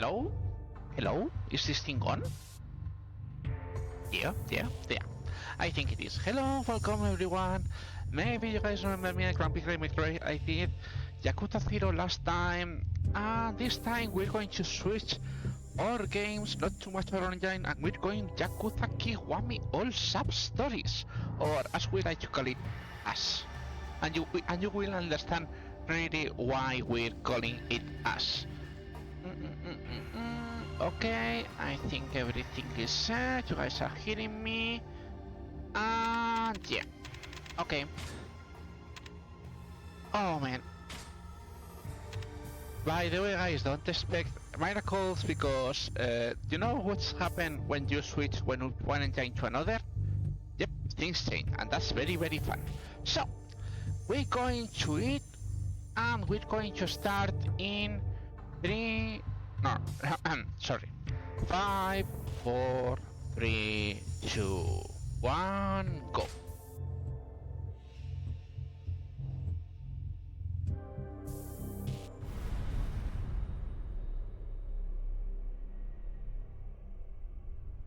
Hello? Hello? Is this thing on? Yeah. I think it is. Hello, welcome everyone. Maybe you guys remember me, Grumpygamergray. I did Yakuza 0 last time. And this time we're going to switch our games, not too much our engine, and we're going Yakuza Kiwami all sub-stories. Or as we like to call it, As. And you will understand really why we're calling it As. Okay, I think everything is set. You guys are hearing me. And yeah. Okay. Oh man. By the way, guys, don't expect miracles because you know what's happened when you switch one engine to another? Yep, things change, and that's very, very fun. So, we're going to it, and we're going to start in 3... No, sorry. 5, 4, 3, 2, 1, go.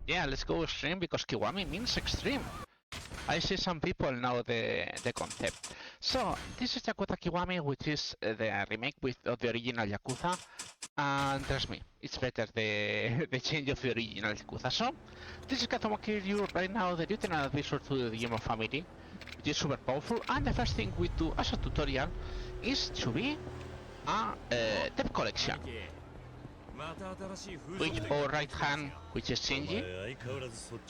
Yeah, let's go extreme because Kiwami means extreme. I see some people know the concept. So, this is Yakuza Kiwami, which is the remake of the original Yakuza. And trust me, it's better the change of the original Yakuza. So, this is Kazuma Kiryu right now, the lieutenant advisor to the Demon family, which is super powerful. And the first thing we do as a tutorial is to be a debt collection. With our right hand, which is Shinji.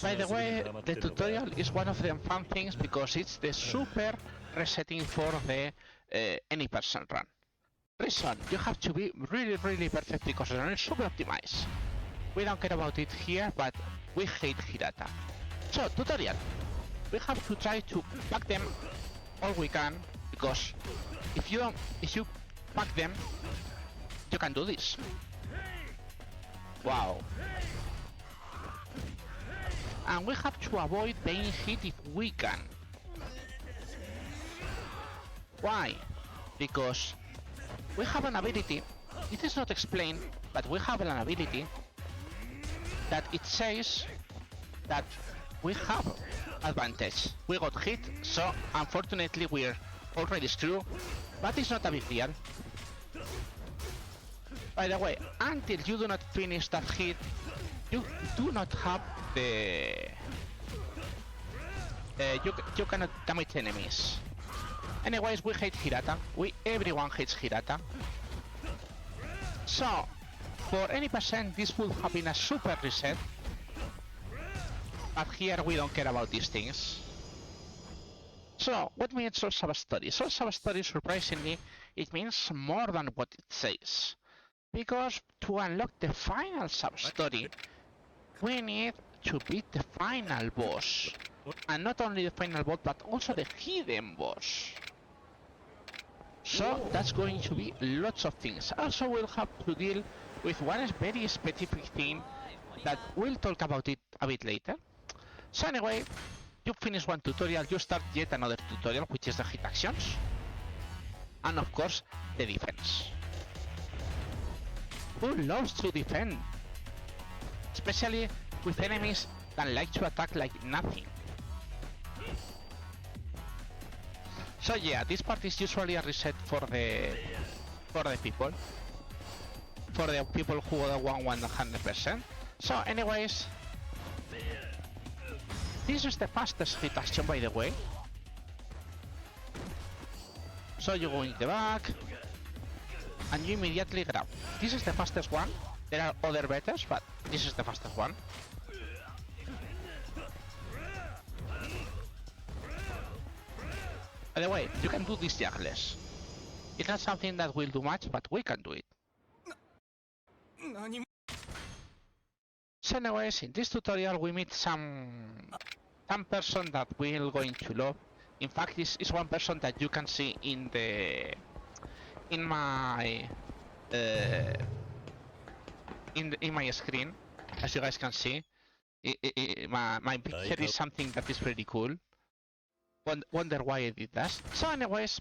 By the way, the tutorial is one of the fun things because it's the super resetting for the any person run. Reason, you have to be really perfect because the run is super optimized. We don't care about it here, but we hate Hirata. So, tutorial. We have to try to pack them all we can because if you pack them, you can do this. Wow. And we have to avoid being hit if we can. Why? Because we have an ability, it is not explained, but we have an ability that it says that we have advantage. We got hit, so unfortunately we're already screwed, but it's not a big deal. By the way, until you do not finish that hit, you do not have the... you cannot damage enemies. Anyways, we hate Hirata. Everyone hates Hirata. So, for any percent, this would have been a super reset. But here we don't care about these things. So, what means Soul Sub-Story? Soul Sub-Story, surprisingly, it means more than what it says. Because to unlock the final sub-story, we need to beat the final boss. And not only the final boss, but also the hidden boss. So that's going to be lots of things. Also, we'll have to deal with one very specific thing that we'll talk about it a bit later. So anyway, you finish one tutorial, you start yet another tutorial, which is the hit actions. And of course, the defense. Who loves to defend? Especially with enemies that like to attack like nothing. So yeah, this part is usually a reset for the people. For the people who want 100%. So anyways, this is the fastest hit action, by the way. So you go in the back and you immediately grab. This is the fastest one. There are other betters, but this is the fastest one. By the way, you can do this jugless. It's not something that will do much, but we can do it. So anyways, in this tutorial we meet some person that we're going to love. In fact, this is one person that you can see in my in my screen, as you guys can see. My picture is something that is pretty cool. Wonder why I did that. So anyways,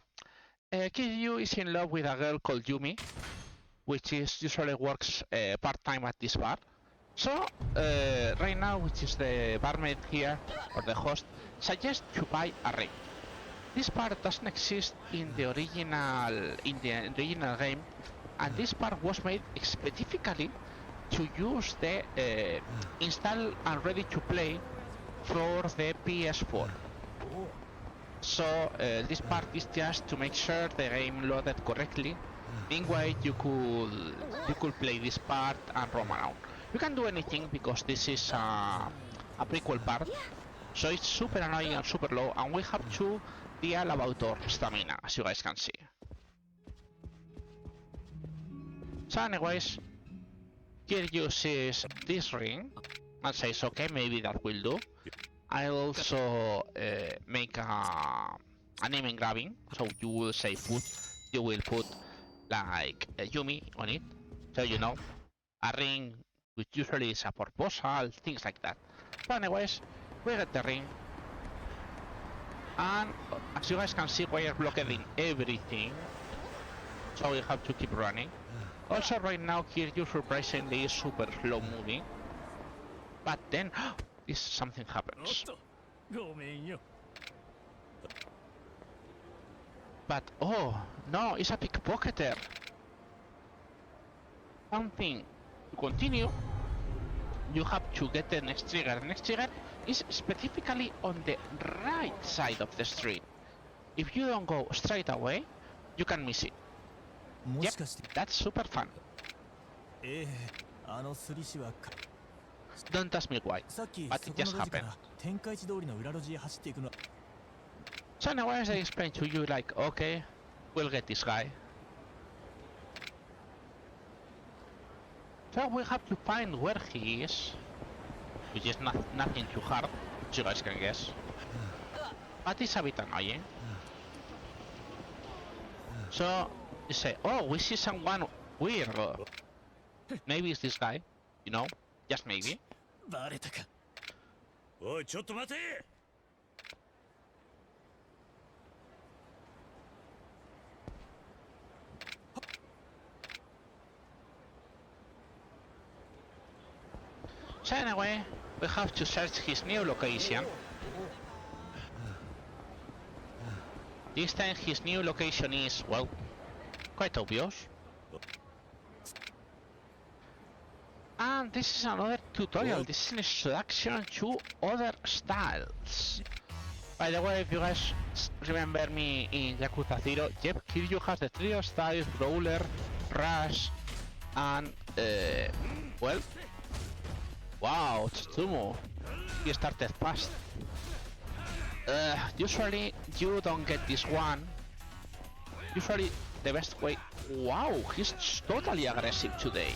Kiryu is in love with a girl called Yumi. which is usually works part-time at this bar. So, right now, which is the barmaid here, or the host, suggests to buy a ring. This part doesn't exist in the original game, and this part was made specifically to use the install and ready to play for the PS4. So this part is just to make sure the game loaded correctly. Meanwhile, you could play this part and roam around. You can do anything because this is a prequel part, so it's super annoying and super low, and we have to deal about our stamina, as you guys can see. So anyways, here uses this ring and says, okay, maybe that will do. I'll also make a name grabbing, so you will say food, you will put like a Yumi on it, so you know, a ring which usually is a proposal, things like that. So anyways, we get the ring, and as you guys can see, we are blocking everything, so we have to keep running. Also right now Kiryu surprisingly is super slow moving, but then something happens. But oh no, it's a pickpocketer. Something to continue, you have to get the next trigger. The next trigger is specifically on the right side of the street. If you don't go straight away, you can miss it. Yep, that's super fun. Don't ask me why, but it just happened. So now as I explain to you, like, okay, we'll get this guy. So we have to find where he is, which is nothing too hard, as you guys can guess. But it's a bit annoying. So you say, oh, we see someone weird. Maybe it's this guy, you know, just maybe. So anyway, we have to search his new location. This time his new location is, well, quite obvious. And this is another tutorial. This is an introduction to other styles. By the way, if you guys remember me in Yakuza 0, yep, Kiryu has the trio styles, Brawler, Rush, and well, wow, Tsutomu. He started fast. Usually you don't get this one. Usually the best way. Wow, he's totally aggressive today.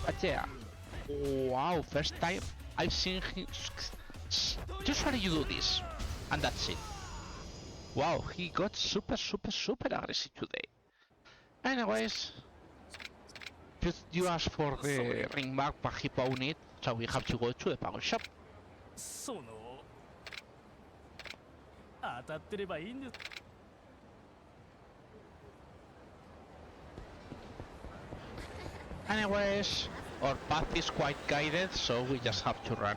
But yeah, wow, first time I've seen him. Usually you do this, and that's it. Wow, he got super aggressive today. Anyways, you asked for the ring mark, but he pawned it, so we have to go to the pawn shop. Anyways, our path is quite guided, so we just have to run.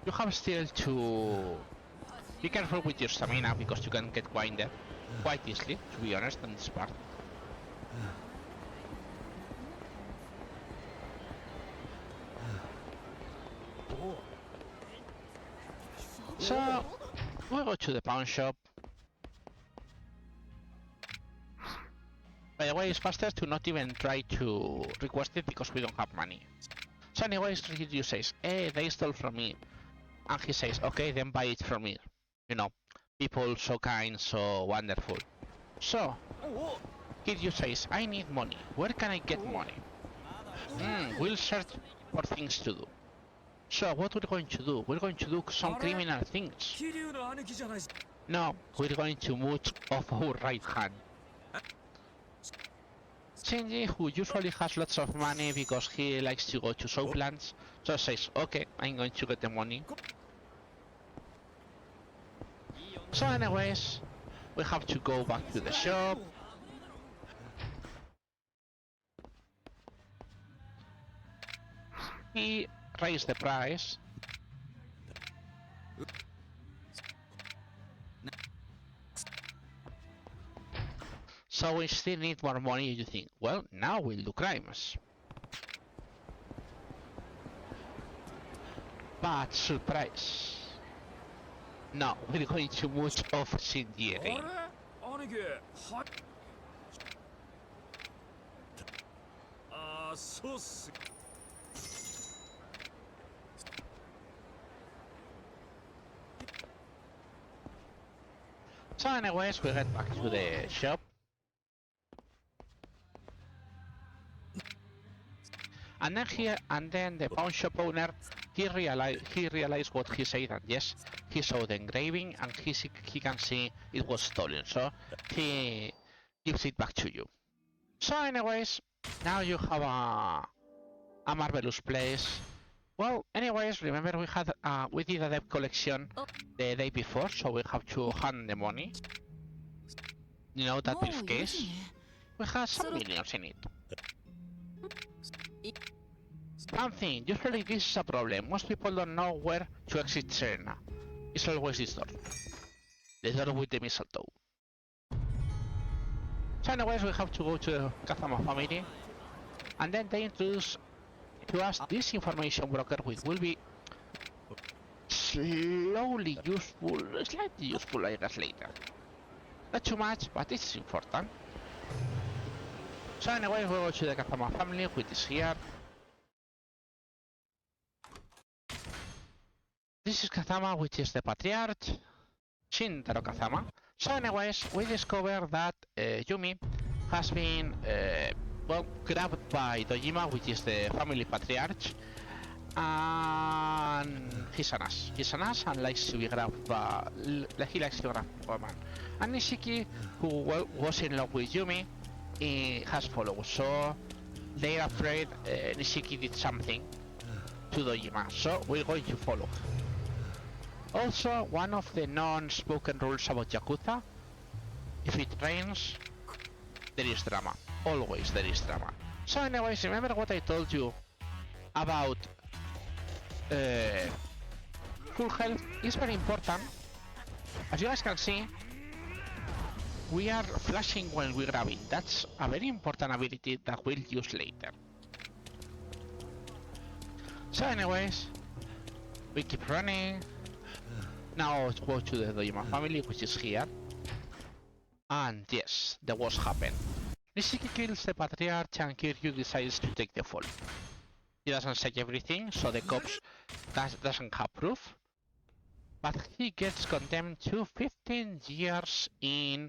You have still to be careful with your stamina because you can get winded quite easily, to be honest, on this part. So, we'll go to the pawn shop. By the way, it's faster to not even try to request it because we don't have money. So anyways, Kiryu says, hey, they stole from me. And he says, okay, then buy it from me. You know, people so kind, so wonderful. So, Kiryu says, I need money. Where can I get money? We'll search for things to do. So, what we're going to do? We're going to do some criminal things. No, we're going to mooch off our right hand. Shinji, who usually has lots of money because he likes to go to showlands, so says, okay, I'm going to get the money. So anyways, we have to go back to the shop. he raised the price. So we still need more money. You think, well, now we'll do crimes. But surprise. No, we're going to much of Shinji again. So anyways, we get back to the shop. And then the pawn shop owner, he realized what he said, and yes, he saw the engraving and he can see it was stolen, so he gives it back to you. So anyways, now you have a marvelous place. Well, anyways, remember we did a debt collection the day before, so we have to hand the money. You know that briefcase? We have some millions in it. One thing, usually this is a problem. Most people don't know where to exit Serena. It's always this door. The door with the mistletoe. So anyways, we have to go to the Kazama family. And then they introduce to us this information broker, which will be slowly useful, slightly useful I guess later. Not too much, but it's important. So anyway, we go to the Kazama family, which is here. This is Kazama, which is the patriarch, Shintaro Kazama. So anyways, we discover that Yumi has been well, grabbed by Dojima, which is the family patriarch, and he's an ass. He's an ass and likes to be grabbed by, he likes to grab women. And Nishiki, who was in love with Yumi, has followed, so they're afraid Nishiki did something to Dojima, so we're going to follow. Also, one of the non-spoken rules about Yakuza, if it rains, there is drama. Always there is drama. So anyways, remember what I told you about full health is very important. As you guys can see, we are flashing when we're grabbing. That's a very important ability that we'll use later. So anyways, we keep running. Now let's go to the Dojima family, which is here. And yes, the worst happened. Nishiki kills the patriarch and Kiryu decides to take the fall. He doesn't say everything, so the cops doesn't have proof. But he gets condemned to 15 years in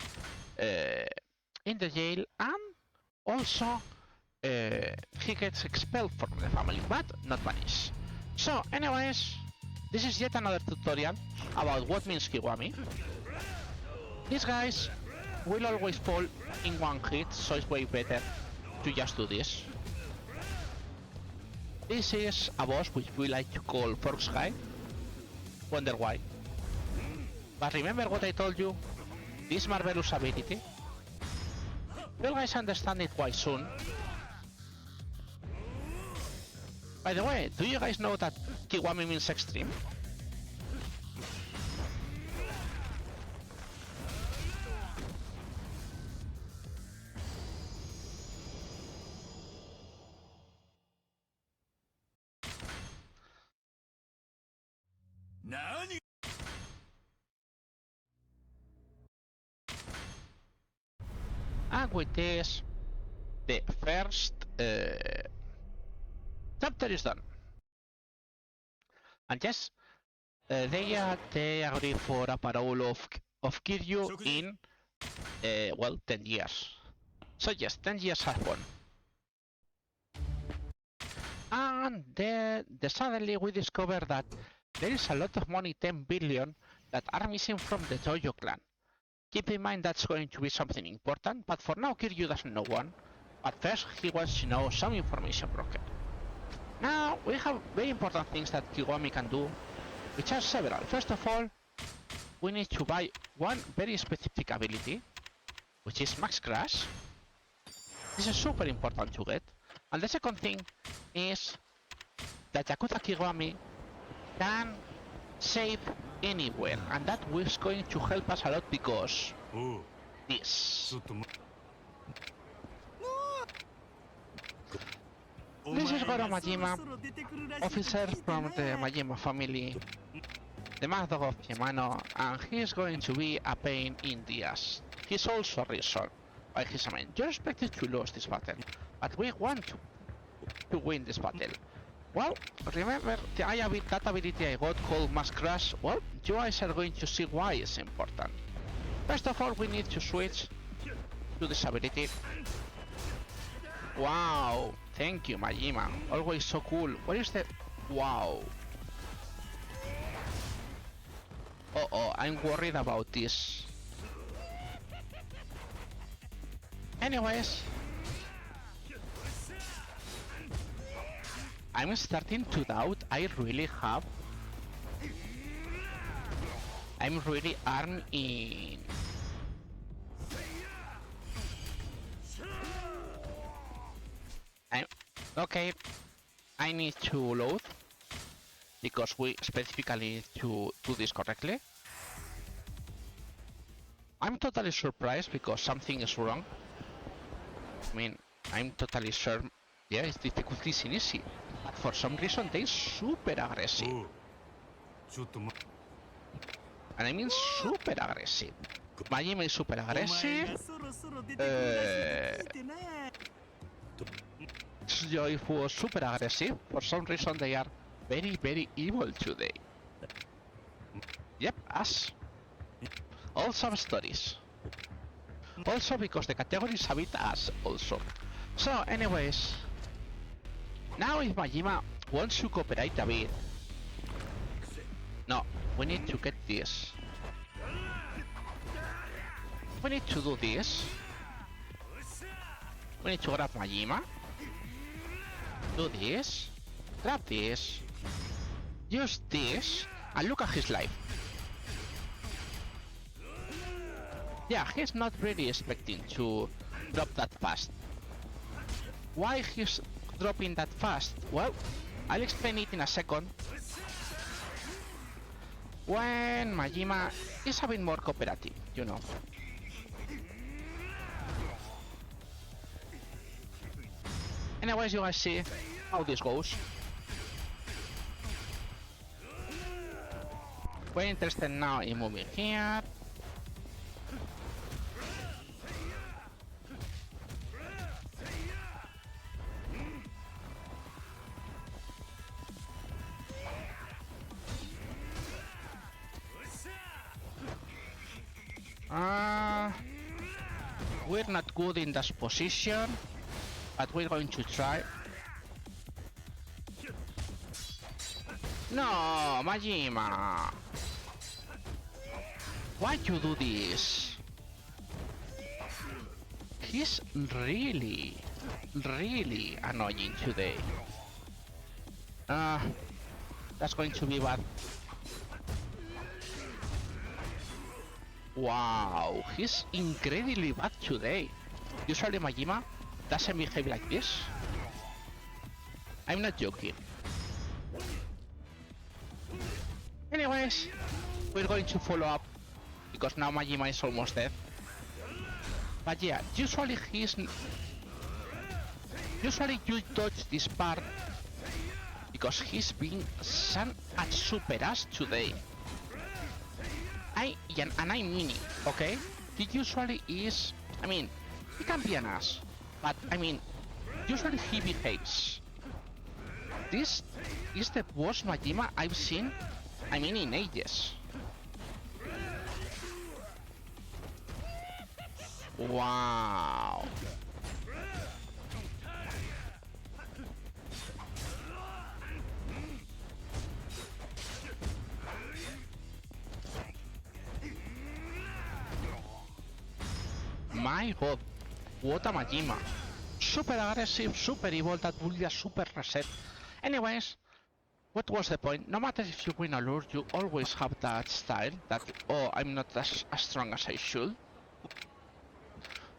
the jail, and also he gets expelled from the family, but not banished. So anyways, this is yet another tutorial about what means kiwami. These guys will always fall in one hit, so it's way better to just do this. This is a boss which we like to call Fox Guy. Wonder why. But remember what I told you, this marvelous ability. You'll guys understand it quite soon. By the way, do you guys know that kiwami means extreme? And with this, the first chapter is done. And yes, they agree for a parole of Kiryu in well, 10 years. So yes, 10 years have gone. And then suddenly we discover that there is a lot of money, 10 billion, that are missing from the Toyo clan. Keep in mind that's going to be something important, but for now Kiryu doesn't know one. But first he wants to know some information broken. Now we have very important things that kiwami can do, which are several. First of all, we need to buy one very specific ability, which is Max Crash. This is super important to get. And the second thing is that Yakuza kiwami can save anywhere, and that was going to help us a lot because this. This is Goro Majima, officer from the Majima family, the mad dog of Shimano, and he is going to be a pain in the ass. He's also reason why he's a man. You're expected to lose this battle, but we want to win this battle. Well, remember that ability I got called Mass Crash? Well, you guys are going to see why it's important. First of all, we need to switch to this ability. Wow, thank you, Majima. Always so cool. What is the... Wow. Uh-oh, I'm worried about this. Anyways, I'm starting to doubt I really have... I'm really armed in... Okay, I need to load because we specifically need to do this correctly. I'm totally surprised because something is wrong. I mean, I'm totally sure. Yeah, it's difficulty is easy, but for some reason they're super aggressive. And I mean super aggressive. Majima is super aggressive. Joyful was super aggressive. For some reason they are very evil today. Yep, us. All some stories. Also because the category is a bit us also. So anyways, now if Majima wants to cooperate a bit. No, we need to get this. We need to do this. We need to grab Majima. Do this. Grab this. Use this. And look at his life. Yeah, he's not really expecting to drop that fast. Why he's dropping that fast? Well, I'll explain it in a second. When Majima is a bit more cooperative, you know. Anyways, you guys see how this goes. We're interested now in moving here. We're not good in this position, but we're going to try. No, Majima! Why you do this? He's really annoying today. That's going to be bad. Wow, he's incredibly bad today. Usually Majima doesn't behave like this. I'm not joking. Anyways, we're going to follow up because now Majima is almost dead. But yeah, usually you dodge this part because he's being such a super ass today. And I mean it, okay? He usually is, I mean, he can be an ass, but I mean, usually he behaves. This is the worst Majima I've seen, I mean, in ages. Wow. My god, what a Majima. Super aggressive, super evil, that will be a super reset. Anyways, what was the point? No matter if you win or lose, you always have that style that, oh, I'm not as strong as I should.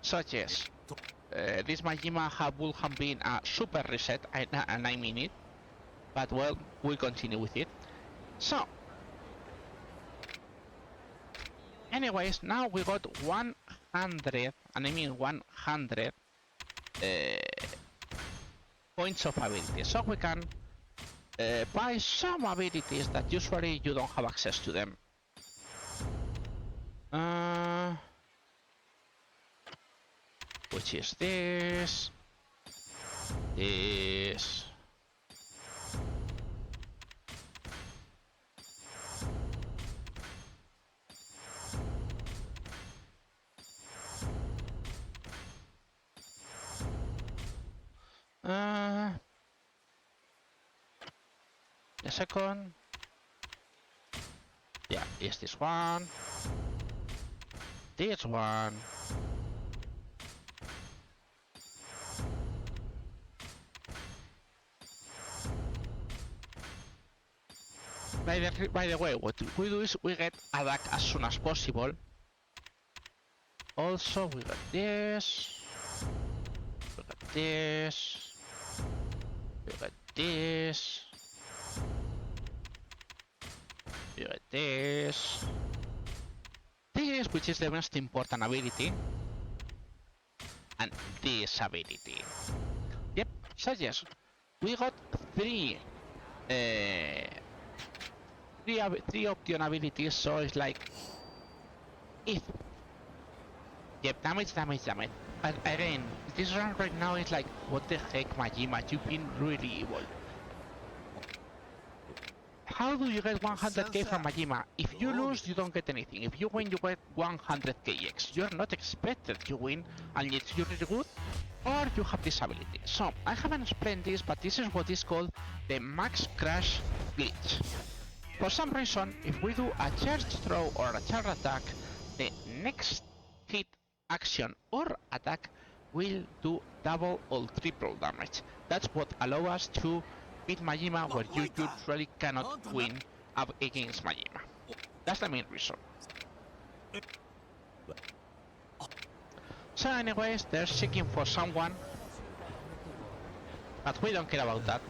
So yes, this Majima would have been a super reset, and I mean it. but well, we'll continue with it. So, anyways, now we got 100, and I mean 100 points of ability, so we can buy some abilities that usually you don't have access to them. Which is this, this. A second. Yeah, is this one. This one. By the way, what we do is we get a back as soon as possible. Also, we got this. We got this. We got this. We got this. This, which is the most important ability. And this ability. Yep, so yes, we got three option abilities, so it's like if damage. But again, this run right now is like, what the heck, Majima, you've been really evil. How do you get 100k from Majima? If you lose, you don't get anything. If you win, you get 100kx. You're not expected to win, and it's really good, or you have this ability. So, I haven't explained this, but this is what is called the max crash glitch. For some reason, if we do a charge throw or a charge attack, the next hit, action or attack will do double or triple damage. That's what allows us to beat Majima, where you usually cannot win up against Majima. That's the main reason. So anyways, they're seeking for someone, but we don't care about that.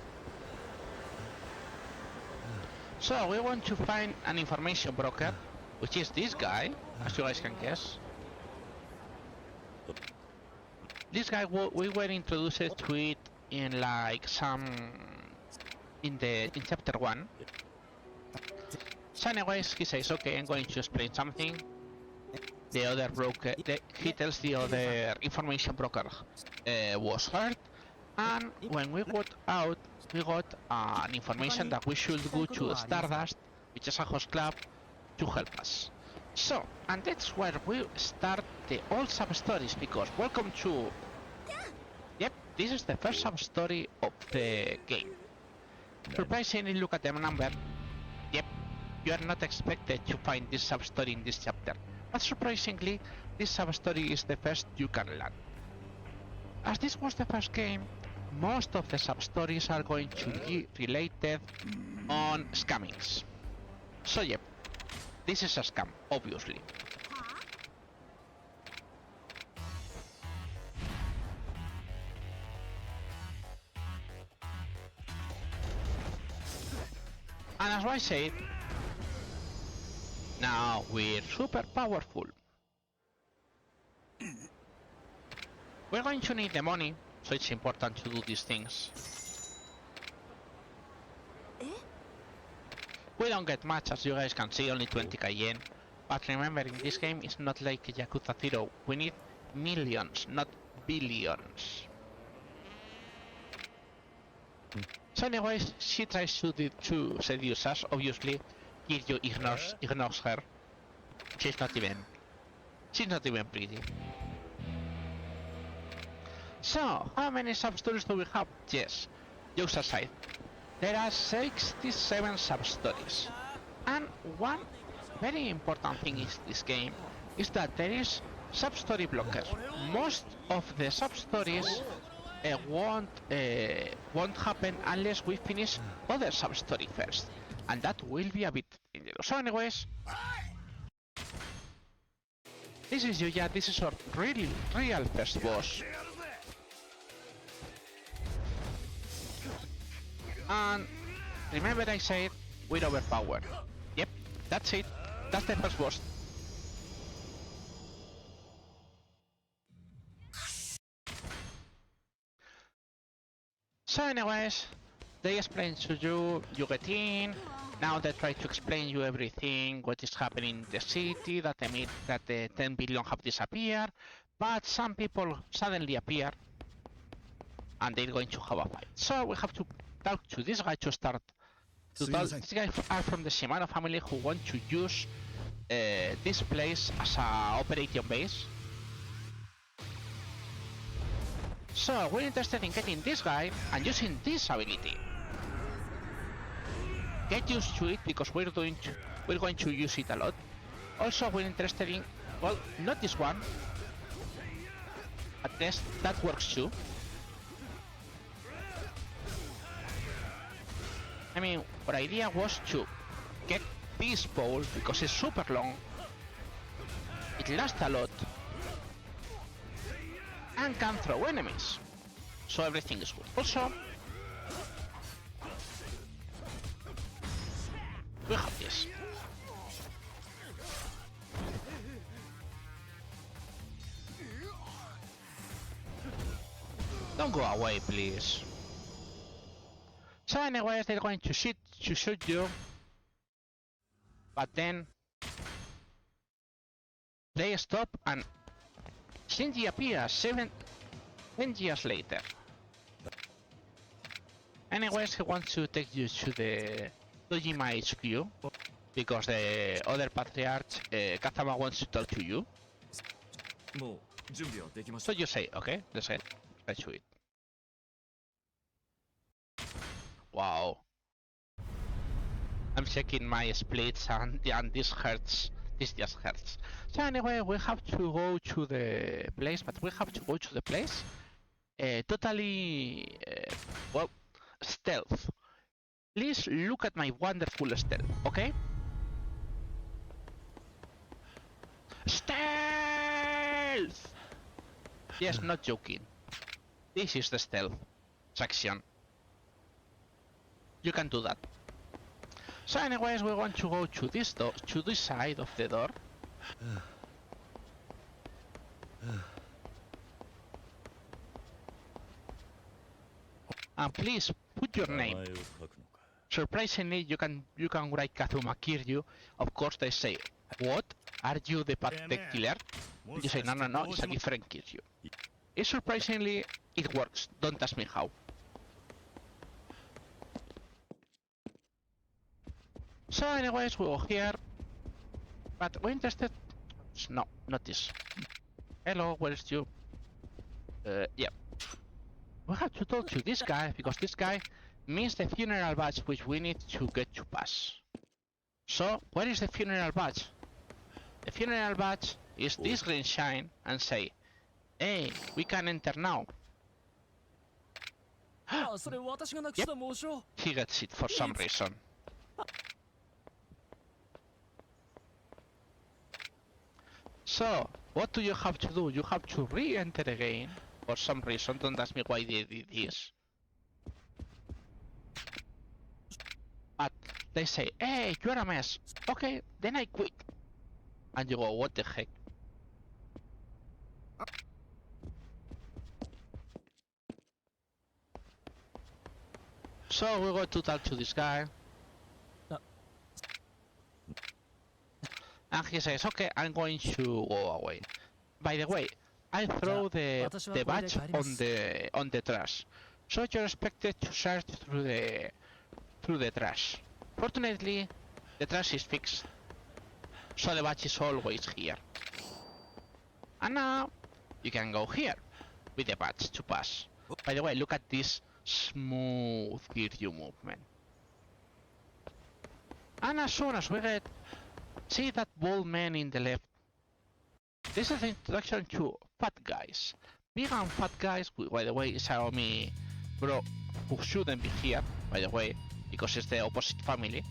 So we want to find an information broker, which is this guy, as you guys can guess. This guy, we were introduced to it in like in chapter 1. So anyways, he says, okay, I'm going to explain something. The other broker, he tells the other information broker was hurt, and when we got out, we got an information that we should go to Stardust, which is a host club, to help us. So, and that's where we start the old sub-stories, because welcome to... Yep, this is the first sub-story of the game. Surprisingly, look at the number. Yep, you are not expected to find this sub-story in this chapter. But surprisingly, this sub-story is the first you can learn. As this was the first game, most of the sub-stories are going to be related on scammings. So yep, this is a scam, obviously. And as I said, now we're super powerful. We're going to need the money, so it's important to do these things. We don't get much, as you guys can see, only 20k yen. But remember, in this game, it's not like Yakuza 0. We need millions, not billions. So anyways, she tries to seduce us, obviously. Kiryu ignores her. She's not even pretty. So, how many sub-stories do we have? Yes, jokes aside, there are 67 sub-stories. And one very important thing in this game is that there is sub-story blockers. Most of the sub-stories won't happen unless we finish other sub-story first. And that will be a bit dangerous. So anyways, this is Yuya, this is our real first boss. And Remember I said we're overpowered. Yep, that's it. That's the first boss. So anyways, they explain to you, you get in. Now they try to explain you everything, what is happening in the city, that the 10 billion have disappeared, but some people suddenly appear and they're going to have a fight. So we have to talk to this guy to start. These guys are from the Shimano family who want to use this place as a operating base. So we're interested in getting this guy and using this ability. Get used to it because we're going to use it a lot. Also, we're interested in, well, not this one. At least that works too. I mean, our idea was to get this pole because it's super long. It lasts a lot. And can throw enemies. So everything is good. Also, we have this. Don't go away, please. So anyways, they're going to shoot you. But then they stop and Shinji appears 10 years later. Anyways, he wants to take you to the Dojima HQ because the other patriarch, Kazama, wants to talk to you. So you say, okay, let's do it. Wow. I'm checking my splits and this hurts. This just hurts. So anyway, we have to go to the place, but we have to go to the place totally, well, stealth. Please look at my wonderful stealth, okay? Stealth! Yes, not joking. This is the stealth section. You can do that. So anyways, we want to go to this door, to this side of the door. And please put your name. Surprisingly, you can write Kazuma Kiryu. Of course, they say, "What? Are you the killer?" You say, "No, it's a different Kiryu." It's surprisingly, it works. Don't ask me how. So anyways, we go here. But we're interested. No, not this. Hello, where's you? Yeah. We have to talk to this guy because this guy means the funeral badge which we need to get to pass. So, where is the funeral badge? The funeral badge is this green shine and say, "Hey, we can enter now." Yep. He gets it for some reason. So, what do you have to do? You have to re-enter again for some reason. Don't ask me why they did this. But they say, "Hey, you're a mess." Okay, then I quit. And you go, "What the heck?" So we go to talk to this guy. And he says, "Okay, I'm going to go away. By the way, I throw the badge on the trash. So you're expected to search through the trash. Fortunately, the trash is fixed. So the badge is always here. And now you can go here with the badge to pass. By the way, look at this smooth Kiryu movement. And as soon as we get, see that bald man in the left. This is the introduction to fat guys. Big and fat guys, by the way, Xiaomi bro, who shouldn't be here, by the way, because it's the opposite family.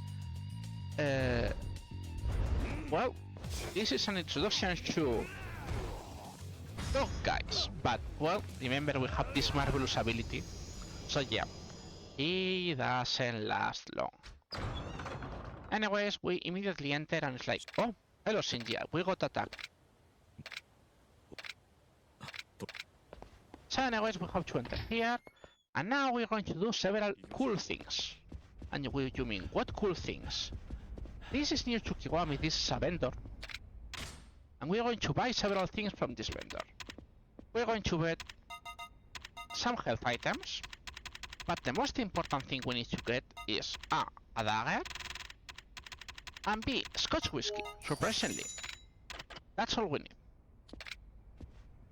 Well, this is an introduction to dog guys, but well, remember we have this marvelous ability. So yeah, He doesn't last long. Anyways, we immediately enter and it's like, oh, hello Shinji, we got attacked. So anyways, we have to enter here, and now we're going to do several cool things. And you mean, what cool things? This is near to Kiwami, this is a vendor. And we're going to buy several things from this vendor. We're going to get some health items, but the most important thing we need to get is A dagger, and B, Scotch whiskey, surprisingly. That's all we need.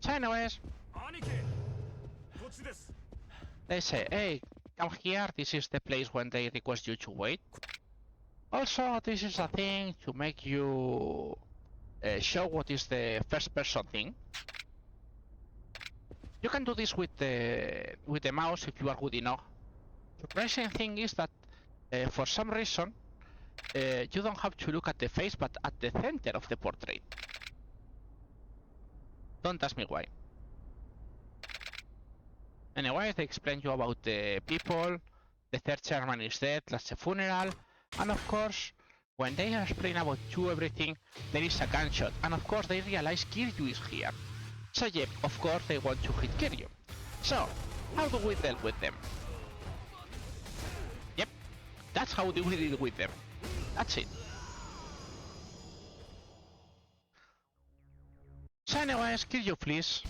So anyways, they say, hey, come here, this is the place when they request you to wait. Also, this is a thing to make you show what is the first person thing. You can do this with the mouse if you are good enough. The surprising thing is that for some reason you don't have to look at the face but at the center of the portrait. Don't ask me why. Anyway, they explain you about the people, the third chairman is dead, that's a funeral, and of course, when they explain about you everything, there is a gunshot, and of course they realize Kiryu is here. So yeah, of course they want to hit Kiryu. So, how do we deal with them? Yep, that's how do we deal with them. That's it. So anyways, Kiryu please.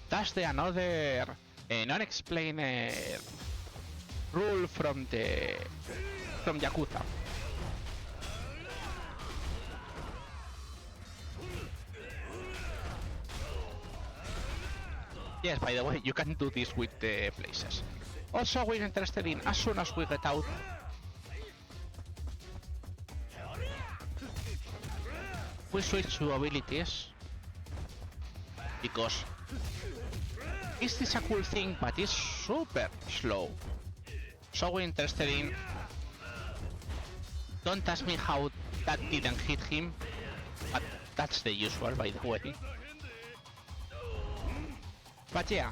That's the another non-explained rule from Yakuza. Yes, by the way, you can do this with the places. Also, we're interested in, as soon as we get out, we switch to abilities, because is this a cool thing, but it's super slow. So we're interested in, don't ask me how that didn't hit him, but that's the usual, by the way. But yeah,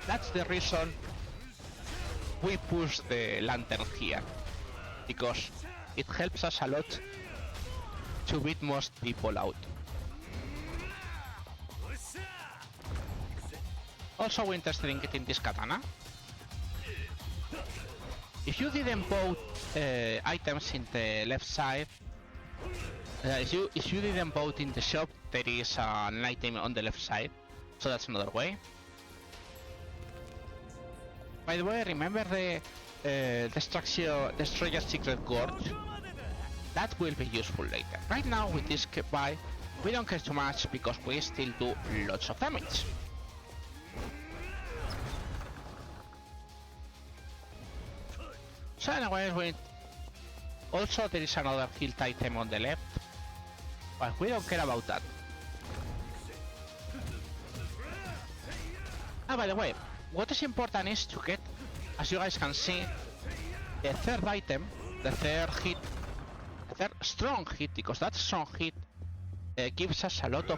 that's the reason we push the lantern here, because it helps us a lot to beat most people out. Also, we're interested in getting this katana. If you didn't bought items in the left side, if you didn't bought in the shop, there is an item on the left side, so that's another way. By the way, remember the Destroyer Secret Gorge? That will be useful later. Right now, with this buy, we don't care too much because we still do lots of damage. So anyways, also there is another health item on the left, but we don't care about that. By the way, what is important is to get, as you guys can see, the third item, the third hit, the third strong hit, because that strong hit gives us a lot,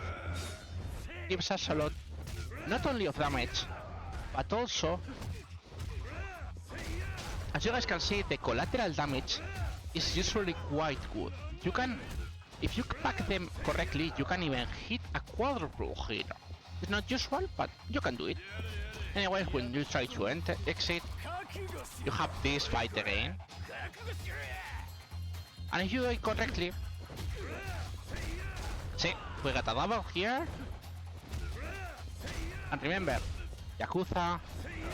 not only of damage, but also, as you guys can see, the collateral damage is usually quite good. You can, if you pack them correctly, you can even hit a quadruple hit. It's not usual, but you can do it. Anyway, when you try to exit, you have this fight again. And if you do it correctly, see, we got a double here. And remember, Yakuza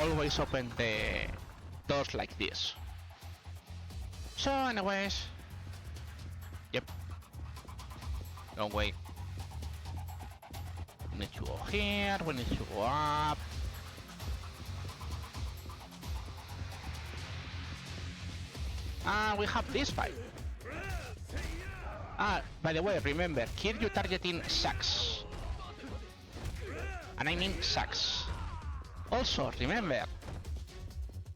always open the doors like this. So anyways, yep, don't wait. We need to go here, we need to go up. We have this fight. By the way, remember, Kiryu targeting sucks. And I mean sucks. Also, remember,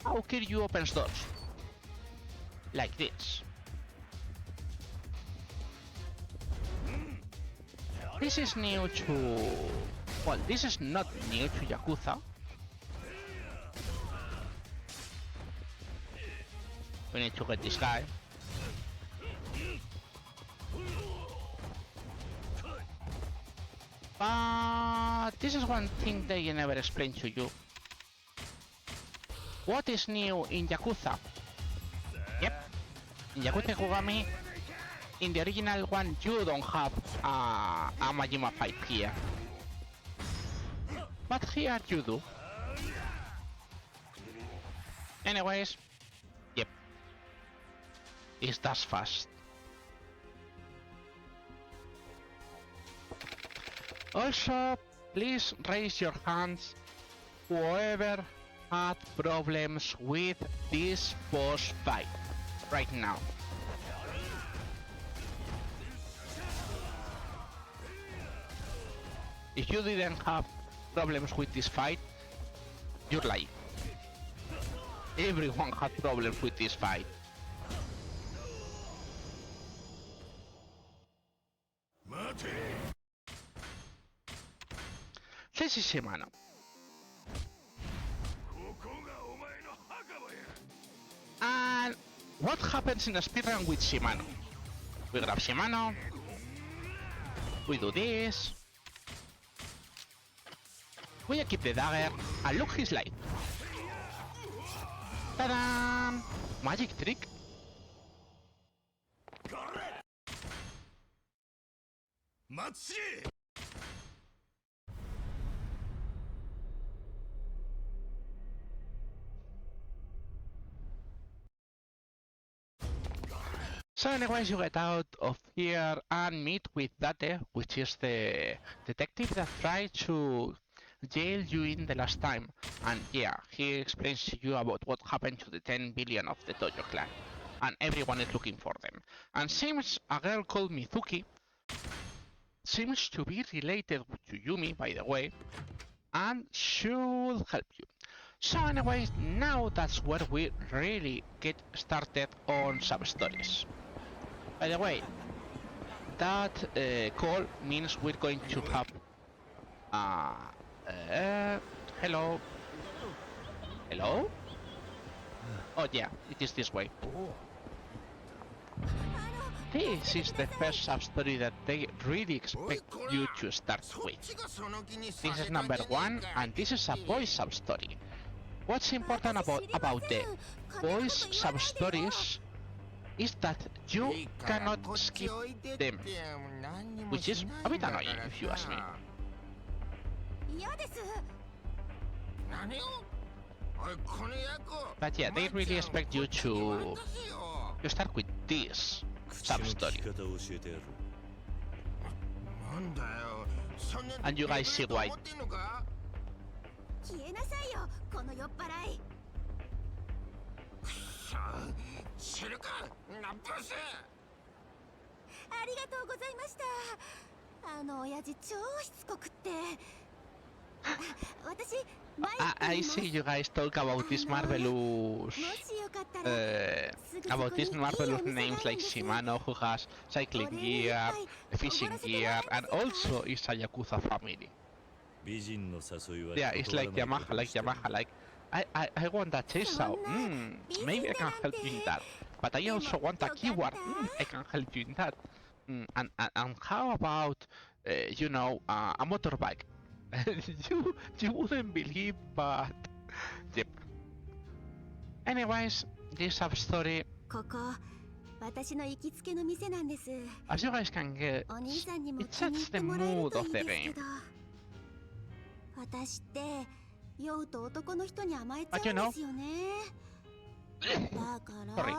how Kiryu opens doors. Like this. This is new to Well, this is not new to Yakuza. We need to get this guy. But this is one thing they never explain to you. What is new in Yakuza? Yep. In Yakuza Kiwami, in the original one, you don't have a Majima fight here. But here you do. Anyways, yep. It's that fast. Also, please raise your hands whoever had problems with this boss fight right now. If you didn't have problems with this fight, you're lying. Everyone had problems with this fight. This is Shimano. And what happens in a speedrun with Shimano? We grab Shimano, we do this, we equip the dagger, and look his life. Ta-da! Magic trick. So anyways, you get out of here and meet with Date, which is the detective that tried to jail you in the last time. And yeah, he explains to you about what happened to the 10 billion of the Dojo clan. And everyone is looking for them. And seems a girl called Mizuki seems to be related to Yumi, by the way, and should help you. So anyways, now that's where we really get started on sub-stories. By the way, that call means we're going to have hello? Hello? Oh yeah, it is this way. This is the first sub-story that they really expect you to start with. This is number 1, and this is a boys sub-story. What's important about the boys sub-stories is that you cannot skip them, which is a bit annoying if you ask me. But yeah, they really expect you to start with this sub-story. And you guys see why. I see you guys talk about these marvelous names like Shimano, who has cycling gear, fishing gear, and also is a Yakuza family. Yeah, it's like Yamaha, like I want that chainsaw. Maybe I can help you in that. But I also want a keyword. I can help you in that. And how about you know, a motorbike? you wouldn't believe, but yep. Anyways, this sub-story, as you guys can get, it sets the mood of the game. But you know, sorry,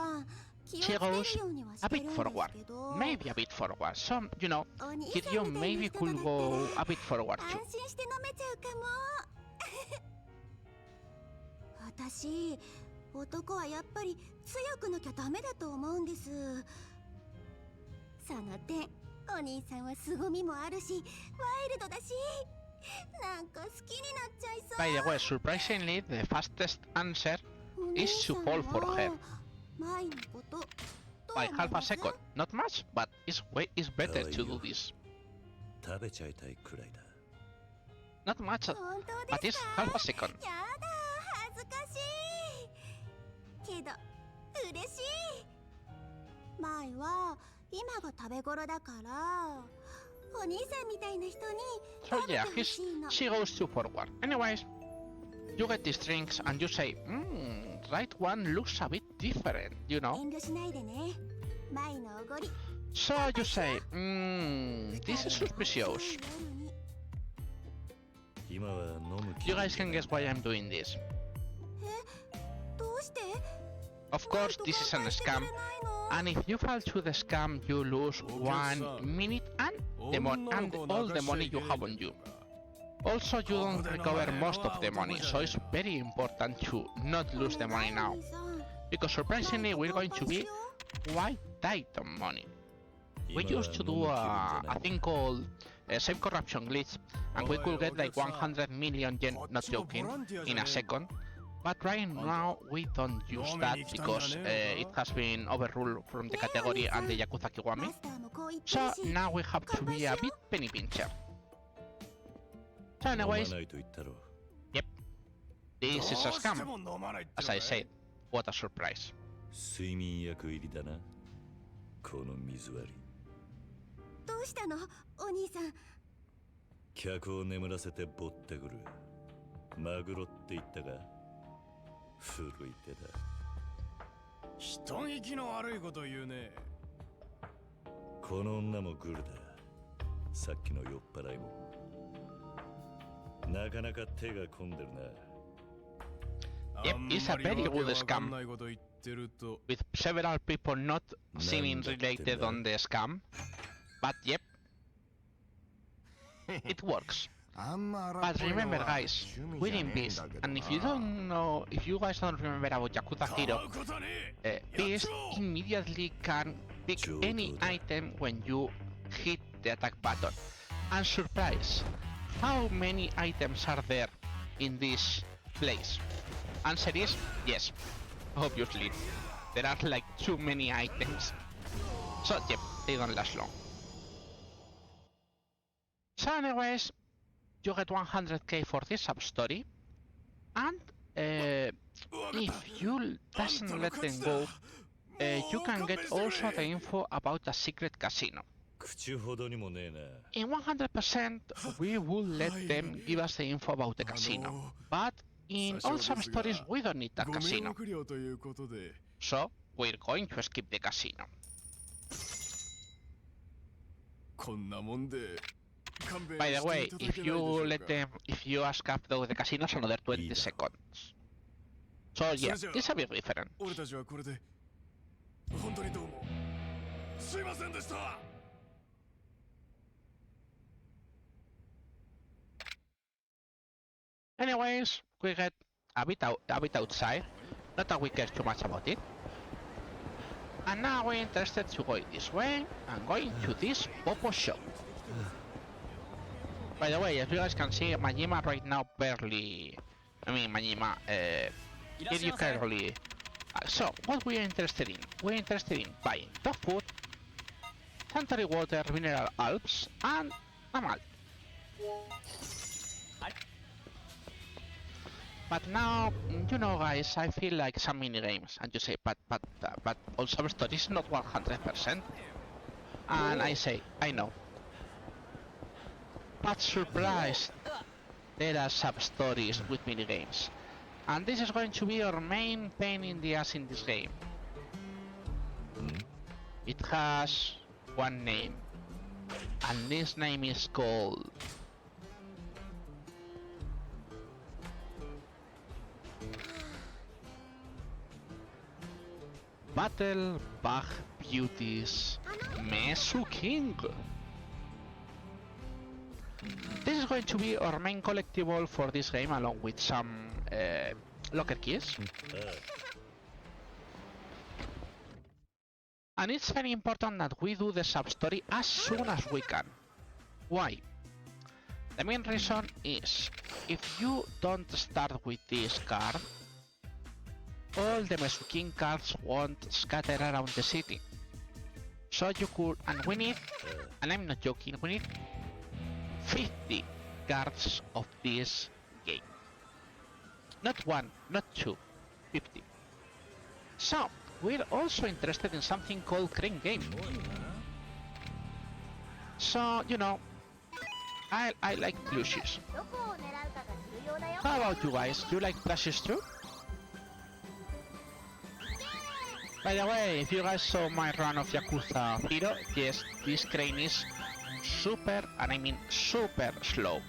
she goes a bit forward, maybe a bit forward. So, you know, Kiryu maybe could go a bit forward too. By the way, surprisingly, the fastest answer is to fall for her. By half a second, not much, but it's better to do this. Not much, but it's half a second. やだ恥ずかしいけど嬉しい前は今が食べ頃だからお兄さんみたいな人に So 食べて yeah, ほしいの she goes too forward. Anyways, you get these drinks and you say, right one looks a bit different, you know? 遠慮しないでね前のおごり So you say, this is suspicious. You guys can guess why I'm doing this. どうして Of course, this is a scam. And if you fall to the scam, you lose 1 minute and all the money you have on you. Also, you don't recover most of the money, so it's very important to not lose the money now. Because surprisingly, we're going to be quite tight on money. We used to do a thing called save corruption glitch, and we could get like 100 million yen, not joking, in a second. But right now we don't use that because it has been overruled from the category and the Yakuza kiwami. So now we have to be a bit penny pincher. So anyways, yep, this is a scam. As I said, what a surprise. 睡眠薬入りだなこの水割りどうしたのお兄さん客を眠らせてぼってくるマグロって言ったが古い手だ人聞きの悪いこと言うねこの女もグルださっきの酔っ払いもなかなか手が込んでるな Yep, it's a very good scam, with several people not seeming related on the scam, but yep, it works. But remember guys, we invest, and if you guys don't remember about Yakuza Hero, Beast immediately can pick any item when you hit the attack button. And surprise, how many items are there in this place? Answer is yes, obviously. There are like too many items. So yep, they don't last long. So anyways, you get 100k for this sub-story. And if you doesn't let them go, you can get also the info about a secret casino. In 100%, we will let them give us the info about the casino. But in all sub-stories, we don't need a casino. So, we're going to skip the casino. By the way, if you ask up though the casino, it's another 20 seconds. So yeah, it's a bit different. Anyways, we get a bit outside, not that we care too much about it. And now we're interested to go this way and going to this Popo shop. By the way, as you guys can see, Majima right now barely... Majima, here you carefully... So, what we are interested in? We're interested in buying dog food, sanitary water, mineral alps, and a malt. But now, you know guys, I feel like some minigames, and you say, but all sub-story is not 100%. And I say, I know. But surprise, there are sub-stories with minigames. And this is going to be our main pain in the ass in this game. It has one name, and this name is called... Battle Bug Beauties Mesu King. This is going to be our main collectible for this game, along with some locker keys. And it's very important that we do the sub-story as soon as we can. Why? The main reason is, if you don't start with this card, all the Mesukin cards won't scatter around the city. So you could, and we need, and I'm not joking, we need 50 cards of this game. Not 1, not 2, 50. So, we're also interested in something called crane game. So, you know, I like plushies. How about you guys? Do you like plushies too? By the way, if you guys saw my run of Yakuza 0, yes, this crane is super, and I mean super slow.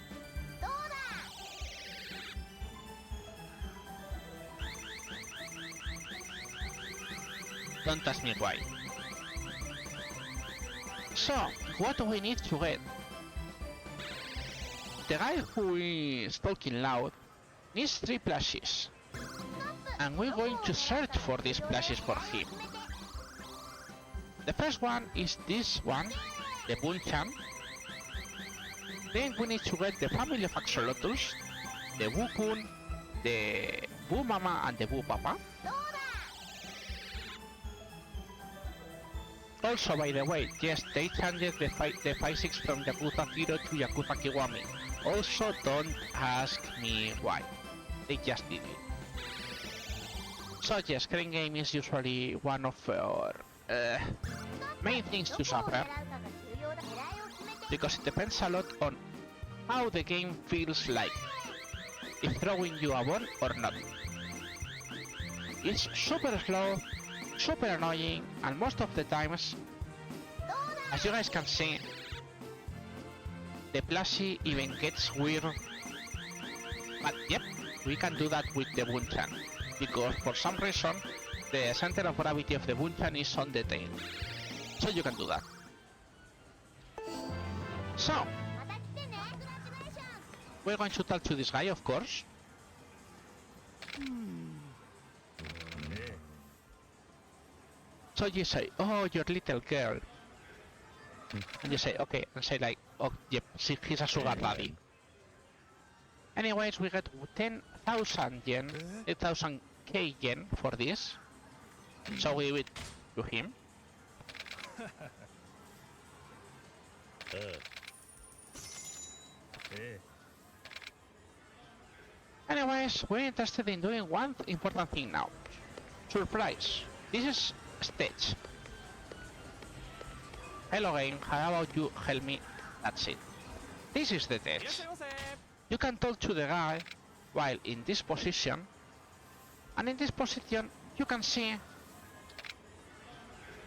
Don't ask me why. So, what do we need to get? The guy who is talking loud needs 3 plushies. And we're going to search for these plushies for him. The first one is this one, the Boon-chan. Then we need to get the family of axolotls, the Boo-kun, the Boo-mama and the Boo-papa. Also, by the way, yes, they changed the 5-6 from Yakuza 0 to Yakuza Kiwami. Also, don't ask me why. They just did it. So yes, crane game is usually one of our main things to suffer, because it depends a lot on how the game feels like, if throwing you a ball or not. It's super slow, super annoying, and most of the times, as you guys can see, the plushie even gets weird. But yep, we can do that with the Boon-chan, because for some reason the center of gravity of the Boon-chan is on the tail, so you can do that. So, we're going to talk to this guy, of course. So you say, oh, your little girl. And you say, okay, and say like, oh, yep, he's a sugar daddy. Anyways, we get 10,000 yen, 8,000k yen for this. So we will to him. Anyways, we're interested in doing one important thing now. Surprise. This is stage. Hello game, how about you help me? That's it. This is the test. You can talk to the guy while in this position, and in this position you can see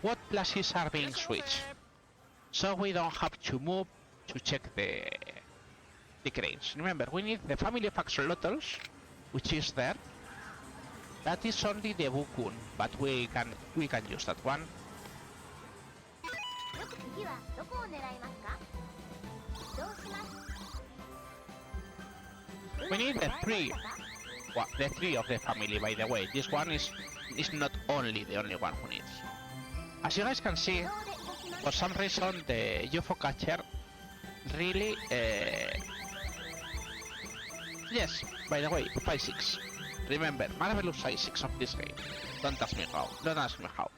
what plushies are being switched, so we don't have to move to check the cranes. Remember, we need the family of axolotls, which is there. That is only the Boo-kun, but we can use that one. We need the three of the family, by the way. This one is not the only one who needs. As you guys can see, for some reason the UFO catcher really yes, by the way, 5-6. Remember, marvelous 5-6 of this game. Don't ask me how. Don't ask me how.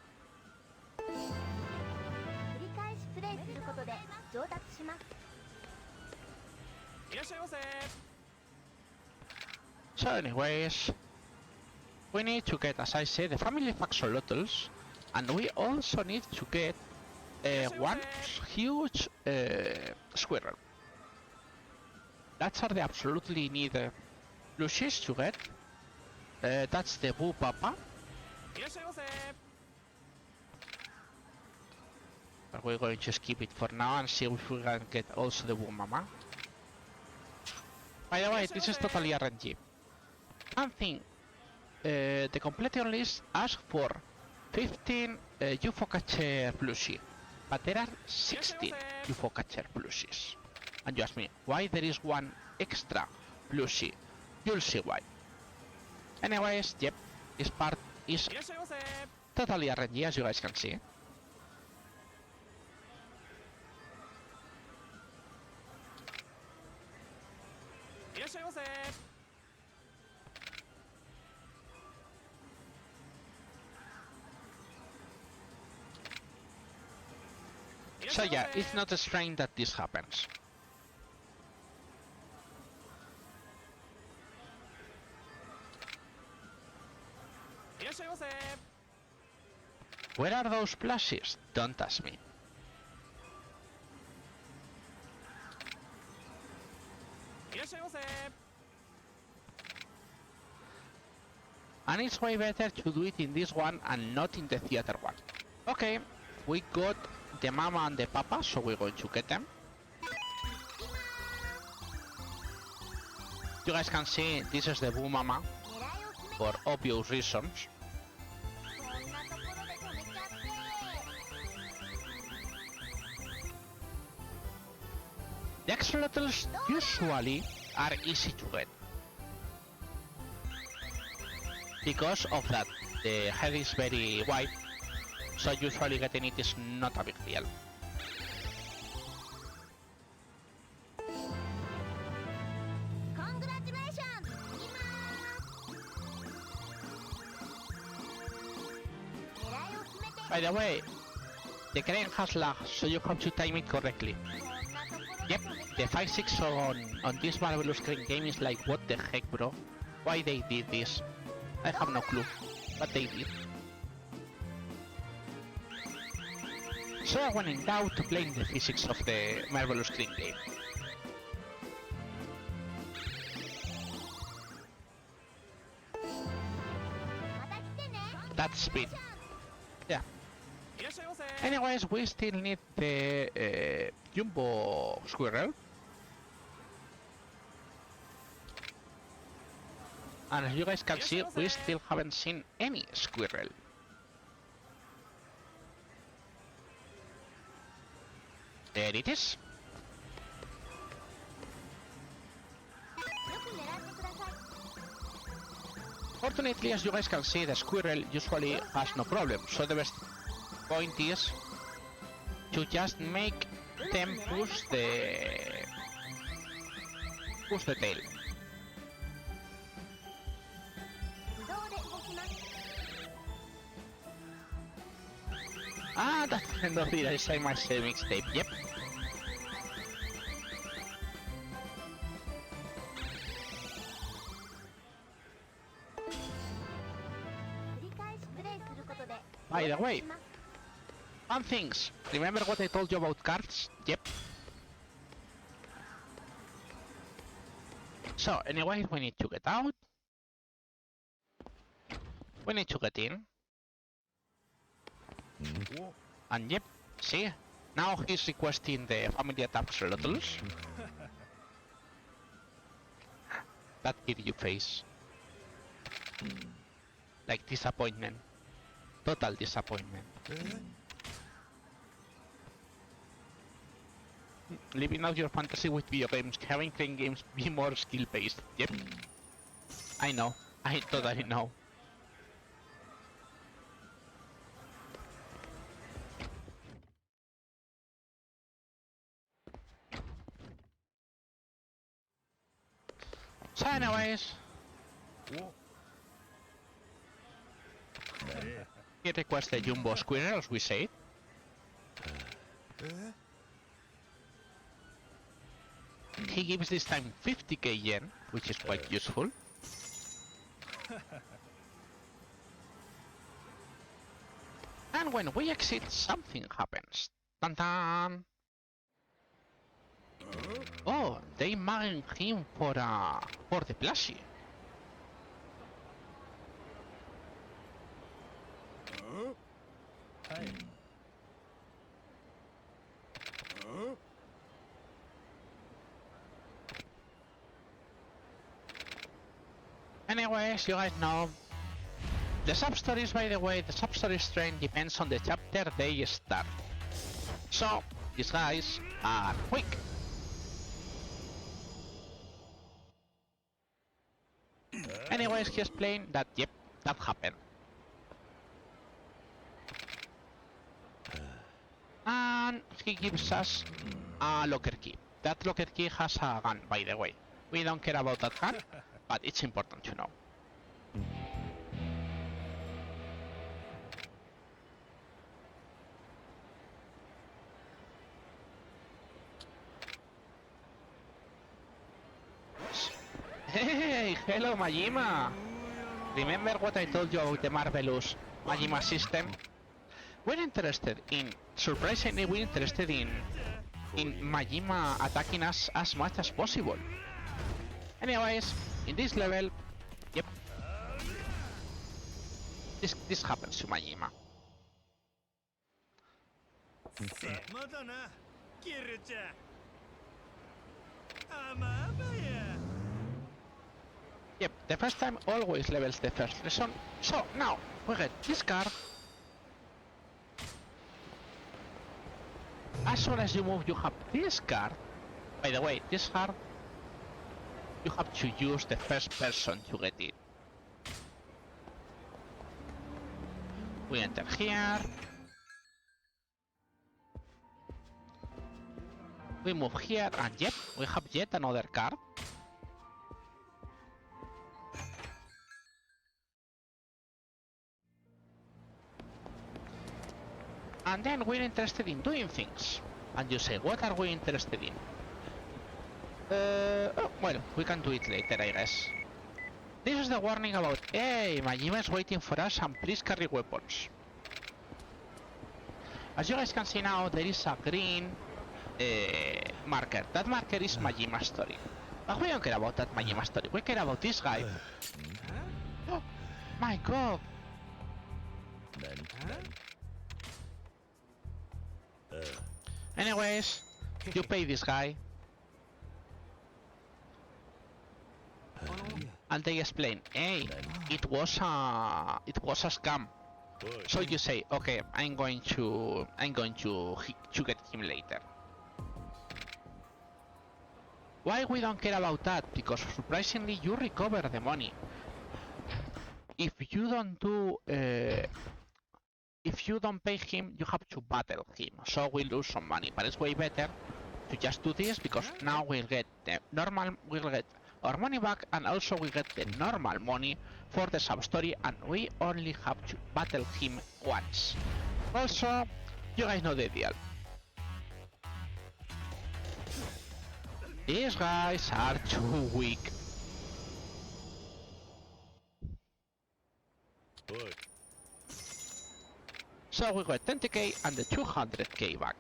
So anyways, we need to get, as I said, the family of axolotls, and we also need to get one huge squirrel. That's are the absolutely needed plushies to get. That's the Boo Papa. But we're going to skip it for now and see if we can get also the Boo Mama. By the way, this is totally RNG. One thing, the completion list asks for 15 UFO catcher plushie, but there are 16 UFO catcher plushies. And you ask me, why there is one extra plushie? You'll see why. Anyways, yep, this part is totally RNG, as you guys can see. So yeah, it's not strange that this happens. Where are those plushies? Don't ask me. And it's way better to do it in this one and not in the theater one. Okay, we got the mama and the papa, so we're going to get them. You guys can see this is the Boo Mama for obvious reasons. The axolotls usually are easy to get. Because of that, the head is very wide, so usually getting it is not a big deal. By the way, the crane has lag, so you have to time it correctly. Yep, the 5-6 on this Marvelous Crane game is like, what the heck, bro? Why they did this? I have no clue, but they did. So when in doubt, blame the physics of the Marvelous Crane game. That's speed. Yeah. Anyways, we still need the Jumbo Squirrel. And as you guys can see, we still haven't seen any squirrel. There it is. Fortunately, as you guys can see, the squirrel usually has no problem, so the best point is to just make them push the tail. Ah, that's the end of it. I say my saving mixtape. Yep. By the way, fun things. Remember what I told you about cards? Yep. So, anyway, we need to get out. We need to get in. And yep, see? Now he's requesting the family attack axolotls. That idiot face. Like disappointment. Total disappointment. Living out your fantasy with video games, having crane games be more skill based. Yep. I know. I totally know. So anyways, he requests the Jumbo Squirrel, as we said. He gives this time 50k yen, which is quite useful. And when we exit, something happens. Dun dun! Oh, they married him for the plushie. Anyways, you guys know the sub-stories, by the way, the sub-story strength depends on the chapter they start. So, these guys are quick. Anyways, he explained that, yep, that happened. And he gives us a locker key. That locker key has a gun, by the way. We don't care about that gun, but it's important to know. Hey, hello Majima! Remember what I told you about the Marvelous Majima system? we're interested in, surprisingly, we're interested in Majima attacking us as much as possible. Anyways, in this level, yep, this happens to Majima. Yep, the first time always levels the first lesson. So now we get this card. As soon as you move, you have this card. By the way, this card, you have to use the first person to get it. We enter here. We move here, and yep, we have yet another card. And then we're interested in doing things. And you say, what are we interested in? Oh, well, we can do it later, I guess. This is the warning about, hey, Majima is waiting for us and please carry weapons. As you guys can see now, there is a green marker. That marker is Majima's story. But we don't care about that Majima story. We care about this guy. Oh, my god. Anyways, you pay this guy. And they explain, hey, it was a scam. So you say, okay, I'm going to get him later. Why we don't care about that? Because surprisingly you recover the money. If you don't do if you don't pay him, you have to battle him, so we lose some money. But it's way better to just do this, because now we'll get our money back, and also we get the normal money for the sub-story, and we only have to battle him once. Also, you guys know the deal. These guys are too weak. So we got 20k and the 200k back.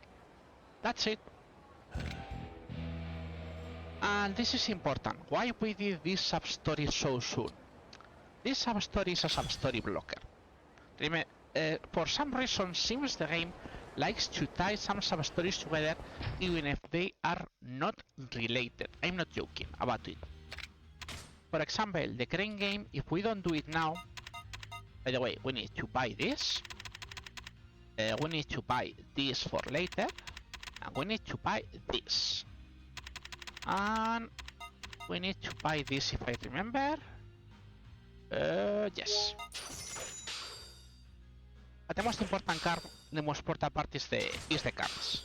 That's it. And this is important. Why we did this sub-story so soon? This sub-story is a sub-story blocker. For some reason, seems the game likes to tie some sub-stories together even if they are not related. I'm not joking about it. For example, the crane game, if we don't do it now... By the way, we need to buy this. We need to buy this for later. And we need to buy this. And we need to buy this if I remember. Yes. But the most important card, the most important part is the cards.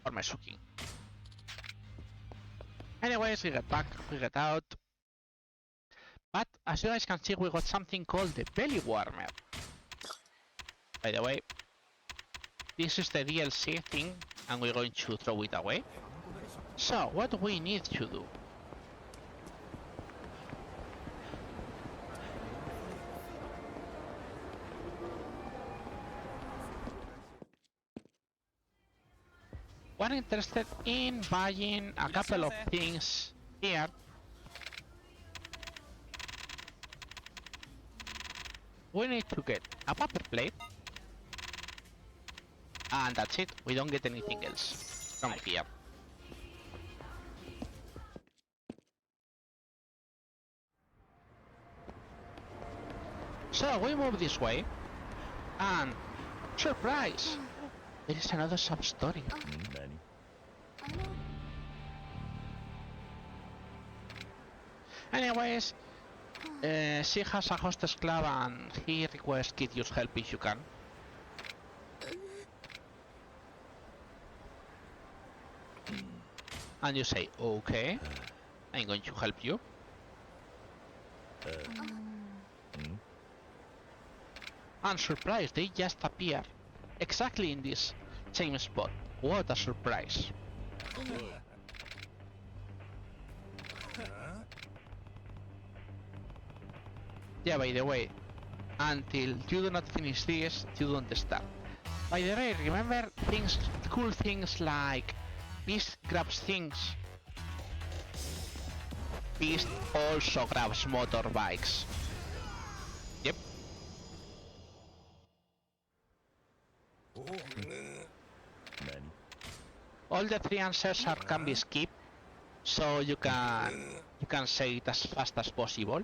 For Mesuking. Anyways, we get back, we get out. But as you guys can see, we got something called the belly warmer. By the way, this is the DLC thing, and we're going to throw it away. So, what do we need to do? We're interested in buying a couple of things here. We need to get a paper plate. And that's it, we don't get anything else from here. So we move this way, and surprise! There is another sub-story. Anyways, she has a hostess club and he requests Kiryu's help if you can. And you say, okay, I'm going to help you. And surprise, they just appear exactly in this same spot. What a surprise. Yeah, by the way, until you do not finish this, you don't start. By the way, remember things, cool things like Beast grabs things. Beast also grabs motorbikes. Yep. All the three answers can be skipped, so you can say it as fast as possible.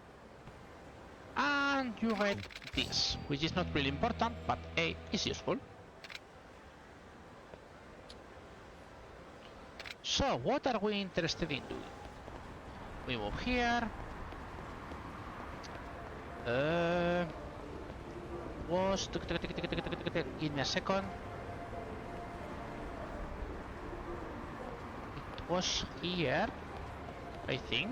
And you read this, which is not really important, but A is useful. So, what are we interested in doing? We move here. Give me a second. It was here, I think.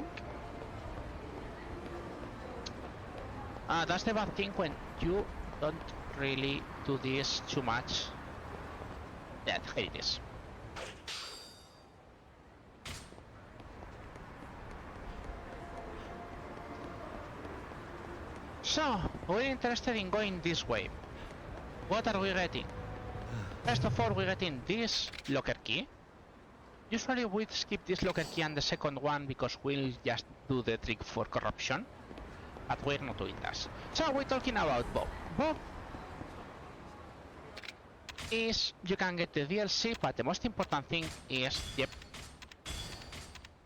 That's the bad thing when you don't really do this too much. Yeah, here it is. So, we're interested in going this way. What are we getting? First of all, we're getting this locker key. Usually we skip this locker key and the second one because we'll just do the trick for corruption. But we're not doing that. So we're talking about Bob. Bob is, you can get the DLC, but the most important thing is, yep,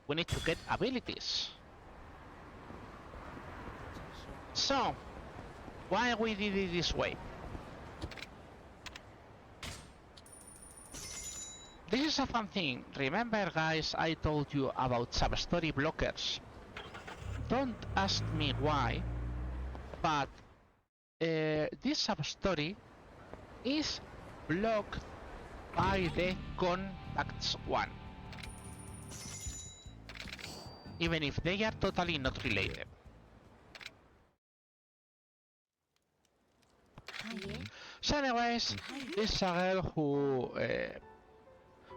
we need to get abilities. So, why we did it this way? This is a fun thing. Remember, guys, I told you about sub-story blockers. Don't ask me why, but this sub-story is blocked by the contacts one, even if they are totally not related. So anyways, this is a girl who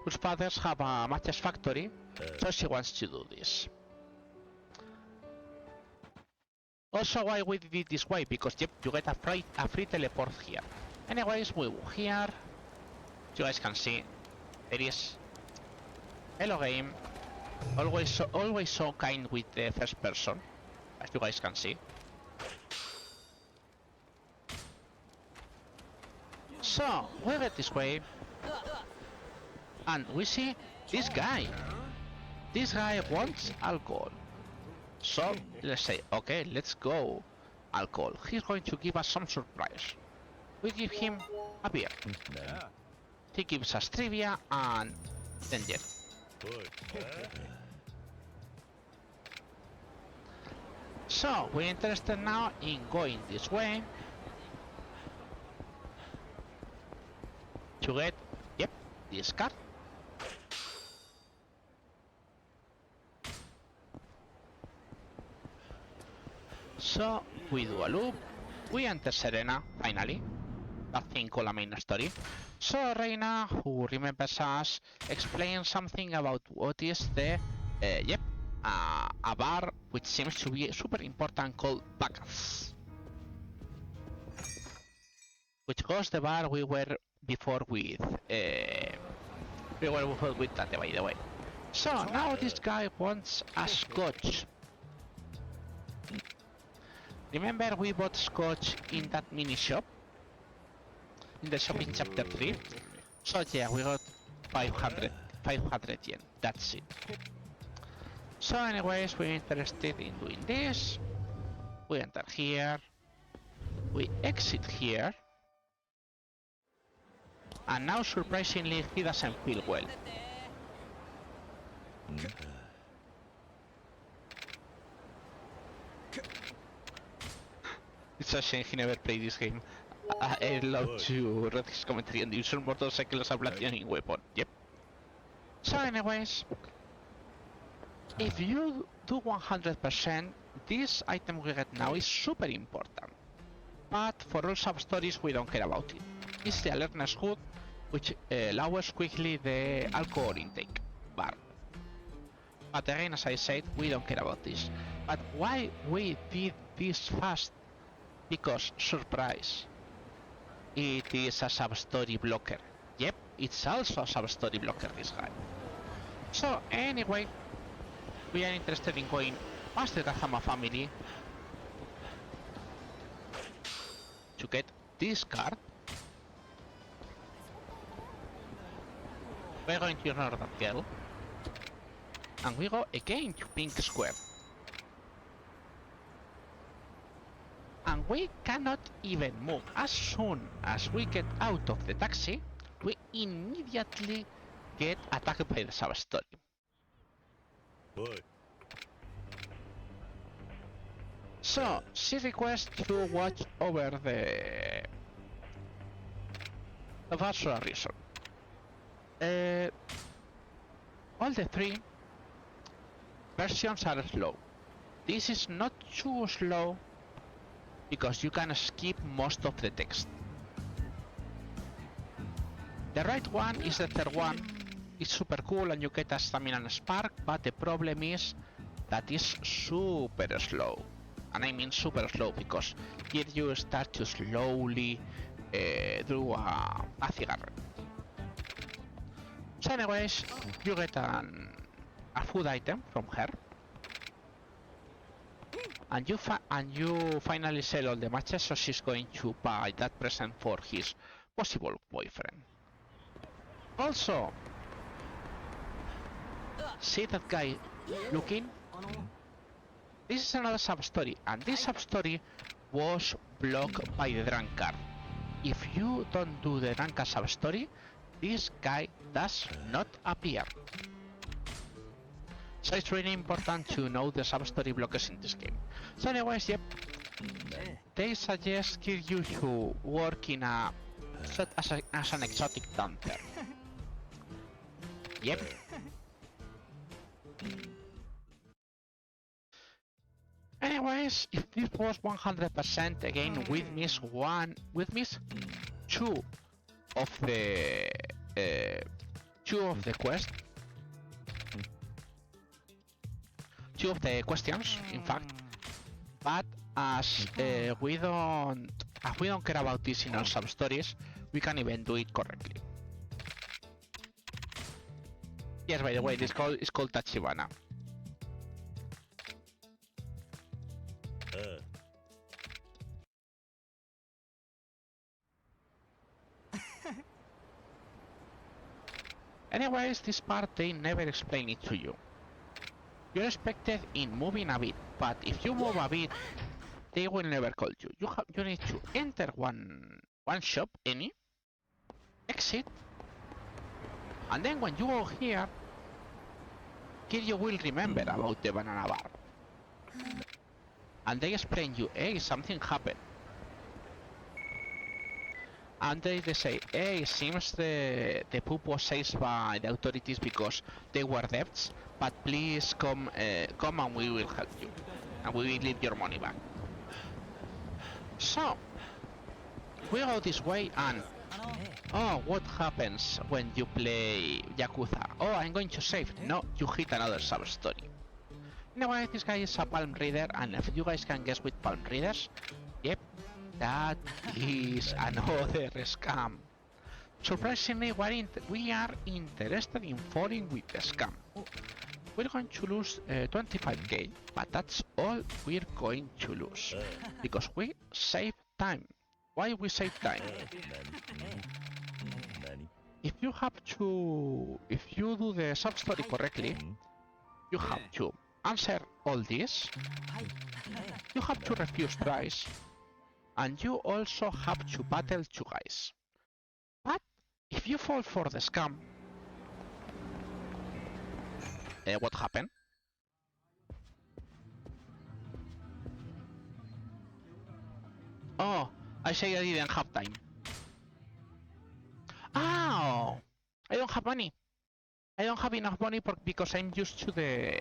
whose fathers have a matches factory, so she wants to do this. Also, why we did it this way? Because yep, you get a free teleport here. Anyways, we move here. You guys can see there is. Hello game. Always so kind with the first person, as you guys can see. So we get this way, and we see this guy. This guy wants alcohol. So let's say, okay, let's go. Alcohol. He's going to give us some surprise. We give him a beer. He gives us trivia and then jet. So we're interested now in going this way to get, yep, this card. So we do a loop, we enter Serena, finally, that thing called a main story. So Reina, who remembers us, explains something about what is the, a bar which seems to be super important called Bacchus, which was the bar we were before with Tate, by the way. So now this guy wants a scotch. Remember we bought scotch in that mini shop? In the shop in chapter 3? So yeah, we got 500 yen, that's it. So anyways, we're interested in doing this. We enter here. We exit here. And now surprisingly, he doesn't feel well. It's a shame he never played this game. I love to read his commentary on the user motorcycle as a bludgeoning weapon. Yep. So anyways, if you do 100%, this item we get now is super important. But for all sub-stories we don't care about it. It's the alertness hood, which lowers quickly the alcohol intake bar. But again, as I said, we don't care about this. But why we did this fast? Because surprise. it is a sub-story blocker. Yep, it's also a sub-story blocker, this guy. So anyway, we are interested in going past the Kazama family to get this card. We're going to ignore that girl. And we go again to Pink Square. And we cannot even move. As soon as we get out of the taxi, we immediately get attacked by the sub-story. So, she requests to watch over the virtual reason. All the three versions are slow. This is not too slow because you can skip most of the text. The right one is the third one. It's super cool and you get a stamina and a spark, but the problem is that it's super slow. And I mean super slow because here you start to slowly do a cigarette. So anyways, you get a food item from her. And you finally sell all the matches, so she's going to buy that present for his possible boyfriend. Also, see that guy looking? This is another sub-story, and this sub-story was blocked by the drunkard. If you don't do the drunkard sub-story, this guy does not appear. So it's really important to know the sub-story blockers in this game. So anyways, yep, they suggest Kiryu to work in a set as an exotic dancer. Yep. Anyways, if this was 100% again, we miss two of the quest. Two of the questions, in fact. But as we don't care about this in our sub stories, we can even do it correctly. Yes, by the way, this call is called Tachibana. Anyways, this part they never explain it to you. You're expected in moving a bit, but if you move a bit, they will never call you. You need to enter one shop, any, exit, and then when you go here, Kiryu will remember about the banana bar. And they explain you, hey, something happened. And they say, hey, seems the poop was seized by the authorities because they were debts, but please come and we will help you. And we will leave your money back. So, we go this way and... Oh, what happens when you play Yakuza? Oh, I'm going to save. No, you hit another sub-story. Anyway, this guy is a palm reader, and if you guys can guess with palm readers, yep, that is another scam. Surprisingly, we are interested in falling with the scam. We're going to lose 25k, but that's all we're going to lose, because we save time. Why we save time? If you do the sub-story correctly, you have to answer all this, you have to refuse twice, and you also have to battle two guys. But if you fall for the scam, what happened? Oh, I say I didn't have time. Oh, I don't have money. I don't have enough money because I'm used to the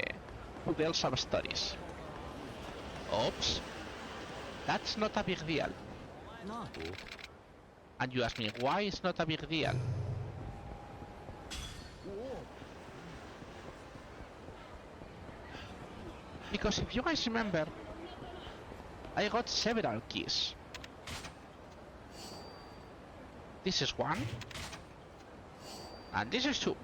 sub-stories. Oops. That's not a big deal. No. And you ask me, why it's not a big deal? Because if you guys remember, I got several keys. This is one. And this is two.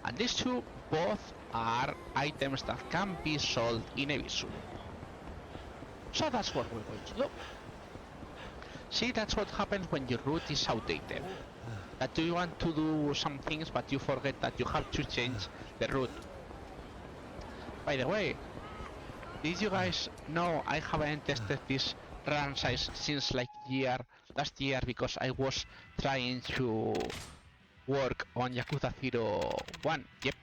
And these two both are items that can be sold in Ebisu. So that's what we're going to do. See, that's what happens when your route is outdated. That you want to do some things, but you forget that you have to change the route. By the way, did you guys know I haven't tested this run size since like last year because I was trying to work on Yakuza 01. Yep.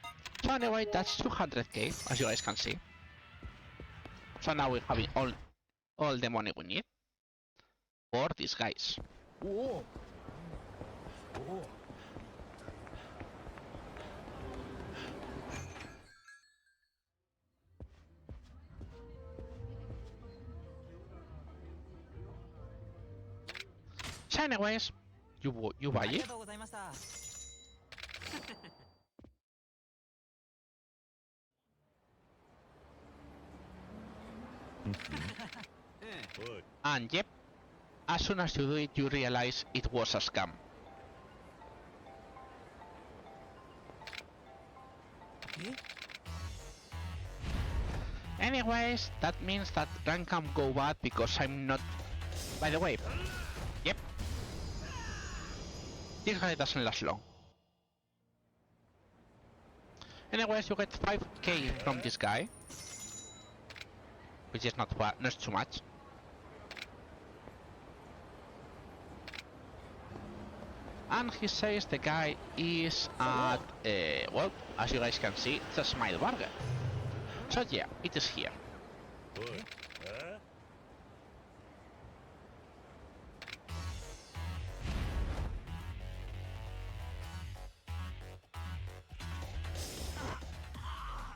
So anyway, that's 200k, as you guys can see. So now we're having all the money we need for these guys. Whoa. So anyways, you buy it. And yep, as soon as you do it, you realize it was a scam. Anyways, that means that rank can go bad because I'm not... By the way, yep, this guy doesn't last long. Anyways, you get 5k from this guy, which is not too much. And he says the guy is at, well, as you guys can see, it's a Smile Burger. So yeah, it is here.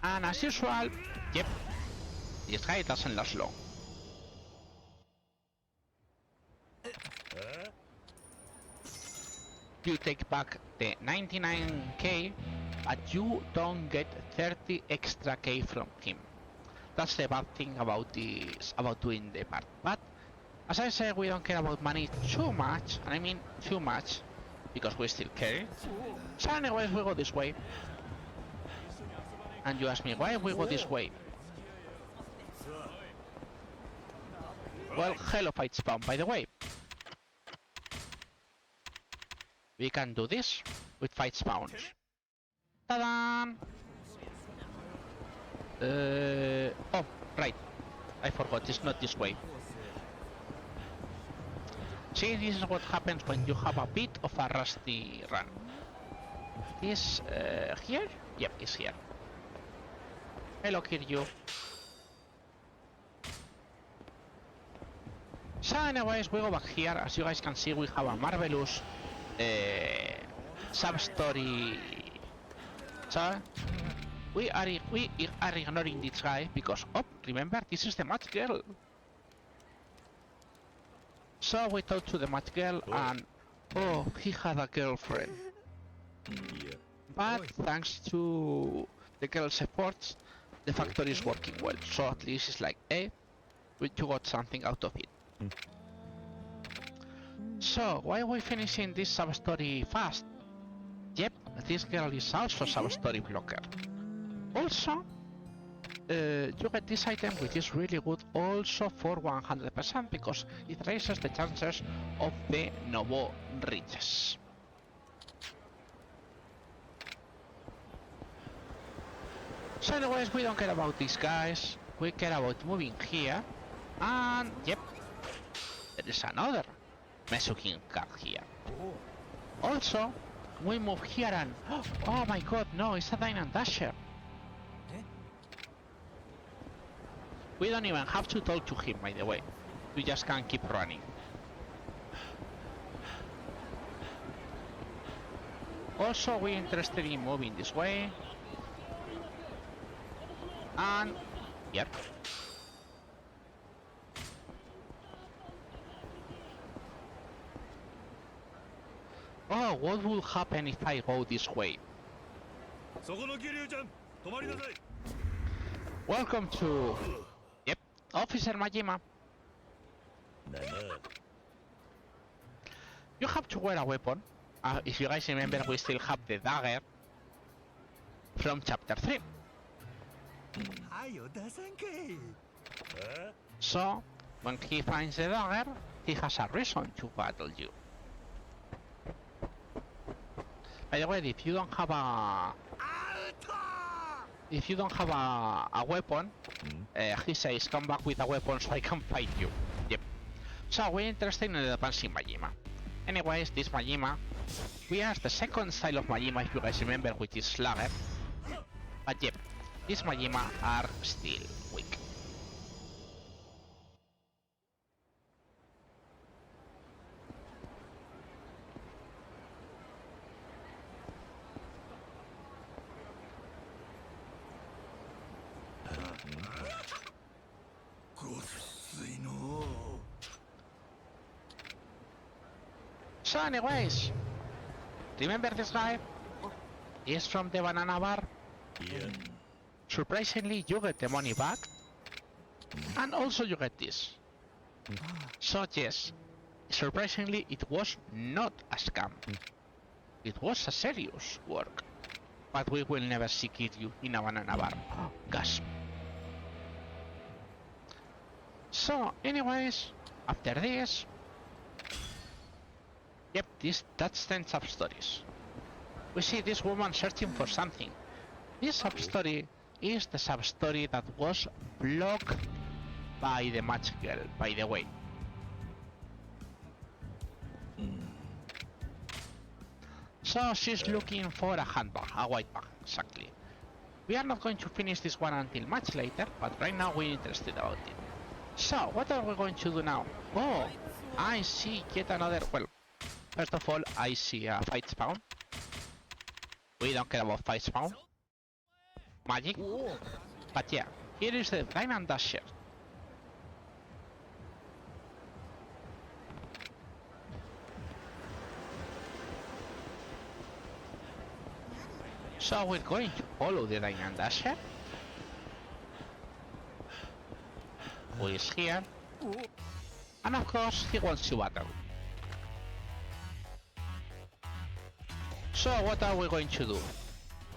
And as usual, yep, this guy doesn't last long. You take back the 99k, but you don't get 30 extra k from him. That's the bad thing about doing the part. But as I said, we don't care about money too much, and I mean too much, because we still care. So anyways, we go this way. And you ask me why we go this way. Well, hello fight spawn, by the way. We can do this with fight spawns. Ta-da! Oh, right. I forgot, it's not this way. See, this is what happens when you have a bit of a rusty run. This, here? Yep, it's here. Hello, Kiryu. So anyways, we go back here. As you guys can see, we have a marvelous sub-story. So we are ignoring this guy because, oh, remember, this is the match girl. So we talked to the match girl and, oh, he had a girlfriend. But thanks to the girl's efforts, the factory is working well. So at least it's like, hey, you got something out of it. So, why are we finishing this sub-story fast? Yep, this girl is also sub-story blocker. Also, you get this item which is really good also for 100% because it raises the chances of the Novo riches. So anyways, we don't care about these guys, we care about moving here, and yep, there is another Mesukin card here. Also, we move here and, oh my god, no, it's a Dine and Dasher. We don't even have to talk to him, by the way. We just can keep running. Also, we're interested in moving this way. And, yep. Oh, what will happen if I go this way? Welcome to... Yep, Officer Majima. you have to wear a weapon. If you guys remember, we still have the dagger from chapter 3. So, when he finds the dagger, he has a reason to battle you. By the way, if you don't have a weapon, he says, "Come back with a weapon so I can fight you." Yep. So we're interested in the advancing Majima. Anyways, this Majima, we have the second style of Majima, if you guys remember, which is Slugger. But yep, these Majima are still weak. So anyways, remember this guy? He's from the banana bar. Yeah. Surprisingly, you get the money back, and also you get this. So yes, surprisingly, it was not a scam. It was a serious work. But we will never see Kiryu in a banana bar. Gasp. So anyways, after this, yep, that's 10 sub-stories. We see this woman searching for something. This sub-story is the sub-story that was blocked by the match girl, by the way. So she's looking for a handbag, a white bag, exactly. We are not going to finish this one until much later, but right now we're interested about it. So, what are we going to do now? Oh, I see yet another, well, first of all, I see a fight spawn. We don't care about fight spawn. Magic. But yeah, here is the Diamond Dasher. So we're going to follow the Diamond Dasher, who is here, and of course he wants to battle. So what are we going to do?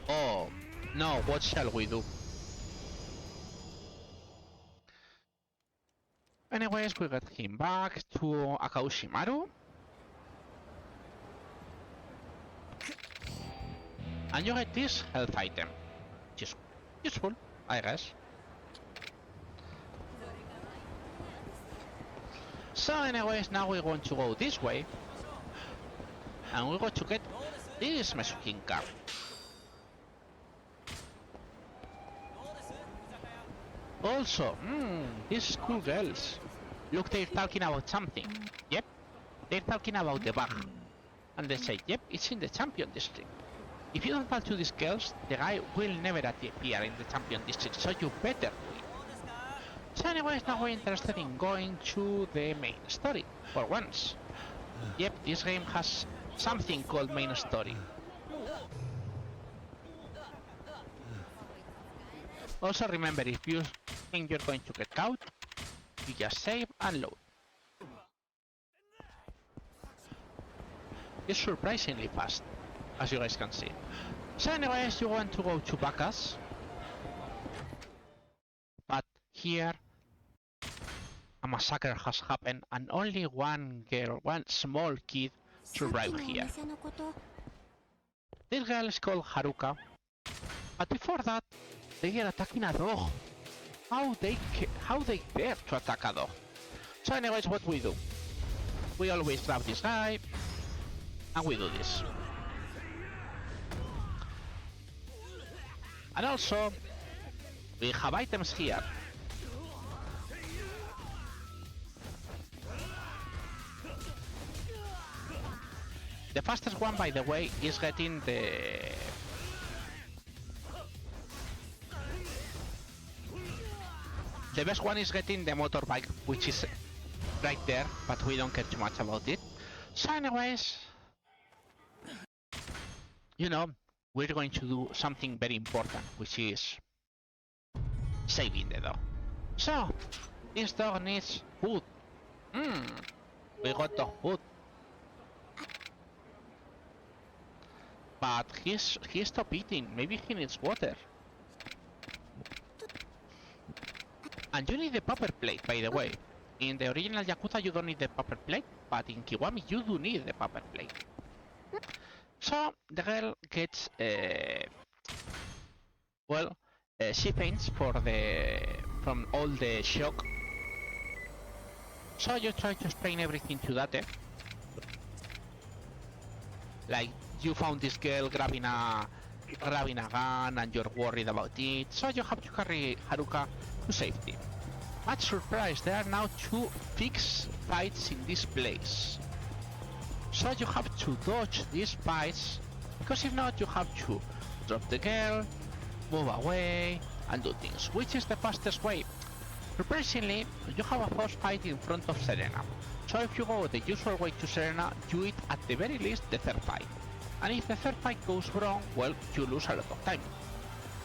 Oh no, what shall we do? Anyways, we get him back to Akaushimaru. And you get this health item. Just useful, I guess. So anyways, now we're going to go this way. And we're going to get this Mesukin card. Also, these school girls. Look, they're talking about something. Yep, they're talking about the bag. And they say, yep, it's in the champion district. If you don't talk to these girls, the guy will never appear in the champion district, so you better win. So anyways, now we're interested in going to the main story, for once. Yep, this game has something called main story. Also remember, if you think you're going to get caught, you just save and load. It's surprisingly fast, as you guys can see. So anyways, you want to go to Bacchus, but here a massacre has happened and only one girl, one small kid survived here. This girl is called Haruka, but before that they are attacking a dog. How they dare to attack a dog? So anyways, what we do? We always grab this guy and we do this. And also, we have items here. The fastest one, by the way, is getting the... The best one is getting the motorbike, which is right there, but we don't care too much about it. So anyways, you know, we're going to do something very important, which is saving the dog. So, this dog needs food. We got the food. But he stopped eating. Maybe he needs water. And you need the paper plate, by the way. In the original Yakuza you don't need the paper plate, but in Kiwami you do need the paper plate. So the girl gets she faints from all the shock. So you try to explain everything to Date. Like you found this girl grabbing a gun and you're worried about it, so you have to carry Haruka to safety. Much surprise, there are now 2 fixed fights in this place. So you have to dodge these fights, because if not you have to drop the girl, move away, and do things. Which is the fastest way? Surprisingly, you have a first fight in front of Serena. So if you go the usual way to Serena, you eat at the very least the third fight. And if the third fight goes wrong, well, you lose a lot of time.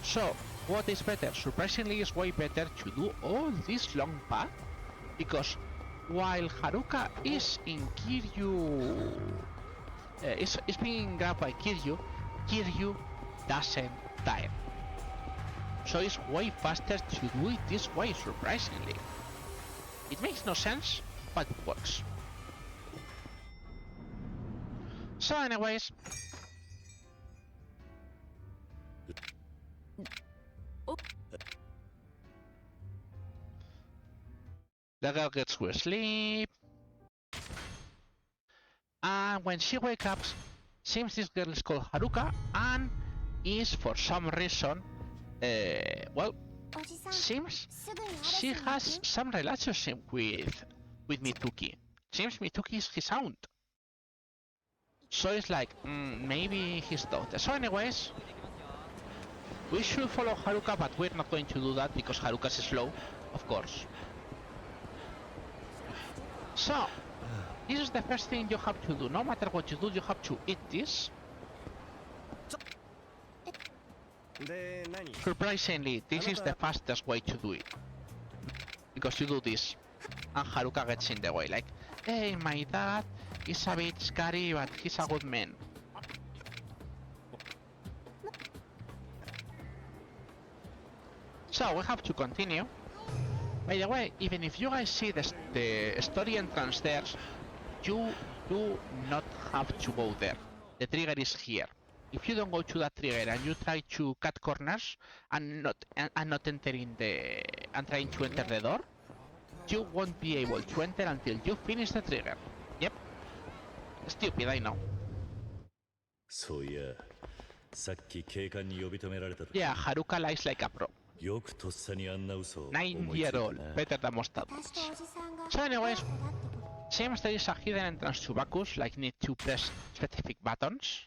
So, what is better? Surprisingly, it's way better to do all this long path, because while Haruka is in Kiryu, is being grabbed by Kiryu, Kiryu doesn't die. So it's way faster to do it this way, surprisingly. It makes no sense, but it works. So anyways, the girl gets to sleep, and when she wakes up, seems this girl is called Haruka and is for some reason, seems she has some relationship with Mituki. Seems Mituki is his aunt. So it's like, maybe his daughter. So anyways, we should follow Haruka, but we're not going to do that because Haruka is slow, of course. So, this is the first thing you have to do. No matter what you do, you have to eat this. Surprisingly, this is the fastest way to do it. Because you do this, and Haruka gets in the way, like, hey, my dad is a bit scary, but he's a good man. So we have to continue. By the way, even if you guys see the story entrance there, you do not have to go there. The trigger is here. If you don't go to that trigger and you try to cut corners and not entering and trying to enter the door, you won't be able to enter until you finish the trigger. Yep. Stupid, I know. So yeah, yeah, Haruka lies like a pro. 9-year-old, better than most adults. So anyways, seems there is a hidden entrance to Baku's, like need to press specific buttons.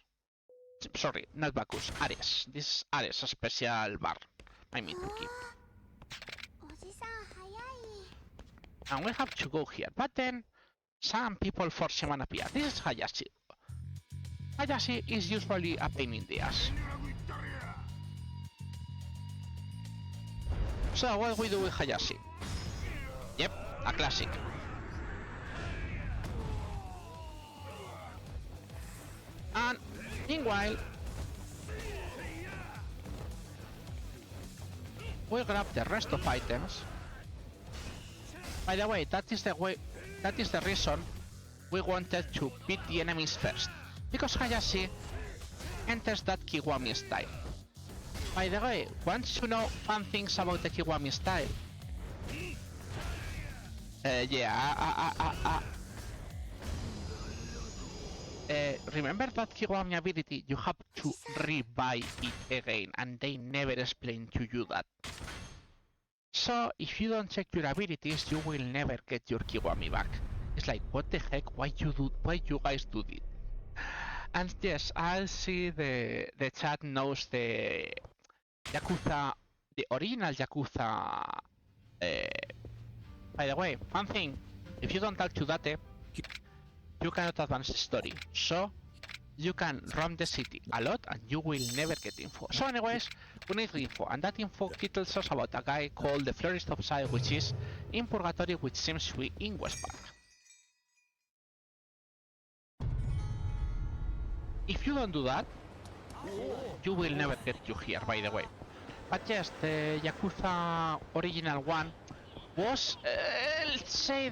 Sorry, not Baku's, Ares. This is Ares, a special bar. I mean Mituki. And we have to go here, but then some people force him and appear. This is Hayashi. Hayashi is usually a pain in the ass. So what we do with Hayashi? Yep, a classic. And meanwhile, we grab the rest of items. By the way, that is the reason we wanted to beat the enemies first, because Hayashi enters that kiwami style. By the way, want to know fun things about the kiwami style? Remember that kiwami ability? You have to rebuy it again, and they never explain to you that. So if you don't check your abilities, you will never get your kiwami back. It's like, what the heck? Why you guys do this? And yes, I see the chat knows the Yakuza, the original Yakuza. By the way, one thing, if you don't talk to Date, you cannot advance the story. So you can roam the city a lot and you will never get info. So anyways, we need info, and that info tells us about a guy called the Florist of Side, which is in Purgatory, which seems to be in West Park. If you don't do that, you will never get you here, by the way. But yes, the Yakuza original one was, let's say,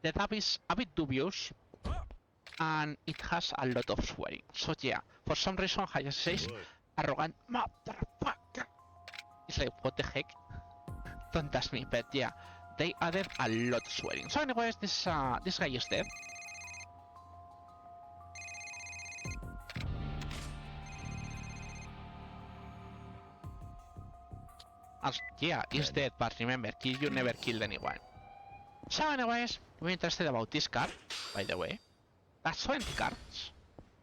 the dub is a bit dubious, and it has a lot of swearing. So yeah, for some reason, Hayase says, arrogant motherfucker. It's like, what the heck? Don't ask me, but yeah, they added a lot of swearing. So anyways, this guy is dead. Yeah, he's dead, but remember, kill you never killed anyone. So anyways, we're interested about this card, by the way. That's 20 cards,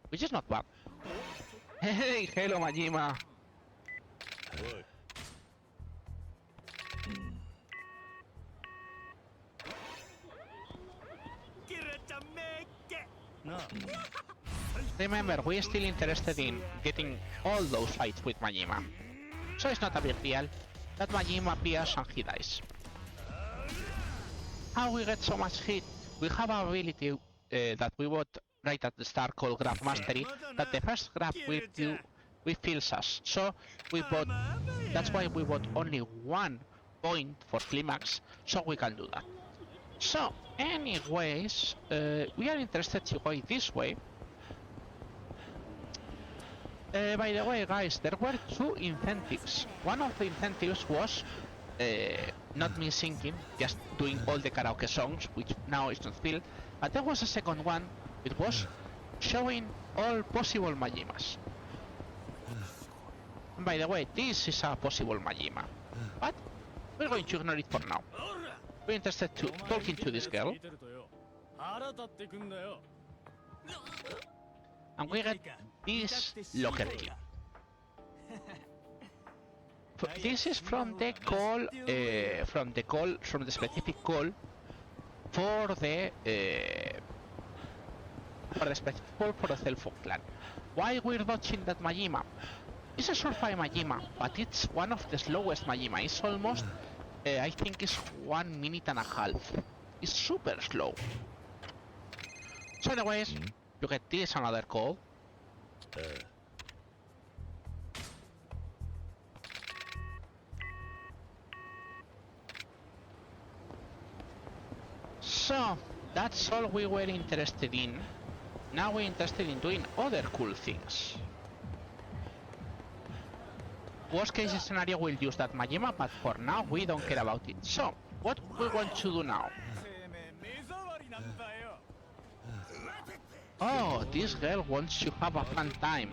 which is not bad. Hey, hello Majima! Remember, we're still interested in getting all those fights with Majima. So it's not a big deal that Majima appears and he dies. How we get so much hit? We have an ability that we bought right at the start called Grab Mastery, that the first grab we do, we fills us. So we bought, that's why we bought only 1 point for Climax, so we can do that. So anyways, we are interested to go this way. By the way, guys, there were 2 incentives. One of the incentives was not me singing, just doing all the karaoke songs, which now is not filled. But there was a second one, it was showing all possible Majimas. And by the way, this is a possible Majima, but we're going to ignore it for now. We're interested to talking to this girl. And we get this locker key. This is from the call, from the specific call for the specific call for the Selfo clan. Why we're watching that Majima? It's a survive Majima, but it's one of the slowest Majima. It's almost, I think it's 1 minute and a half. It's super slow. So anyways, you get this another call. So that's all we were interested in. Now we're interested in doing other cool things. Worst case scenario, we'll use that Majima, but for now we don't care about it. So what we want to do now? Oh, this girl wants to have a fun time.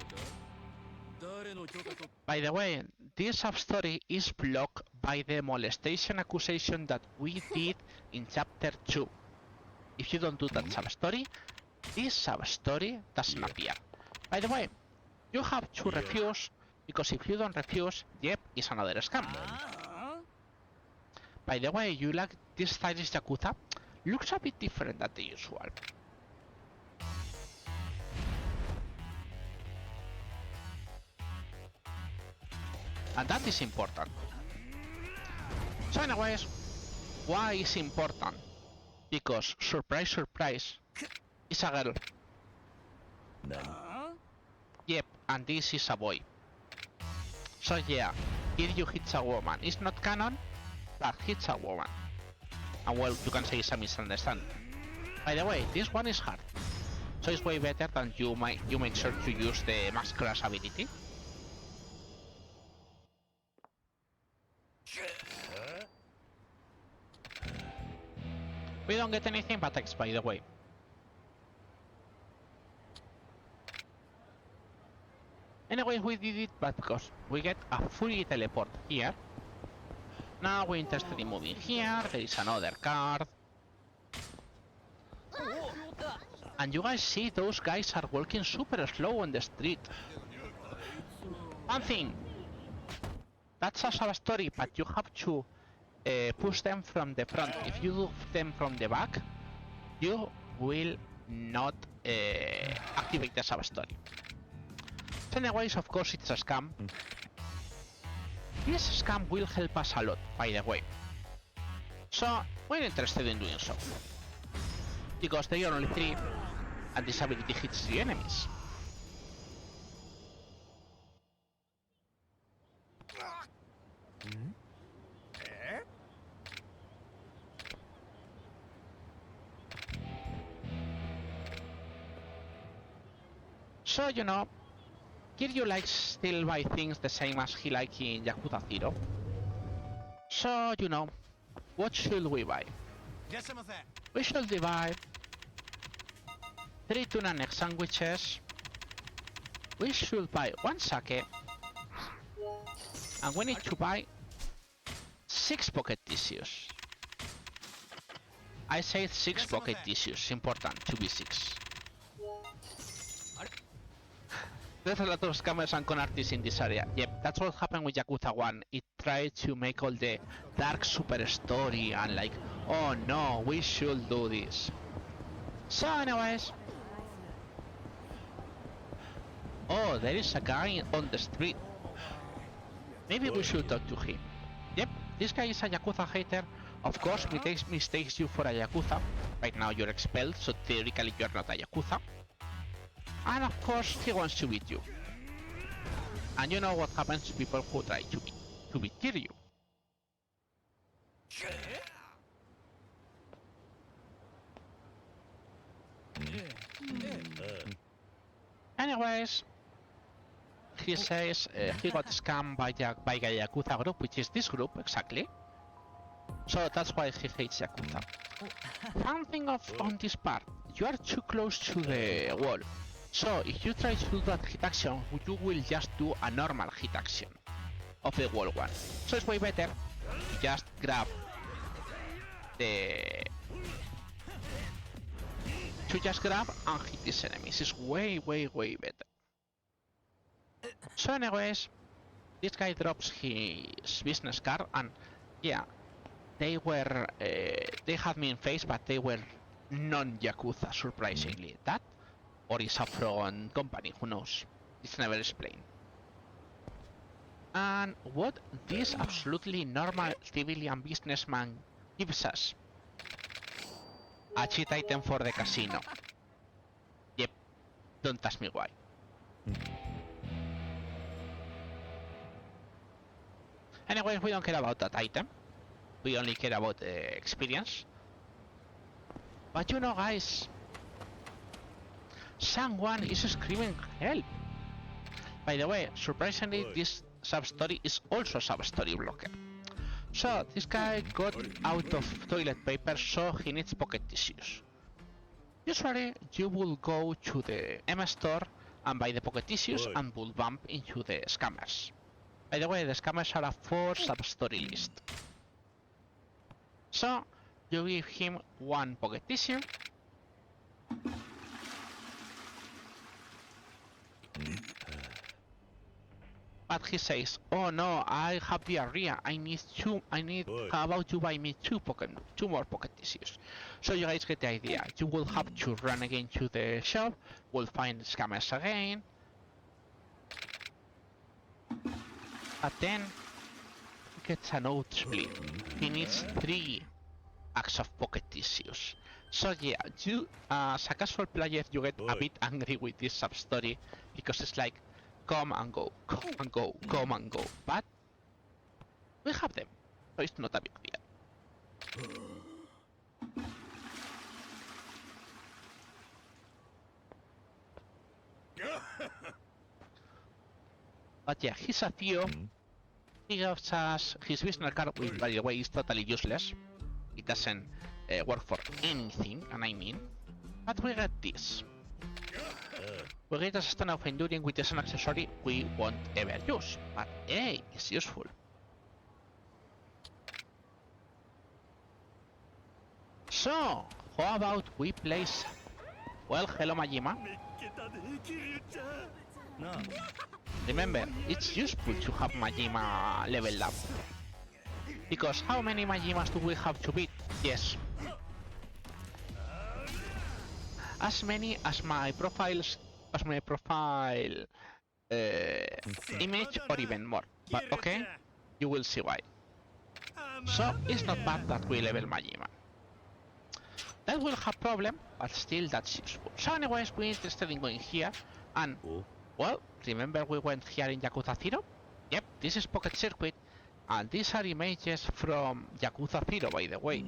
By the way, this sub-story is blocked by the molestation accusation that we did in chapter 2. If you don't do that sub-story, this sub-story doesn't appear. By the way, you have to refuse, because if you don't refuse, yep, it's another scam. By the way, you like this stylish Yakuza? Looks a bit different than the usual. And that is important. So anyways, why is important? Because, surprise, surprise, it's a girl. Yep, and this is a boy. So yeah, here you hit a woman. It's not canon, but hits a woman. And well, you can say it's a misunderstanding. By the way, this one is hard. So it's way better than you make sure to use the Max Crash ability. We don't get anything but X, by the way. Anyway, we did it, but because we get a fully teleport here. Now we're interested in moving here. There is another card. And you guys see those guys are walking super slow on the street. One thing. That's a sub-story, but you have to push them from the front. If you do them from the back, you will not activate the sub-story. Anyways, of course, it's a scam. This scam will help us a lot, by the way. So, we're interested in doing so. Because they are only 3, and this ability hits 3 enemies. So, you know, Kiryu likes still buy things the same as he liked in Yakuza 0. So, you know, what should we buy? We should buy 3 tuna neck sandwiches. We should buy 1 sake. And we need to buy 6 pocket tissues. I say 6 pocket tissues, important to be 6. There's a lot of scammers and con artists in this area. Yep, that's what happened with Yakuza 1. It tried to make all the dark super story and like, oh no, we should do this. So anyways. Oh, there is a guy on the street. Maybe we should talk to him. Yep, this guy is a Yakuza hater. Of course, he mistakes you for a Yakuza. Right now you're expelled, so theoretically you're not a Yakuza. And of course, he wants to beat you. And you know what happens to people who try to beat Kiryu. Anyways, he says he got scammed by a Yakuza group, which is this group exactly. So that's why he hates Yakuza. Fun thing on this part, you are too close to the wall. So if you try to do that hit action, you will just do a normal hit action of the wall one. So it's way better to just grab and hit these enemies. It's way better. So anyways, this guy drops his business card and yeah, they had me in face, but they were non-Yakuza, surprisingly. That or is a from company, who knows? It's never explained. And what this absolutely normal civilian businessman gives us? A cheat item for the casino. Yep, don't ask me why. Anyway, we don't care about that item. We only care about the experience. But you know guys, someone is screaming help. By the way, surprisingly, this sub-story is also a sub-story blocker. So, this guy got out of toilet paper, so he needs pocket tissues. Usually, you will go to the M store and buy the pocket tissues and will bump into the scammers. By the way, the scammers are a 4 sub-story list. So, you give him 1 pocket tissue. But he says, oh no, I have diarrhea, how about you buy me 2 more pocket tissues? So you guys get the idea, you will have to run again to the shop, we'll find the scammers again. But then, he gets a note split, he needs 3 packs of pocket tissues. So yeah, you, as a casual player, you get a bit angry with this sub-story, because it's like, come and go, come and go, come and go. But we have them, so it's not a big deal. But yeah, he's a Theo. He gives us his business card, which by the way is totally useless. It doesn't work for anything, and I mean. But we get this. We get a stone of enduring, which is an accessory we won't ever use, but hey, it's useful. So, how about we place... Well, hello Majima. Remember, it's useful to have Majima leveled up. Because how many Majimas do we have to beat? Yes. As many as my profile image or even more. But okay, you will see why. So it's not bad that we level Majima. That will have problem, but still that's useful. So anyways, we're interested in going here and well, remember we went here in Yakuza 0? Yep, this is Pocket Circuit and these are images from Yakuza 0 by the way.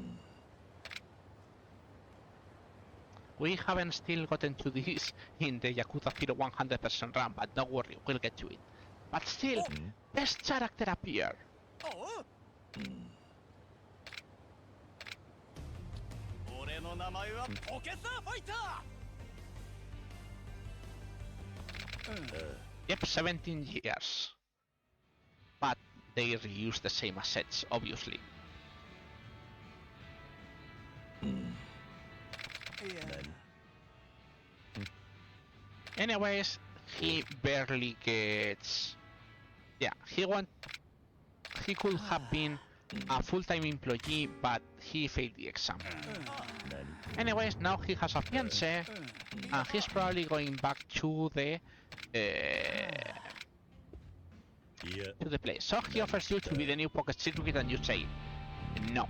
we haven't still gotten to this in the Yakuza 0 100% run, but don't worry, we'll get to it. But still, best character appear. 俺の名前はポケサーファイター Yep, 17 years. But they reuse the same assets, obviously. Anyways, he barely gets... Yeah, he could have been a full-time employee, but he failed the exam. Anyways, now he has a fiancé, and he's probably going back to the place. So he offers you to be the new pocket circuit, and you say no.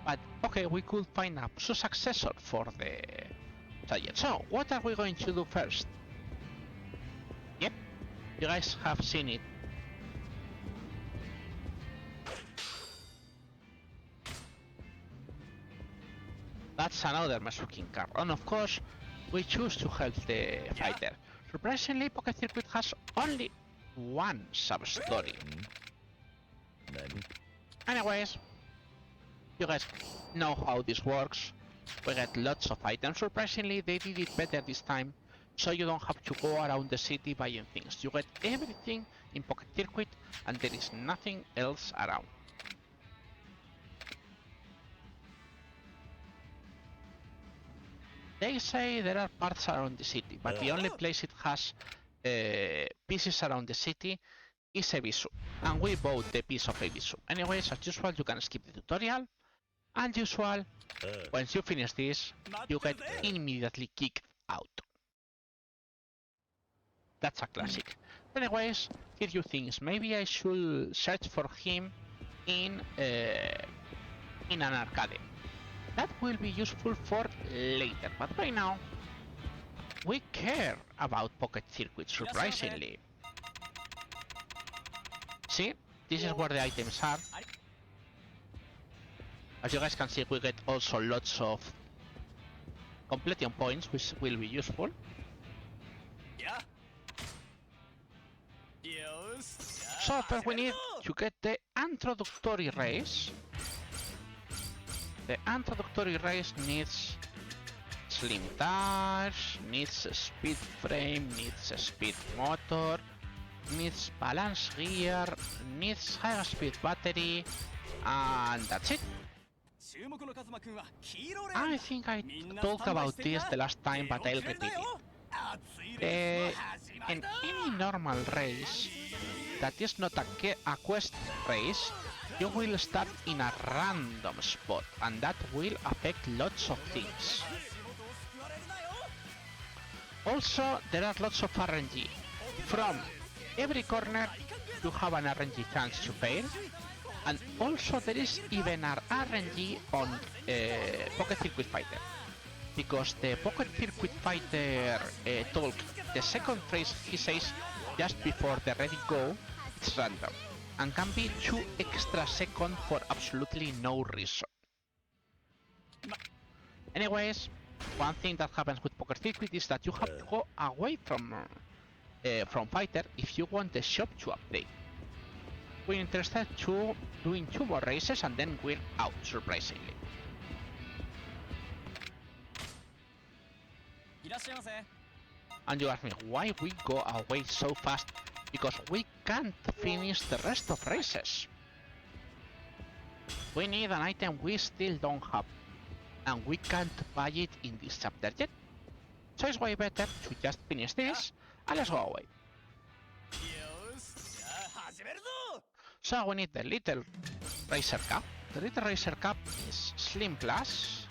But okay, we could find a successor for the subject. So what are we going to do first? Yep, you guys have seen it. That's another Mesuking card, and of course, we choose to help the fighter. Surprisingly, Pocket Circuit has only one sub-story. Anyways, you guys know how this works. We get lots of items. Surprisingly, they did it better this time, so you don't have to go around the city buying things. You get everything in Pocket Circuit, and there is nothing else around. They say there are parts around the city, but the only place it has pieces around the city is Ebisu, and we bought the piece of Ebisu. Anyways, as usual, you can skip the tutorial, and usual, once you finish this, you get immediately kicked out. That's a classic. Anyways, here you think, maybe I should search for him in an arcade. That will be useful for later, but right now, we care about Pocket Circuit, surprisingly. See, this is where the items are. As you guys can see, we get also lots of completion points, which will be useful. So first we need to get the introductory race. The introductory race needs slim tires, needs a speed frame, needs a speed motor, needs balance gear, needs high speed battery, and that's it. I think I talked about this the last time, but I'll repeat it. In any normal race that is not a quest race, you will start in a random spot, and that will affect lots of things. Also, there are lots of RNG. From every corner, you have an RNG chance to fail, and also there is even an RNG on Pocket Circuit Fighter, because the Pocket Circuit Fighter talk, the second phrase he says just before the ready go, it's random, and can be 2 extra seconds for absolutely no reason. Anyways, one thing that happens with Pocket Circuit is that you have to go away from Fighter if you want the shop to update. We're interested to doing 2 more races and then we're out, surprisingly. And you ask me, why we go away so fast? Because we can't finish the rest of races. We need an item we still don't have, and we can't buy it in this chapter yet. So it's way better to just finish this, and let's go away. So we need the little racer cap. The little racer cap is Slim Plus,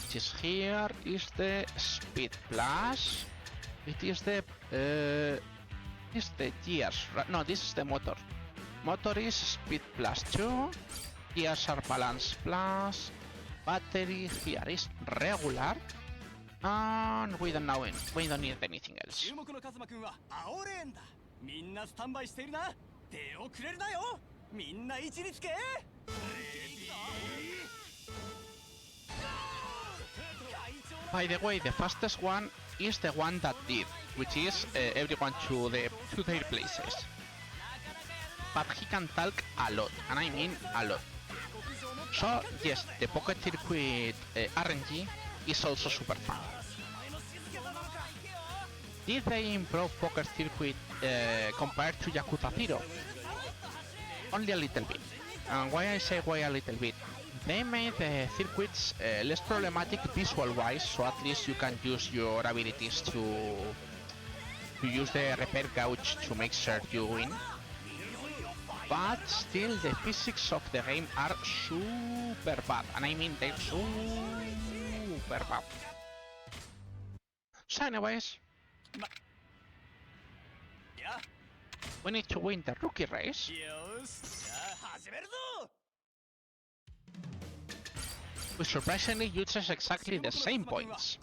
which is here, is the Speed Plus. It is the gears, no, this is the motor. Motor is Speed Plus 2, gears are Balance Plus, battery here is regular, and we don't need anything else. By the way, the fastest one is the one that did, which is everyone to their places. But he can talk a lot, and I mean a lot. So yes, the Pocket Circuit RNG is also super fun. Did they improve Pocket Circuit compared to Yakuza 0? Only a little bit. And why I say why a little bit? They made the circuits less problematic visual-wise, so at least you can use your abilities to use the repair gauge to make sure you win. But still, the physics of the game are super bad, and I mean they're super bad. So anyways, we need to win the rookie race. Which surprisingly uses exactly the same points.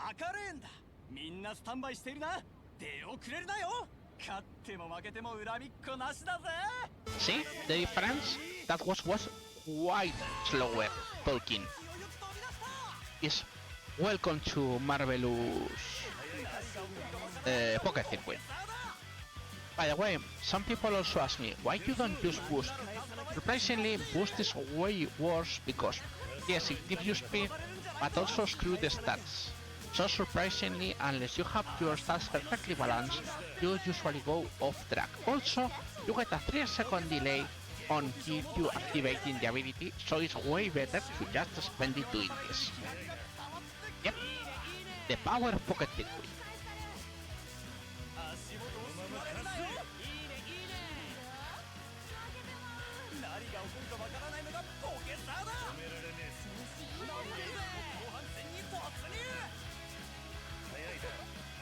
See the difference? That was quite slower talking. Is welcome to Marvelous Pocket Circuit. By the way, some people also ask me why you don't use boost. Surprisingly, boost is way worse because yes, it gives you speed, but also screw the stats. So surprisingly, unless you have your stats perfectly balanced, you usually go off track. Also, you get a 3-second delay on you activating the ability, so it's way better to just spend it doing this. Yep, the power of Pocket Circuit.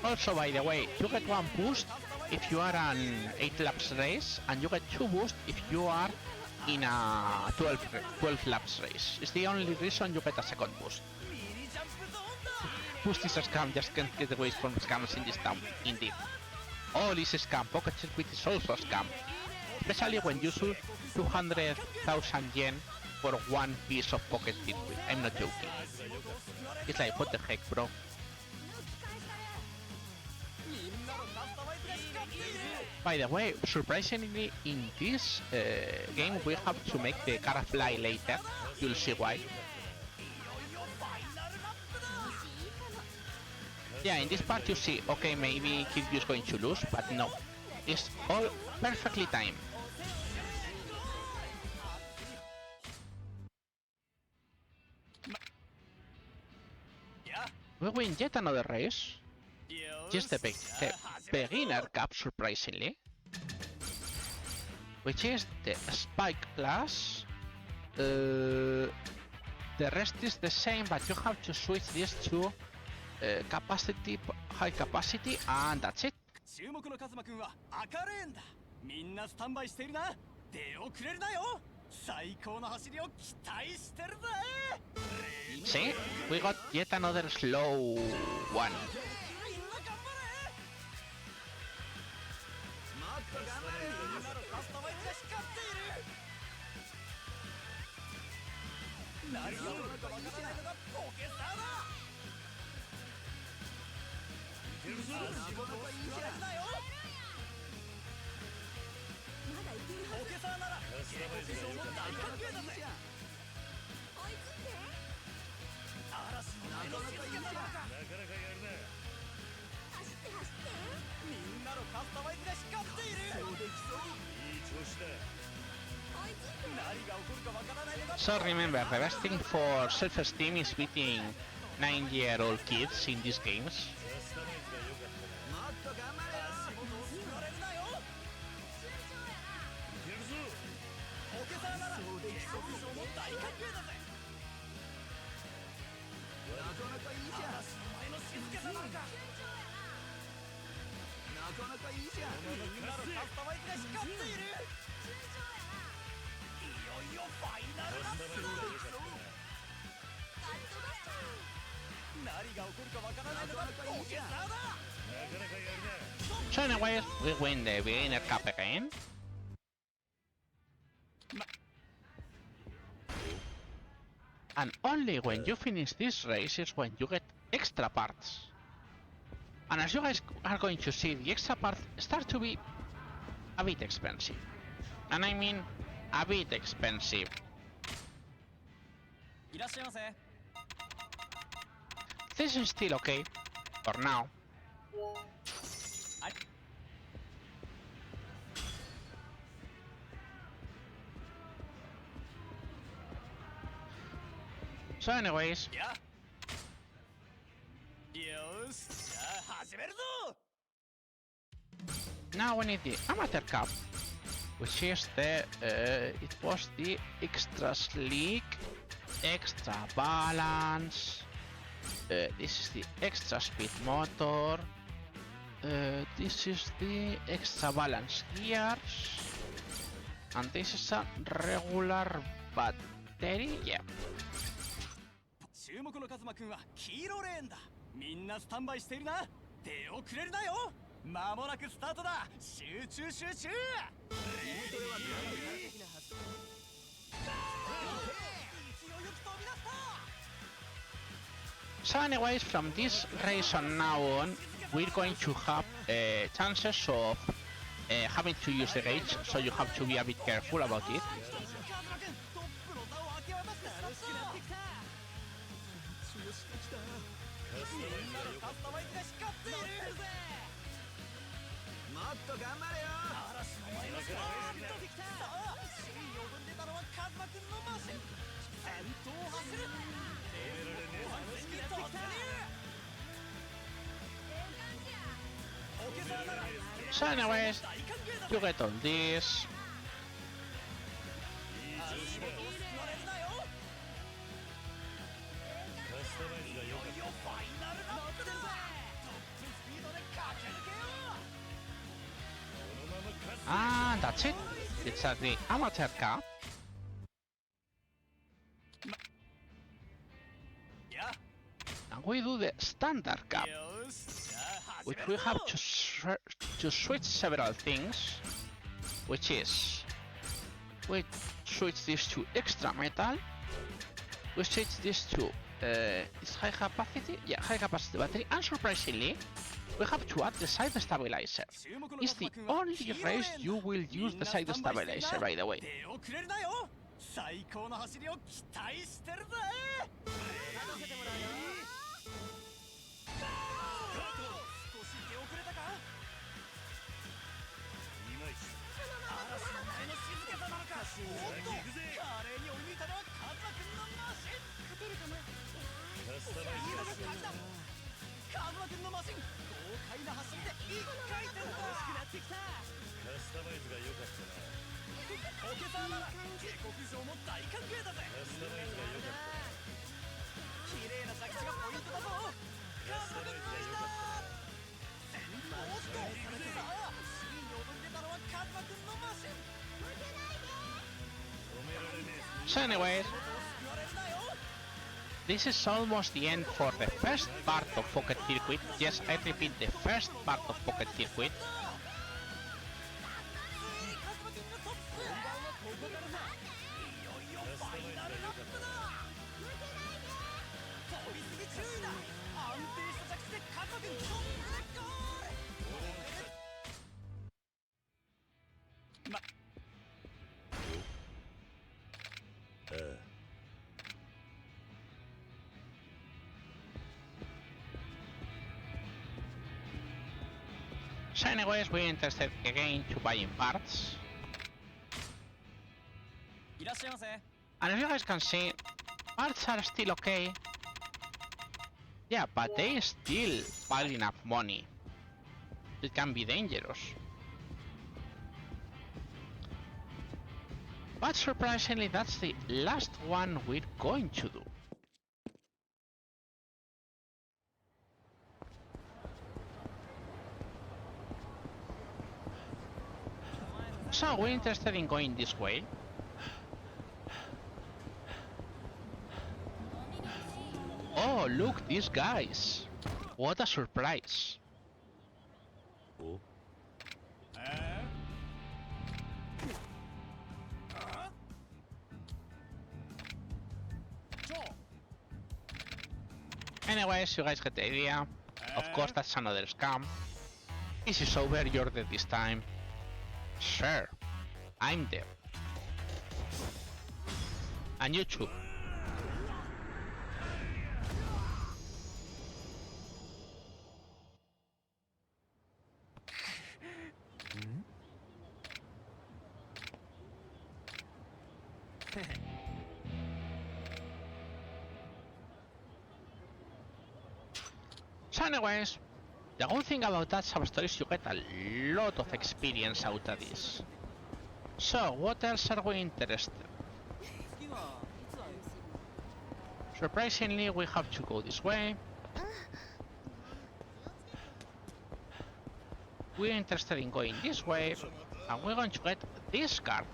Also, by the way, you get 1 boost if you are an 8 laps race, and you get 2 boost if you are in a 12 laps race. It's the only reason you get a second boost. Boost is a scam, just can't get away from scams in this town, indeed. All is a scam, Pocket Circuit is also a scam. Especially when you shoot 200,000 yen for 1 piece of Pocket Circuit, I'm not joking. It's like, what the heck, bro? By the way, surprisingly, in this game we have to make the car fly later. You'll see why. Yeah, in this part you see, okay, maybe Kiryu's going to lose, but no. It's all perfectly timed. We win yet another race. Just the beginner cup, surprisingly, which is the spike class. The rest is the same, but you have to switch this to capacity, high capacity, and that's it. See, we got yet another slow one. So remember, the best thing for self-esteem is beating 9-year-old kids in these games. So anyways, we win the beginner cup again. And only when you finish this race is when you get extra parts. And as you guys are going to see, the extra parts start to be a bit expensive. And I mean a bit expensive. This is still okay for now. So anyways, now we need the Amateur Cup, which is the, it was the extra sleek, extra balance, this is the extra speed motor, this is the extra balance gears, and this is a regular battery, yeah. 注目のカズマくんは黄色レーンだ。みんなスタンバイしているな。出遅れるなよ。間もなくスタートだ。集中集中。 So anyways, from this race on now on, we're going to have chances of having to use the gauge, so you have to be a bit careful about it. So anyways, you get on this. And that's it. It's at the Amateur Cup. And we do the Standard Cup, which we have to switch several things, which is we switch this to extra metal, we switch this to is high capacity, yeah, high capacity battery, and surprisingly we have to add the side stabilizer. It's the only race you will use the side stabilizer, by the way. 最高の走りを期待してるぜ。 So anyways, this is almost the end for the first part of Pocket Circuit. Yes, I repeat, the first part of Pocket Circuit. So anyways, we're interested again to buying parts. And as you guys can see, parts are still okay. Yeah, but they still piling up money. It can be dangerous. But surprisingly, that's the last one we're going to do. So we're interested in going this way. Oh, look, these guys! What a surprise! Oh. Anyways, you guys get the idea. Of course, that's another scam. This is over, you're dead this time. Sure, I'm dead. And you too. So anyways, the good thing about that sub-story is you get a lot of experience out of this. So, what else are we interested? Surprisingly, we have to go this way. We're interested in going this way, and we're going to get this card.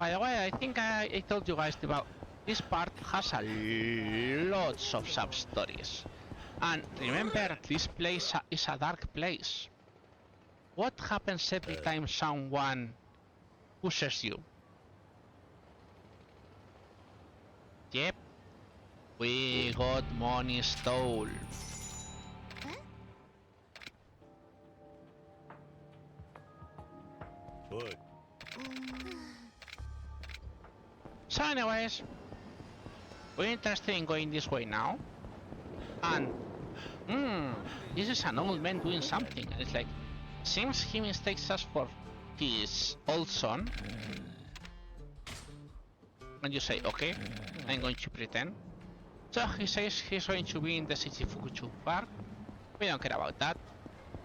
By the way, I think I told you guys about this part has a lots of sub-stories. And remember, this place is a dark place. What happens every time someone pushes you? Yep, we got money stole. Oi. So anyways, we're interested in going this way now. And, this is an old man doing something. And it's like, seems he mistakes us for his old son. And you say, okay, I'm going to pretend. So he says he's going to be in the Shichifukuchu Park. We don't care about that.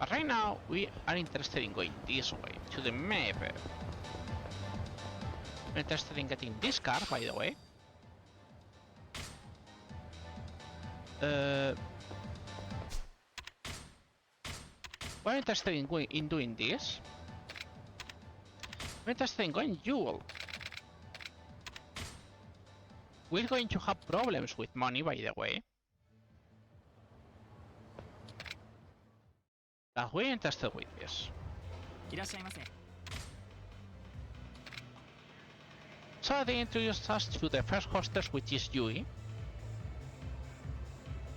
But right now, we are interested in going this way, to the map. We're interested in getting this car, by the way. We're interested in doing this. We're interested in going dual. We're going to have problems with money, by the way. But we're interested with this. So they introduced us to the first hostess, which is Yui.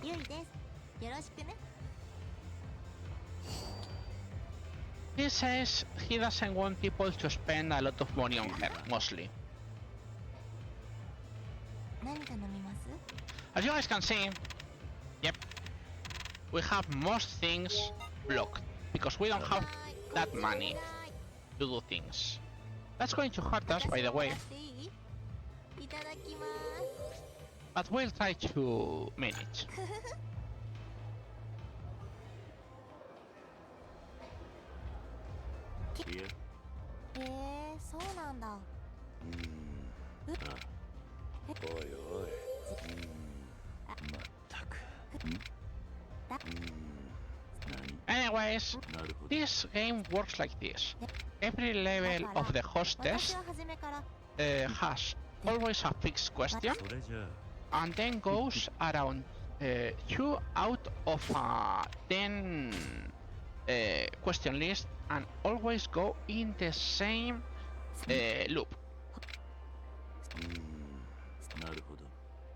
ゆいです。よろしくね。 He says he doesn't want people to spend a lot of money on her, mostly. 何か飲みます？ As you guys can see, yep, we have most things blocked because we don't have that money to do things. That's going to hurt us, by the way, いただきます。 but we'll try to manage. いや、そうなんだ。おいおい。まったく。Anyways, this game works like this. Every level of the hostess 私は初めから has always a fixed question それじゃ and then goes around 2 out of 10 question list and always go in the same loop. なるほど。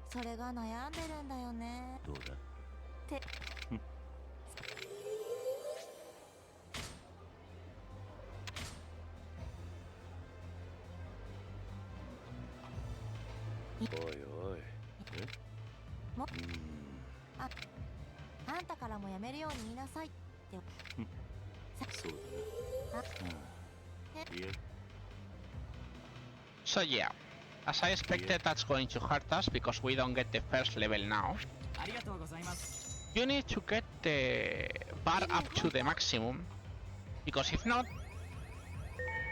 それが悩んでるんだよね。どうだ。ておいおい。もあんたからもやめるように言いなさいって。そうだな。いや。 So yeah, as I expected, that's going to hurt us because we don't get the first level now. ありがとうございます。 You need to get the bar up to the maximum, because if not,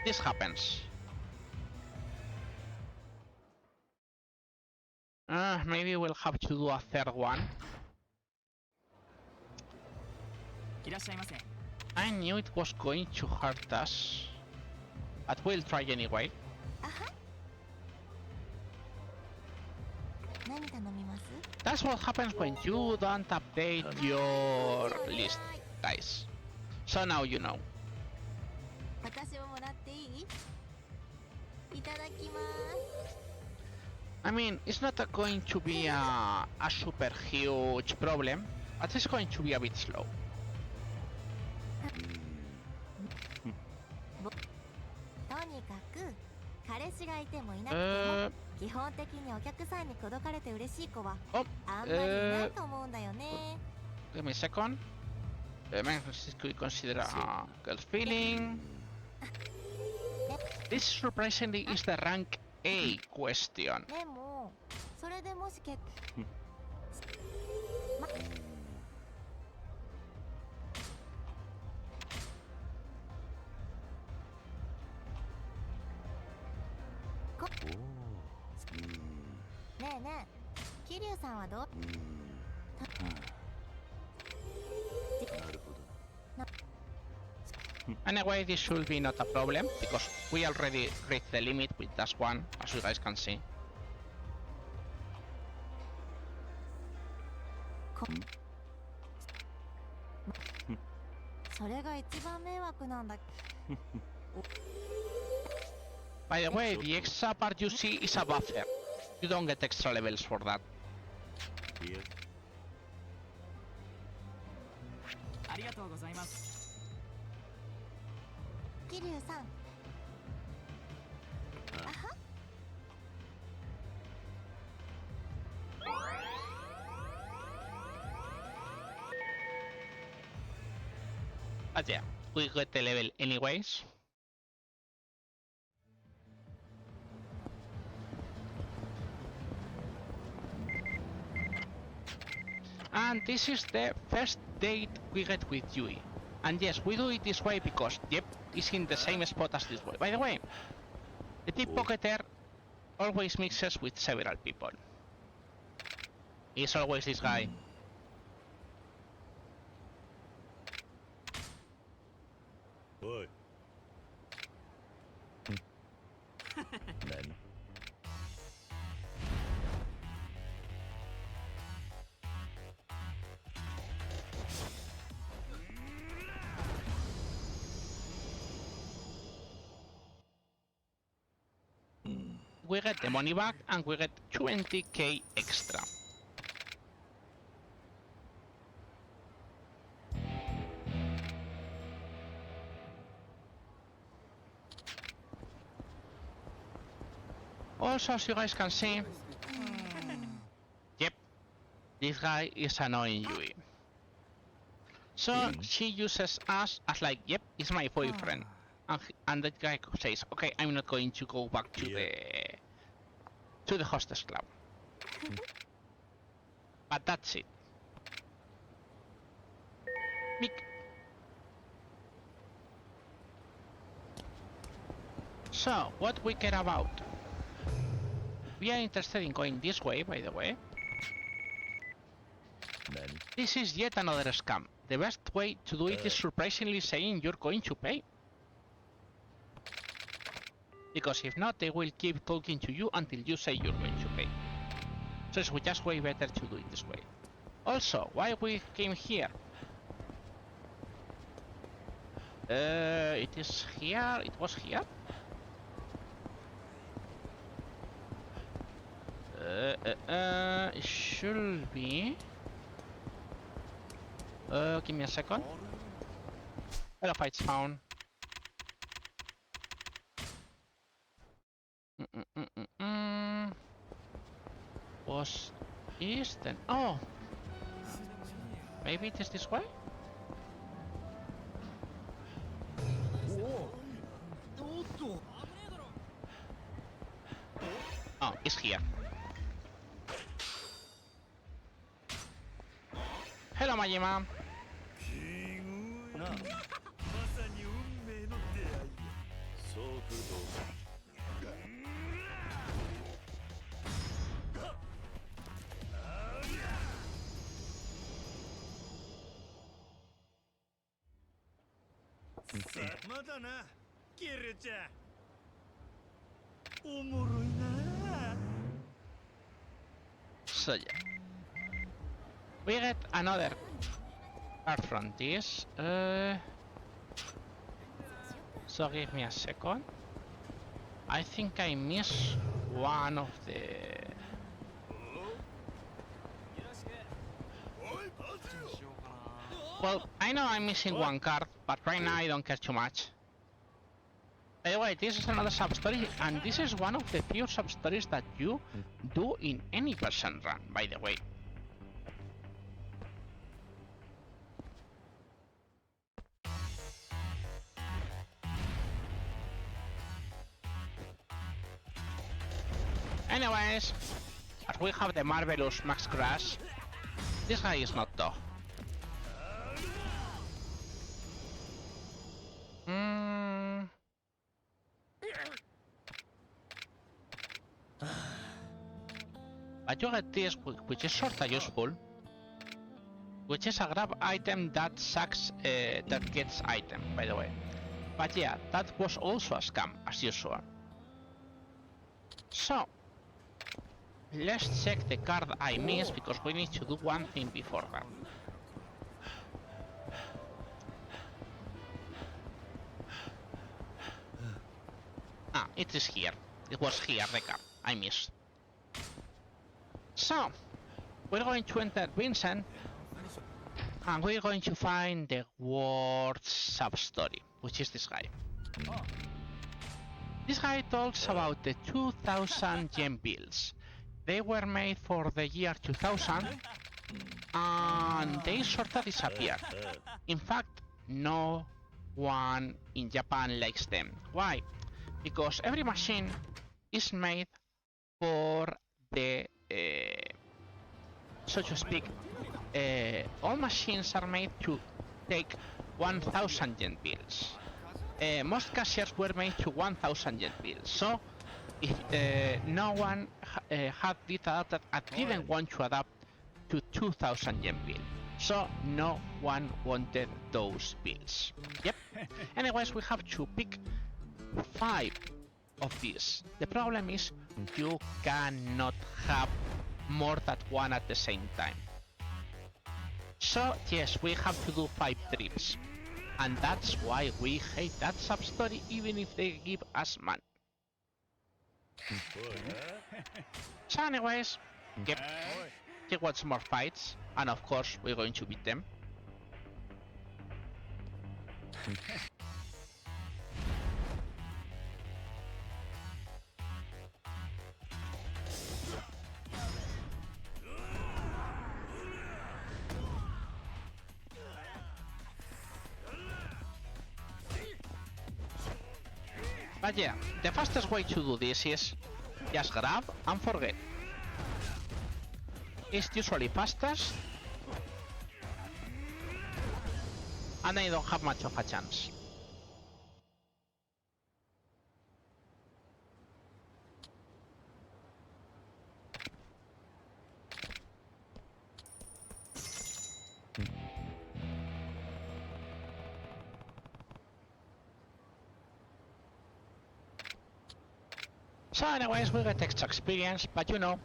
this happens. Maybe we'll have to do a third one. いらっしゃいませ。 I knew it was going to hurt us, but we'll try anyway. あは。何頼みます？ That's what happens when you don't update your list, guys. So now you know. 私ももらっていい？いいただきます。 I mean, it's not going to be a super huge problem, but it's going to be a bit slow. とにかく彼氏がいてもいなくても Uh, 基本的にお客さんに口説かれて嬉しい子は oh, あんまりいないと思うんだよね。 give me a second. Could consider a girl feeling. This surprisingly is the rank A question. でもそれでもし結ねえねえ、桐生さんはどう？ Anyway, this should be not a problem because we already reached the limit with dash 1, as you guys can see. それが一番迷惑なんだ。 By the way, the extra part you see is a buffer. You don't get extra levels for that. Here. ありがとうございます。 桐生さん。あは。 But yeah, we got the level anyways. And this is the first date we get with Yui. And yes, we do it this way because, yep, it's in the same spot as this way. By the way, the pickpocketer always mixes with several people. It's always this guy. Oi. Nani? We get the money back and we get 20k extra. Also, as you guys can see, yep, this guy is annoying Yui. So she uses us as like, yep, it's my boyfriend. And that guy says, okay, I'm not going to go back to the hostess club. But that's it. So, what we care about? We are interested in going this way, by the way. Nani? This is yet another scam. The best way to do it is surprisingly saying you're going to pay. Because if not, they will keep talking to you until you say you're going to pay. So it's just way better to do it this way. Also, why we came here? It is here, it was here? It should be... give me a second. Hello, fights found. Was east then? Oh! Maybe it is this way? Oh, it's here. Hello, Majima. なあ、まさに運命の出会いや。そう来ると思う。まだな、キルちゃん。おもろいな。 So yeah. We get another card from this. So give me a second. I think I missed one of the... Well, I know I'm missing one card, but right now I don't care too much. By the way, this is another sub-story, and this is one of the few sub-stories that you do in any person run, by the way. Anyways, as we have the marvelous Max Crash, this guy is not though. But you get this, which is sorta useful, which is a grab item that sucks, that gets item, by the way. But yeah, that was also a scam, as usual. So, let's check the card I missed, because we need to do one thing before that. Ah, it is here. It was here, the card I missed. So, we're going to enter Vincent, and we're going to find the worst sub-story, which is this guy. This guy talks about the 2000 yen bills. They were made for the year 2000, and they sorta disappeared. In fact, no one in Japan likes them. Why? Because every machine is made for the so to speak, all machines are made to take 1000 yen bills. Most cashiers were made to 1000 yen bills, so if no one had this adapted and didn't want to adapt to 2000 yen bill, so no one wanted those bills. Yep. Anyways, we have to pick 5 of these. The problem is you cannot have more than one at the same time. So yes, we have to do 5 trips, and that's why we hate that sub-story even if they give us money. So anyways, yep, he wants more fights, and of course we're going to beat them. But yeah, the fastest way to do this is just grab and forget. It's usually fastest, and I don't have much of a chance. So anyways, we get extra experience, but you know,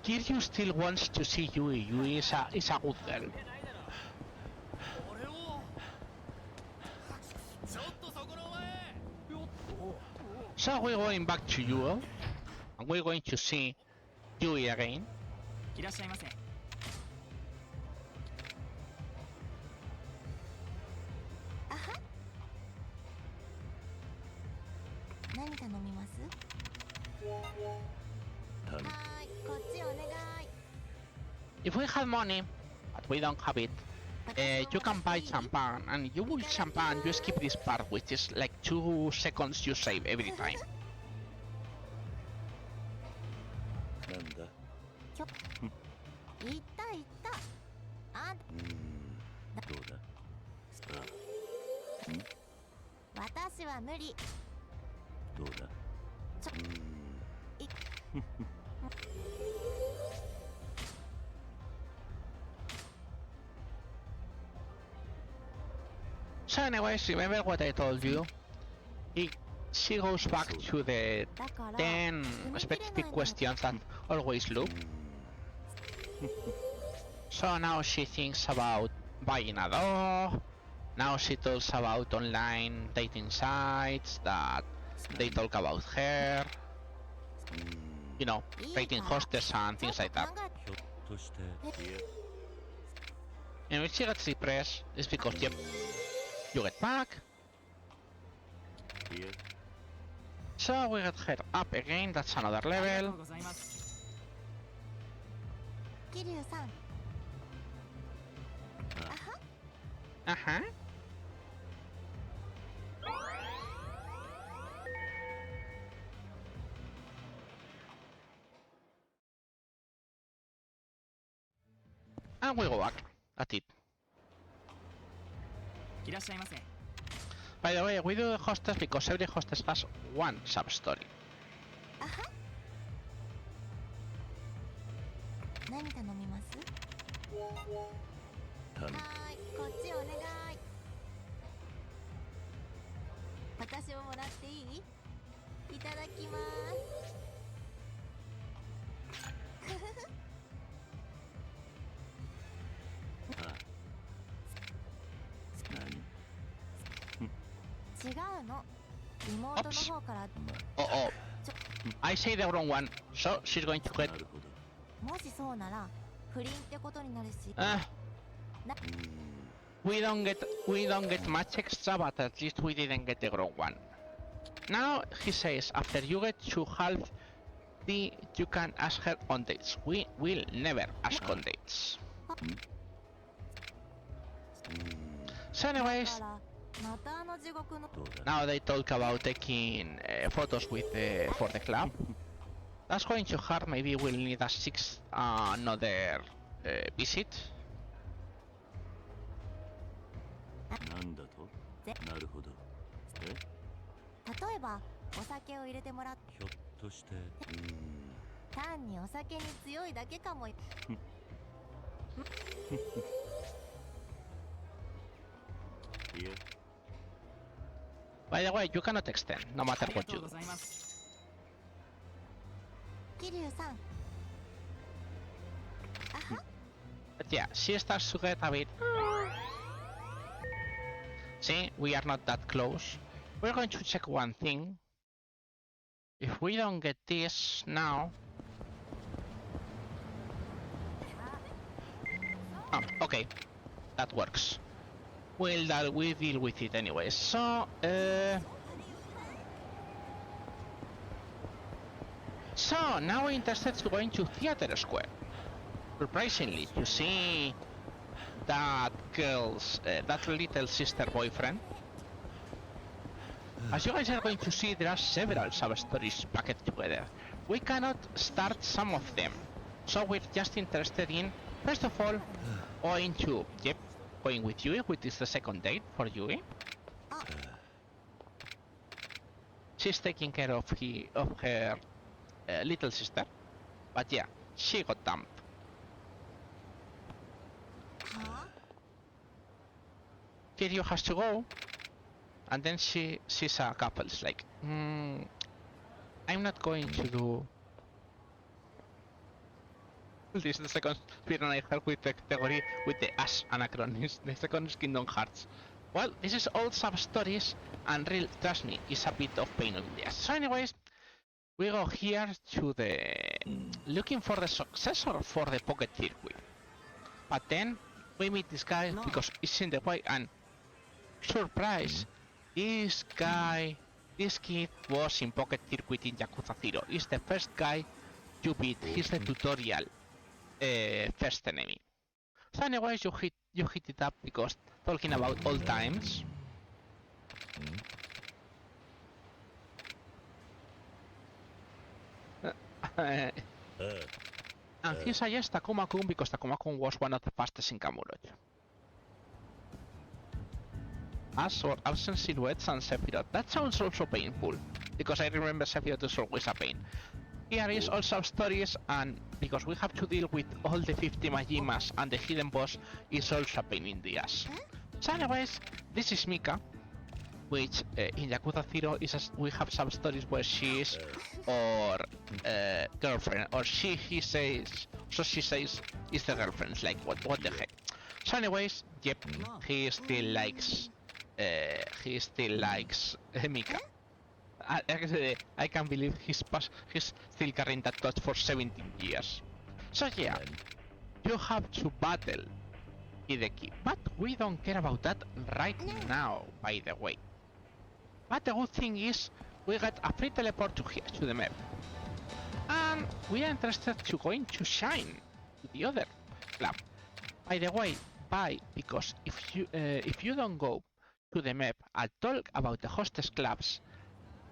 Kiryu still wants to see Yui. Yui is a good girl. So we're going back to Yui, and we're going to see Yui again. If we have money, but we don't have it, you can buy champagne, and you will champagne, you skip this part, which is like 2 seconds you save every time. So anyways, remember what I told you? She goes back to the 10 specific questions that always loop. So now she thinks about buying a dog. Now she talks about online dating sites that they talk about her, you know, rating hostess and things like that. ひょっとしていや And when she gets depressed, it's because, yep, you get back. いや So we get her up again, that's another ありがと level. うございます。桐生さん Uh-huh. And we go back at it. いらっしゃいませ。 By the way, we do the hostess because every hostess has one sub-story. 何頼みます？頼むはーい、こっちお願い。私ももらっていい？いただきます。あ何違うの。妹の方から。 Oh, oh. I say the wrong one, so she's going to get... なるほどもしそうなら不倫ってことになるし。 We don't get much extra, but at least we didn't get the wrong one. Now he says, after you get to half the, you can ask her on dates. We will never ask on dates. So anyways, だからまたあの地獄の。どうだ now they talk about taking photos with for the club. That's going too hard. Maybe we'll need a sixth another visit. なんだとなるほどえ例えばお酒を入れてもらっひょっとして単にお酒に強いだけかも。いや By the way, you cannot extend, no あ matter りが what と you うご do. ざいます。桐生さん。 But yeah, she starts to get a bit... See, we are not that close. We're going to check one thing. If we don't get this now... Okay. That works. We'll deal with it anyway. So, So, now we're interested in going to Theater Square. Surprisingly, to see that girl's, that little sister boyfriend. As you guys are going to see, there are several sub-stories packed together. We cannot start some of them. So we're just interested in, first of all, going to, yep, going with Yui, which is the second date for Yui. She's taking care of her little sister. But yeah, she got dumped. は Kiryu has to go, and then she sees a couple. It's like, I'm not going to do this is the second speed I heard with the category with the Ash anachronism. The second is Kingdom Hearts. Well, this is all sub-stories, and real, trust me, it's a bit of pain in the ass. So anyways, we go here to the... looking for the successor for the Pocket Circuit. But then, we meet this guy because he's in the way, and... surprise! This kid was in Pocket Circuit in Yakuza 0. He's the first guy you beat. He's the tutorial first enemy. So anyways, you hit it up because talking about old times. And he suggests Takuma-kun because Takuma-kun was one of the fastest in Kamurocho. As for Arsene Silhouettes and Sephiroth, that sounds also painful, because I remember Sephiroth is always a pain. Here is also stories, and because we have to deal with all the 50 Majimas and the hidden boss is also a pain in the ass. So anyways, this is Mika, which in Yakuza 0 is we have some stories where she is or girlfriend, or he says, so she says is the girlfriend. It's like what the heck. So anyways, yep, he still likes Mika. I can't believe he's still carrying that torch for 17 years. So yeah, you have to battle Hideki, but we don't care about that right now, by the way. But the good thing is, we get a free teleport to here, to the map. And we are interested to going to Shine, to the other club. By the way, because if you don't go to the map and talk about the hostess clubs,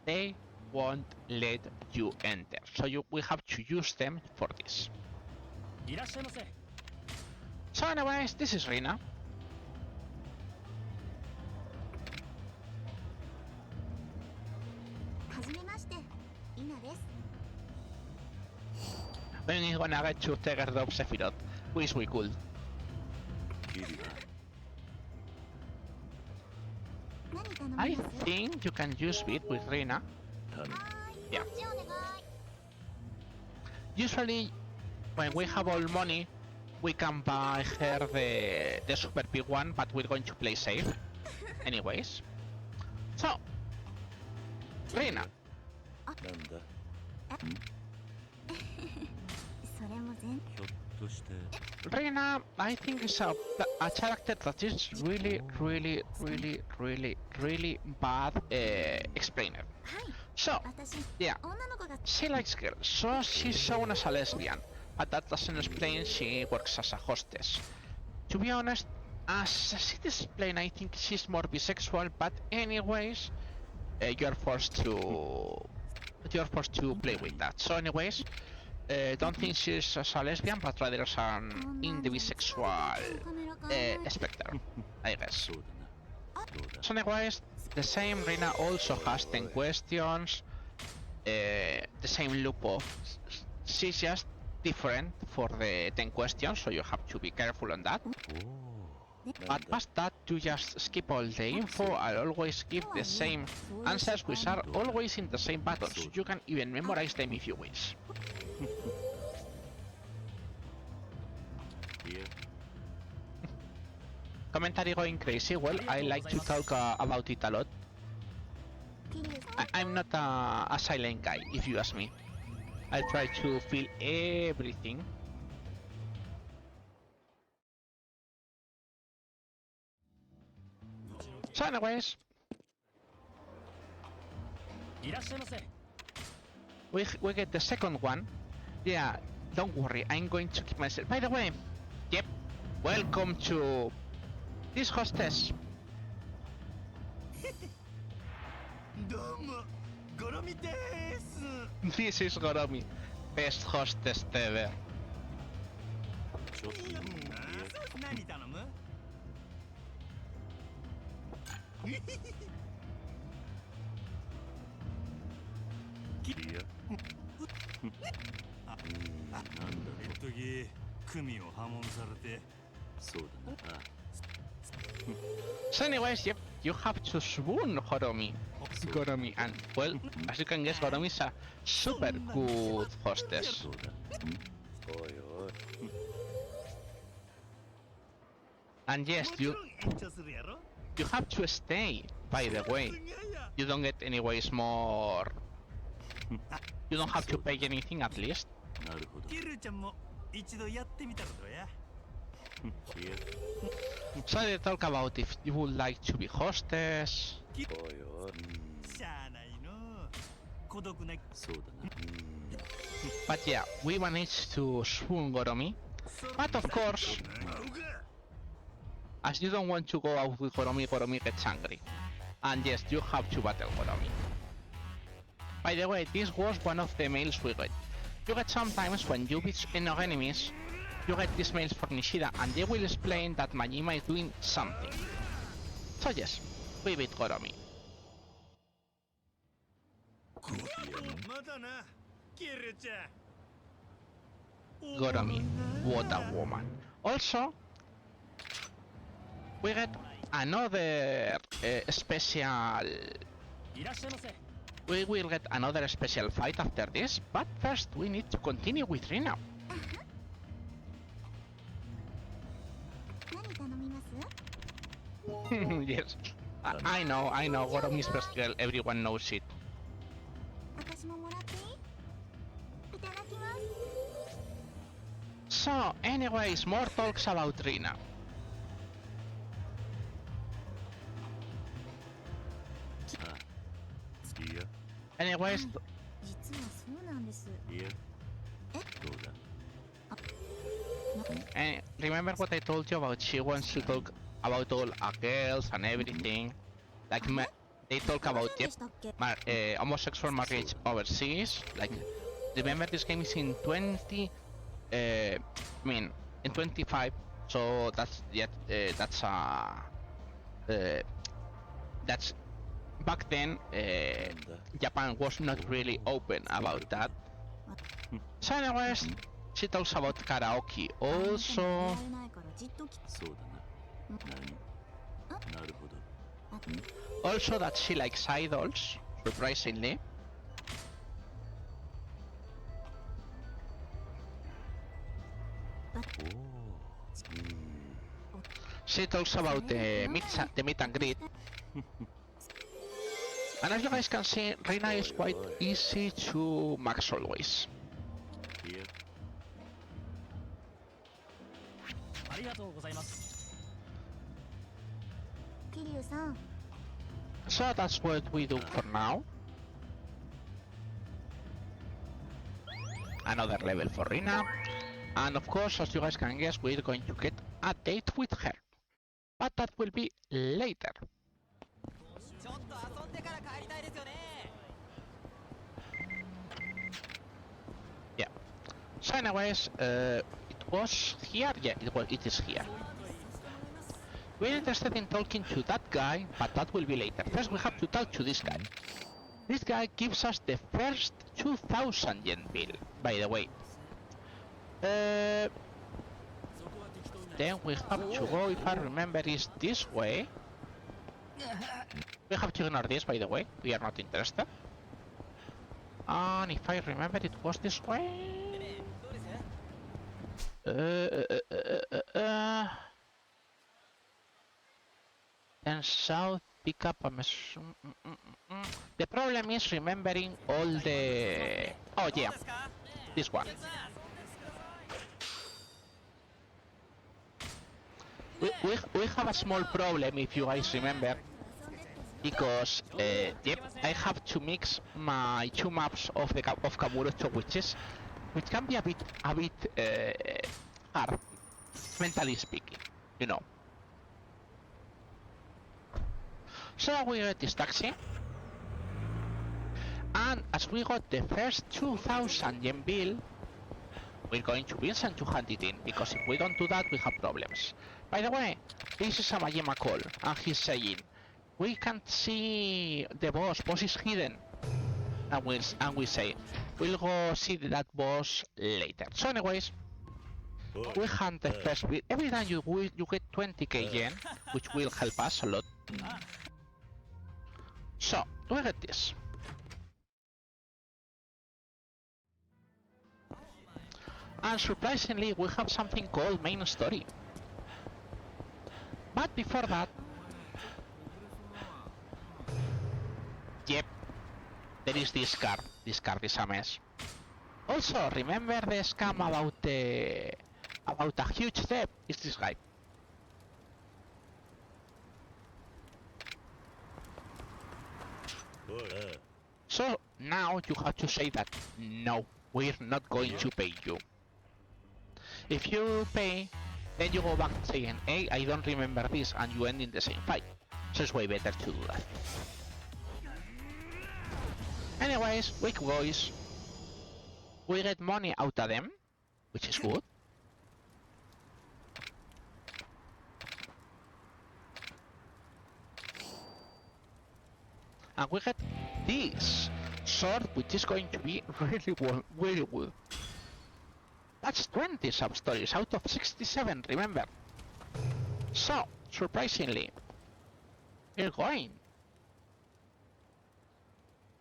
they won't let you enter. So we have to use them for this. So anyways, this is Rina. When is gonna get to Tegerdop Sephiroth? Wish we could. I think you can use it with Rina. Yeah. Usually, when we have all money, we can buy her the super big one, but we're going to play safe. Anyways. So, Rina. Rina, I think is a character that is really bad explainer. So, yeah, she likes girls, so she's shown as a lesbian, but that doesn't explain she works as a hostess. To be honest, as it explained, I think she's more bisexual, but anyways, you're forced to play with that. So anyways, don't think she's a lesbian, but rather as an in the bisexual spectrum, I guess. So anyways, the same Rina also has 10 questions, the same loop of... She's just different for the 10 questions, so you have to be careful on that. But past that, you just skip all the info and always give the same answers, which are always in the same buttons. You can even memorize them if you wish. Commentary going crazy. Well, I like to talk about it a lot. I'm not a silent guy, if you ask me. I try to feel everything. So anyways, we get the second one. Yeah, don't worry, I'm going to keep myself. By the way, yep, welcome to this hostess. This is Goromi, best hostess ever. So anyways, yep, you have to swoon Goromi, and well, as you can guess, Goromi is a super good hostess. And yes, you have to stay, by the way. You don't get anyways more... You don't have to pay anything at least. So they talk about if you would like to be hostess. But yeah, we managed to swoon Goromi. But of course, as you don't want to go out with Goromi, Goromi gets angry. And yes, you have to battle Goromi. By the way, this was one of the mails we got. You get sometimes when you beat enough enemies, you get these mails for Nishida, and they will explain that Majima is doing something. So yes, we beat Goromi. Goromi, what a woman. Also, we get another special... We will get another special fight after this, but first we need to continue with Rina. Yes, I know, Goromi's best girl, everyone knows it. anyways, more talks about Rina. いや Anyways, 実はそうなんです。いやどうだ and remember what I told you about she wants to talk about all girls and everything? Like, they talk about yep, でしたっけ？ homosexual marriage overseas. Like, remember this game is in 20, I mean, in 25. So that's yet that's back then. Japan was not really open about that. So anyways, she talks about karaoke also. られないからじっとき。そうだな何なるほど Also that she likes idols, surprisingly. She talks about the meet and greet. And as you guys can see, Reina is quite easy to max always. いやありがとうございます。桐生さん、 So that's what we do for now. Another level for Rina. And of course, as you guys can guess, we're going to get a date with her. But that will be later. ちょっと遊んでから帰りたいですよね。 Yeah. So anyways, it was here? Yeah, it is here. We're interested in talking to that guy, but that will be later. First we have to talk to this guy. This guy gives us the first 2000 yen bill, by the way. Then we have to go, if I remember, is this way. We have to ignore this, by the way. We are not interested. And if I remember, it was this way. And south, pick up a The problem is remembering all the... Oh yeah, this one. We have a small problem, if you guys remember, because yep, I have to mix my two maps of the of Kamurocho witches, which can be a bit hard, mentally speaking, you know. So we get this taxi, and as we got the first 2000 yen bill, we're going to Vincent to hand it in, because if we don't do that, we have problems. By the way, this is a Majima call, and he's saying, we can't see the boss is hidden. And we say, we'll go see that boss later. So anyways, we hand the first bit. Every time you get 20k yen, which will help us a lot. So, we get this. And surprisingly, we have something called main story. But before that, yep, there is this card. This card is a mess. Also, remember the scam about a huge debt? It's this guy. So now you have to say that no, we're not going to pay you. If you pay, then you go back saying, hey, I don't remember this, and you end in the same fight. So it's way better to do that. Anyways, we boys, we get money out of them, which is good. And we get this sword, which is going to be really good. That's 20 sub-stories out of 67, remember? So, surprisingly, we're going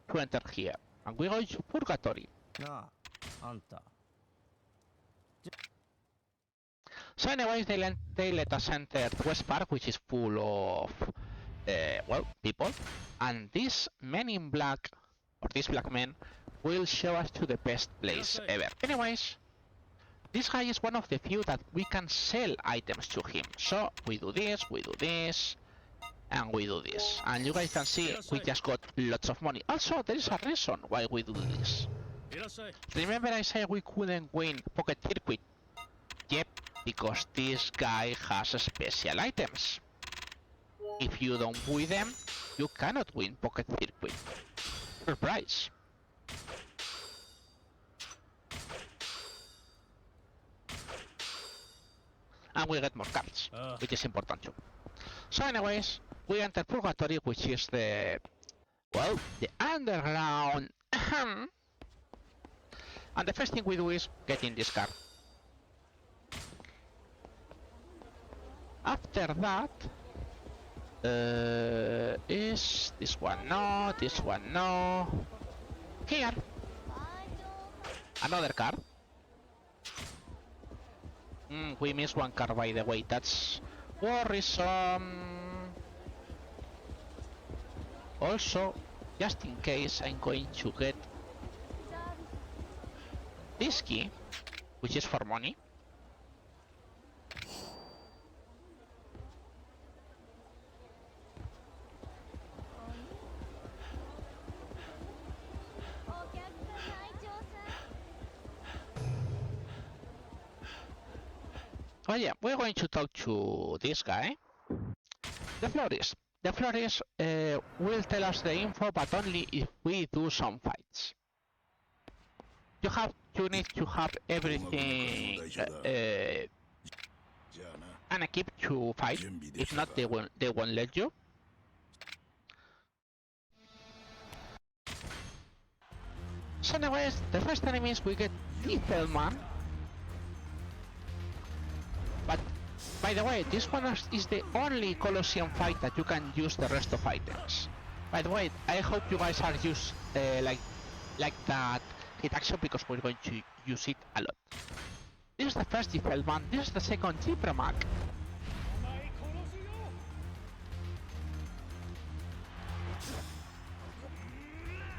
to enter here, and we go to Purgatory. So anyways, they let us enter West Park, which is full of, well, people, and this men in black, or this black man, will show us to the best place ever. Anyways, this guy is one of the few that we can sell items to him. So we do this, and we do this. And you guys can see we just got lots of money. Also, there is a reason why we do this. Remember I said we couldn't win Pocket Circuit? Yep, because this guy has special items. If you don't buy them, you cannot win Pocket Circuit. Surprise! And we get more cards, which is important too. So anyways, we enter Purgatory, which is the... well, the underground. And the first thing we do is get in this card. After that... is this one no, this one no. Here! Another card. We missed one card by the way, that's worrisome. Also, just in case, I'm going to get this key, which is for money. Oh yeah, we're going to talk to this guy. The florist. The florist will tell us the info, but only if we do some fights. You need to have everything and equipped to fight. If not, they won't let you. So anyways, the first enemies we get Tithelman. But by the way, this one is the only Colosseum fight that you can use the rest of items. By the way, I hope you guys are used like that hit action, because we're going to use it a lot. This is the first Tithelman, this is the second Gibramac.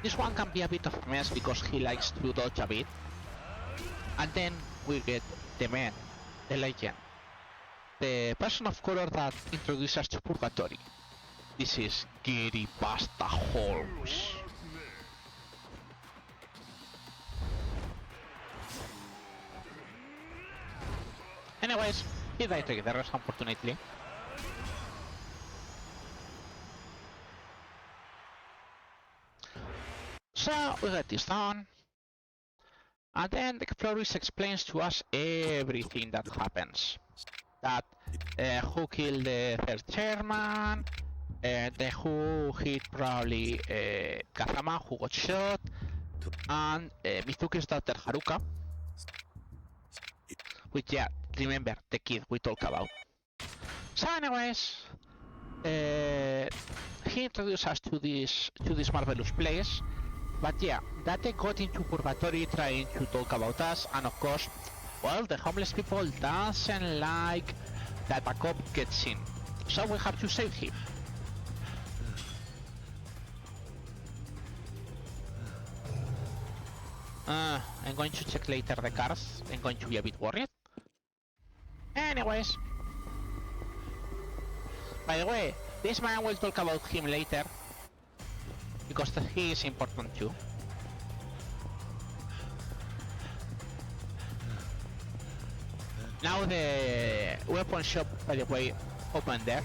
This one can be a bit of a mess because he likes to dodge a bit. And then we get the man, the legend, the person of color that introduces us to Purgatory. This is Gary Pasta Holmes. Anyways, he died together, unfortunately. So we get this done. And then the florist explains to us everything that happens. That who killed the third chairman, who hit probably Kazama, who got shot, and Mizuki's daughter Haruka. Which, yeah, remember the kid we talked about. So anyways, he introduced us to this marvelous place. But yeah, Date got into Purgatory trying to talk about us, and of course, well, the homeless people doesn't like that a cop gets in, so we have to save him. I'm going to check later the cards. I'm going to be a bit worried. Anyways, by the way, this man will talk about him later, because he is important too. Now the weapon shop, by the way, open there.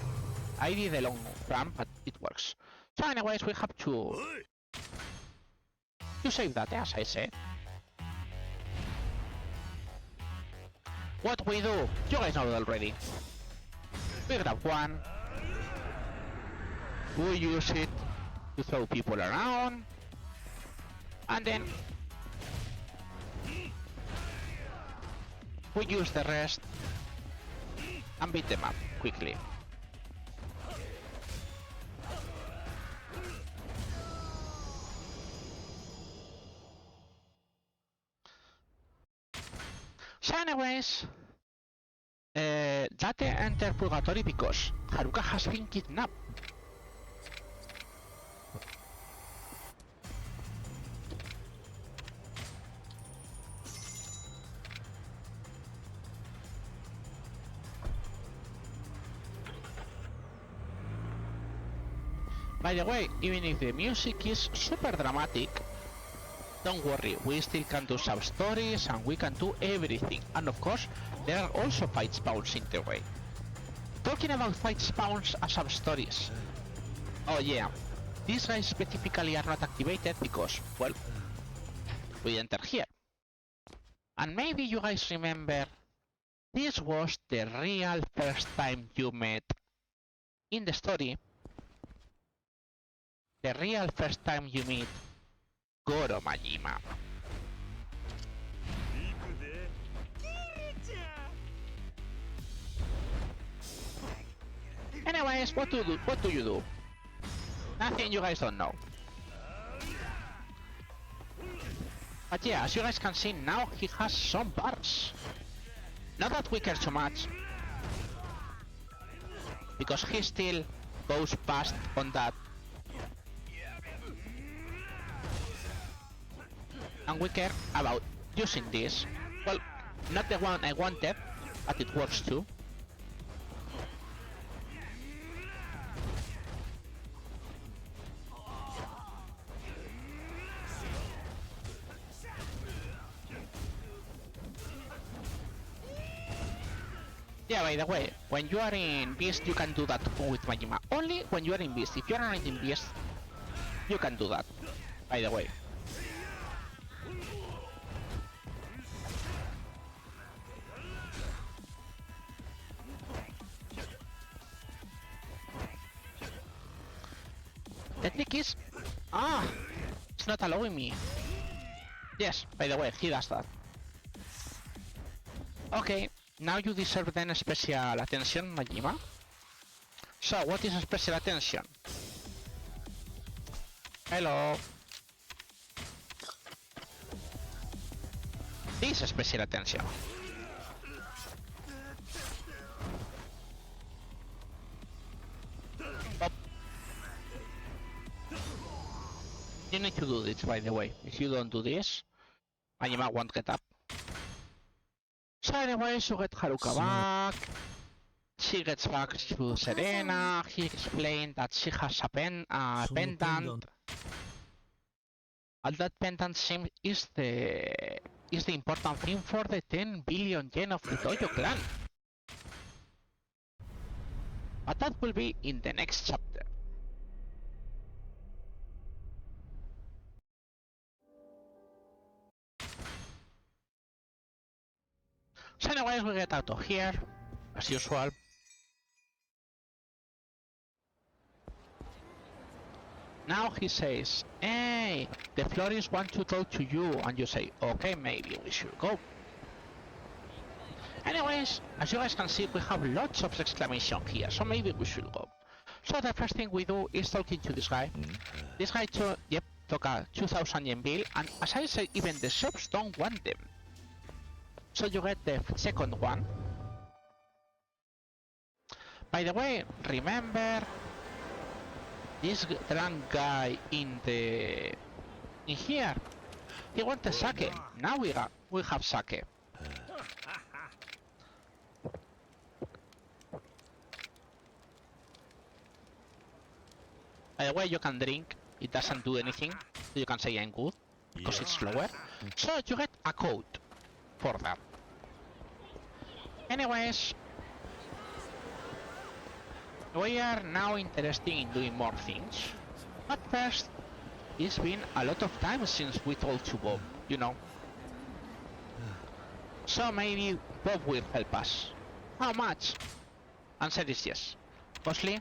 I did a long run, but it works. So anyways, we have to save that, as I said. What we do, you guys know it already. We grab one, we use it to throw people around, and then we use the rest and beat them up quickly. So anyways, Date entered Purgatory because Haruka has been kidnapped. By the way, even if the music is super dramatic, don't worry, we still can do sub stories and we can do everything. And of course, there are also fight spawns in the way. Talking about fight spawns as sub stories. Oh yeah, these guys specifically are not activated because, well, we enter here. And maybe you guys remember, this was the real first time you met in the story. The real first time you meet Goro Majima. Anyways, what do you do? Nothing you guys don't know. But yeah, as you guys can see, now he has some bars. Not that we care too much, because he still goes past on that. And we care about using this. Well, not the one I wanted, but it works too. Yeah, by the way, when you are in Beast, you can do that with Majima. Only when you are in Beast. If you are not in Beast, you can do that, by the way. The trick is... it's not allowing me. Yes, by the way, he does that. Okay, now you deserve then special attention, Majima. So, what is special attention? Hello. This is special attention. Pop. You need to do this, by the way. If you don't do this, Majima won't get up. So anyways, you get Haruka back. She gets back to Serena. He explained that she has a pendant. And that pendant is the important thing for the 10 billion yen of the Dojo clan. But that will be in the next chapter. So anyways, we get out of here, as usual. Now he says, hey, the florists want to talk to you, and you say, okay, maybe we should go. Anyways, as you guys can see, we have lots of exclamation here, so maybe we should go. So the first thing we do is talking to this guy. This guy took a 2000 yen bill, and as I said, even the shops don't want them. So you get the second one. By the way, remember this drunk guy in here? He wanted sake. Now we have sake. By the way, you can drink. It doesn't do anything. You can say I'm good because it's slower. So you get a code for that. Anyways, we are now interested in doing more things. But first, it's been a lot of time since we told to Bob, you know. So maybe Bob will help us. How much? Answer is yes. Mostly,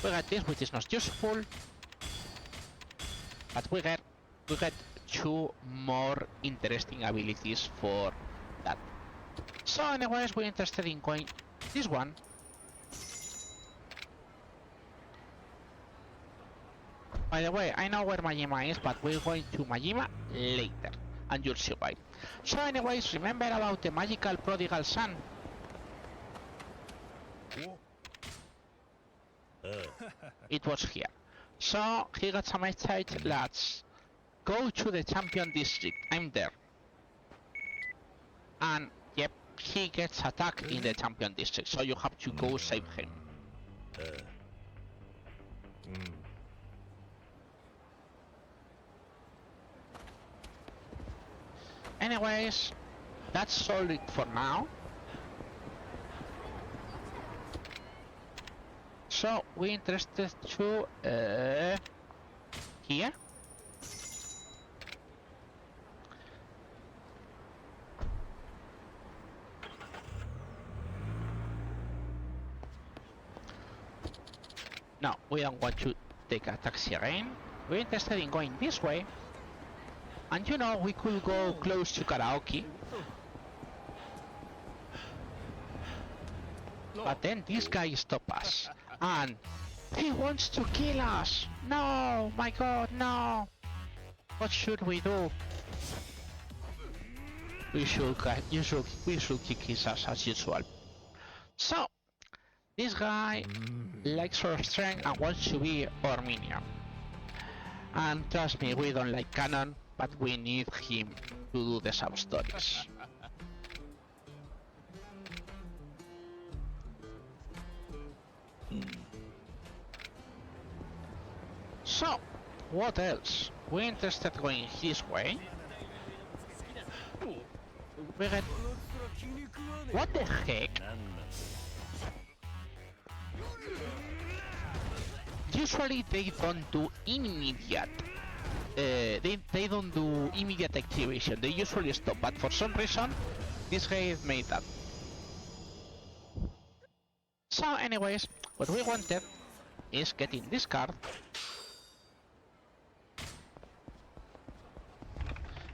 we got this, which is not useful. But we get 2 more interesting abilities for that. So anyways, we're interested in going this one. By the way, I know where Majima is, but we're going to Majima later, and you'll see why. So anyways, remember about the magical prodigal son? It was here. So he got some message, lads. Go to the champion district, I'm there. And yep, he gets attacked in the champion district, so you have to go save him. anyways, that's all it for now. So we're interested to here. No, we don't want to take a taxi again. We're interested in going this way. And you know, we could go close to karaoke. But then this guy stopped us. And he wants to kill us. No, my god, no. What should we do? We should kick his ass as usual. So, this guy likes our strength and wants to be our minion. And trust me, we don't like canon, but we need him to do the sub stories. So, what else? We're interested going his way. We get... What the heck? Usually they don't do immediate. They don't do immediate activation. They usually stop, but for some reason, this guy made that. So, anyways, what we wanted is getting this card,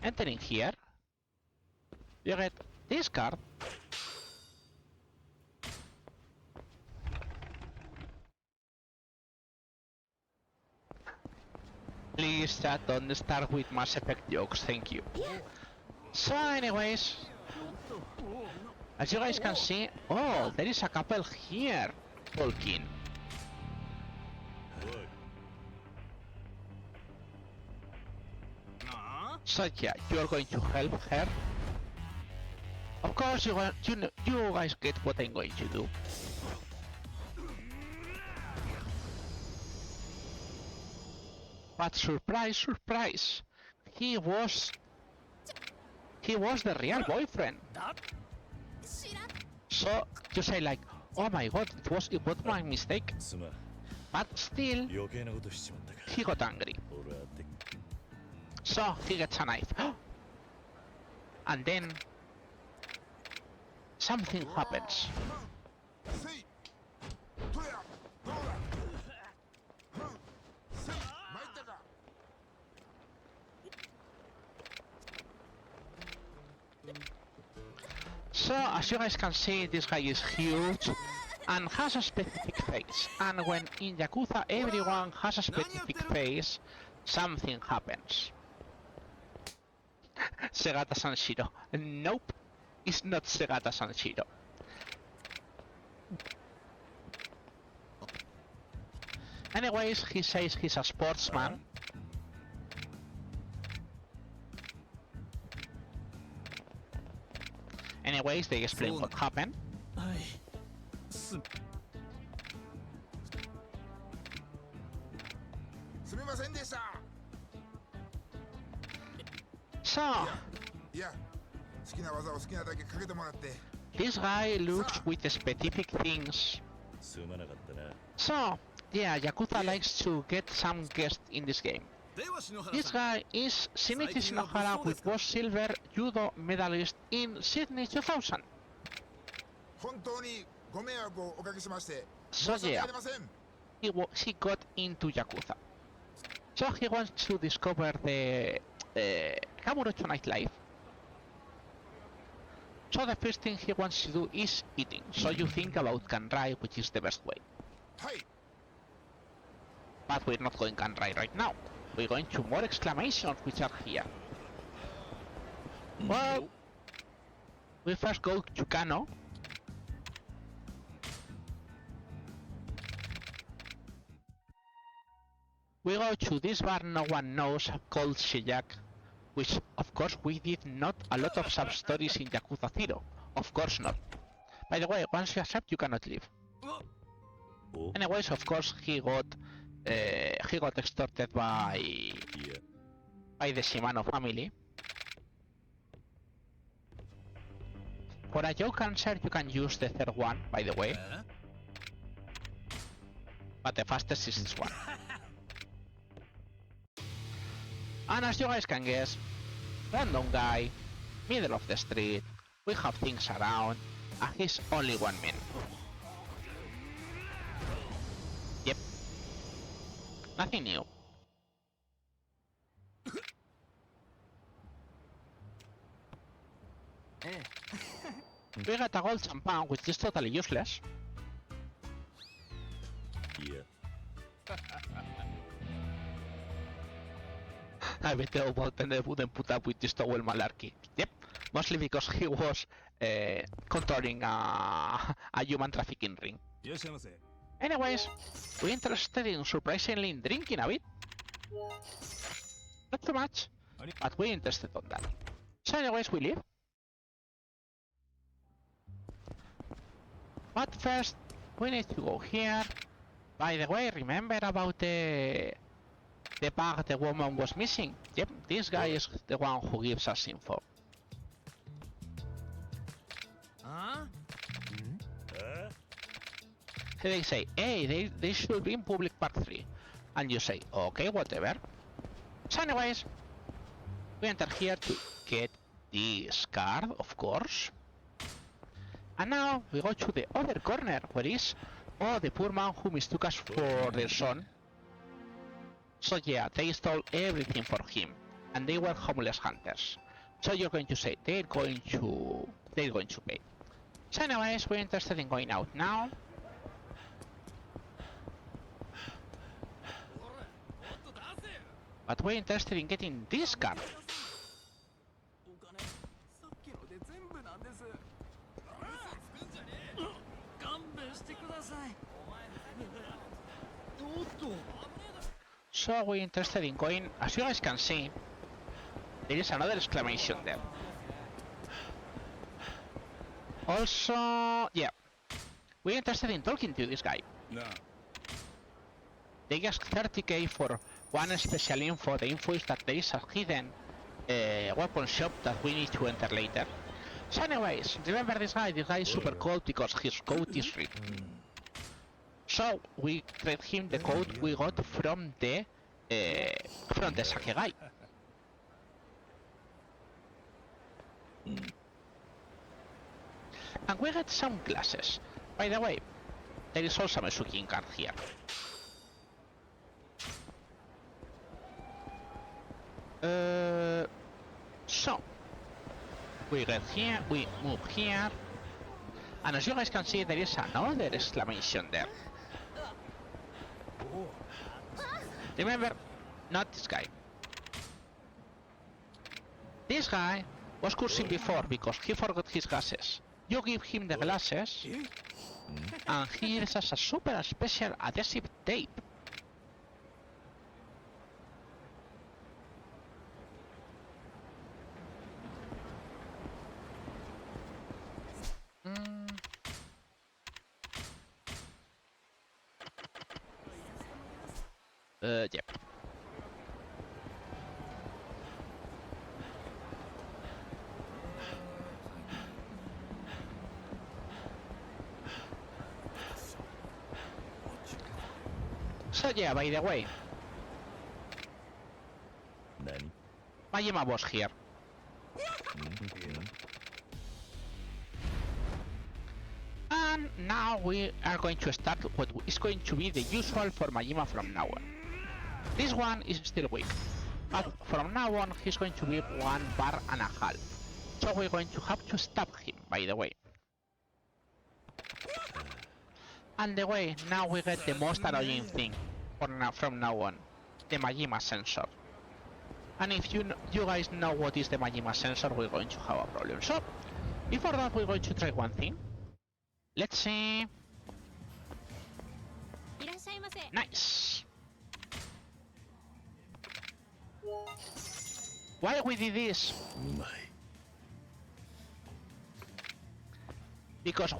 entering here. You get this card. Please chat, don't start with Mass Effect jokes, thank you. So anyways, as you guys can see, oh, there is a couple here, Tolkien. So yeah, you are going to help her. Of course, you guys get what I'm going to do. But surprise, surprise, he was the real boyfriend. So you say like, oh my god, it was my mistake. But still, he got angry. So he gets a knife. And then something happens. So as you guys can see, this guy is huge and has a specific face. And when in Yakuza everyone has a specific face, something happens. Segata Sanshiro. Nope, it's not Segata Sanshiro. Anyways, he says he's a sportsman. Anyways, they explain what happened. So, this guy looks with specific things. So, yeah, Yakuza likes to get some guests in this game. This guy is Shinichi Shinohara, which was silver judo medalist in Sydney 2000. So yeah, he got into Yakuza. So he wants to discover the Kamurocho nightlife. So the first thing he wants to do is eating. So you think about Kanrai, which is the best way. But we're not going Kanrai right now. We're going to more exclamations which are here. Well, we first go to Kano. We go to this bar no one knows called Shijak, which of course we did not a lot of sub-stories in Yakuza 0. Of course not. By the way, once you accept you cannot leave. Anyways, of course he got extorted by the Shimano family. For a joke answer, you can use the third one, by the way. But the fastest is this one. And as you guys can guess, random guy, middle of the street, we have things around, and he's only 1 min. Yep. Nothing new. We got a gold champagne, which is totally useless. Yeah. I bet the bartender wouldn't put up with this towel malarkey. Yep, mostly because he was controlling a human trafficking ring. Anyways, we're interested in surprisingly in drinking a bit. Not too much, but we're interested on that. So anyways, we leave. But first, we need to go here. By the way, remember about the bag the woman was missing? Yep, this guy is the one who gives us info. They say, hey, they should be in public part 3. And you say, okay, whatever. So anyways, we enter here to get this card, of course. And now we go to the other corner, where is the poor man who mistook us for their son. So yeah, they stole everything for him, and they were homeless hunters. So you're going to say they're going to pay. So anyways, we're interested in going out now. But we're interested in getting this card. So we're interested in going, as you guys can see, there is another exclamation there. Also, yeah, we're interested in talking to this guy. No. They ask 30k for one special info. The info is that there is a hidden weapon shop that we need to enter later. So anyways, remember this guy? This guy is super cold because his coat is ripped. So we trade him the code we got from the sake guy. And we get some glasses. By the way, there is also a Mesukin card here. So we get here, we move here, and as you guys can see, there is another exclamation there. Remember, not this guy. This guy was cursing before because he forgot his glasses. You give him the glasses, and he gives us a super special adhesive tape. Yep. So yeah, by the way, Majima was here. And now we are going to start what is going to be the usual for Majima from now on. This one is still weak, but from now on he's going to be 1 bar and a half. So we're going to have to stab him, by the way. And the way, now we get the most annoying thing from now on, the Majima sensor. And if you guys know what is the Majima sensor, we're going to have a problem. So, before that, we're going to try one thing. Let's see. Nice. Why we did this? Because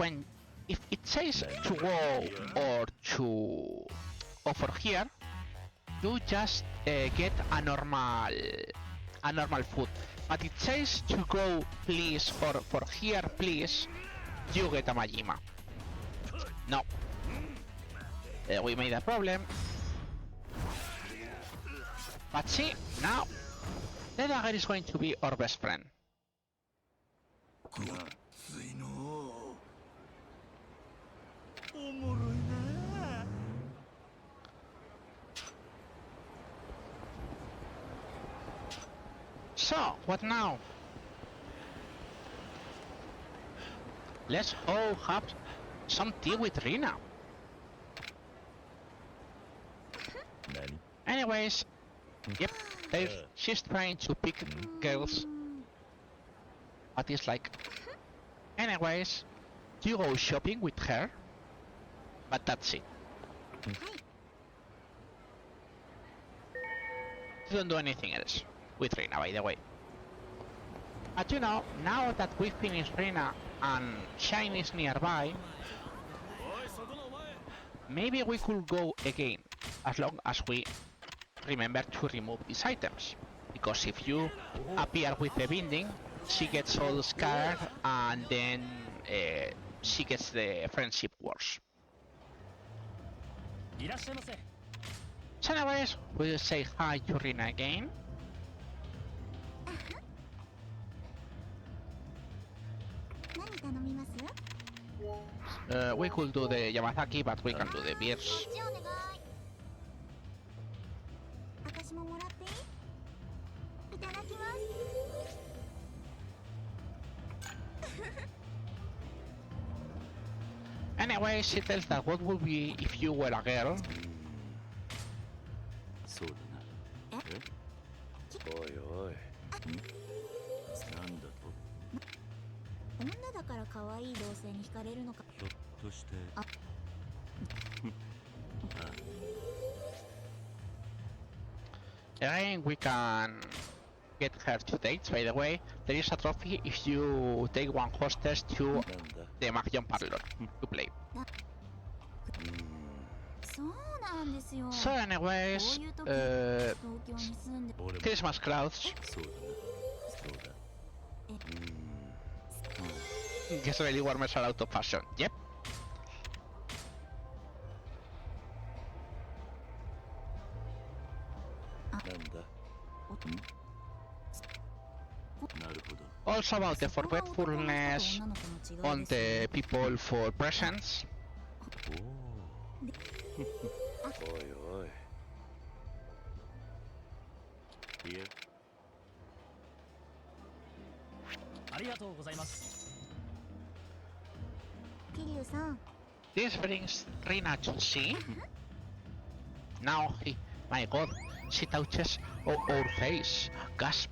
if it says to go or to over here, you just get a normal food. but it says to go please or for here please, you get a Majima. No. We made a problem. But see, now the dagger is going to be our best friend. So, what now? Let's all have some tea with Rina. Anyways, yep, she's trying to pick girls. But it's like, anyways, you go shopping with her, but that's it. You don't do anything else with Rina, by the way. But you know, now that we finished Rina and Shine is nearby, maybe we could go again, as long as we remember to remove these items. Because if you appear with the binding, she gets all scared and then she gets the friendship worse. So anyways, we'll say hi to Rina again. We could do the Yamazaki, but we can do the beers. Anyway, she tells that what would be if you were a girl. Again, we can get her to dates. By the way, there is a trophy if you take one hostess to the Mahjong parlor to play. So anyways, Christmas crowds. Guess really warmers are out of fashion. Yep. Also about the forgetfulness on the people for presents. This brings Rina to see. Now, my god, she touches our face. Gasp.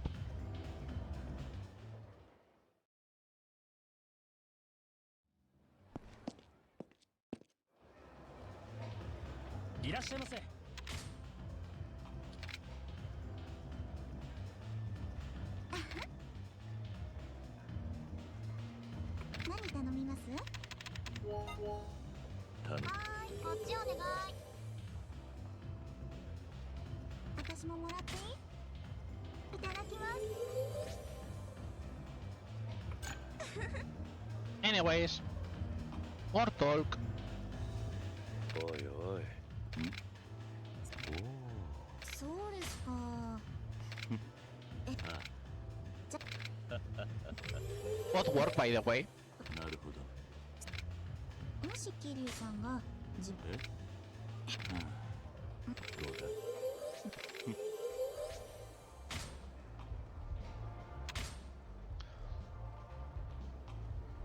Anyways, more talk. What work, by the way?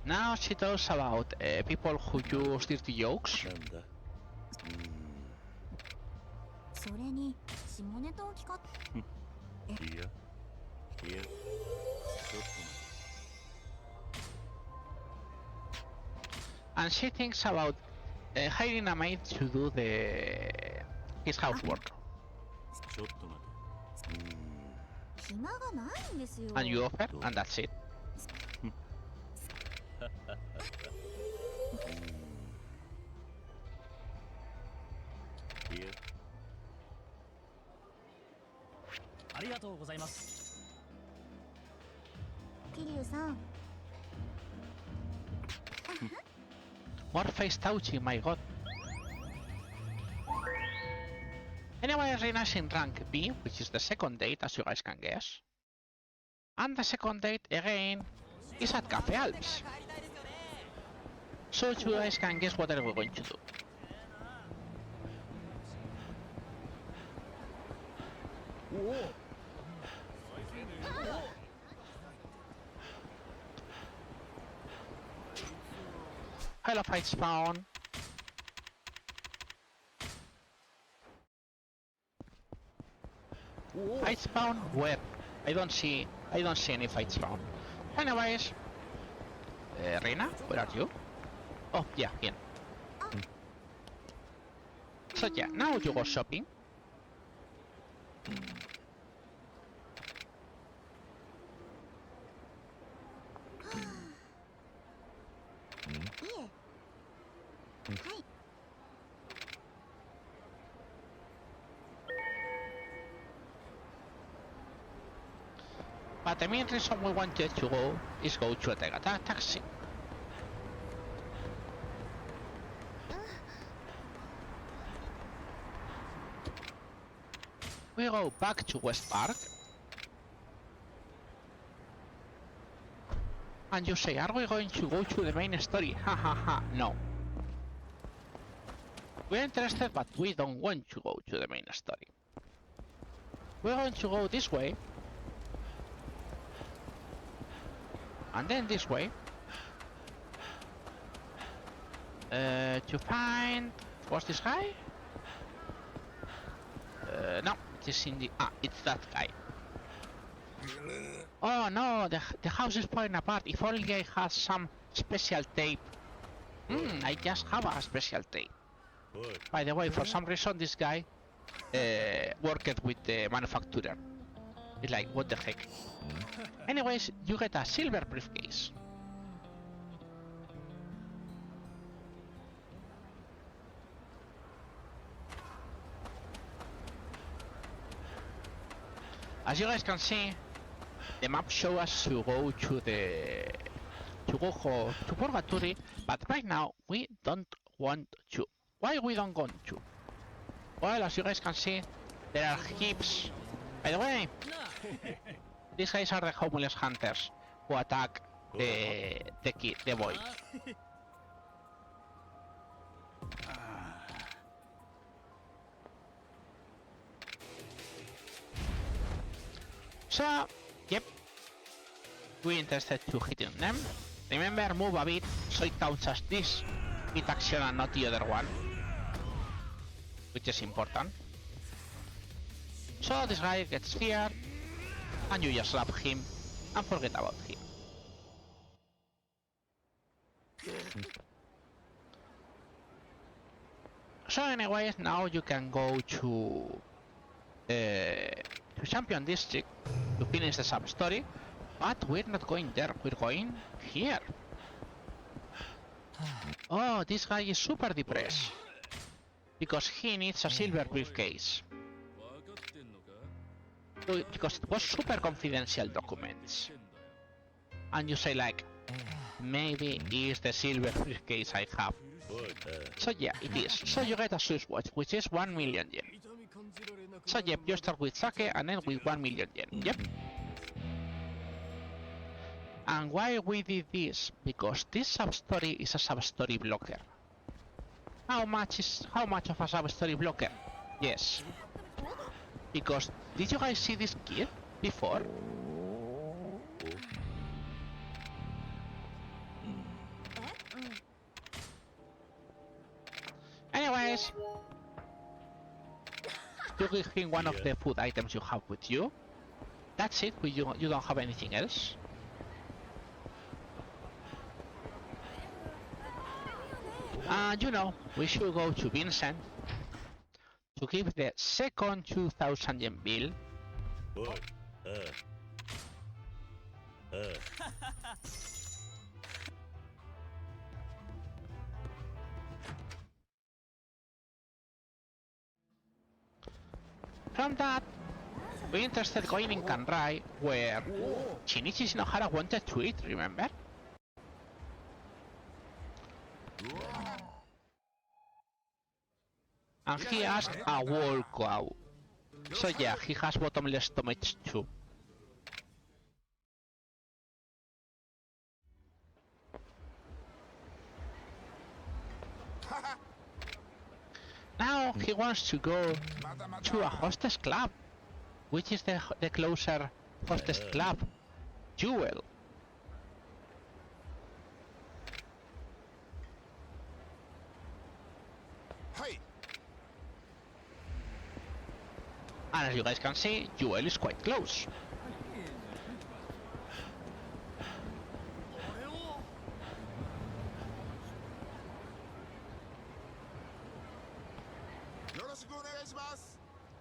Now she talks about people who use dirty jokes. And she thinks about hiring a maid to do his housework. And you offer, and that's it. 桐生さん More face touching, my god. Anyway, Reina's in rank B, which is the second date, as you guys can guess. And the second date, again, is at Cafe Alps. So you guys can guess what are we going to do. Hello, fight spawn. Fight spawn? Where? I don't see any fight spawn. Anyways, Reina, where are you? Oh yeah, here. So yeah, now you go shopping. But the main reason we wanted to go is go to a taxi. We go back to West Park. And you say, are we going to go to the main story? Ha ha ha, no. We're interested, but we don't want to go to the main story. We're going to go this way. And then this way. To find... What's this guy? No, it is in the... it's that guy. Oh no, the house is falling apart. If only I had some special tape. I just have a special tape. By the way, for some reason this guy worked with the manufacturer. It's like, what the heck? Anyways, you get a silver briefcase. As you guys can see, the map shows us to go to Purgatory, but right now we don't want to. Why we don't want to? Well, as you guys can see, there are heaps. By the way, these guys are the homeless hunters who attack the boy. So, yep, we're interested to hitting them. Remember, move a bit so it counts as this bit action and not the other one, which is important. So this guy gets here, and you just slap him and forget about him. So anyways, now you can go to Champion District to finish the sub-story, but we're not going there, we're going here. Oh, this guy is super depressed, because he needs a silver briefcase. Because it was super confidential documents. And you say like, maybe it's the silver briefcase I have. So yeah, it is. So you get a Swiss watch, which is 1 million yen. So yep, you start with sake and then with 1 million yen. Yep. And why we did this? Because this sub-story is a sub-story blocker. How much of a sub-story blocker? Yes. Because did you guys see this kid before? Anyways, you give him one of the food items you have with you. That's it. You don't have anything else. And you know, we should go to Vincent to give the second 2000 yen bill. From that, We interested going in Kanrai, where Shinichi Shinohara wanted to eat, remember? And he asked a wall cow. So yeah, he has bottomless stomachs too. Now he wants to go to a hostess club. Which is the closer hostess club? Jewel. And as you guys can see, Jewel is quite close.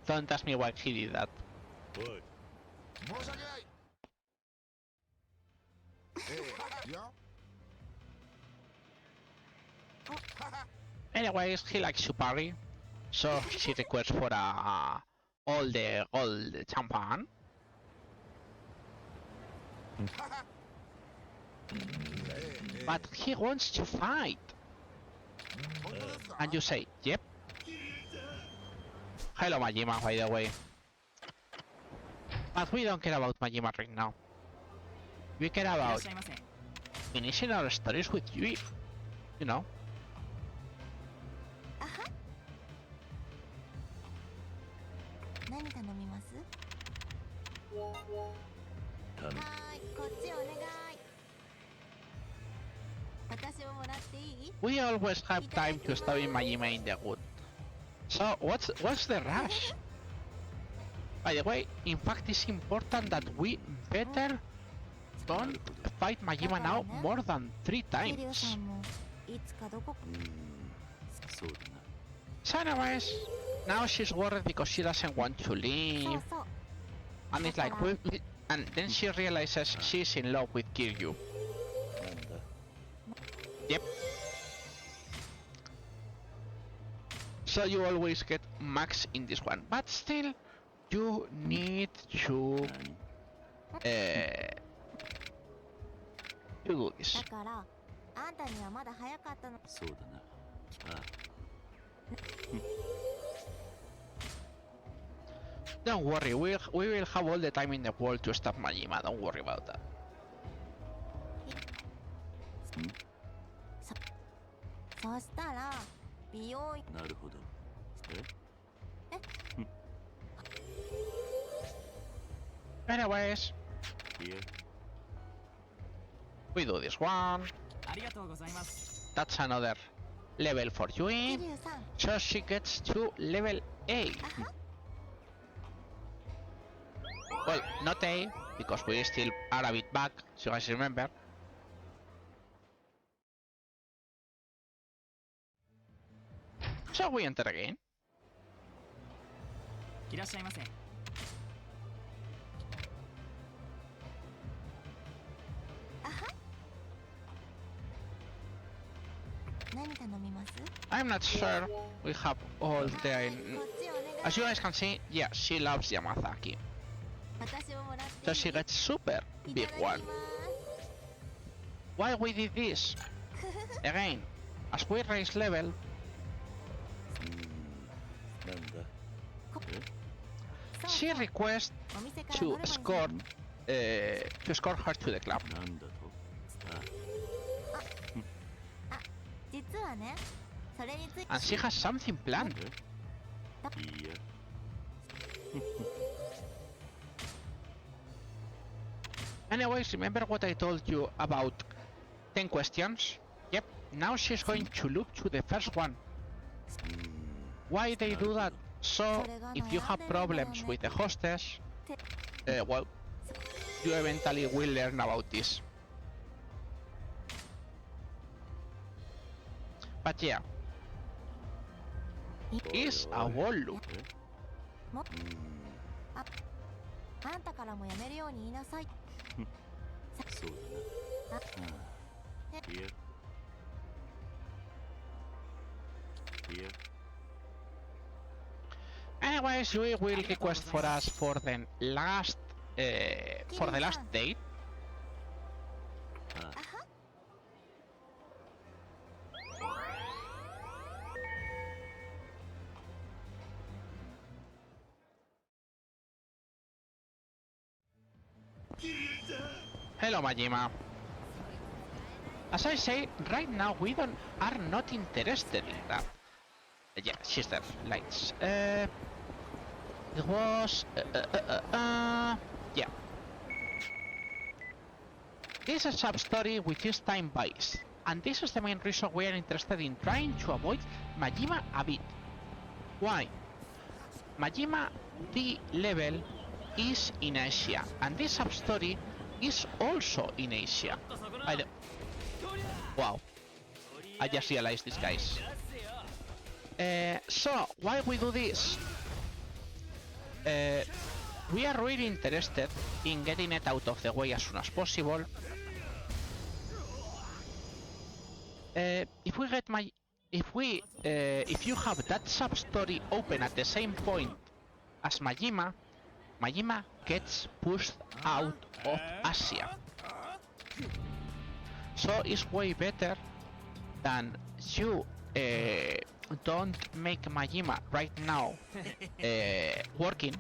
Don't ask me why he did that. Anyways, he likes to party, so she requests for all the gold champagne. But he wants to fight. And you say, yep. Hello Majima, by the way. But we don't care about Majima right now. We care about finishing our stories with Yui. You know. We always have time to study Majima in the wood. So what's the rush? By the way, in fact it's important that we better don't fight Majima now more than 3 times. So anyways, now she's worried because she doesn't want to leave. And it's like, and then she realizes she's in love with Kiryu. Yep. So you always get max in this one, but still, you need to do this. Don't worry, we will have all the time in the world to stop Majima, don't worry about that. Anyways, we do this one. That's another level for Yui, so she gets to level A. Well, not A, because we still are a bit back, so you guys remember. So we enter again. I'm not sure we have all the... As you guys can see, yeah, she loves Yamazaki. So she gets super big one. Why we did this? Again, as we raise level, she requests to escort her to the club. And she has something planned. Anyways, remember what I told you about 10 questions? Yep, now she's going to look to the first one. Why they do that? So, if you have problems with the hostess, well, you eventually will learn about this. But yeah, it's a wall loop. Anyways, Yui will request for us for the last date. Hello, Majima. As I say, right now we are not interested in that. Yeah, she's there. Lights. It was. Yeah. This is a sub-story which is time-based, and this is the main reason we are interested in trying to avoid Majima a bit. Why? Majima D level is in Asia, and this sub-story is also in Asia. Wow. I just realized this, guys. So, why we do this? We are really interested in getting it out of the way as soon as possible. If you have that sub-story open at the same point as Majima, Majima gets pushed out of Asia. So it's way better than you don't make Majima right now working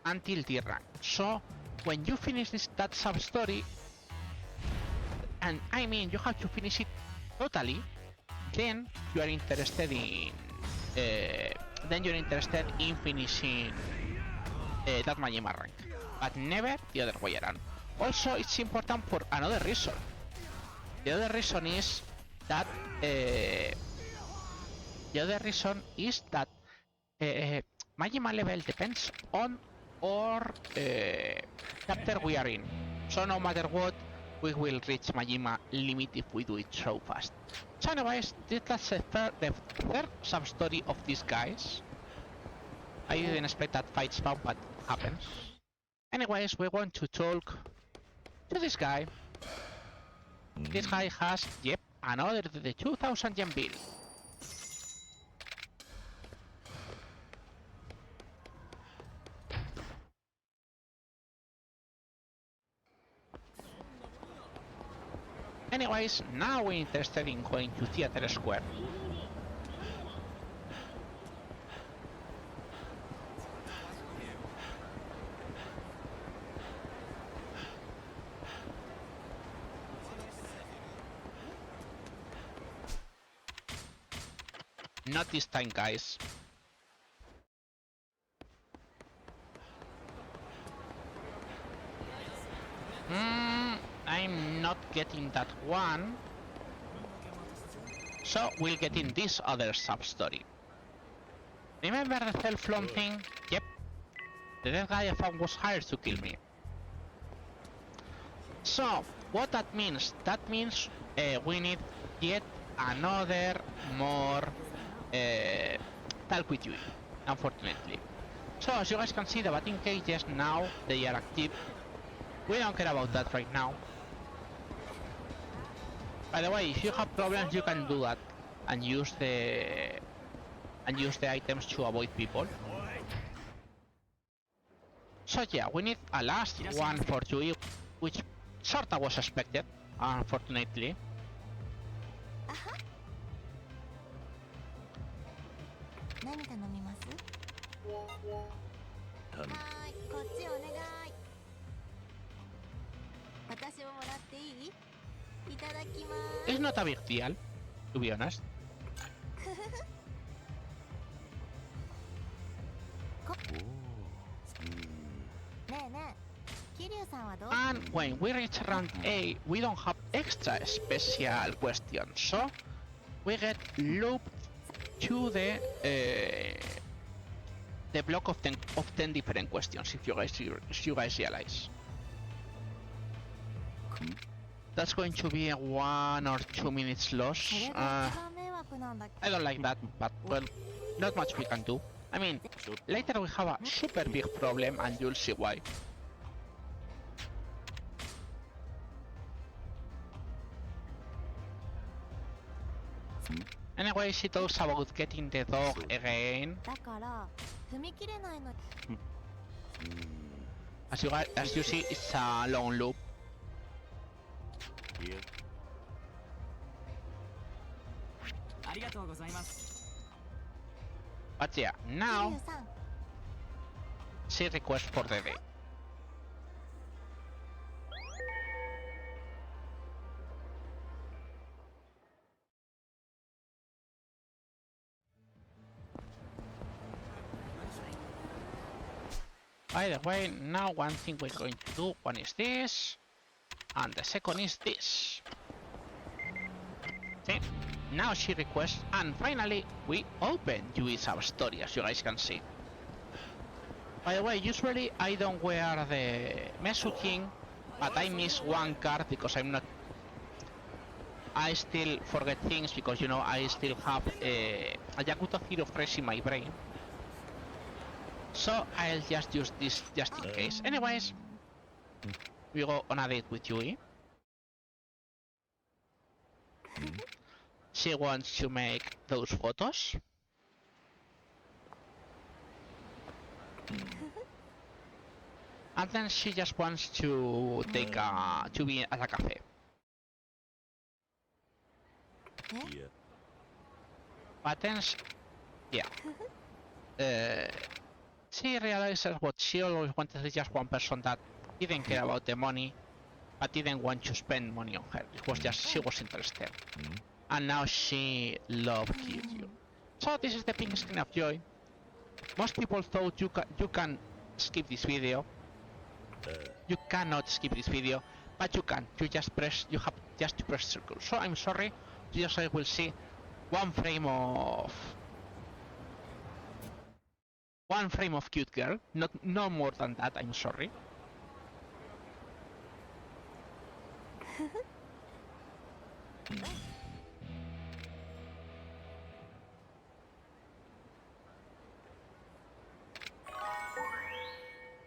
until the rank. So when you finish that sub-story, and I mean you have to finish it totally, then you are interested in finishing that Majima rank, but never the other way around. Also, it's important for another reason. The other reason is that Majima level depends on our chapter we are in. So no matter what, we will reach Majima limit if we do it so fast. So anyways, that's the third sub-story of these guys. I didn't expect that fight spawn, but it happens. Anyways, we want to talk to this guy. This guy has, yep, another the 2000 yen bill. Anyways, now we're interested in going to Theater Square. Not this time, guys. I'm not getting that one. So we'll get in this other sub-story. Remember the self-flown thing? Yep. The dead guy I found was hired to kill me. So, what that means? That means we need yet another more talk with you, unfortunately. So as you guys can see, the batting cages now they are active. We don't care about that right now. By the way, if you have problems, you can do that and use the items to avoid people. So yeah, we need a last one for Yui, which sorta was expected, unfortunately. It's not a big deal, to be honest. And when we reach round A, we don't have extra special questions, so we get looped to the block of 10 different questions. If you guys realize, that's going to be a 1 or 2 minutes loss. I don't like that, but well, not much we can do. I mean, later we have a super big problem, and you'll see why. Anyway, she talks about getting the dog again. だから踏み切れないの。 As you see, it's a long loop. いやありがとうございます。 But yeah, 桐 now 生さん、 she requests for the day. By the way, now one thing we're going to do, one is this, and the second is this. See? Now she requests, and finally we open Yui's story, as you guys can see. By the way, usually I don't wear the Mesu King, but I miss one card because I'm not... I still forget things because, you know, I still have a Yakuza 0 fresh in my brain. So I'll just use this just in case. Anyways, we go on a date with Yui. She wants to make those photos. And then she just wants to take to be at a cafe. いや But then, yeah. She realizes what she always wanted is just one person that didn't care about the money, but didn't want to spend money on her. It was just she was interested. And now she loved Kiryu. So this is the pink screen of joy. Most people thought you can skip this video. You cannot skip this video, but you can. You have just to press circle. So I'm sorry, you just will see one frame of cute girl. No more than that. I'm sorry.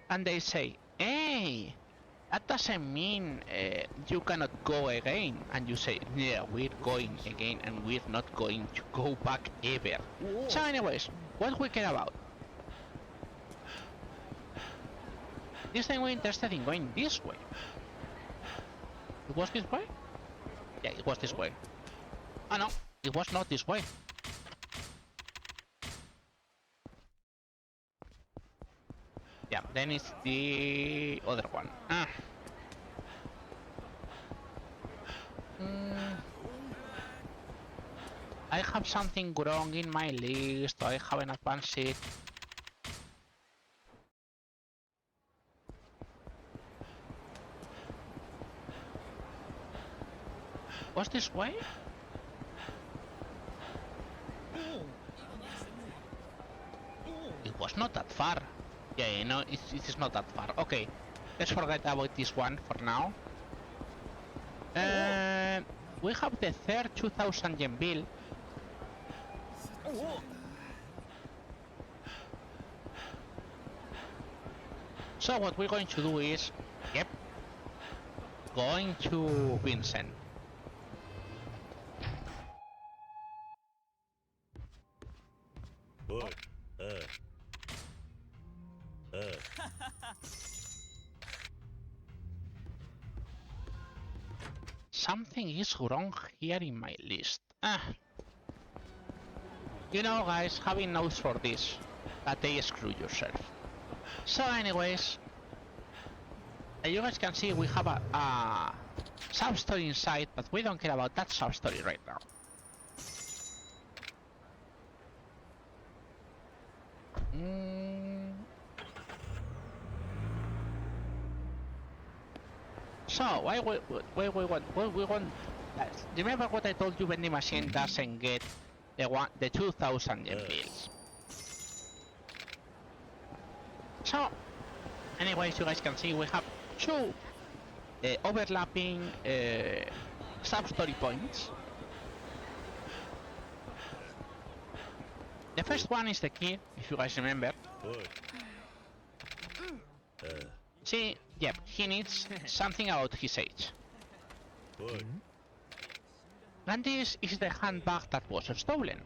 And they say, hey, that doesn't mean you cannot go again. And you say, yeah, we're going again and we're not going to go back ever. So anyways, what we care about? This time we're interested in going this way. It was this way? Yeah, it was this way. Oh no, it was not this way. Yeah, then it's the other one. I have something wrong in my list. I haven't advanced it. Was this way? It was not that far. Yeah, you know, it is not that far. Okay, let's forget about this one for now. We have the third 2000 yen bill. So what we're going to do is, yep, going to Vincent. Boy, Something is wrong here in my list. You know, guys, having notes for this, but they screw yourself. So anyways, as you guys can see, we have a sub-story inside, but we don't care about that sub-story right now. So, why we want... Remember what I told you, vending machine doesn't get the 2000 yen bills. So, anyways, you guys can see we have two overlapping sub-story points. The first one is the kid, if you guys remember. See, yep, he needs something about his age. And this is the handbag that was stolen.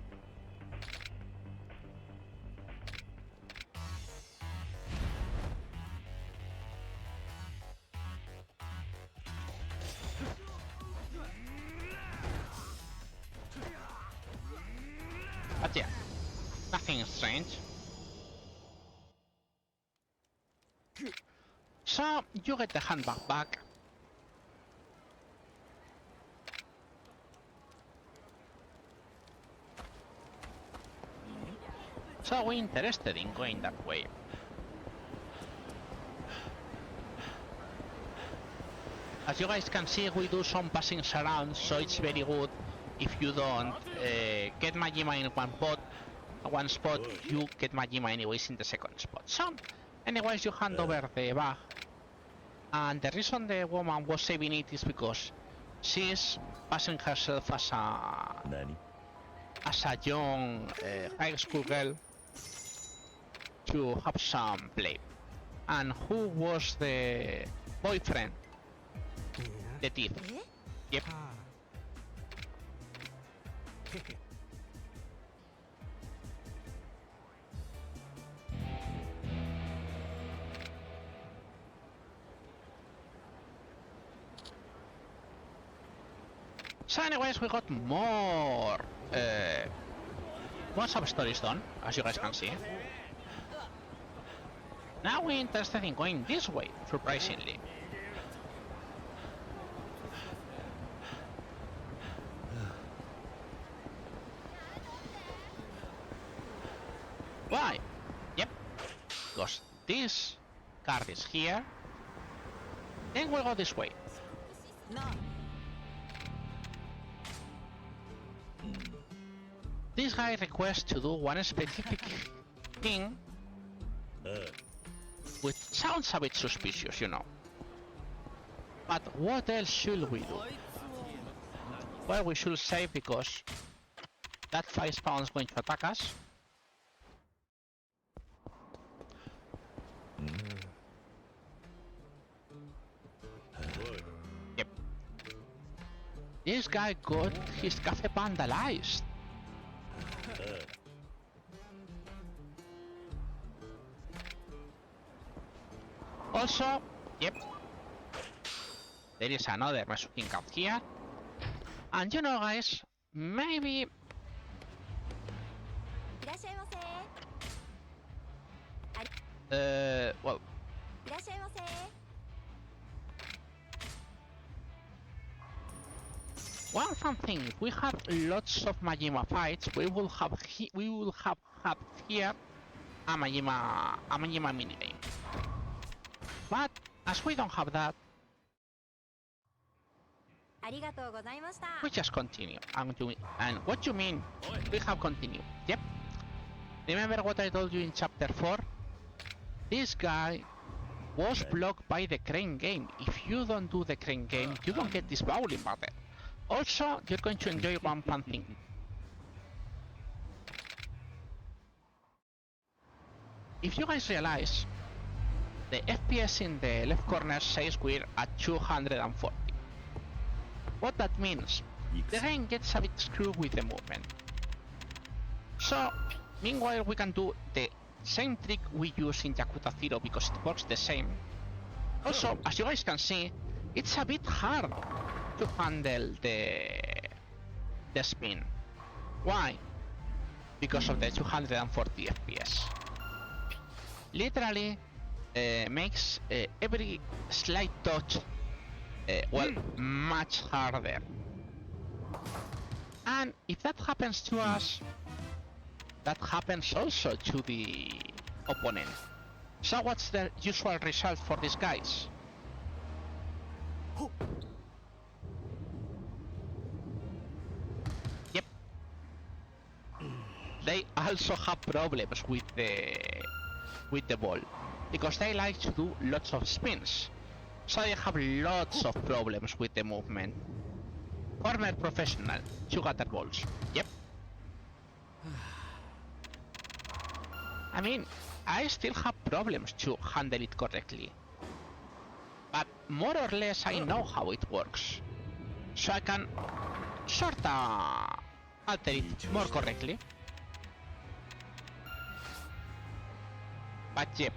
But yeah, nothing strange. So you get the handbag back. So we're interested in going that way. As you guys can see, we do some passings around, so it's very good if you don't get Majima in one spot, you get Majima anyways in the second spot. So, anyways, you hand over the bag, and the reason the woman was saving it is because she's passing herself as a young high school girl to have some play. And who was the boyfriend? The thief. Yep. So anyways, we got more sub-stories done, as you guys can see. Now we're interested in going this way, surprisingly. Why? Yep, because this card is here. Then we'll go this way. This guy requests to do one specific thing, which sounds a bit suspicious, you know. But what else should we do? Well, we should save because that 5 spawn is going to attack us. Yep. This guy got his cafe vandalized. Also, yep, there is another Mesuking card here. And you know guys, maybe... well... One fun thing, if we have lots of Majima fights, we will have had here a Majima minigame. But as we don't have that, we just continue. And what you mean? We have continued. Yep. Remember what I told you in chapter 4? This guy was blocked by the crane game. If you don't do the crane game, you don't get this bowling battle. Also, you're going to enjoy one fun thing. If you guys realize, the FPS in the left corner says we're at 240. What that means, the game gets a bit screwed with the movement. So, meanwhile we can do the same trick we use in Yakuza 0 because it works the same. Also, as you guys can see, it's a bit hard to handle the spin. Why? Because of the 240 FPS. Literally makes every slight touch well, much harder. And if that happens to us, that happens also to the opponent. So what's the usual result for these guys? Yep. They also have problems with the ball, because they like to do lots of spins. So they have lots of problems with the movement. Former professional, you got the balls. Yep. I mean, I still have problems to handle it correctly. But more or less I know how it works. So sorta alter it more correctly. But yep,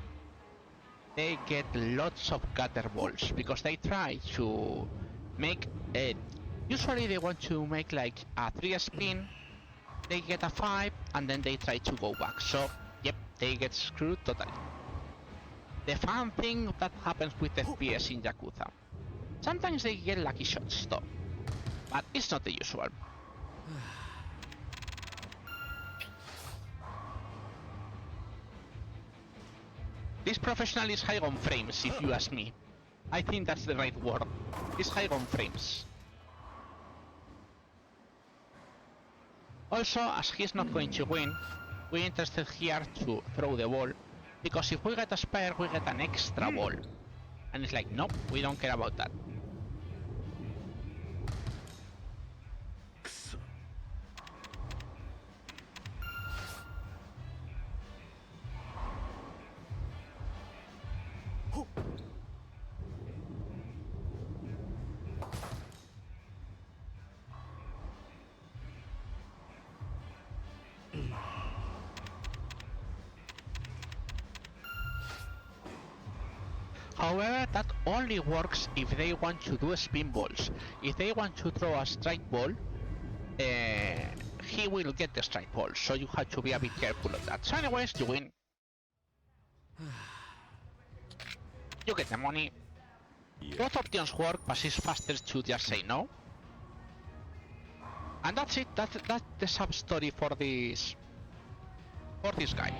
they get lots of gutter balls because they try to make it. Usually they want to make like a 3 spin, they get a 5, and then they try to go back. So yep, they get screwed totally. The fun thing that happens with FPS in Yakuza. Sometimes they get lucky shots though, but it's not the usual. This professional is high on frames, if you ask me. I think that's the right word. It's high on frames. Also, as he's not going to win, we're interested here to throw the ball, because if we get a spare, we get an extra ball. And it's like, nope, we don't care about that. However, that only works if they want to do spin balls. If they want to throw a strike ball, he will get the strike ball, so you have to be a bit careful of that. So anyways, you win. You get the money. Both options work, but it's faster to just say no. And that's it. That's the sub story for this guy.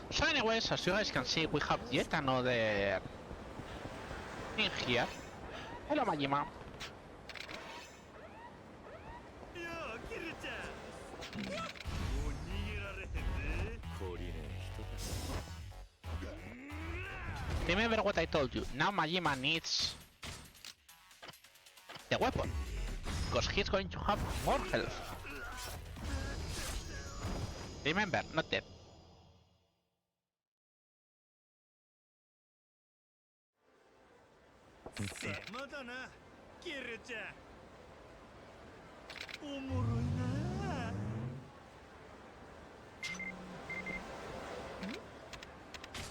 So anyways, as you guys can see, we have yet another thing here. Hello, Majima. Remember what I told you, now Majima needs the weapon, because he's going to have more health. Remember, not dead.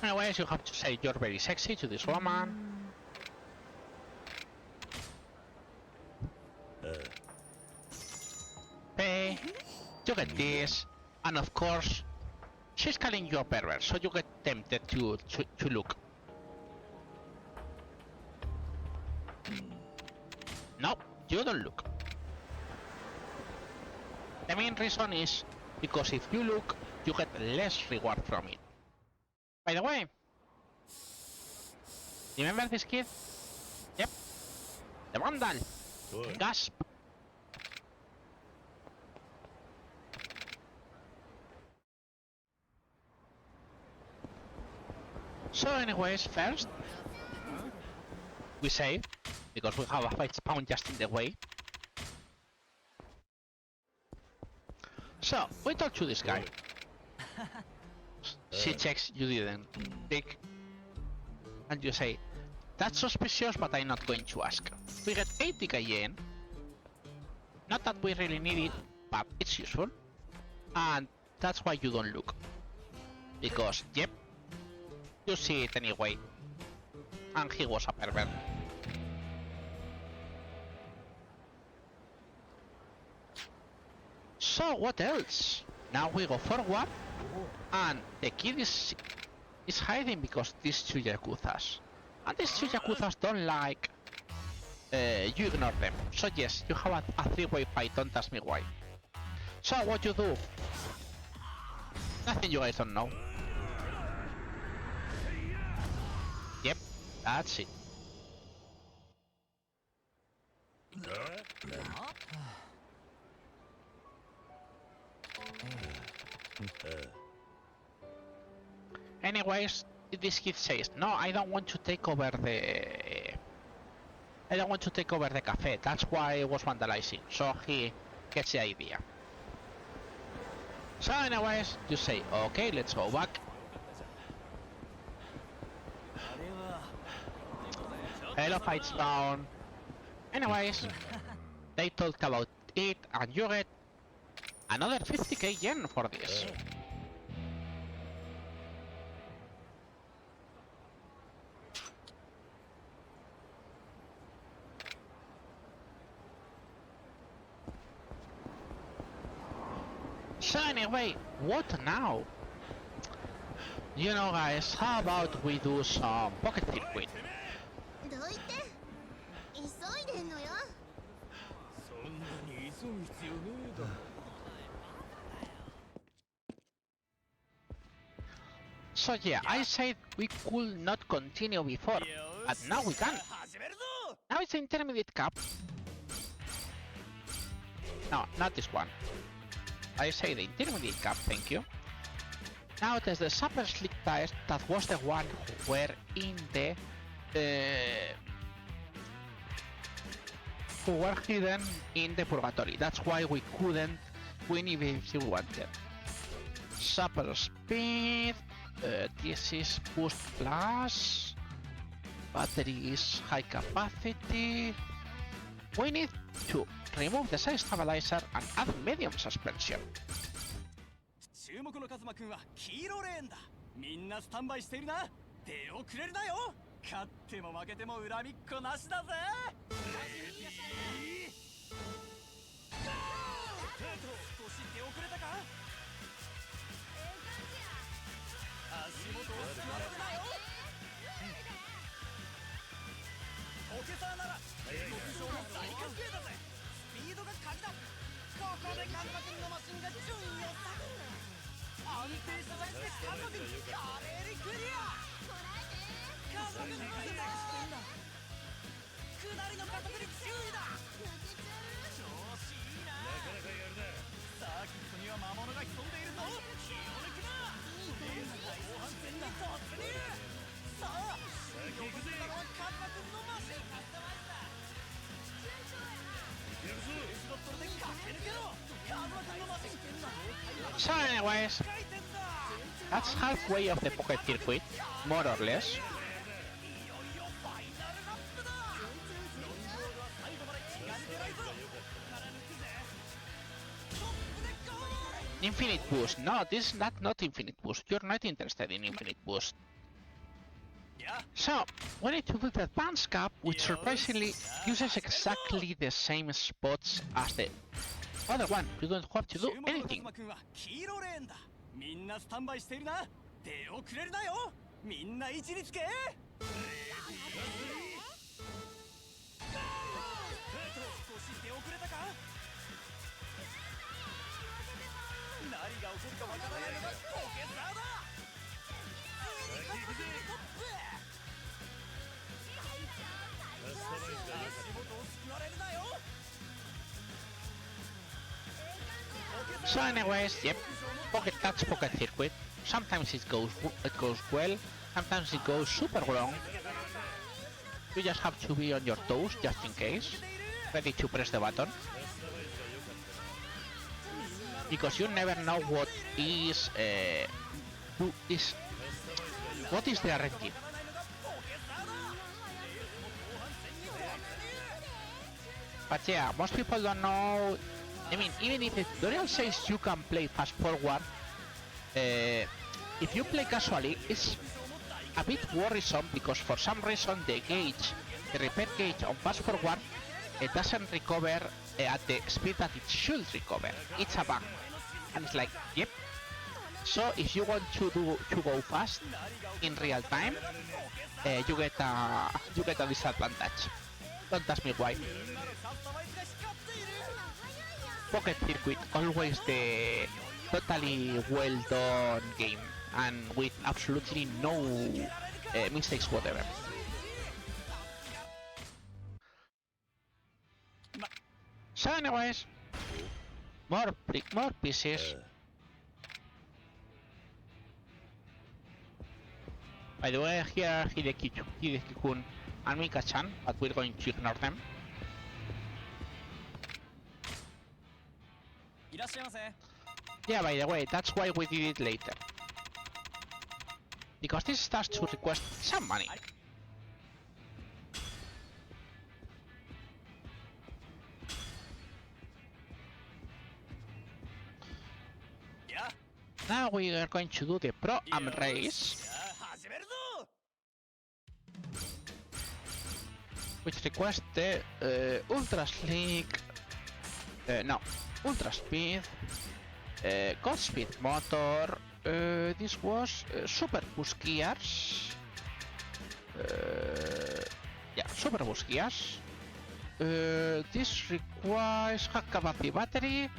Anyways, you have to say you're very sexy to this woman. Pay, you get this, and of course, she's calling you a pervert, so you get tempted to look. No, you don't look. The main reason is because if you look, you get less reward from it. By the way, remember this kid? Yep, the vandal. Gasp. So anyways, first we save, because we have a fight spawn just in the way. So, we talk to this guy. She checks you didn't pick. And you say, that's suspicious, but I'm not going to ask. We get 80k yen. Not that we really need it, but it's useful. And that's why you don't look. Because, yep, you see it anyway. And he was a pervert. So what else? Now we go forward, and the kid is hiding because these two Yakuzas. And these two Yakuzas don't like you ignore them. So yes, you have a three-way fight, don't ask me why. So what you do? Nothing you guys don't know. Yep, that's it. Anyways, this kid says, no, I don't want to take over the cafe. That's why I was vandalizing. So he gets the idea. So anyways, you say, okay, let's go back. Hello fights down. Anyways, they talked about it and you get another 50k yen for this. So anyway, what now? You know guys, how about we do some pocket circuit? どういて急いでんのよ。そんなに急ぐ必要ねえだろ。 So yeah, I said we could not continue before, but now we can. 始めるぞ。 Now it's intermediate cup. No, not this one. I say the intermediate cup, thank you. Now there's the Super Slick tires, that was the one who were in the... who were hidden in the Purgatory. That's why we couldn't win even if we wanted. Super Speed... this is Boost Plus... Battery is high capacity... We need to remove the side stabilizer and add medium suspension. 注目のカズマくんは黄色レーンだ。みんなスタンバイしているな。出遅れるなよ。勝っても負けても恨みっこなしだぜ。少し出遅れたか。足元をすくわれるなよ。ポケサーなら戦国上の大格ゲーだぜ。スピードが鍵だ。ここでカズマくんのマシンが順位を下げる。安定したジャンプでカズマくん華麗にクリア。カズマくん乗せた。下りの加速に注意だ。調子いいな。なかなかやるな。サーキットには魔物が潜んでいるぞ。気を抜くな。レース後半戦に突入。さあ先行くぜ。カズマくんのマシンカスタマイズだ。いけるぞ。スロットルで駆け抜けろ。カズマくんのマシン。 So anyways, that's halfway of the pocket circuit, more or less. Infinite boost. No, this is not infinite boost. You're not interested in infinite boost. So, we need to do the advanced cap, which surprisingly uses exactly the same spots as the other one. You don't have to do anything. 黄色レーンだ。みんなスタンバイしているな。出遅れるなよ。みんな位置につけ。少し出遅れたか。何が起こるかわからないのがポケサーだ。ついにカズマくんがトップ。足元をすくわれるなよ。 So anyways, yep, pocket touch, pocket circuit. Sometimes it goes well, sometimes it goes super wrong. You just have to be on your toes just in case, ready to press the button. Because you never know what is the RNG. But yeah, most people don't know. I mean, even if the tutorial says you can play fast forward, if you play casually, it's a bit worrisome because for some reason the repair gauge on fast forward, it doesn't recover at the speed that it should recover. It's a bug, and it's like, yep. So if you want to go fast in real time, you get a disadvantage. Don't ask me why. Pocket circuit, always the totally well done game and with absolutely no mistakes whatever. So anyways, more pieces. By the way, here Hideki-kun and Mika-chan, but we're going to ignore them. いらっしゃいませ。Yeah, by the way, that's why we did it later. Because this starts to request some money. Yeah. Now we are going to do the Pro-Am race, which requests the Ultra Slick, no, Ultra Speed, God Speed Motor, this was Super Boost Gears, yeah, Super Boost Gears, this requires Hakkabathi Battery,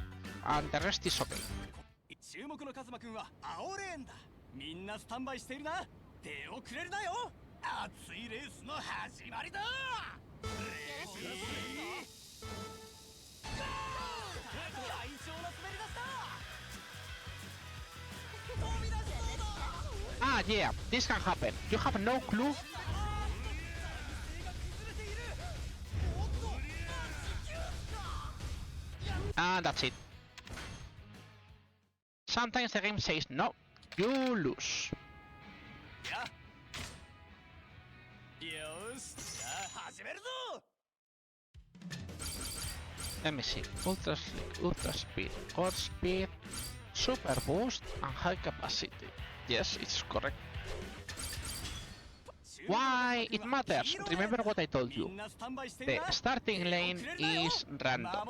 and the rest is okay. 注目のカズマくんは青レーンだ。みんなスタンバイしているな。手をくれるなよ。熱いレースの始まりだ。最長の滑り出した。飛び出しそうだ。 Ah, yeah, this can happen. You have no clue. And that's it. Sometimes the game says no, you lose. Let me see. Ultra Slick, Ultra Speed, God Speed, Super Boost, and High Capacity. Yes, it's correct. Why it matters? Remember what I told you. The starting lane is random.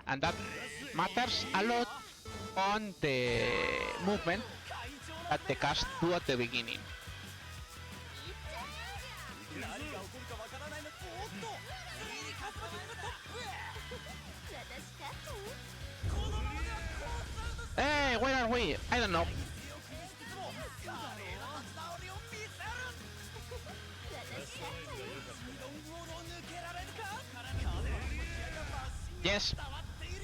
And that matters a lot on the movement that the cars do at the beginning. Hey, where are we? I don't know. Yes,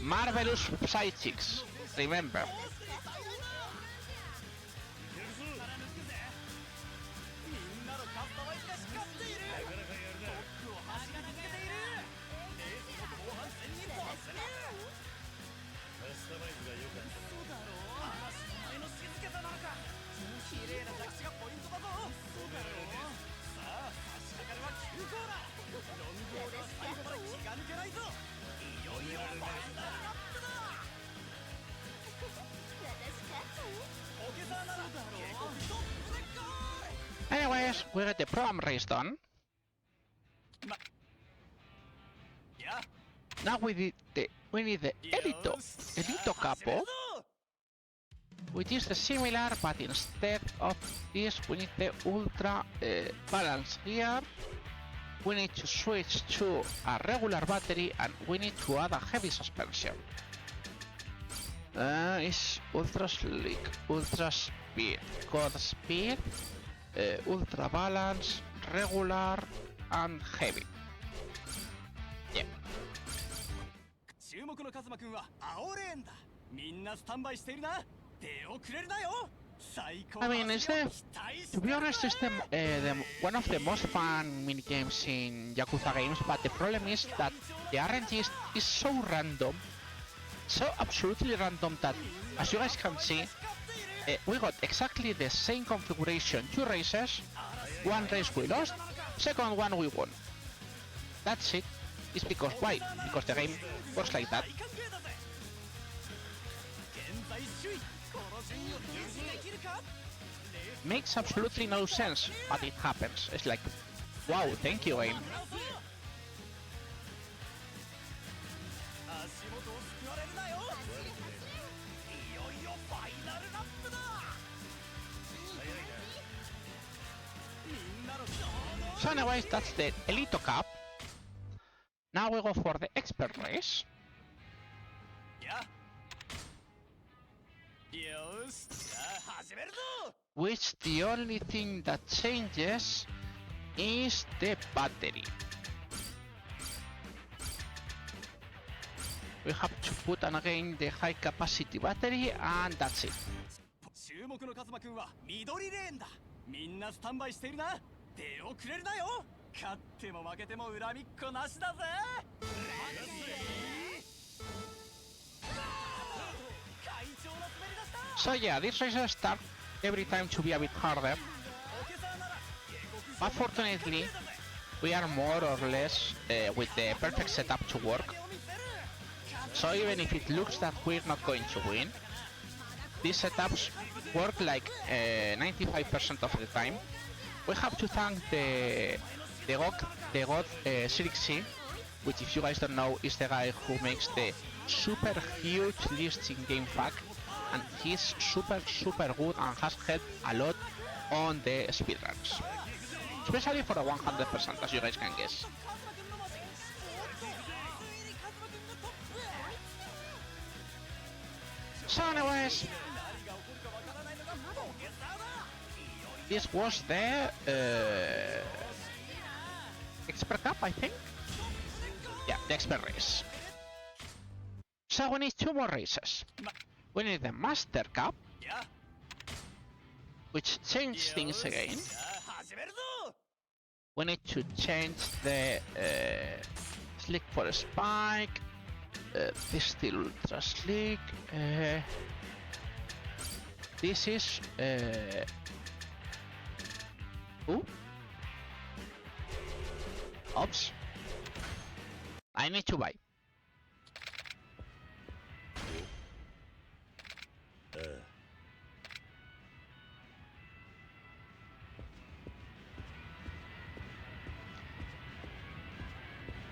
marvelous side chicks. Remember. Anyways, we got the Pro-Am race done. Now we need the Elito Capo, which is the similar, but instead of this we need the Ultra Balance Gear. We need to switch to a regular battery and we need to add a heavy suspension. It's Ultra Slick, Ultra Speed, God Speed, Ultra Balance, Regular, and Heavy. Yeah. I mean, it's to be honest, it's one of the most fun minigames in Yakuza games, but the problem is that the RNG is so random, so absolutely random that, as you guys can see, we got exactly the same configuration, 2 races, 1 race we lost, second one we won. That's it. It's because, why? Because the game works like that. Makes absolutely no sense, but it happens. It's like, wow, thank you, game. So anyways, that's the Elito Cup. Now we go for the Expert race. Which the only thing that changes is the battery. We have to put on again the high capacity battery and that's it. So yeah, these races start every time to be a bit harder. But fortunately, we are more or less with the perfect setup to work. So even if it looks that we're not going to win, these setups work like 95% of the time. We have to thank the god Sirixi, which if you guys don't know is the guy who makes the super huge lists in GameFAQ, and he's super good and has helped a lot on the speedruns. Especially for the 100%, as you guys can guess. So anyways, this was the Expert Cup, I think? Yeah, the Expert race. So we need 2 more races. We need the Master Cup, which changes things again. We need to change the slick for a spike. This still ultra slick. This is ooh. Oops. I need to buy.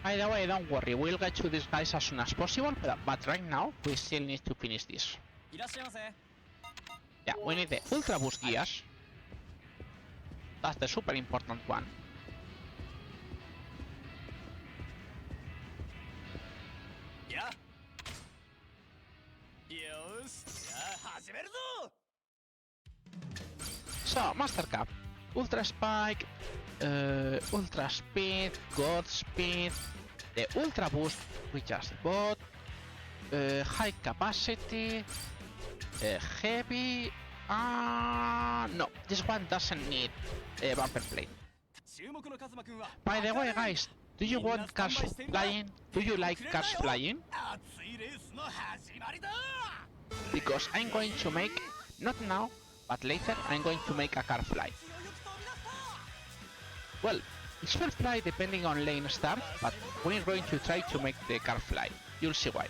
By the way, don't worry, we'll get to these guys as soon as possible, but right now we still need to finish this. Yeah, we need the Ultra Boost gears. That's the super important one. So, Master Cup, Ultra Spike, Ultra Speed, God Speed, the Ultra Boost we just bought, High Capacity, Heavy, no, this one doesn't need a bumper plate. By the way guys, do you want cars flying? Do you like cars flying? Because I'm going to make, not now, but later I'm going to make a car fly. Well, it will fly depending on lane start, but we're going to try to make the car fly. You'll see why.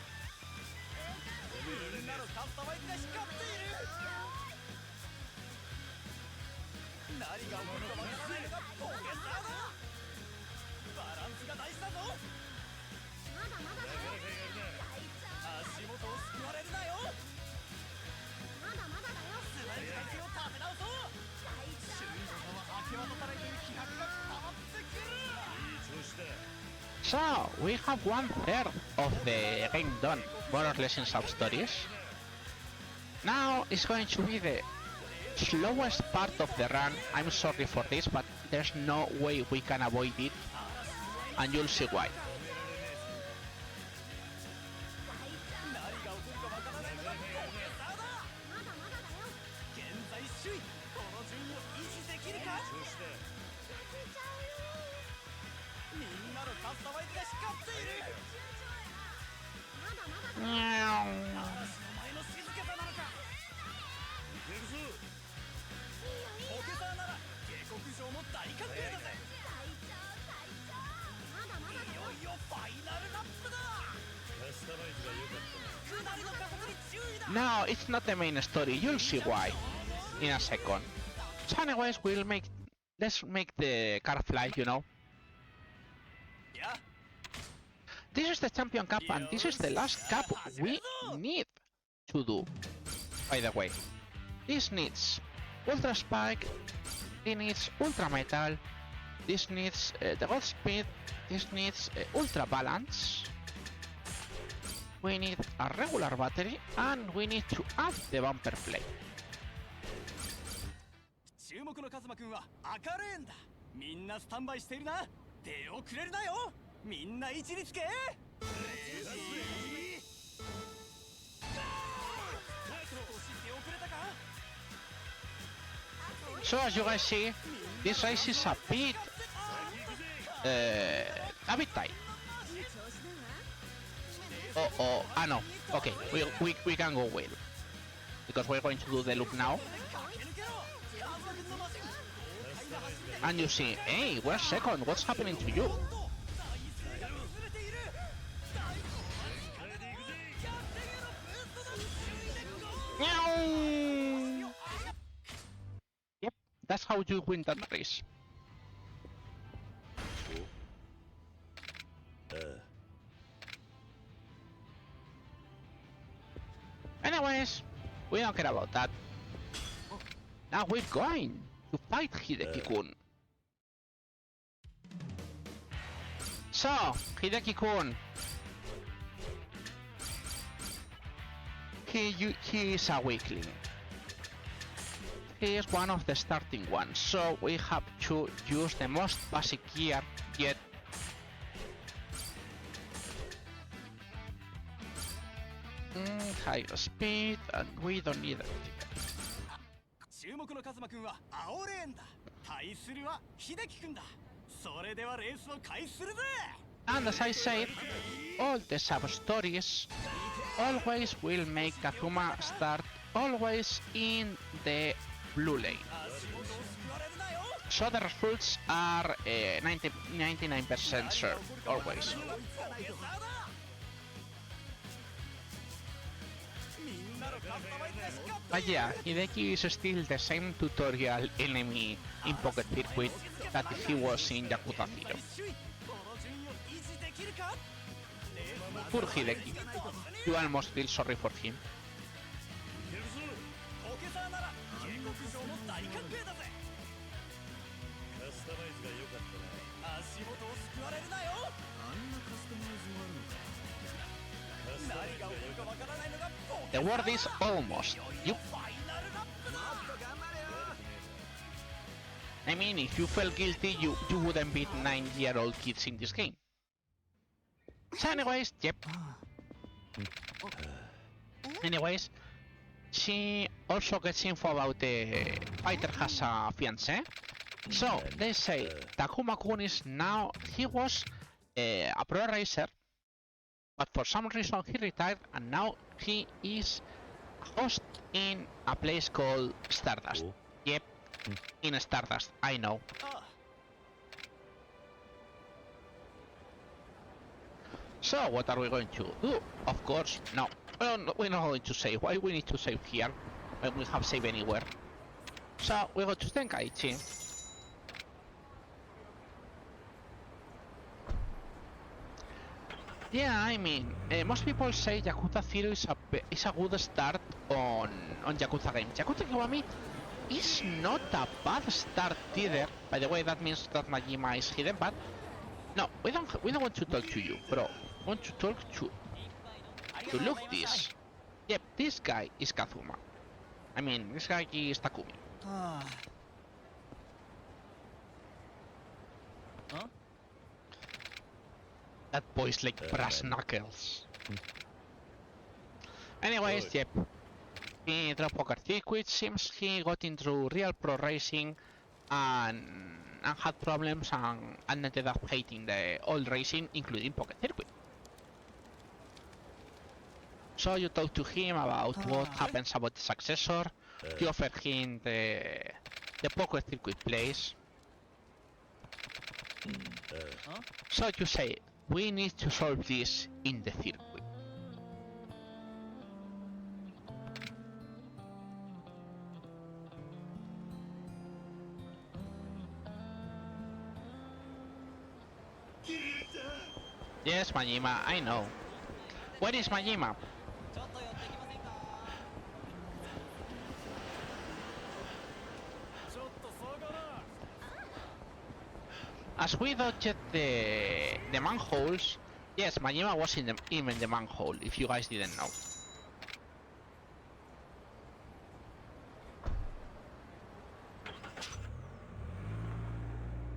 So, we have 1/3 of the game done, more or less in some stories. Now it's going to be the slowest part of the run. I'm sorry for this, but there's no way we can avoid it, and you'll see why. No, it's not the main story. You'll see why in a second. So anyways, let's make the car fly, you know. This is the Champion Cup, and this is the last cup we need to do, by the way. This needs Ultra Spike, this needs Ultra Metal, this needs the God Speed, this needs Ultra Balance, we need a regular battery, and we need to add the bumper plate. So as you guys see, this race is a bit tight. No, okay, we can go well. because we're going to do the loop now. And you see, hey, we're second, what's happening to you? Yep, that's how you win that race. Anyways, we don't care about that. Now we're going to fight Hideki-kun. So, Hideki-kun. He is a weakling. He is one of the starting ones, so we have to use the most basic gear yet. High speed, and we don't need it. And as I said, all the sub-stories always will make Kazuma start always in the blue lane. So the results are 99% sure, always. But yeah, Hideki is still the same tutorial enemy in Pocket Circuit that he was in Yakuza 0. Poor Hideki. You almost feel sorry for him. The word is almost. I mean, if you felt guilty, you wouldn't beat 9-year-old kids in this game. So anyways, yep. Anyways, she also gets info about the fighter has a fiancé. So they say Takuma-kun is now, he was a pro racer, but for some reason he retired and now he is a host in a place called Stardust. Yep, in Stardust, I know. So what are we going to do? Of course, no. We're not going to save. Why we need to save here when we have save anywhere? So we go to Tenkaichi. Yeah, I mean, most people say Yakuza 0 is a good start on Yakuza games. Yakuza Kiwami is not a bad start either. By the way, that means that Majima is hidden, but no, we don't want to talk to you, bro. We want to talk to look this. Yep, this guy is Kazuma. I mean, this guy is Takumi. That boy's like brass knuckles. Anyways, yep. He dropped Poker Circuit, seems he got into real pro racing and had problems and ended up hating the old racing, including Pocket Circuit. So you talk to him about what happens about the successor. You offer him the Pocket Circuit place. So you say, we need to solve this in the circuit. Yes, Majima, I know. Where is Majima? As we dodged the manholes, yes, Majima was in the manhole, if you guys didn't know.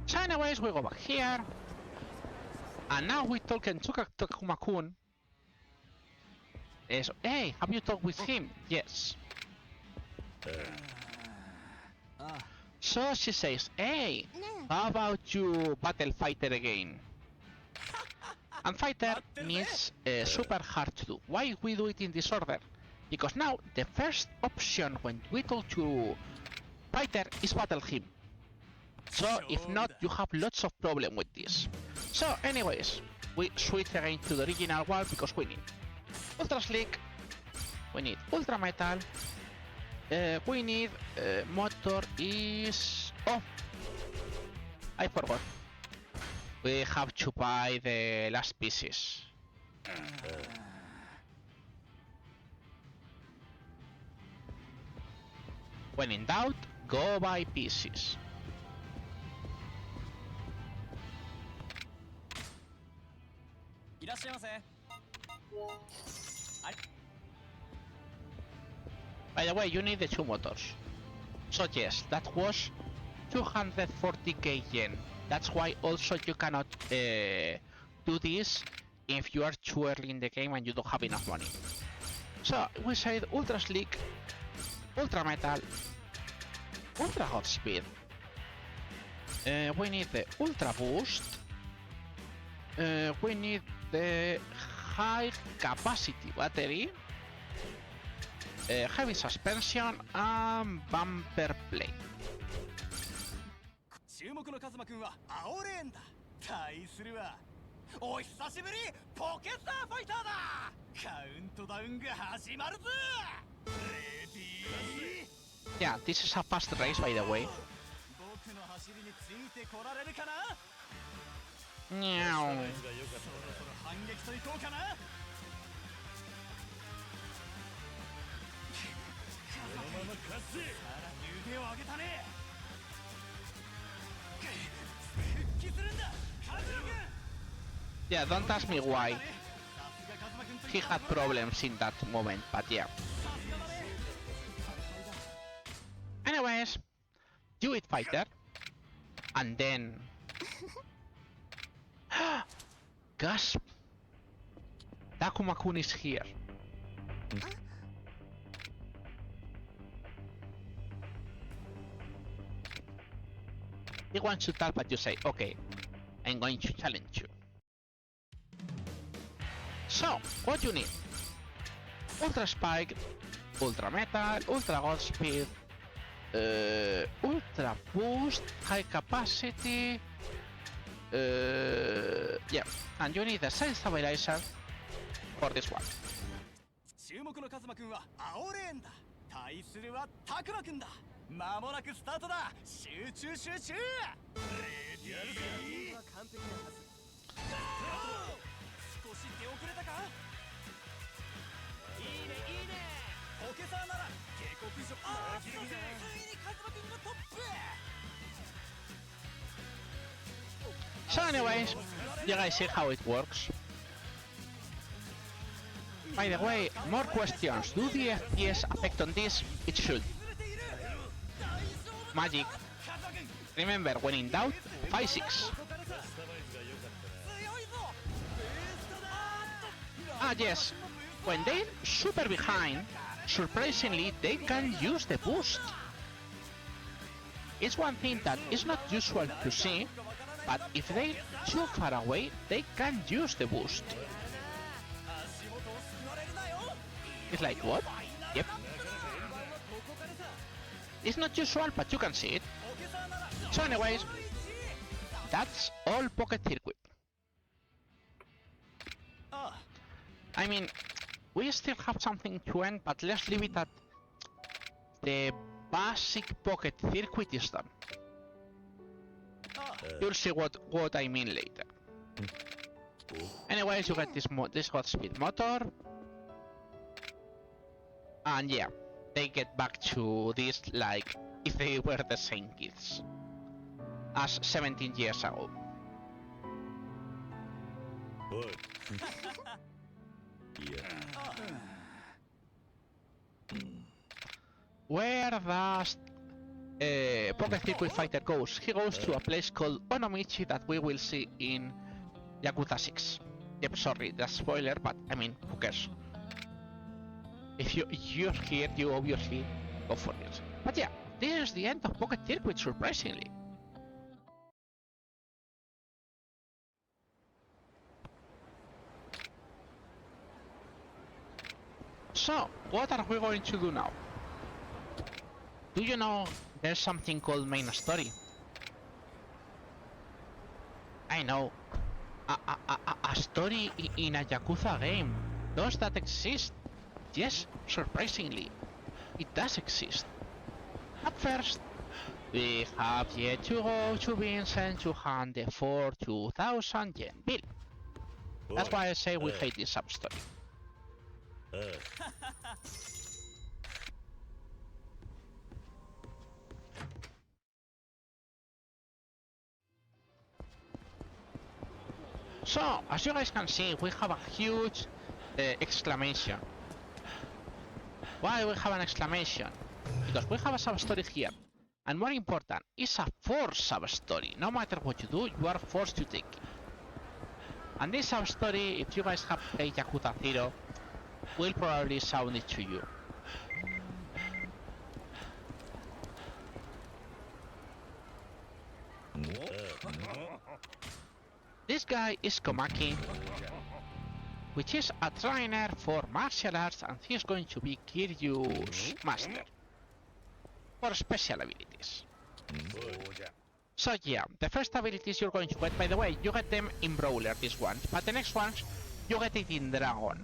So anyways, we go back here. And now we talking to Takuma-kun. So, hey, have you talked with him? Yes. So she says, hey, how about you battle Fighter again? And Fighter needs super hard to do. Why we do it in this order? Because now the first option when we go to fighter is battle him. So if not, you have lots of problem with this. So anyways, we switch again to the original one because we need Ultra Slick, we need Ultra Metal, we need motor is... Oh! I forgot. We have to buy the last pieces. When in doubt, go buy pieces. By the way, you need the 2 motors. So yes, that was 240k yen. That's why also you cannot do this if you are too early in the game and you don't have enough money. So we said Ultra Slick, Ultra Metal, Ultra Hot Speed. We need the Ultra Boost. We need the High Capacity Battery, Heavy Suspension, and Bumper Plate. 注目のカズマくんは青レーンだ。対するはお久しぶりポケスターファイターだ。カウントダウンが始まるぞ。レディー。 Yeah, this is a fast race, by the way. 僕の走りについてこられるかな。 Meow. そろそろ反撃といこうかな。さらに腕を上げたね。 Yeah, don't ask me why. He had problems in that moment, but yeah. Anyways, do it, fighter. And then... Gasp! Takuma-kun is here. He wants to talk, but you say, okay, I'm going to challenge you. So, what you need? Ultra Spike, Ultra Metal, Ultra Gold Speed, Ultra Boost, High Capacity, yeah, and you need the Side Stabilizer for this one. 注目のカズマくんは青レーンだ。対するはタクマくんだ。間もなくスタートだ。集中集中。レディー。完璧なはず。少し出遅れたか。いいねいいね。ポケサーなら下克上。ああ、ついにカズマくんがトップ。 So anyways, you guys see how it works. By the way, more questions. Do the FPS affect on this? It should. Magic. Remember, when in doubt, 5-6. Ah yes, when they're super behind, surprisingly they can use the boost. It's one thing that is not usual to see, but if they're too far away, they can use the boost. It's like, what? Yep. It's not usual, but you can see it. So anyways, that's all Pocket Circuit. I mean, we still have something to end, but let's leave it at the basic Pocket Circuit is done. You'll see what I mean later. Anyways, you get this hot speed motor. And yeah, they get back to this like if they were the same kids as 17 years ago. Where does Pocket Circuit Fighter goes? He goes to a place called Onomichi that we will see in Yakuza 6. Yep, sorry, that's spoiler, but I mean, who cares? If you're here, you obviously go for it. But yeah, this is the end of Pocket Circuit, surprisingly. So, what are we going to do now? Do you know there's something called main story? I know. A story in a Yakuza game. Does that exist? Yes, surprisingly. It does exist. At first, we have yet to go to Vincent to hand the 42,000 yen bill. That's why I say we hate this sub-story. So, as you guys can see, we have a huge exclamation. Why we have an exclamation? Because we have a sub-story here. And more important, it's a forced sub-story. No matter what you do, you are forced to take it. And this sub-story, if you guys have played Yakuza 0, will probably sound it to you. This guy is Komaki, which is a trainer for martial arts, and he's going to be Kiryu's master for special abilities. So yeah, the first abilities you're going to get, by the way, you get them in Brawler, these ones, but the next ones, you get it in Dragon.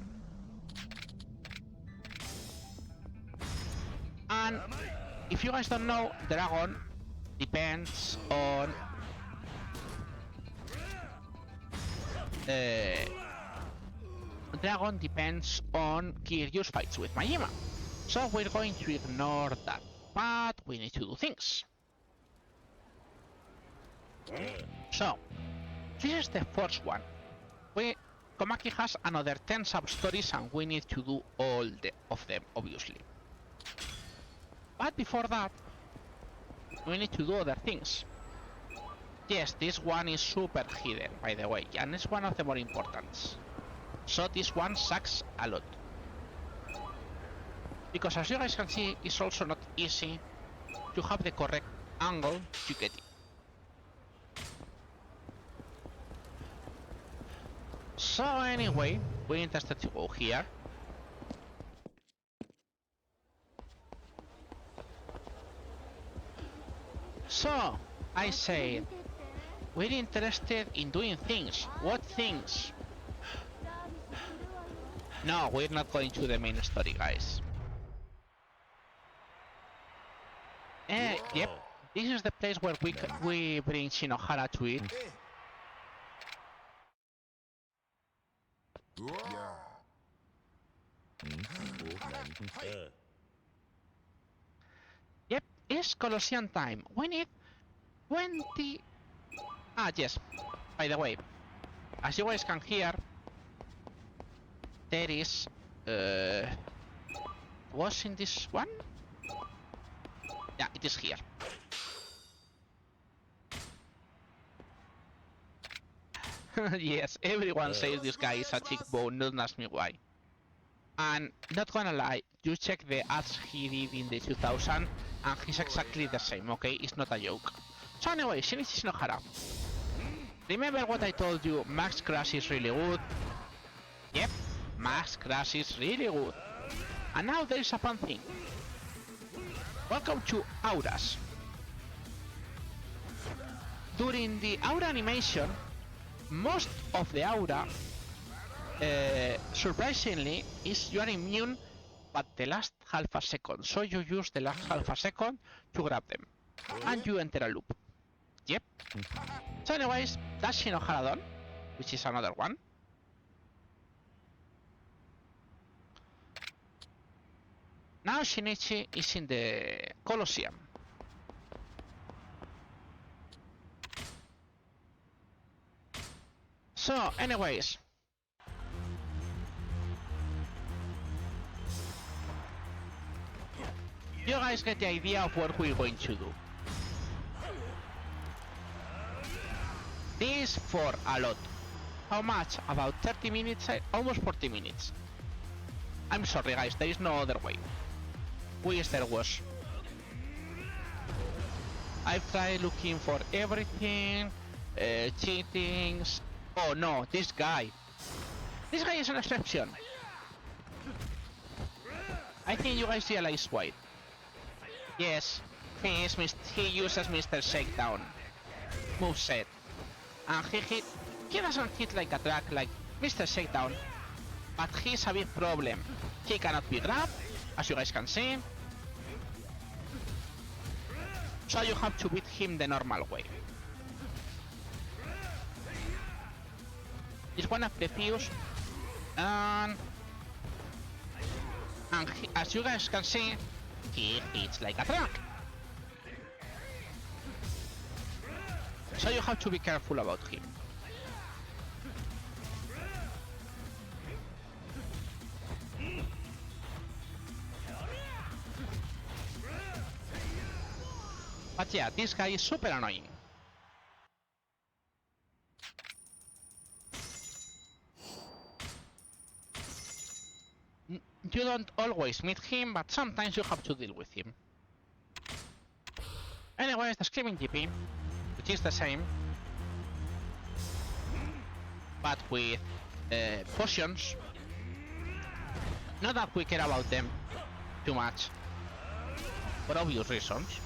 And if you guys don't know, Dragon depends on Dragon depends on Kiryu's fights with Majima. So we're going to ignore that, but we need to do things. So, this is the first one. Komaki has another 10 sub-stories and we need to do all of them, obviously. But before that, we need to do other things. Yes, this one is super hidden, by the way, and it's one of the more important. So this one sucks a lot. Because as you guys can see, it's also not easy to have the correct angle to get it. So anyway, we're interested to go here. So, I say, we're interested in doing things. What things? No, we're not going to the main story, guys. Yep, this is the place where we bring Shinohara to it. Yep, it's Colosseum time. We need 20... Ah, yes. By the way, as you guys can hear, there is... was in this one? Yeah, it is here. Yes, everyone says this guy is a cheekbone, don't ask me why. And not gonna lie, you check the ads he did in the 2000 and he's exactly the same, okay? It's not a joke. So anyway, Shinichi Shinohara. Remember what I told you, Max Crash is really good? Yep, Max Crash is really good. And now there is a fun thing. Welcome to Auras. During the Aura animation, most of the Aura, surprisingly, is you are immune but the last half a second. So you use the last half a second to grab them. And you enter a loop. Yep. So anyways, that's Shinohara done, which is another one. Now Shinichi is in the Colosseum. So, anyways. You guys get the idea of what we're going to do. This for a lot. How much? About 30 minutes? Almost 40 minutes. I'm sorry guys, there is no other way. Wish there was. I've tried looking for everything, cheatings. Oh no, this guy. This guy is an exception. I think you guys realize why. Yes, he uses Mr. Shakedown moveset. And he doesn't hit like a truck like Mr. Shakedown, but he's a big problem. He cannot be grabbed, as you guys can see. So you have to beat him the normal way. It's one of the fews, and as you guys can see, he hits like a truck. So you have to be careful about him. But yeah, this guy is super annoying. You don't always meet him, but sometimes you have to deal with him. Anyways, the Screaming GP, which is the same, but with potions. Not that we care about them too much, for obvious reasons.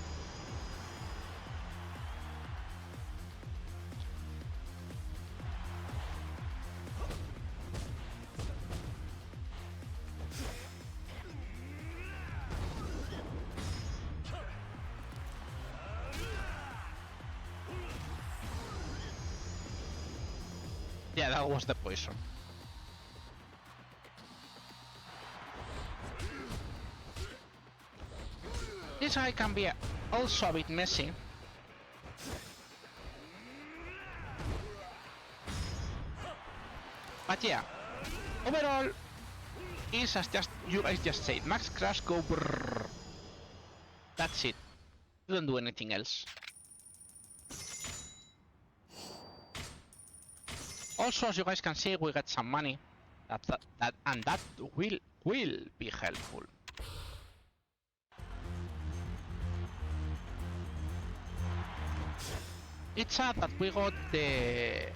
Yeah, that was the poison. This guy can be also a bit messy. But yeah, overall, is as just you guys just said, max crash, go brrrr. That's it. You don't do anything else. Also, as you guys can see, we get some money. That will be helpful. It's sad that we got the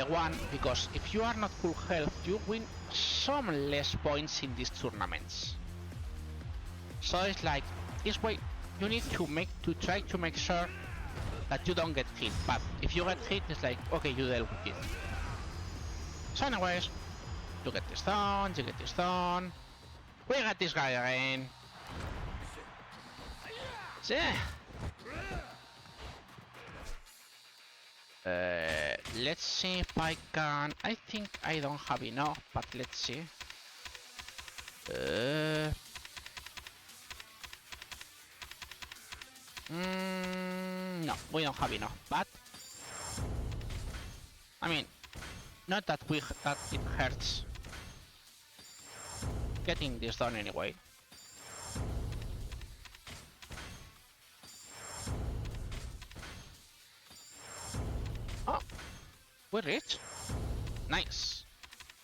one, because if you are not full health, you win some less points in these tournaments. So it's like this way you need to try to make sure that you don't get hit, but if you get hit, it's like, okay, you deal with it. So anyways, you get this done, you get this done. We got this guy again. Yeah. Let's see if I can. I think I don't have enough, but let's see. No, we don't have enough, but I mean, not that it hurts getting this done anyway. Oh, we reached. Nice.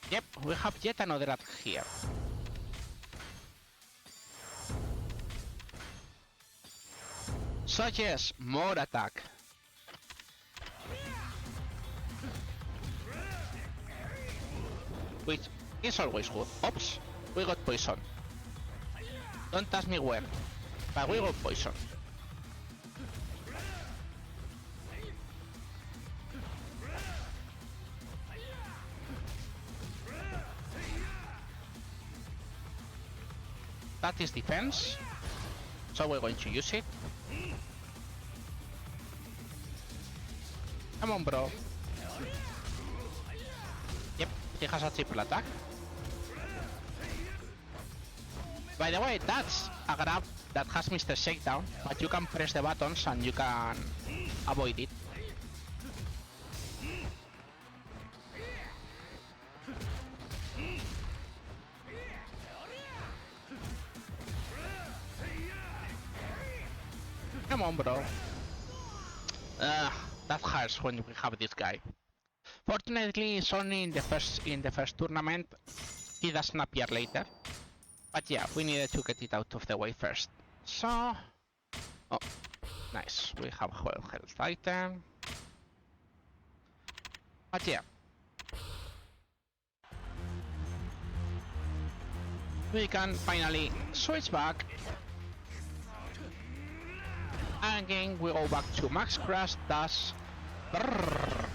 Yep, we have yet another rat here. So yes, more attack. Which is always good. Oops, we got poison. Don't ask me where, but we got poison. That is defense, so we're going to use it. Come on, bro. Yep, he has a triple attack. By the way, that's a grab that has Mr. Shakedown, but you can press the buttons and you can avoid it. Come on, bro. That hurts when we have this guy. Fortunately, it's only in the first tournament. He doesn't appear later. But yeah, we needed to get it out of the way first. So, oh, nice. We have a health item. But yeah. we can finally switch back. And again, we go back to max crash dash. Brrr.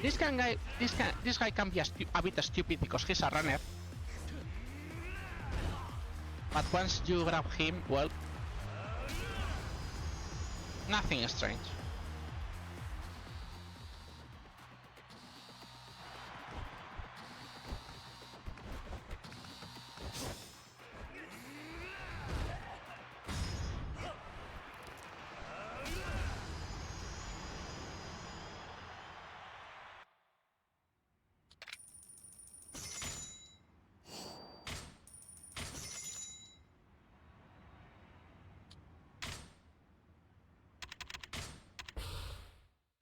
This guy can be a bit stupid because he's a runner. But once you grab him, well, nothing strange.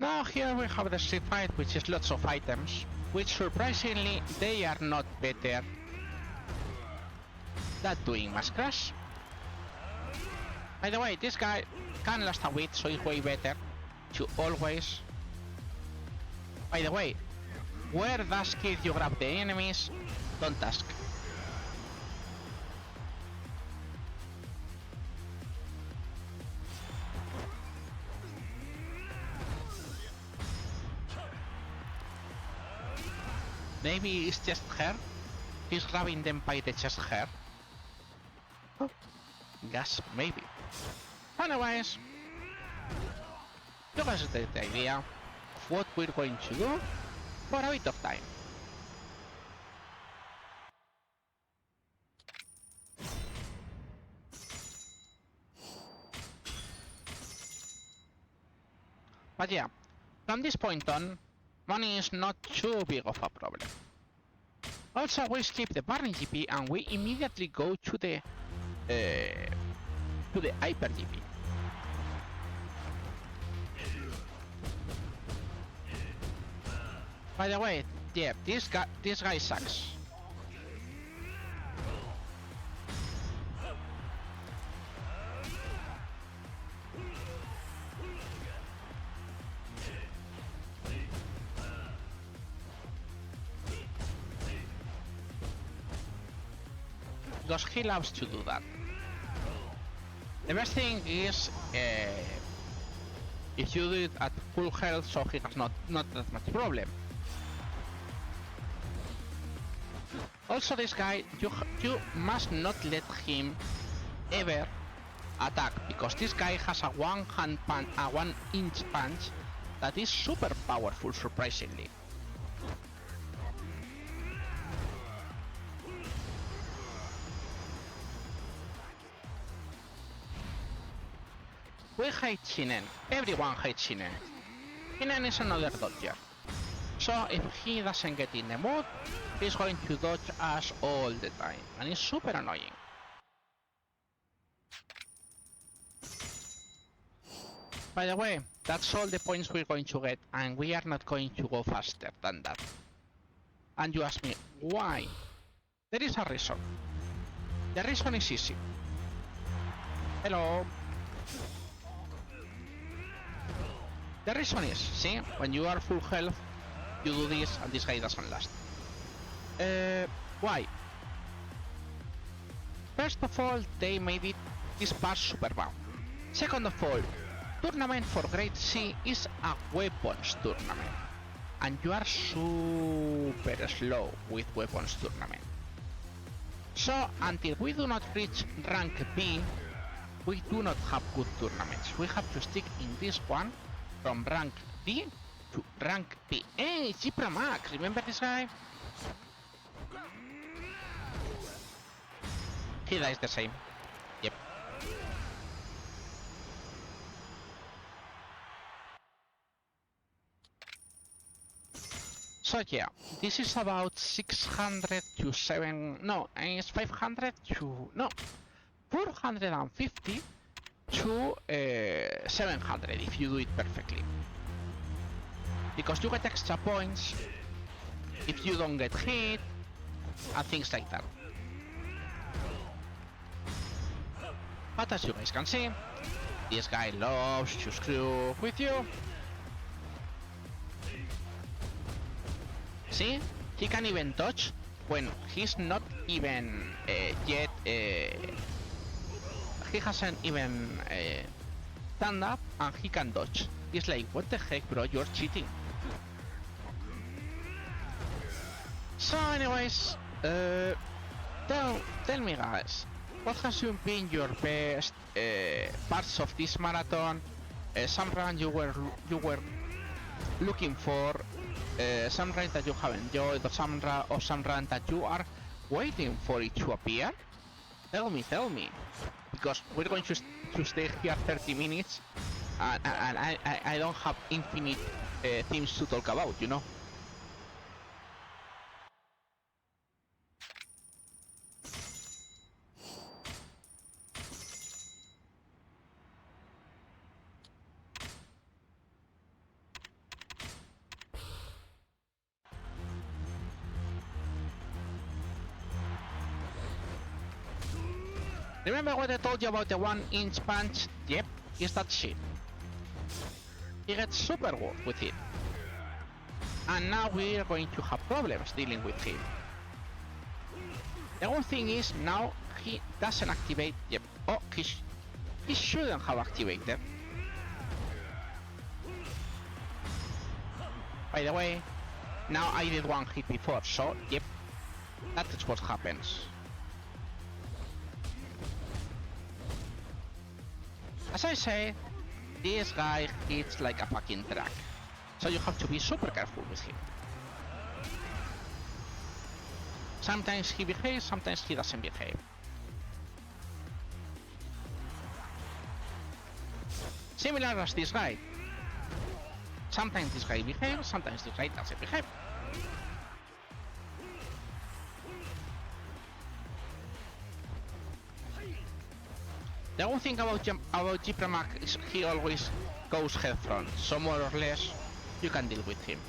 Now here we have the street fight, which is lots of items, which surprisingly they are not better than doing mass crash. By the way, this guy can last a bit, so it's way better to always... By the way, where does kid you grab the enemies? Don't ask. Maybe it's just her? He's grabbing them by the chest hair? Oh, yes, maybe. Anyways, you guys get the idea of what we're going to do for a bit of time. But yeah, from this point on, money is not too big of a problem. Also, we skip the Barney GP and we immediately go to the Hyper GP. By the way, yeah, this guy sucks. Because he loves to do that. The best thing is if you do it at full health, so he has not that much problem. Also, this guy, you must not let him ever attack, because this guy has a one-hand punch, a 1-inch punch that is super powerful, surprisingly. We hate Shinen. Everyone hates Shinen. Shinen is another dodger. So if he doesn't get in the mood, he's going to dodge us all the time, and it's super annoying. By the way, that's all the points we're going to get, and we are not going to go faster than that. And you ask me, why? There is a reason. The reason is easy. Hello. The reason is, see, when you are full health, you do this and this guy doesn't last. Why? First of all, they made this part super bound. Second of all, tournament for grade C is a weapons tournament, and you are super slow with weapons tournament. So until we do not reach rank B, we do not have good tournaments. We have to stick in this one from rank D to rank B. Hey, Chipra Max, remember this guy? He dies the same. Yep. So yeah, this is about 600 to 7... No, it's 500 to... No, 450 to 700 if you do it perfectly. Because you get extra points if you don't get hit and things like that. But as you guys can see, this guy loves to screw with you. See, he can even dodge when he's not even yet. He hasn't even stand up and he can dodge. It's like, what the heck, bro? You're cheating. So, anyways, tell me, guys, what has been your best parts of this marathon? Some run you were looking for, some run that you have enjoyed, or some run that you are waiting for it to appear. Tell me, because we're going to stay here 30 minutes, and I don't have infinite things to talk about, you know. Remember what I told you about the 1-inch punch? Yep, it's that shit. He gets super good with it. And now we are going to have problems dealing with him. The one thing is, now he doesn't activate. Yep. Oh, he shouldn't have activated. By the way, now I did one hit before, so yep, that is what happens. As I say, this guy hits like a fucking truck, so you have to be super careful with him. Sometimes he behaves, sometimes he doesn't behave. Similar as this guy. Sometimes this guy behaves, sometimes this guy doesn't behave. The one thing about Gipramak is he always goes head front, so more or less you can deal with him.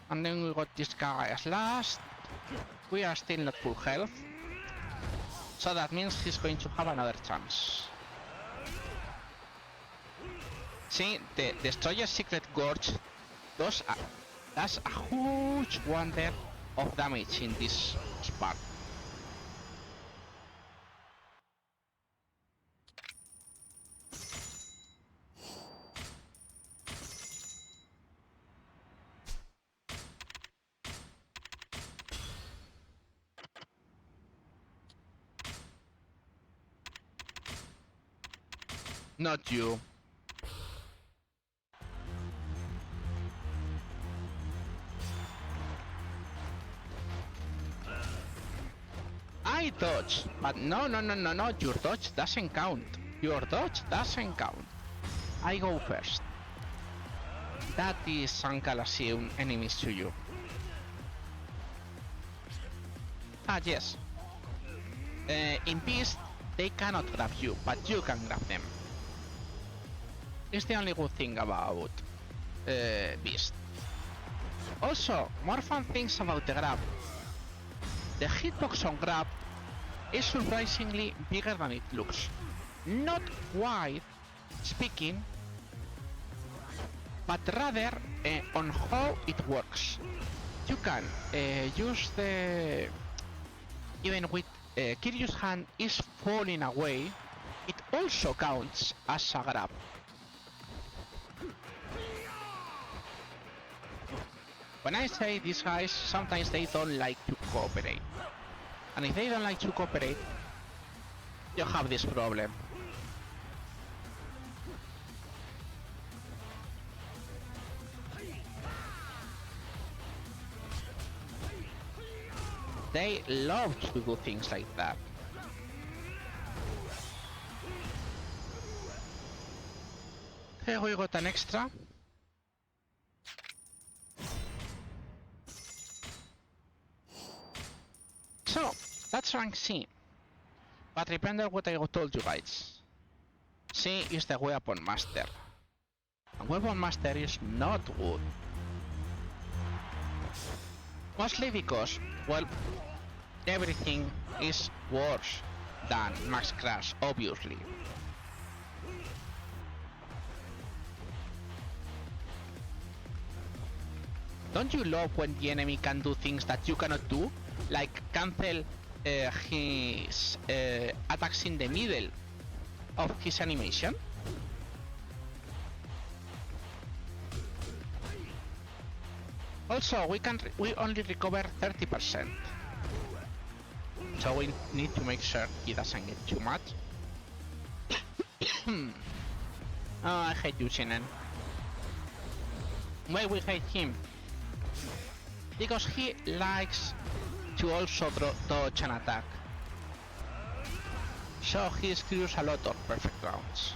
And then we got this guy as last. We are still not full health, so that means he's going to have another chance. See, the Destroyer's Secret Gorge does that's a huge wonder of damage in this part. Not you. I dodge, but no, your dodge doesn't count. Your dodge doesn't count. I go first. That is Sankalaseum enemies to you. Ah, yes. In Beast, they cannot grab you, but you can grab them. It's the only good thing about Beast. Also, more fun things about the grab. The hitbox on grab is surprisingly bigger than it looks. Not wide speaking, but rather on how it works. You can use the... Even with Kiryu's hand is falling away, it also counts as a grab. When I say these guys, sometimes they don't like to cooperate. And if they don't like to cooperate, you have this problem. They love to do things like that. Here we got an extra. So, that's rank C. But remember what I told you guys. C is the weapon master. And weapon master is not good. Mostly because, well, everything is worse than Max Crash, obviously. Don't you love when the enemy can do things that you cannot do? Like cancel his attacks in the middle of his animation? Also, we only recover 30%. So we need to make sure he doesn't get too much. Oh, I hate you, Shinen. Why we hate him? Because he likes to also dodge an attack. So he screws a lot of perfect rounds.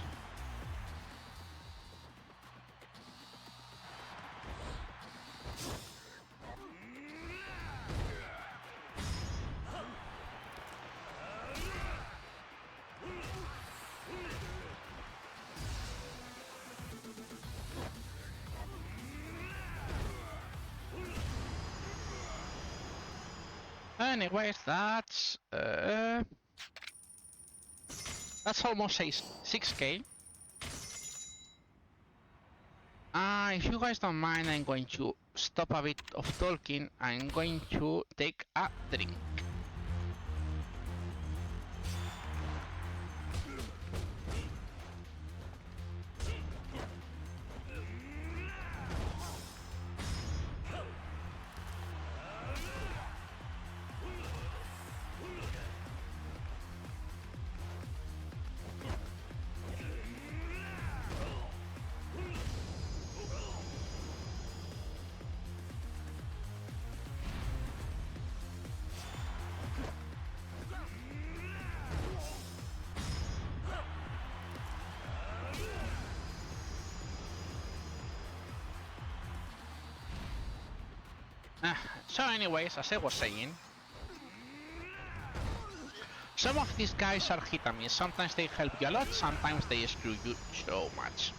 Anyways, that's almost 6k. If you guys don't mind, I'm going to stop a bit of talking. I'm going to take a drink. So anyways, as I was saying, some of these guys are hit and miss. Sometimes they help you a lot, sometimes they screw you so much.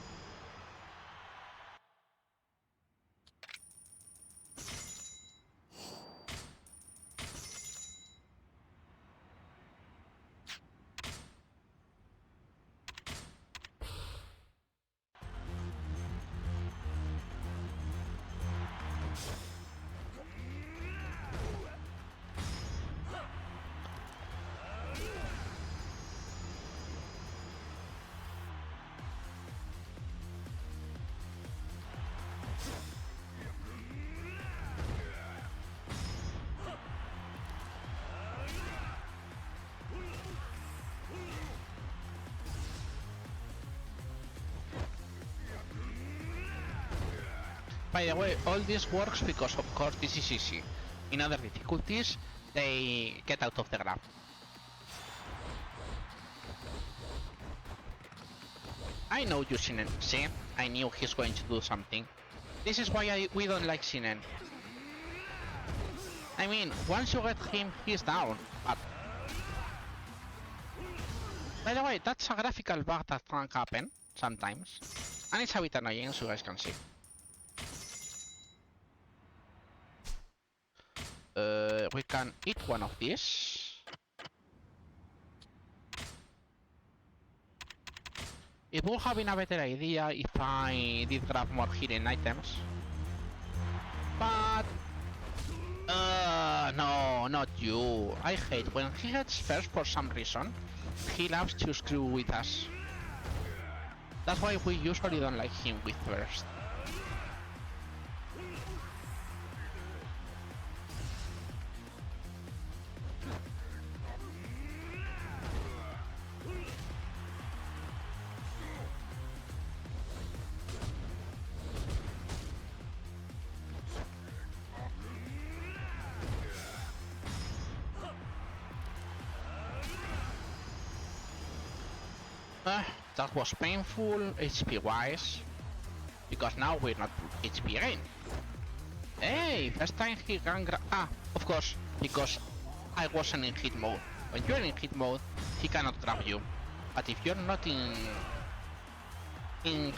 By the way, all this works because of course this is easy. In other difficulties, they get out of the graph. I know you, Shinen. See? I knew he's going to do something. This is why we don't like Shinen. I mean, once you get him, he's down, but... By the way, that's a graphical bug that can happen sometimes. And it's a bit annoying, as you guys can see. We can eat one of these. It would have been a better idea if I did grab more hidden items. But... no, not you. I hate when he gets first for some reason. He loves to screw with us. That's why we usually don't like him with first. That was painful, HP wise, because now we're not HP again. Hey, first time he can of course, because I wasn't in hit mode. When you're in hit mode, he cannot grab you. But if you're not in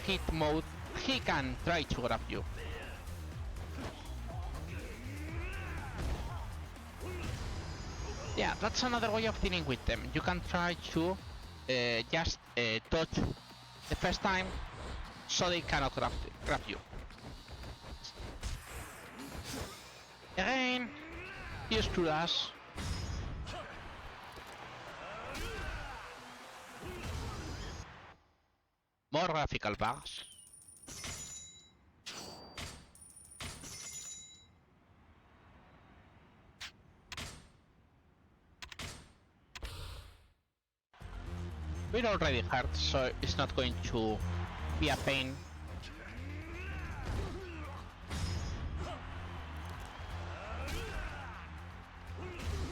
hit mode, he can try to grab you. Yeah, that's another way of dealing with them. You can try to just dodge the first time so they cannot grab you. You screwed us. More graphical bugs. We're already hurt, so it's not going to be a pain.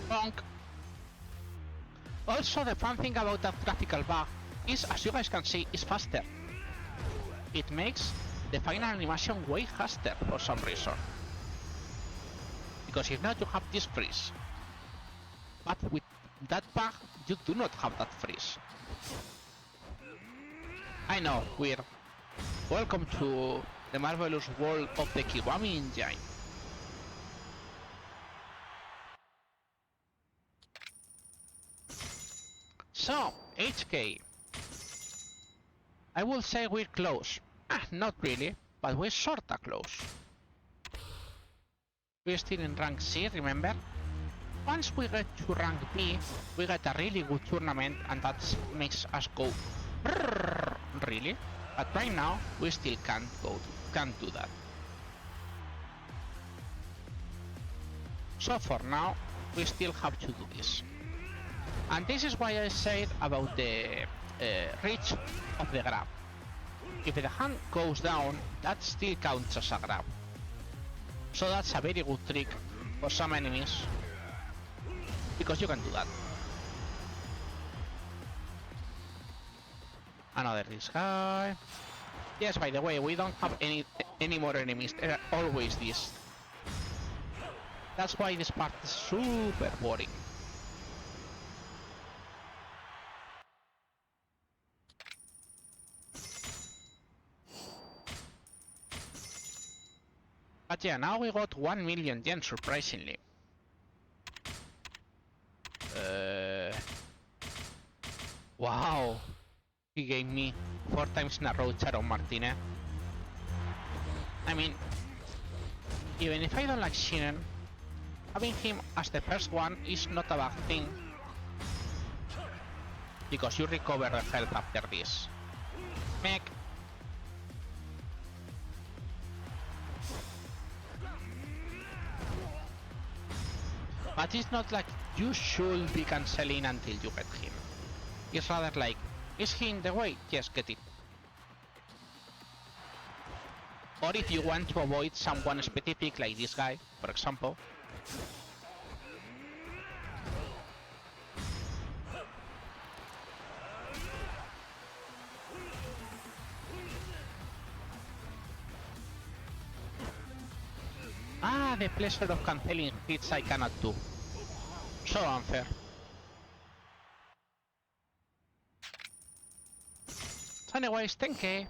Bonk. Also, the fun thing about that graphical bug is, as you guys can see, it's faster. It makes the final animation way faster for some reason. Because if not, you have this freeze. But with that bug, you do not have that freeze. I know, weird. Welcome to the marvelous world of the Kiwami engine. So, HK. I will say we're close. Not really, but we're sorta close. We're still in rank C, remember? Once we get to rank B, we get a really good tournament and that makes us go really? But right now, we still can't do that. So for now, we still have to do this. And this is why I said about the reach of the grab. If the hand goes down, that still counts as a grab. So that's a very good trick for some enemies, because you can do that. Another this guy. Yes, by the way, we don't have any more enemies. There are always these. That's why this part is super boring. But yeah, now we got 1 million yen, surprisingly. Wow! He gave me 4 times in a row Charon Martine. I mean, even if I don't like Shinen, having him as the first one is not a bad thing. Because you recover the health after this. Mech! But it's not like you should be cancelling until you get him. It's rather like, is he in the way? Yes, get it. Or if you want to avoid someone specific, like this guy, for example. Ah, the pleasure of cancelling hits I cannot do. So unfair. So anyways, 10k.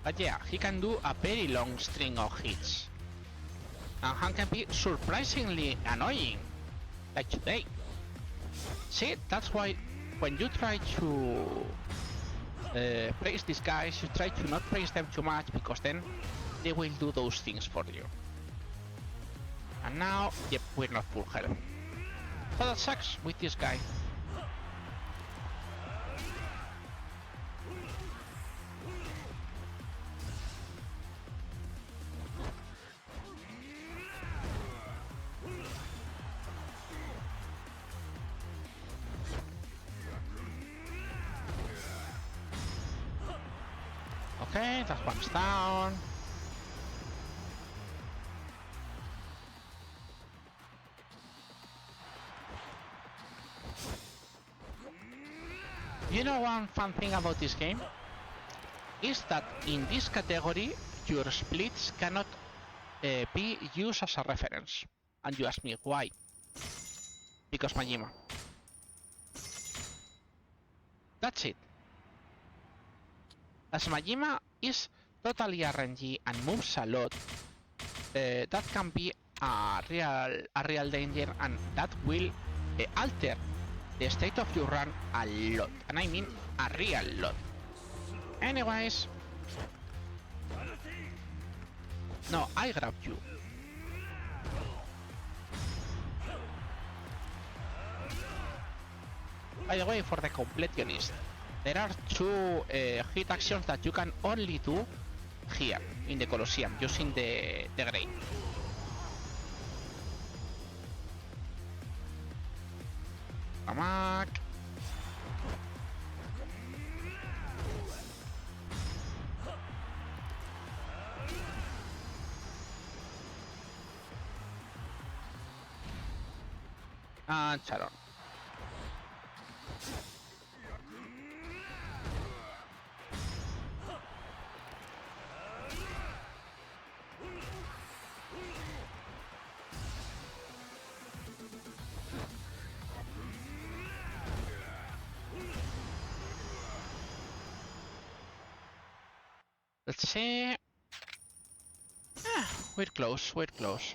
But yeah, he can do a very long string of hits. And Han can be surprisingly annoying, like today. See, that's why when you try to praise these guys, you try to not praise them too much, because then they will do those things for you. And now, yep, we're not full health. So that sucks with this guy. Okay, that one's down. You know one fun thing about this game? Is that in this category, your splits cannot be used as a reference. And you ask me why? Because Majima. That's it. As Majima is totally RNG and moves a lot, that can be a real danger, and that will alter the state of your run a lot, and I mean a real lot. Anyways, no, I grabbed you. By the way, for the completionist, there are two hit actions that you can only do here in the Colosseum using the Gray. Kamak. And Sharon. Let's see. We're close, we're close.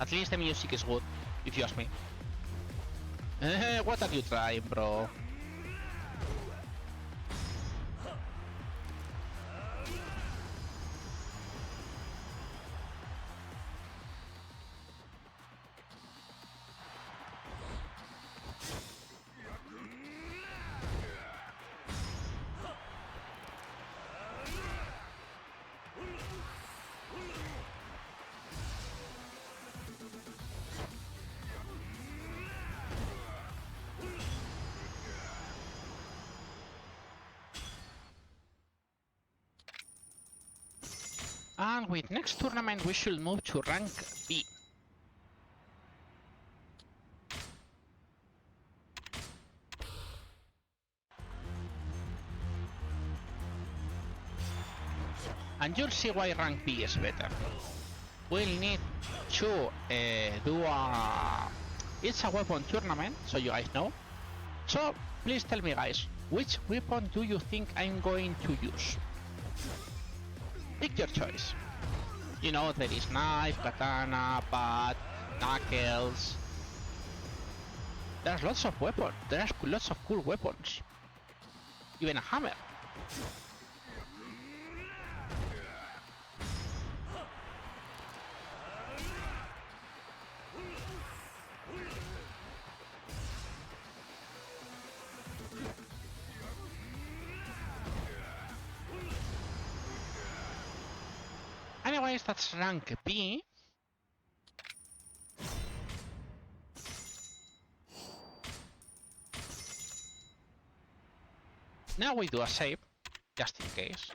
At least the music is good, if you ask me. What are you trying, bro? And with next tournament we should move to rank B. And you'll see why rank B is better. We'll need to do a... It's a weapon tournament, so you guys know. So please tell me, guys, which weapon do you think I'm going to use? Pick your choice. You know, there is knife, katana, bat, knuckles. There's lots of weapons. There's lots of cool weapons. Even a hammer. Anyways, that's rank B. Now we do a save, just in case.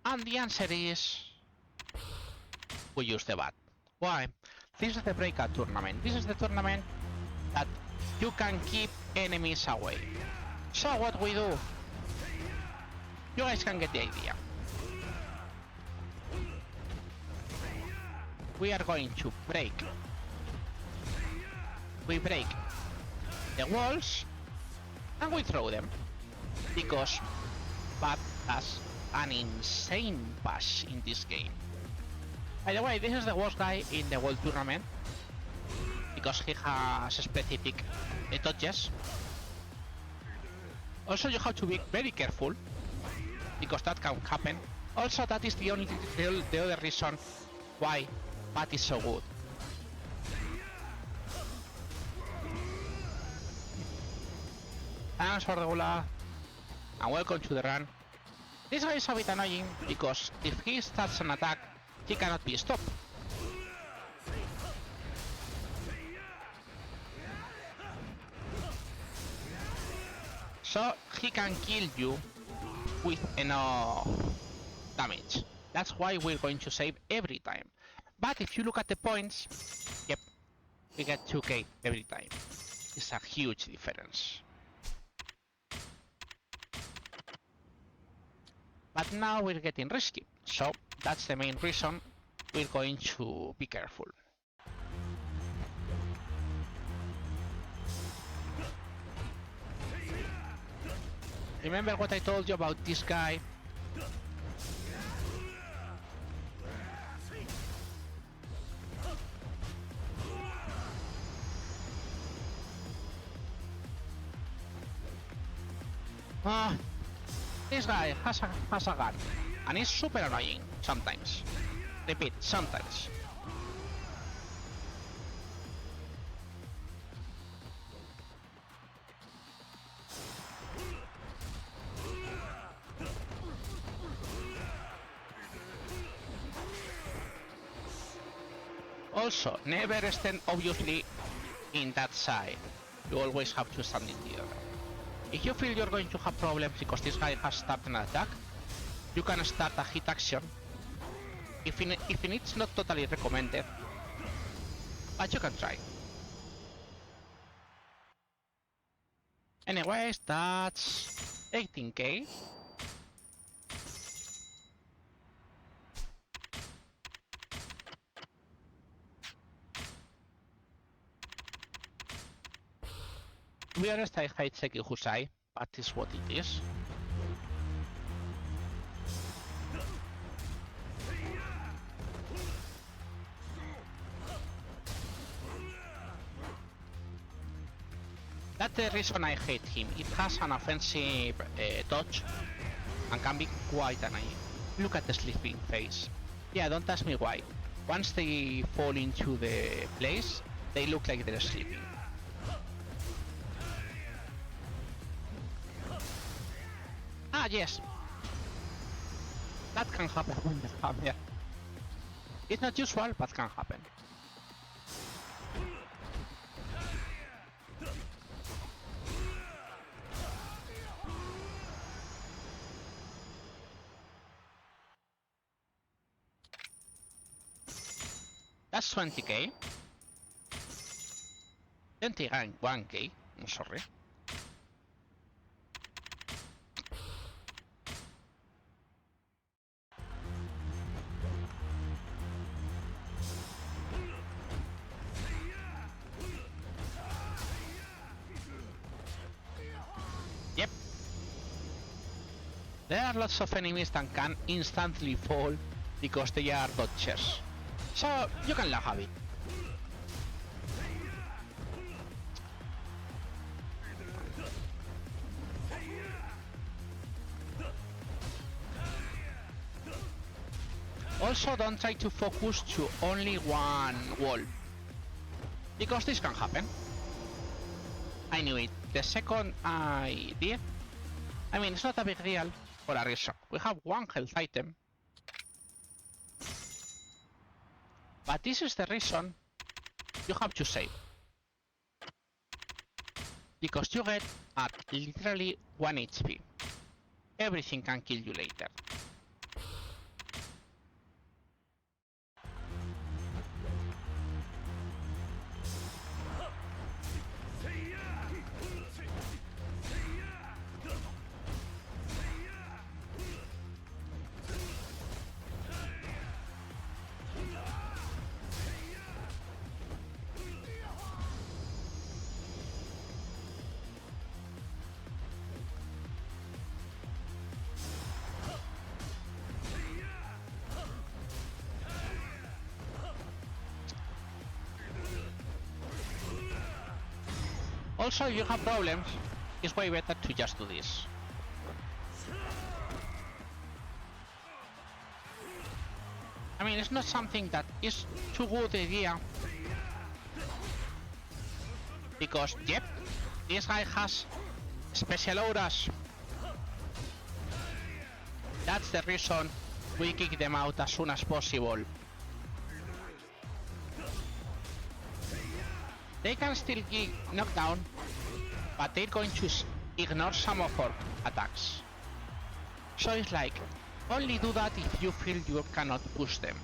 And the answer is... we use the bat. Why? This is the breakout tournament. This is the tournament that you can keep enemies away. So what we do? You guys can get the idea. We are going to break. We break the walls and we throw them. Because Bat has an insane bash in this game. By the way, this is the worst guy in the world tournament. Because he has specific dodges. Also, you have to be very careful. Because that can happen. Also, that is the other reason why Bat is so good. Thanks for the gula, and welcome to the run. This guy is a bit annoying because if he starts an attack, he cannot be stopped. So he can kill you with enough damage. That's why we're going to save every time. But if you look at the points, yep, we get 2k every time. It's a huge difference. But now we're getting risky, so that's the main reason we're going to be careful. Remember what I told you about this guy? This guy has a gun, and it's super annoying sometimes. Repeat, sometimes. Also, never stand obviously in that side. You always have to stand in the other. If you feel you're going to have problems because this guy has started an attack, you can start a hit action. If it's not totally recommended, but you can try. Anyways, that's 18k. To be honest, I hate Sekihusai, but it's what it is. That's the reason I hate him. It has an offensive dodge and can be quite annoying. Look at the sleeping face. Yeah, don't ask me why. Once they fall into the place, they look like they're sleeping. Ah, yes. That can happen when they come here. It's not usual, but can happen. That's 20k. 21k, I'm sorry. Yep. There are lots of enemies that can instantly fall because they are dodgers. So you can laugh a bit. Also, don't try to focus to only one wall, because this can happen. I knew it. The second idea, I mean, it's not a big deal for a reason. We have one health item. But this is the reason you have to save. Because you get at literally 1 HP. Everything can kill you later. Also, if you have problems, it's way better to just do this. I mean, it's not something that is too good idea. Because, yep, this guy has special auras. That's the reason we kick them out as soon as possible. They can still get knocked down, but they're going to ignore some of our attacks. So it's like, only do that if you feel you cannot push them.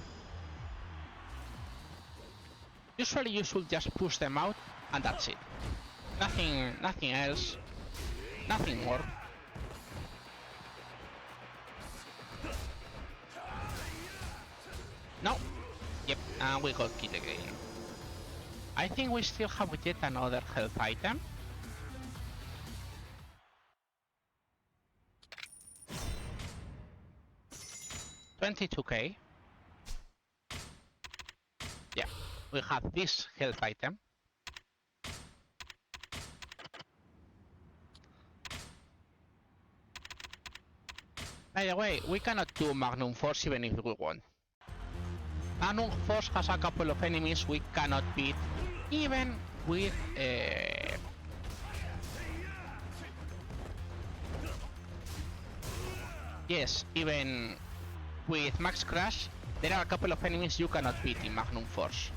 Usually you should just push them out and that's it. Nothing else. Nothing more. No. Yep, and we got killed again. I think we still have yet another health item. $22k. Yeah, we have this health item. By the way, we cannot do Magnum Force even if we want. Magnum Force has a couple of enemies we cannot beat, even with yes, even with Max Crash, there are a couple of enemies you cannot beat in Magnum Force.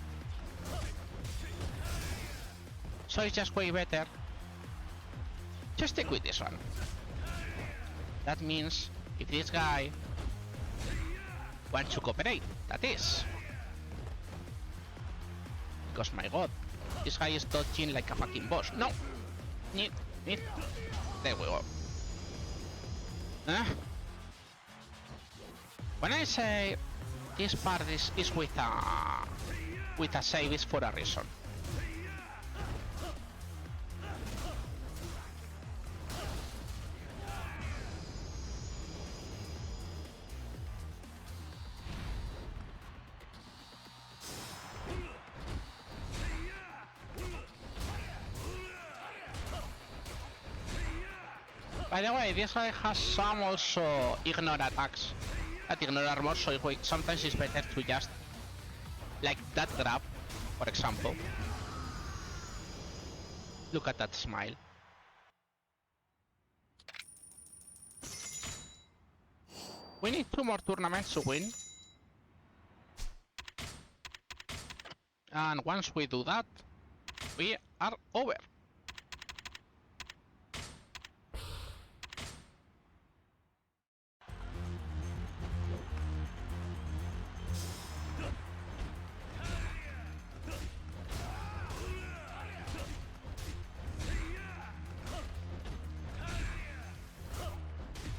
So it's just way better to stick with this one. That means if this guy wants to cooperate, that is. Because my god, this guy is dodging like a fucking boss. No! Need. There we go. When I say this part is with a save, is for a reason. By the way, this guy has some also ignore attacks that ignore armor, so sometimes it's better to just like that grab, for example. Look at that smile. We need 2 more tournaments to win. And once we do that, we are over.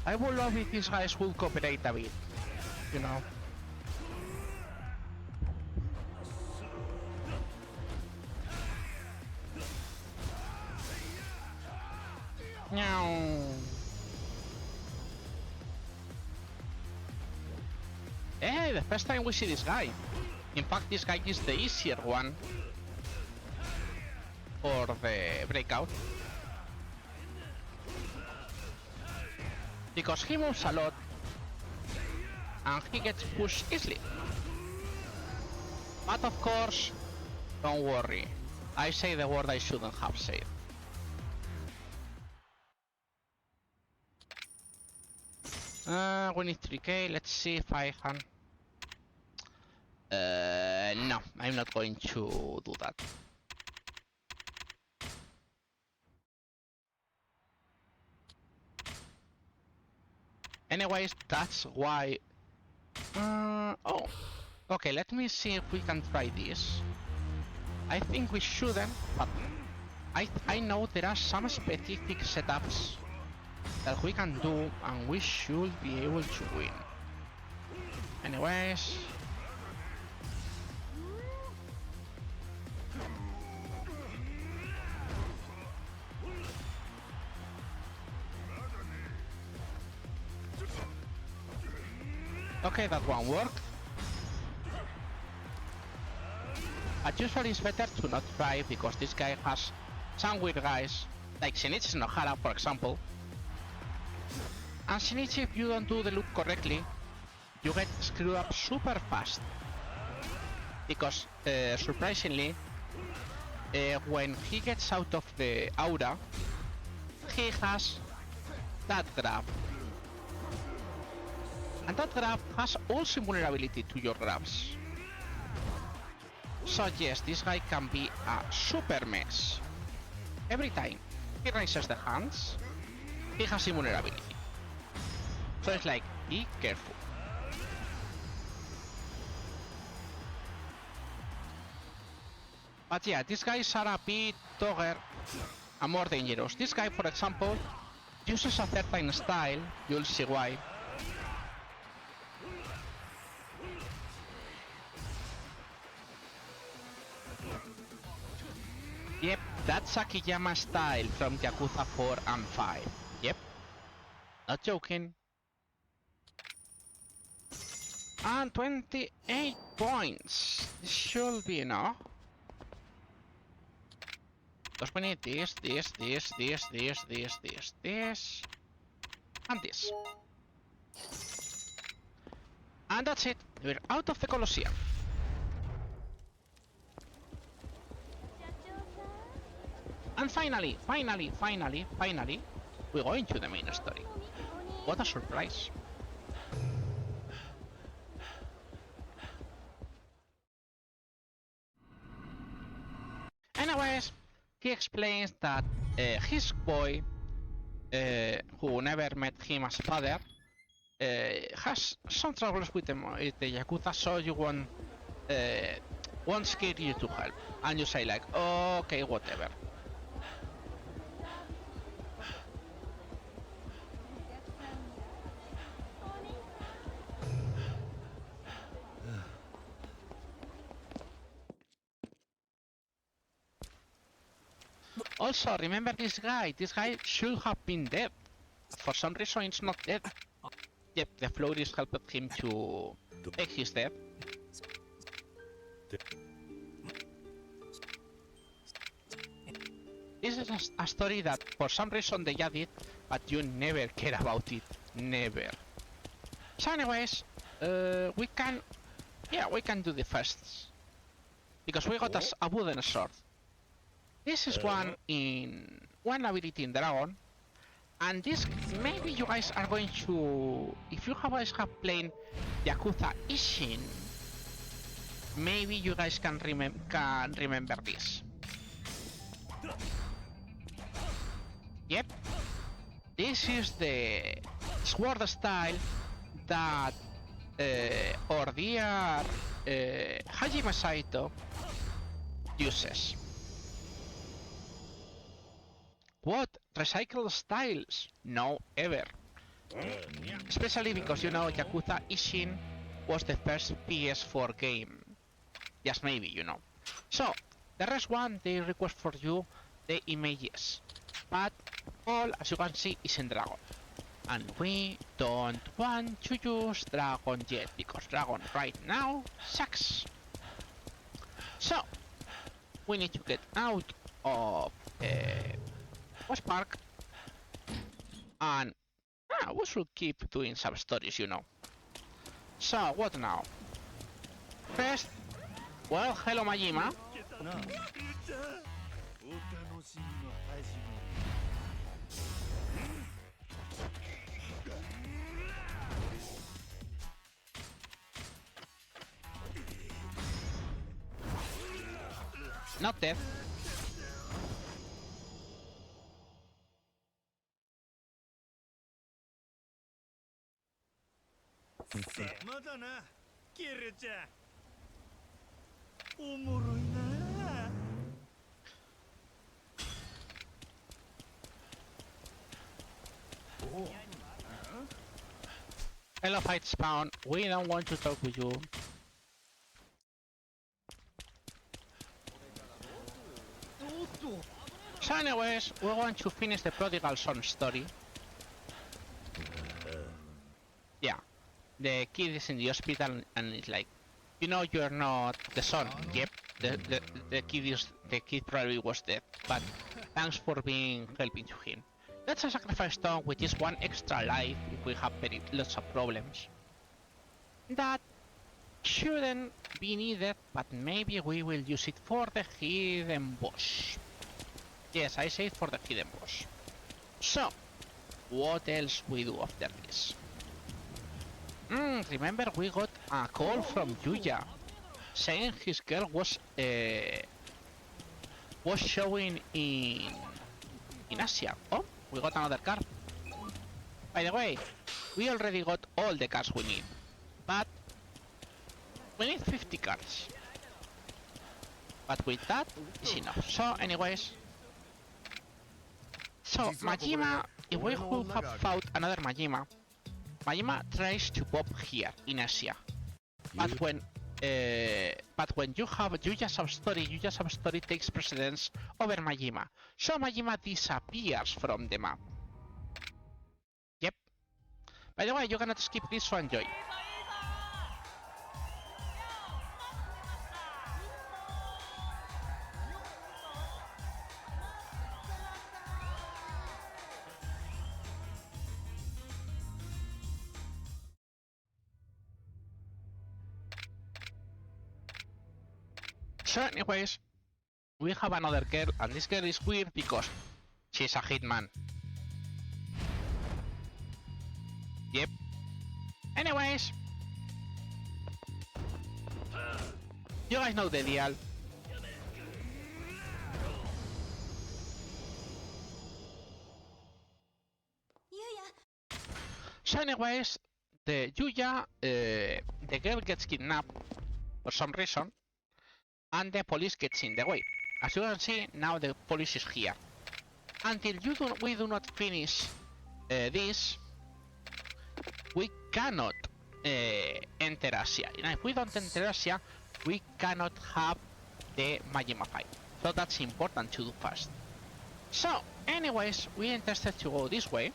I would love if these guys would cooperate a bit, you know. No. Hey, the first time we see this guy. In fact, this guy is the easier one for the breakout. Because he moves a lot and he gets pushed easily. But of course, don't worry. I say the word I shouldn't have said. We need 3k, let's see if I can... no, I'm not going to do that. Anyways, that's why... oh, okay, let me see if we can try this. I think we shouldn't, but I know there are some specific setups that we can do and we should be able to win. Anyways... Okay, that one worked. But usually it's better to not try because this guy has some weird guys, like Shinichi Nohara for example. And Shinichi, if you don't do the loop correctly, you get screwed up super fast. Because, surprisingly, when he gets out of the aura, he has that grab. And that grab has also vulnerability to your grabs. So yes, this guy can be a super mess. Every time he raises the hands, he has invulnerability. So it's like, be careful. But yeah, these guys are a bit tougher and more dangerous. This guy, for example, uses a certain style, you'll see why. Yep, that's a Kiyama style from Yakuza 4 and 5. Yep, not joking. And 28 points. This should be enough. Because we need this, and this. And that's it. We're out of the Colosseum. And finally, we're going to the main story. What a surprise. Anyways, he explains that his boy, who never met him as father, has some troubles with the Yakuza, so you won't scare you to help. And you say like, okay, whatever. Also, remember this guy. This guy should have been dead. For some reason, it's not dead. Yep, the floaties helped him to take his death. This is a story that for some reason they added, but you never care about it. Never. So anyways, we can do the firsts. Because we got us a wooden sword. This is one ability in Dragon. And this, maybe you guys are going to, if you guys have played Yakuza Ishin, maybe you guys can remember this. Yep, this is the sword style that our dear Hajime Saito uses. What? Recycled styles? No, ever. Especially because you know Yakuza Ishin was the first PS4 game. Just maybe, you know. So, the rest one, they request for you the images. But all, as you can see, is in Dragon. And we don't want to use Dragon yet, because Dragon right now sucks. So, we need to get out of West Park, and we should keep doing some stories, you know. So, what now? First, well, hello Majima. Not dead. Hello fight spawn, we don't want to talk with you. So anyways, we want to finish the prodigal son story. Yeah, the kid is in the hospital and it's like, you know, you're not the son. Yep, the kid probably was dead, but thanks for helping to him. Let's sacrifice stone, which is one extra life if we have lots of problems. That shouldn't be needed, but maybe we will use it for the hidden boss. Yes, I say for the hidden boss. So, what else we do after this? Remember we got a call from Yuya saying his girl was showing in Asia. Oh, we got another car. By the way, we already got all the cars we need, but we need 50 cars. But with that, it's enough. So, anyways. So, Majima, if we could have fought another Majima, Majima tries to pop here, in Asia. But when Yuya Sub-Story takes precedence over Majima. So Majima disappears from the map. Yep. By the way, you cannot skip this one, Joy. So anyways, we have another girl, and this girl is weird because she's a hitman. Yep. Anyways, you guys know the deal. So anyways, the Yuya, the girl gets kidnapped for some reason, and the police gets in the way. As you can see, now the police is here. Until we do not finish this, we cannot enter Asia. And if we don't enter Asia, we cannot have the Majima fight. So that's important to do fast. So, anyways, we are interested to go this way.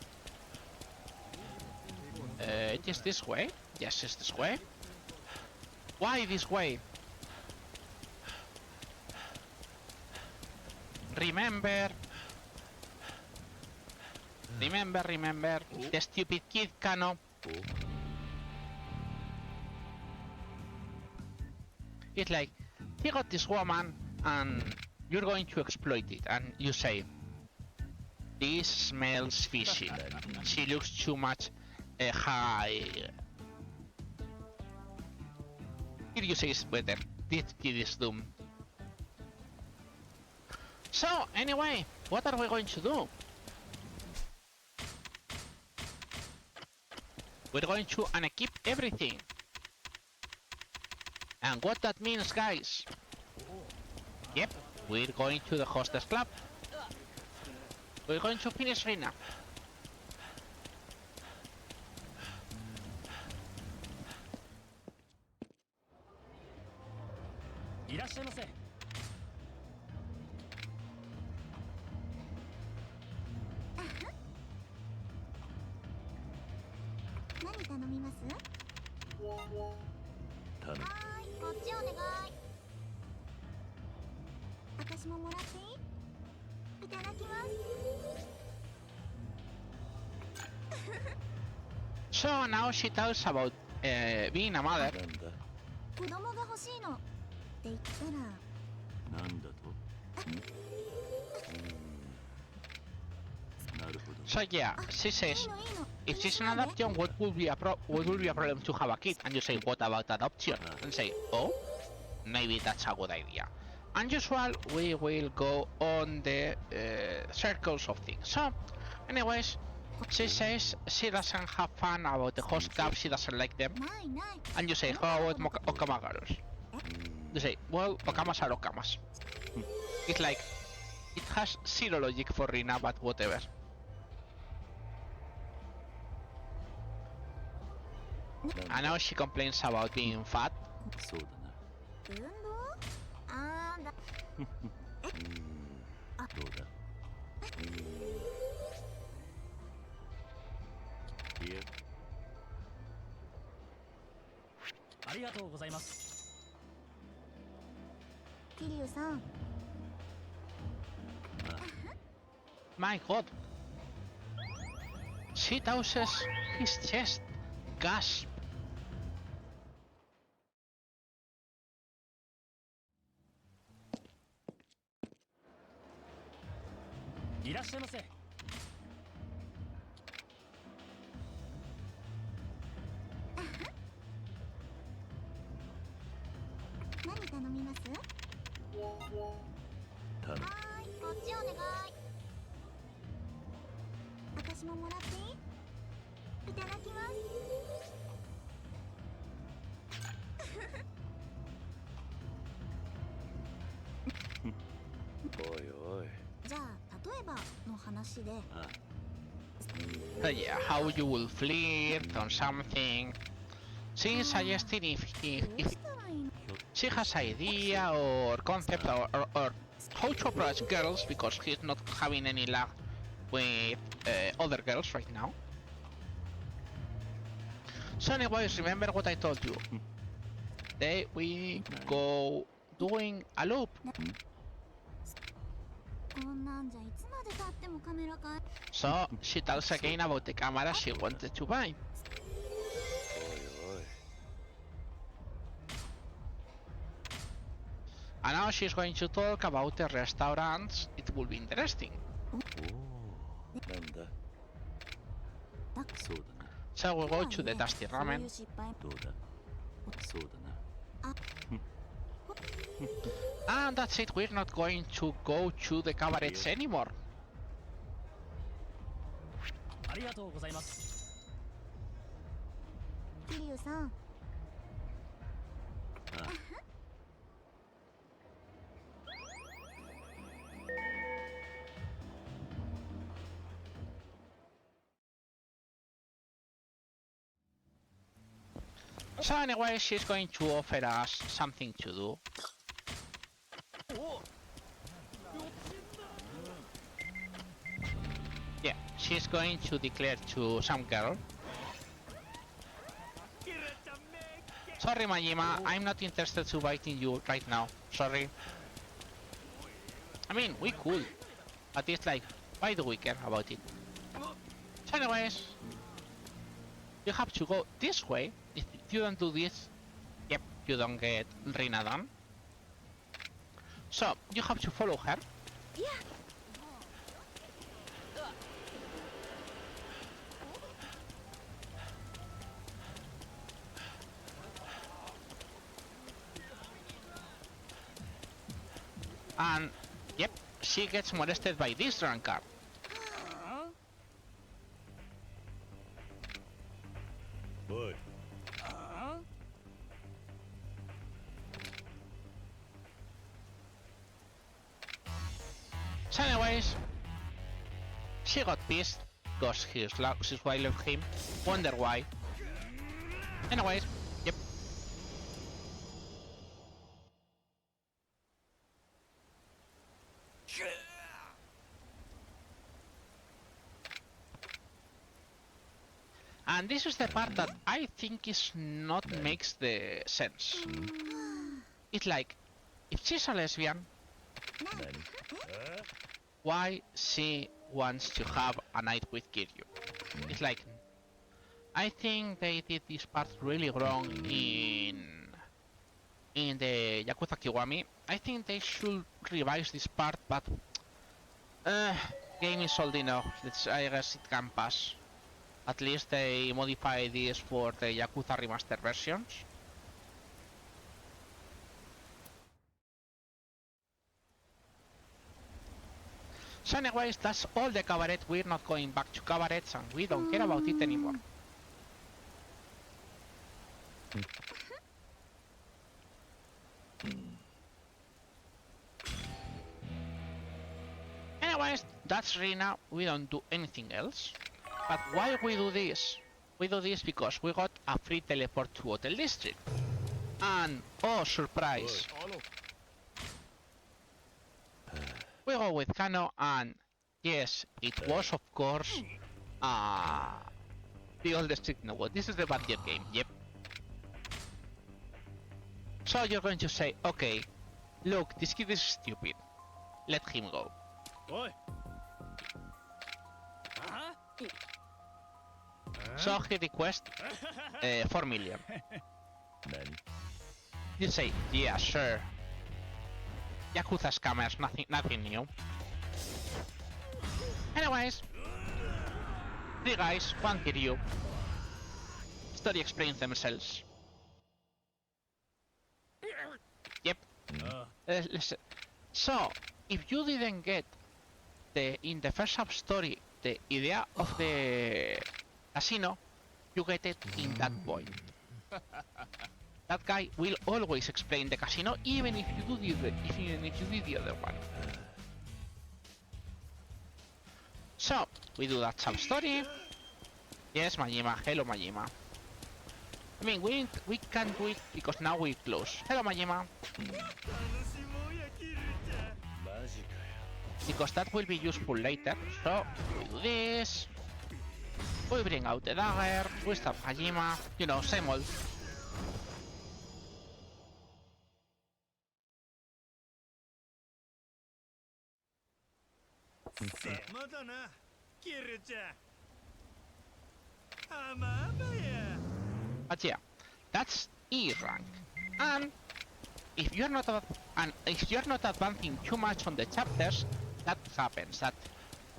It is this way. Yes, it's this way. Why this way? Remember, the stupid kid Kano. It's like, he got this woman and you're going to exploit it, and you say, this smells fishy, she looks too much high. Here you say it's better, this kid is doomed. So, anyway, what are we going to do? We're going to unequip everything. And what that means, guys? Yep, we're going to the hostess club. We're going to finish Rina. So now she tells about being a mother. So yeah, she says, if she's an adoption, what would be a problem to have a kid? And you say, what about adoption? And say, oh, maybe that's a good idea. As usual, we will go on the circles of things. So, anyways, she says she doesn't have fun about the host club, she doesn't like them. And you say, how about Okama girls? You say, well, Okamas are Okamas. It's like, it has zero logic for Rina, but whatever. And now she complains about being fat. My god. She touches his chest. Gasp. 話で Yeah, how you will flirt on something. She's suggesting if どうしたらいいの she has idea or concept or how to approach girls because he's not having any luck with other girls right now. So anyways, remember what I told you. Today we go doing a loop. こんなんじゃいつまで経ってもカメラかい So she tells again about the camera she wanted to buy. おいおい And now she's going to talk about the restaurants. It will be interesting. おおなんだそうだな So we go to the Dusty そういう Ramen. 失敗どうだそうだな And that's it, we're not going to go to the cabarets anymore. ありがとうございます。桐生さんああ So anyway, she's going to offer us something to do. Yeah, she's going to declare to some girl. Sorry, Majima, I'm not interested to biting you right now. Sorry. I mean, we could, but it's like, why do we care about it? So anyways, you have to go this way. If you don't do this, yep, you don't get Rina done. So, you have to follow her. And, yep, she gets molested by this drunkard.おい So anyways, she got pissed because she's violent him. Wonder why. Anyways, yep. And this is the part that I think is not makes the sense. It's like, if she's a lesbian, 何 why she wants to have a night with Kiryu? It's like, I think they did this part really wrong in the Yakuza Kiwami. I think they should revise this part, but game is old enough. I guess it can pass. At least they modify this for the Yakuza remaster versions. So anyways, that's all the cabaret. We're not going back to cabarets and we don't care about it anymore. Anyways, that's Rina. We don't do anything else. But why we do this? We do this because we got a free teleport to Hotel District. And, oh surprise, we go with Kano and yes, it was of course the old district. No, this is the bad year game, yep. So you're going to say, okay, look, this kid is stupid. Let him go. おい So he requests 4 million. 何 You say, yeah, sure. Yakuza scammers, nothing new. Anyways, 3 guys, 1 Kiryu. Story explains themselves. Yep. Listen. So, if you didn't get in the first sub story the idea of the casino, you get it in that point. That guy will always explain the casino, even if you do the other one. So, we do that sub-story. Yes, Majima. Hello, Majima. I mean, we can do it because now we close. Hello, Majima. Because that will be useful later. So, we do this. We bring out the dagger. We stop Majima. You know, same old. But yeah, that's E rank. And if you're not advancing too much on the chapters, that happens. That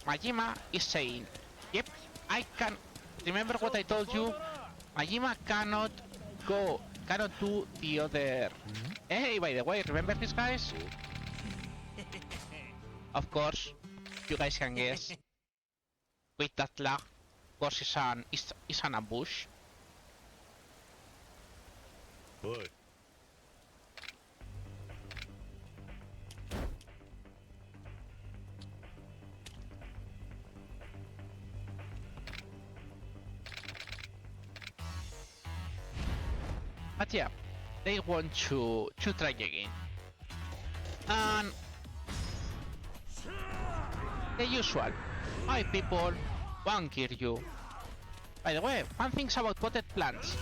Majima is saying, "Yep, I can." Remember what I told you? Majima cannot do the other. Hey, by the way, remember this, guys? Of course, you guys can guess. With that lag, of course, it's an ambush. Boy. But yeah, they want to try again. And the usual. 5 people, 1 Kiryu. By the way, fun things about potted plants.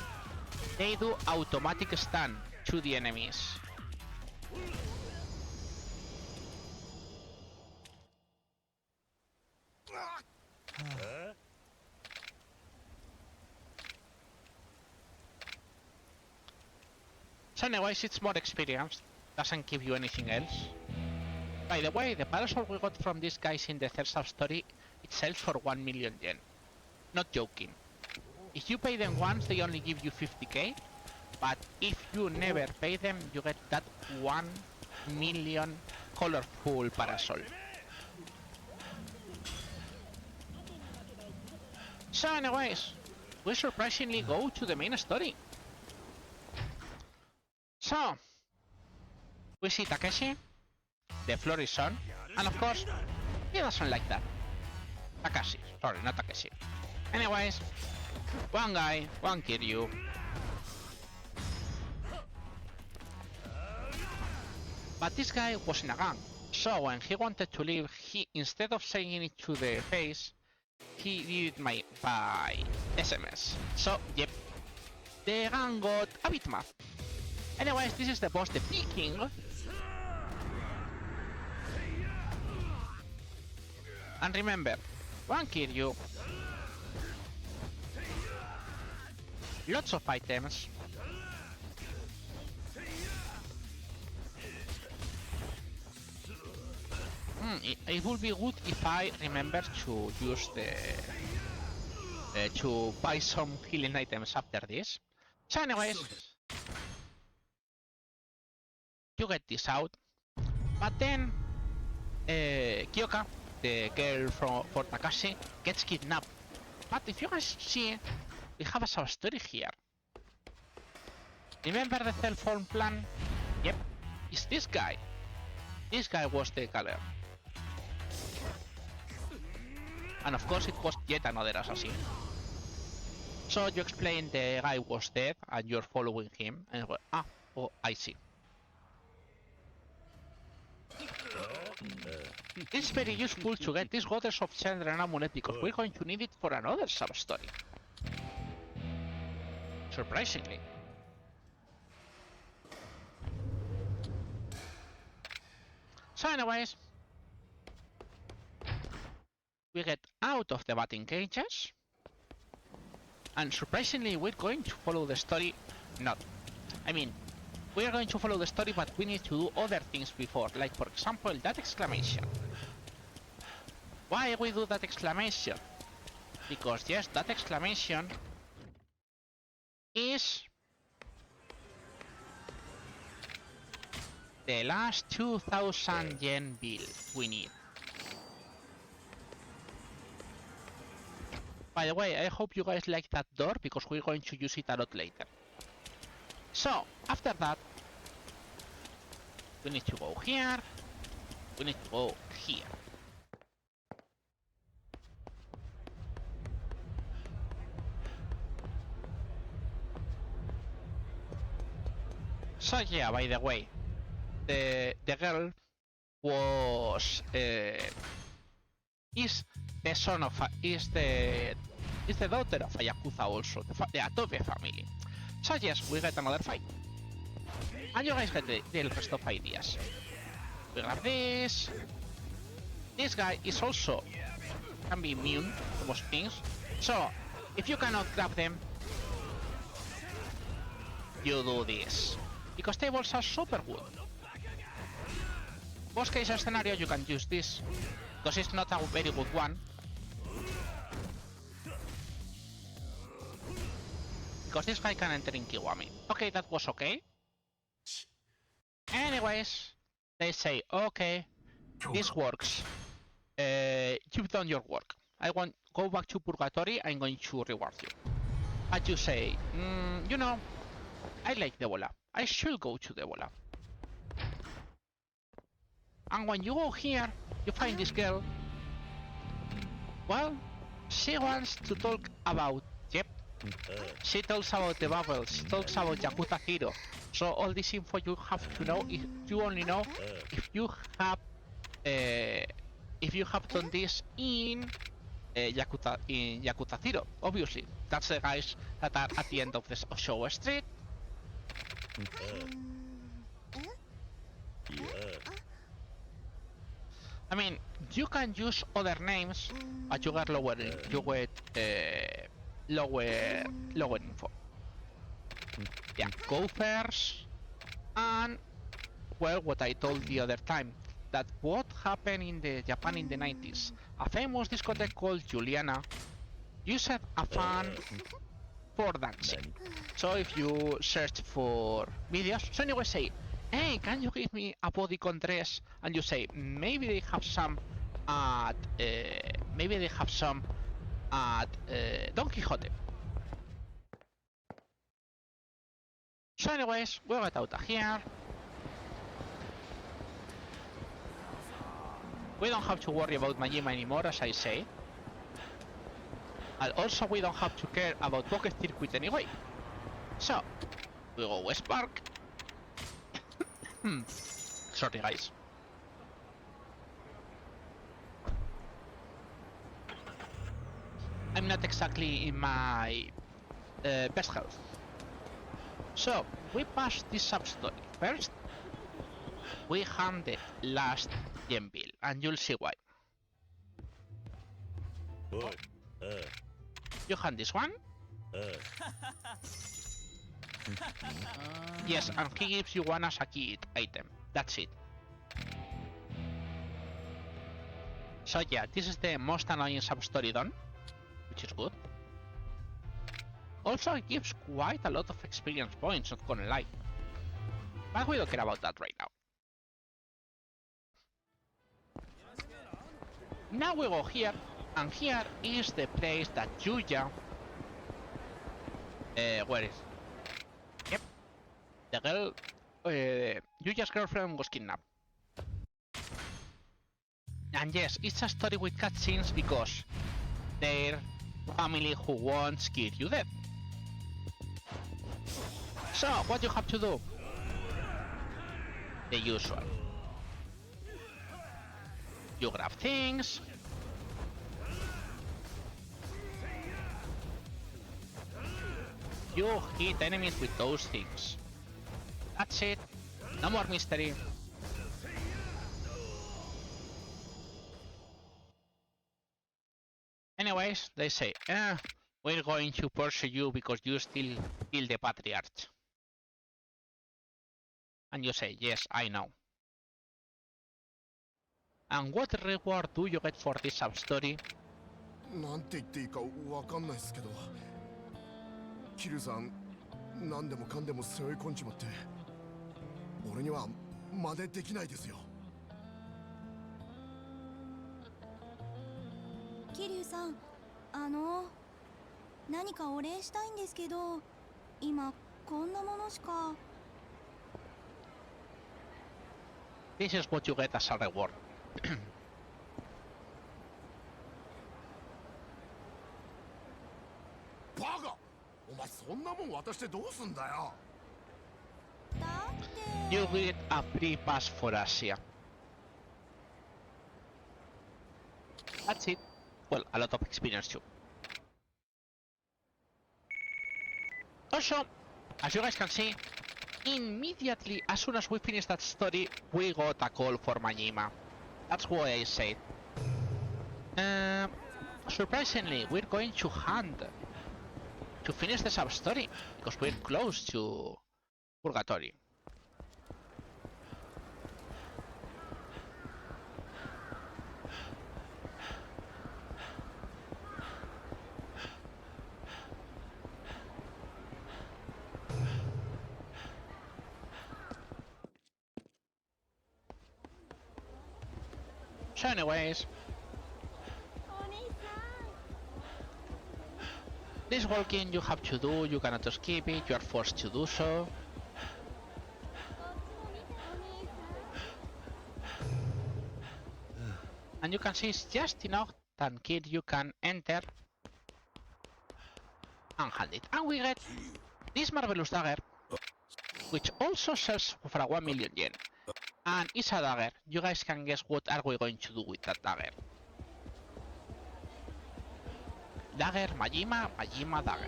They do automatic stun to the enemies. So anyways, it's more experience. Doesn't give you anything else. By the way, the parasol we got from these guys in the third sub-story, it sells for 1 million yen. Not joking. If you pay them once, they only give you 50k. But if you never pay them, you get that 1 million colorful parasol. So anyways, we surprisingly go to the main story. So, we see Takeshi, the floor is on, and of course, he doesn't like that. Takashi, sorry, not Takeshi. Anyways, 1 guy, 1 Kiryu. But this guy was in a gang, so when he wanted to leave, instead of saying it to the face, he did it by SMS. So, yep, the gang got a bit mad. Anyways, this is the boss, the Peking. And remember, 1 Kiryu, lots of items. It would be good if I remember to use to buy some healing items after this. So anyways, you get this out, but then Kyoka, the girl for Takashi, gets kidnapped. But if you guys see, we have a sub-story here. Remember the cell phone plan? Yep, it's this guy. This guy was the killer. And of course it was yet another assassin. So you explain the guy was dead and you're following him and oh, I see. It's very useful to get this Goddess of Children amulet because we're going to need it for another sub-story. Surprisingly. So anyways, we get out of the batting cages, and surprisingly we're going to follow the story. We are going to follow the story, but we need to do other things before, like for example that exclamation. Why we do that exclamation? Because yes, that exclamation is the last 2000 yen bill we need. By the way, I hope you guys like that door because we're going to use it a lot later. So, after that, we need to go here, we need to go here. So yeah, by the way, the girl was is the son of is the daughter of a Yakuza also, the Adobe family. So yes, we get another fight. And you guys get the rest of ideas. We grab this. This guy is also can be immune to most things. So if you cannot grab them, you do this. Because tables are super good. Worst case scenario, you can use this. Because it's not a very good one. Because this guy can enter in Kiwami. Okay, that was okay. Anyways, they say, okay, this works. You've done your work. I want go back to Purgatory. I'm going to reward you. But you say, you know, I like Debola. I should go to Debola. And when you go here, you find this girl. Well, she wants to talk about. Yep. She talks about the bubbles. She talks about Yakuza 0. So all this info you have to know if you only know if you have done this in Yakuza 0. Obviously, that's the guys that are at the end of the show street. I mean, you can use other names, but you get lower info. Yeah, go first. And well, what I told the other time, that what happened in the Japan in the 90s, a famous discotheque called Juliana used a fan for dancing. So if you search for videos, so anyway say, hey, can you give me a bodycon dress? And you say, maybe they have some at Don Quixote. So anyways, we got out of here. We don't have to worry about Majima anymore, as I say. And also we don't have to care about Pocket Circuit anyway. So, we go West Park. Sorry guys. I'm not exactly in my best health. So, we pass this sub-story. First, we hand the last gem bill, and you'll see why. You hand this one. Yes, and he gives you one as a key item. That's it. So yeah, this is the most annoying sub-story done, which is good. Also, it gives quite a lot of experience points, not gonna lie. But we don't care about that right now. Now we go here, and here is the place that Yuya... where is... Yep. The girl... Yuya's girlfriend was kidnapped. And yes, it's a story with cutscenes because their family who wants Kiryu dead. So, what you have to do? The usual. You grab things. You hit enemies with those things. That's it. No more mystery. Anyways, they say, we're going to pursue you because you still kill the Patriarch. And you say, yes, I know. And what reward do you get for this sub-story? なんて言っていいかわかんないですけど、キルさん、何でもかんでも背負い込んじまって、俺には真似できないですよ。桐生さん、何かお礼したいんですけど、今こんなものしか。This is what you get as a reward. バカ！お前そんなもん渡してどうすんだよ。だっ you get a free pass for Asia. That's it. Well, a lot of experience too. Also, as you guys can see, immediately as soon as we finish that story, we got a call for Majima. That's why I said. Surprisingly, we're going to hunt to finish the sub-story because we're close to Purgatory. So anyways, this walking you have to do, you cannot skip it, you are forced to do so. And you can see it's just enough that kid you can enter and hand it. And we get this marvelous dagger, which also sells for 1 million yen. And it's a dagger. You guys can guess what are we going to do with that dagger. Dagger, Majima, Majima, dagger.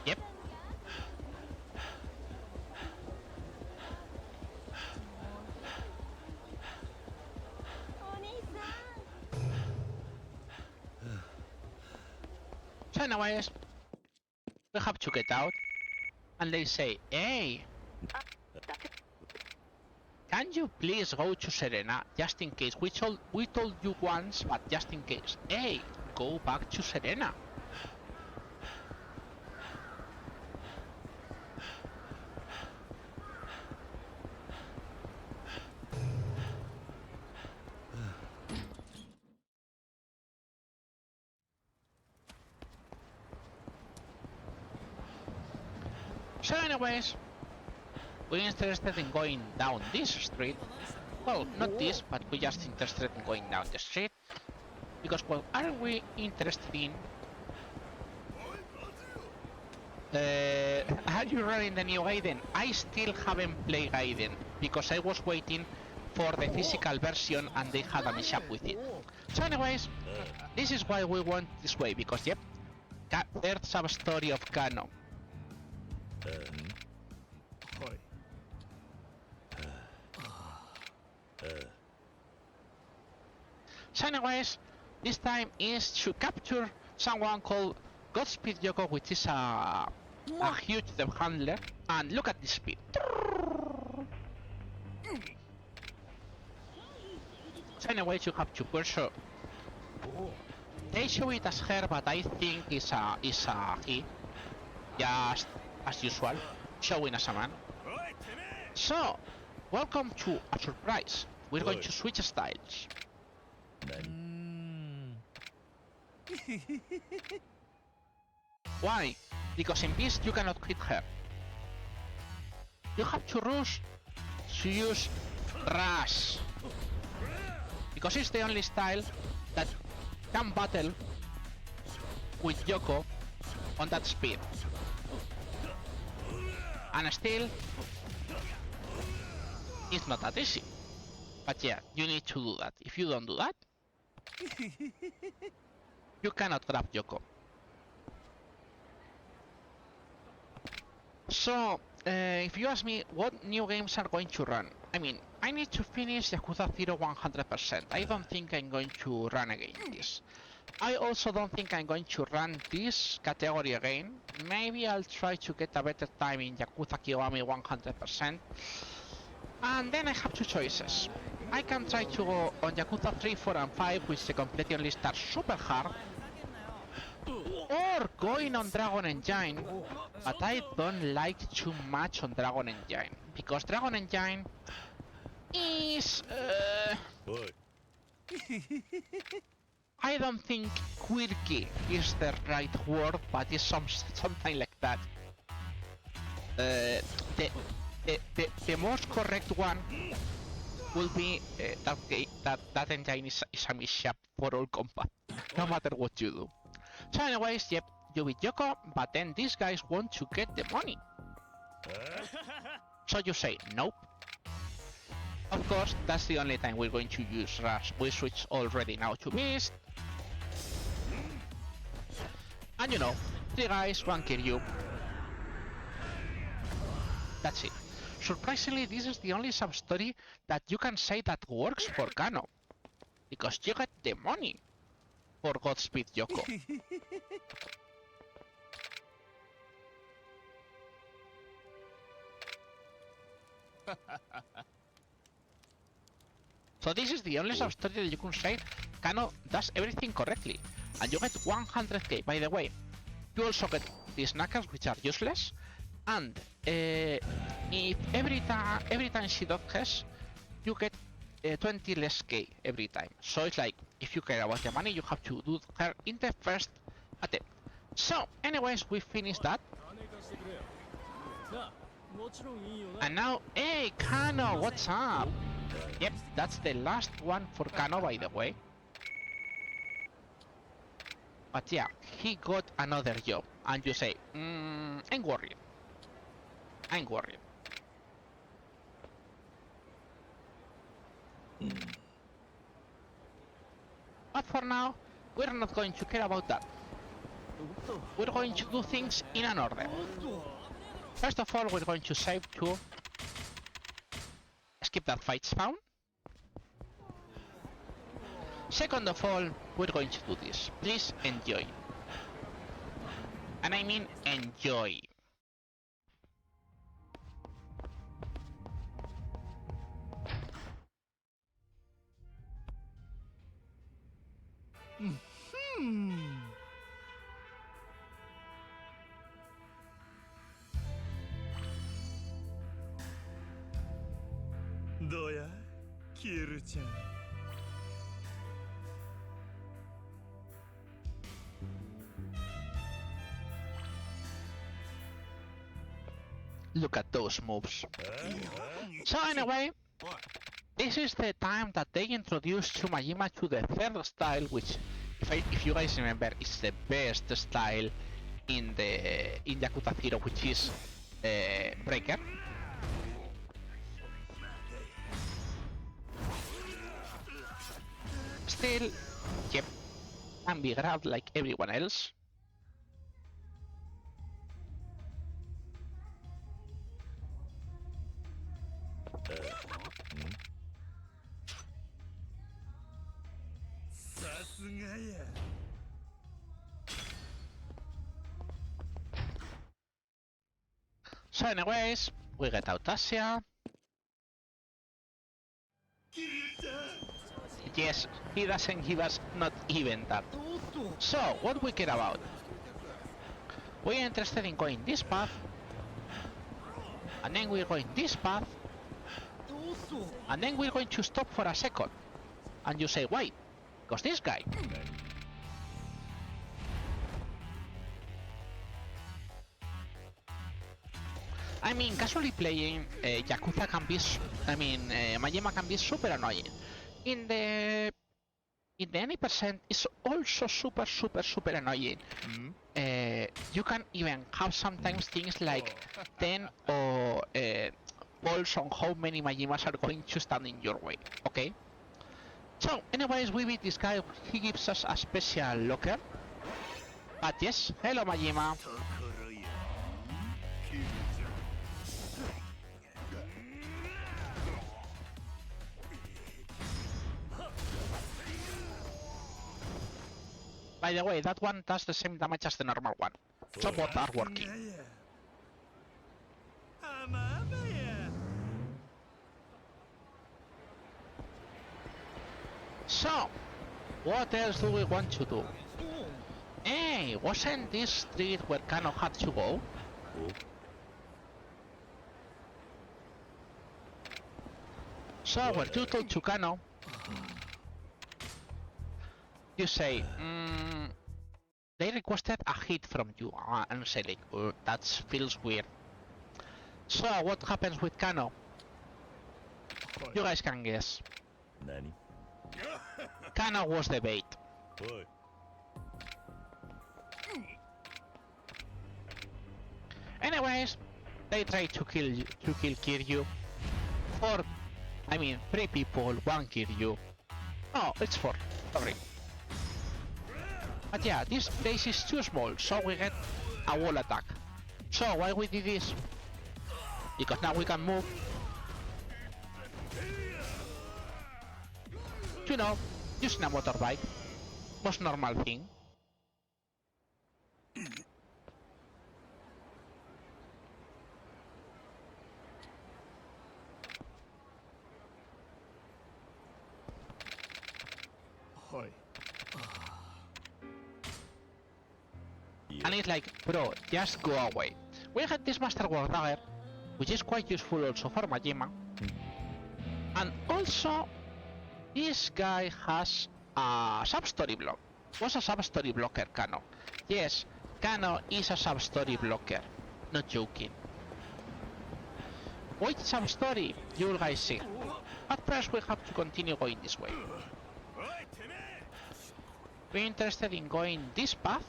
Yep. So anyways, we have to get out. And they say, hey, can you please go to Serena, just in case? We told you once, but just in case. Hey, go back to Serena. So anyways, we're interested in going down this street. Well, not this, but we're just interested in going down the street. Because what are we interested in? Are you running the new Gaiden? I still haven't played Gaiden, because I was waiting for the physical version and they had a mishap with it. So anyways, this is why we went this way, because yep, third sub-story of Kano. So anyways, this time is to capture someone called Godspeed Yoko, which is a huge dev handler, and look at this speed. So anyways, you have to pursue. They show it as her, but I think it's a he. Just as usual, showing as a man. So, welcome to a surprise. We're going to switch styles. Why? Because in Beast you cannot hit her. You have to rush to use Rush. Because it's the only style that can battle with Yoko on that speed. And still, it's not that easy. But yeah, you need to do that. If you don't do that, you cannot grab Yoko. So, if you ask me what new games are going to run, I mean, I need to finish Yakuza 0 100%. I don't think I'm going to run again this. I also don't think I'm going to run this category again. Maybe I'll try to get a better time in Yakuza Kiwami 100%. And then I have two choices. I can try to go on Yakuza 3, 4 and 5, which the completion list are super hard. Or going on Dragon Engine, but I don't like too much on Dragon Engine. Because Dragon Engine is... I don't think quirky is the right word, but it's something like that. The most correct one will be that engine is a mishap for all combat, no matter what you do. So anyways, yep, you beat Yoko, but then these guys want to get the money. So you say nope, Of course, that's the only time we're going to use Rush. We switch already now to Beast. And you know, 3 guys, 1 Kiryu. That's it. Surprisingly, this is the only sub-story that you can say that works for Kano. Because you get the money for Godspeed Yoko. So this is the only sub-story that you can say Kano does everything correctly. And you get 100k. By the way, you also get these knuckles, which are useless. And if every time she dodges, you get 20 less k every time. So it's like, if you care about the money, you have to do her in the first attempt. So, anyways, we finished that. And now, hey, Kano, what's up? Yep, that's the last one for Kano, by the way. But yeah, he got another job. And you say, I'm worried. I'm worried. But for now, we're not going to care about that. We're going to do things in an order. First of all, we're going to save to skip that fight spawn. Second of all, we're going to do this. Please enjoy. And I mean enjoy. Hmm. どうやキルちゃん Look at those moves. So anyway, this is the time that they introduced Majima to the third style, which, if you guys remember, is the best style in Yakuza 0, which is Breaker. Still, yep, can be grabbed like everyone else. So anyways, we get out Asia. Yes, he doesn't give us not even that. So, what we care about? We're interested in going this path, and then we're going this path, and then we're going to stop for a second. And you say, why? Because this guy. I mean, casually playing, Yakuza can be, Majima can be super annoying. In the any percent, it's also super annoying. You can even have sometimes things like 10 or balls on how many Majimas are going to stand in your way, okay? So, anyways, we beat this guy. He gives us a special locker. But yes, hello Majima. By the way, that one does the same damage as the normal one. So both are working. So, what else do we want to do? Hey, wasn't this street where Kano had to go? So, when you talk to Kano, you say, they requested a hit from you, and say like, that feels weird. So, what happens with Kano? You guys can guess. Nani? Kano was the bait. Anyways, they tried to kill Kiryu for, I mean, 3 people, 1 Kiryu. Oh, it's 4. Sorry. But yeah, this base is too small, so we get a wall attack. So why we did this? Because now we can move. You know, using a motorbike. Most normal thing. And it's like, bro, just go away. We had this Master War Dagger, which is quite useful also for Majima. And also, this guy has a sub-story block. What's a sub-story blocker, Kano? Yes, Kano is a sub-story blocker. Not joking. Which sub-story? You will guys see. But first we have to continue going this way. We're interested in going this path.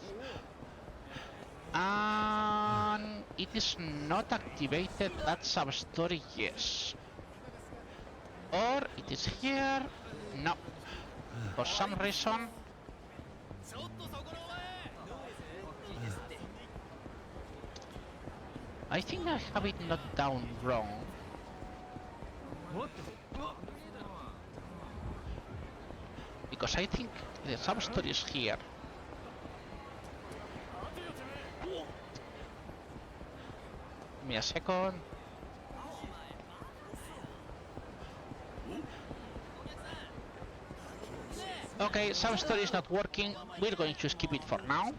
And it is not activated, that sub-story, yes. Or it is here, no. For some reason. I think I have it not down wrong. Because I think the sub-story is here. Give me a second. Okay, sub-story is not working. We're going to skip it for now.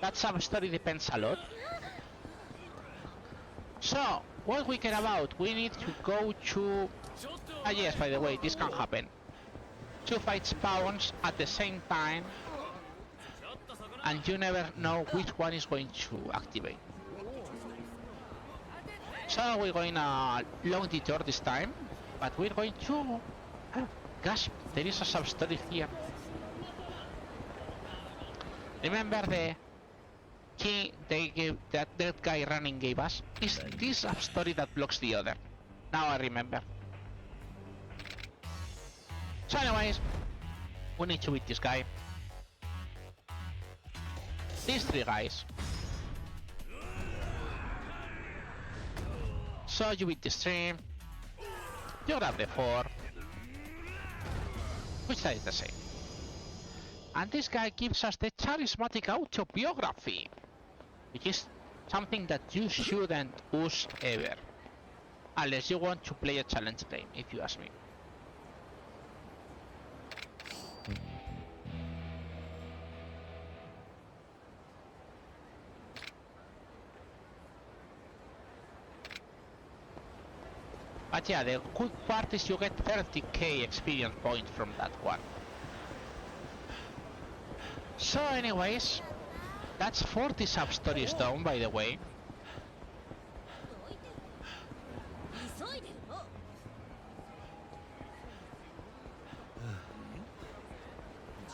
That sub-story depends a lot. So, what we care about? We need to go to... Ah yes, by the way, this can happen. 2 fight spawns at the same time. And you never know which one is going to activate. So we're going a long detour this time, but we're going to... Gosh, there is a sub-story here. Remember the key they gave that guy running gave us? Is this sub-story that blocks the other? Now I remember. So anyways, we need to beat this guy. These 3 guys. So you beat this 3. You grab the 4. Which side is the same. And this guy gives us the charismatic autobiography, which is something that you shouldn't use ever. Unless you want to play a challenge game, if you ask me. But yeah, the good part is you get 30k experience points from that one. So anyways, that's 40 sub-stories down, by the way.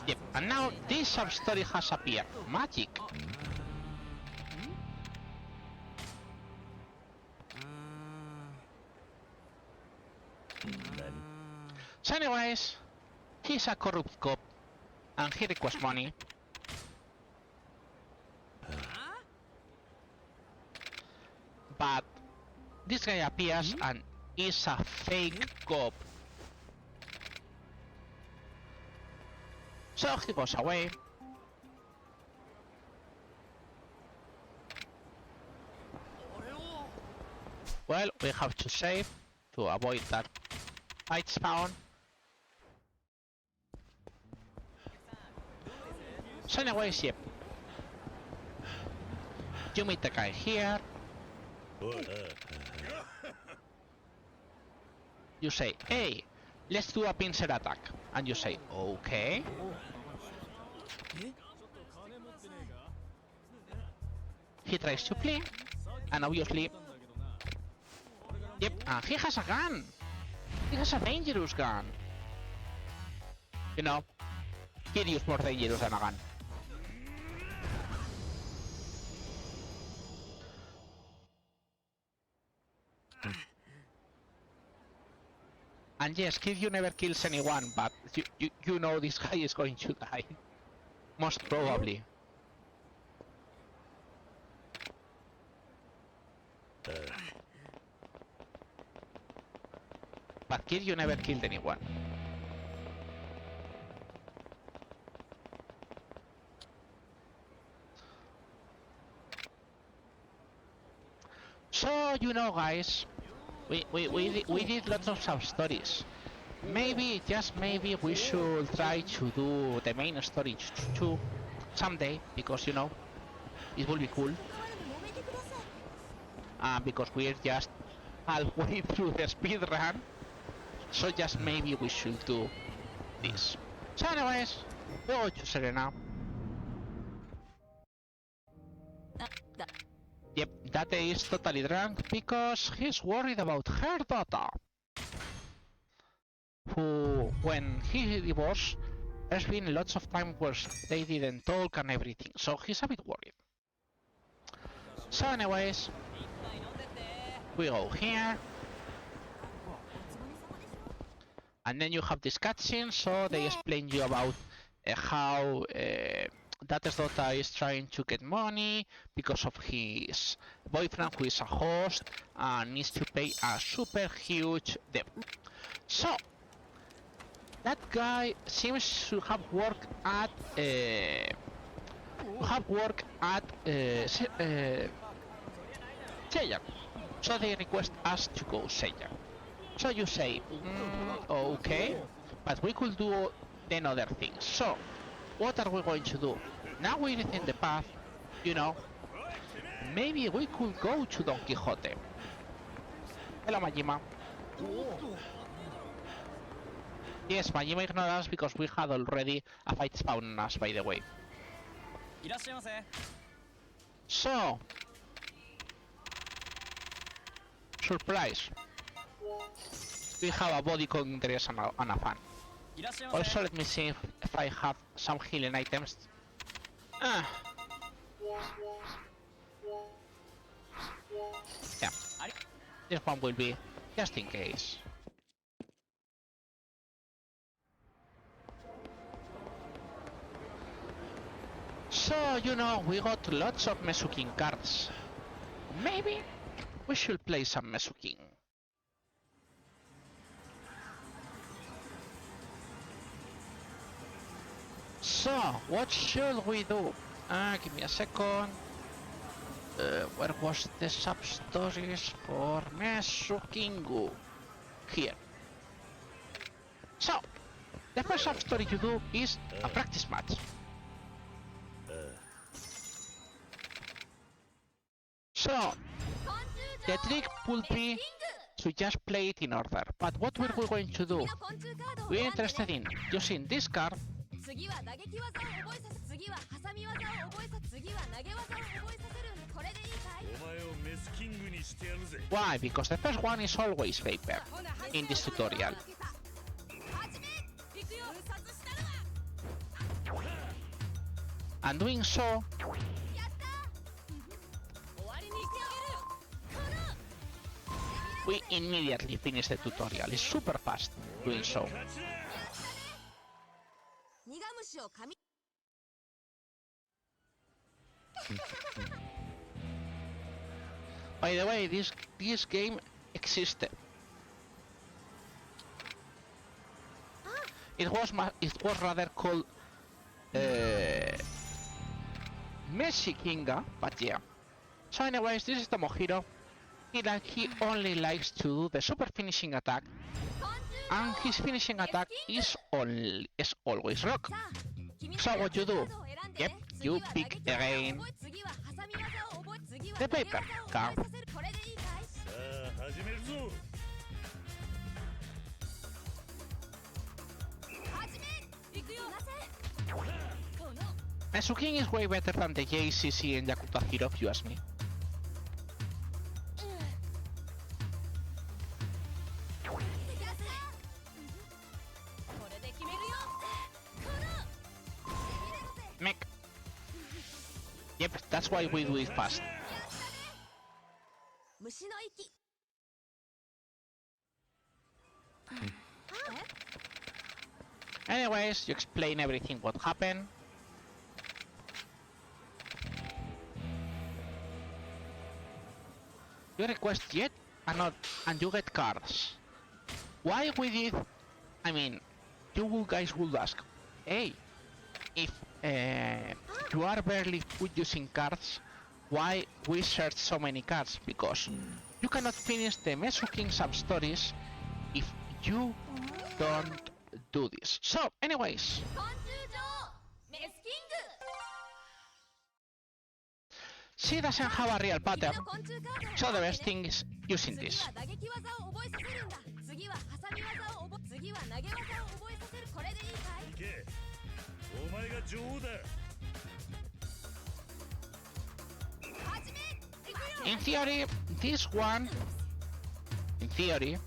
Yep, and now this sub-story has appeared. Magic! So anyways, he's a corrupt cop, and he requests money. But this guy appears and is a fake cop. So he goes away. Well, we have to save to avoid that fight spawn. So anyways, yep. You meet the guy here. You say, hey, let's do a pincer attack. And you say, okay. He tries to flee, and obviously... Yep, and he has a gun! He has a dangerous gun! You know, Kiryu's more dangerous than a gun. And yes, Kiryu never kills anyone, but you know this guy is going to die. Most probably. But Kiryu never killed anyone. So, you know, guys, we did lots of sub-stories. Maybe, just maybe, we should try to do the main story too someday, because, you know, it will be cool. Because we're just halfway through the speed run, so just maybe we should do this. So anyways, go to Serena. Yep, Date is totally drunk because he's worried about her daughter, who, when he divorced, there's been lots of time where they didn't talk and everything, so he's a bit worried. So anyways, we go here, and then you have this cutscene, so they explain you about how Date's daughter is trying to get money because of his boyfriend, who is a host and needs to pay a super huge debt. So that guy seems to have worked at Seiya. So they request us to go Seiya. So you say, okay, but we could do 10 other things. So what are we going to do? Now we're in the path, you know. Maybe we could go to Don Quixote. Hello, Majima. Yes, Majima ignored us because we had already a fight spawn on us, by the way. So, surprise. We have a body count interest and a fan. Also, let me see if I have some healing items. Yeah, this one will be just in case. So, you know, we got lots of Mesukin cards. Maybe we should play some Mesukin. So, what should we do? Give me a second. Where was the sub-stories for Mesukingu? Here. So, the first sub-story to do is a practice match. So, the trick would be to just play it in order. But what were we going to do? We're interested in using this card. Why? Because the first one is always paper in this tutorial. And doing so, we immediately finish the tutorial. It's super fast doing so. By the way, this game existed. It was rather called Mesukinga, but yeah. So anyways, this is Tomohiro. He only likes to do the super finishing attack, and his finishing attack is always rock. So what you do? Yep, you pick again the paper card. Mesukin is way better than the JCC and Yakuza Hero, if you ask me. Mech. Yep, that's why we do it fast. anyways, you explain everything what happened. You request yet another, and you get cards. Why we did? I mean, you guys would ask, hey, if you are barely good using cards, why we search so many cards? Because you cannot finish the Mesuking sub-stories if you don't do this. So, anyways, she doesn't have a real pattern, so the best thing is using this. In theory, this one, in theory,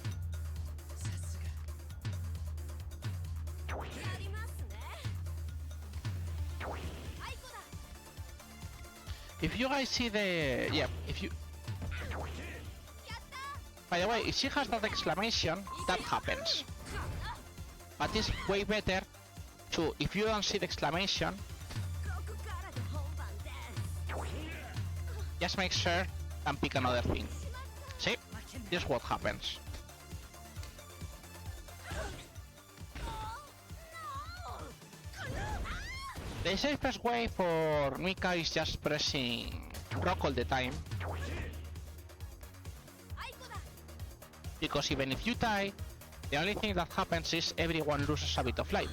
if you guys see the, yeah, if you, by the way, if she has that exclamation, that happens. But it's way better to, if you don't see the exclamation, just make sure and pick another thing. See? This is what happens. The safest way for Mika is just pressing rock all the time. Because even if you die, the only thing that happens is everyone loses a bit of life.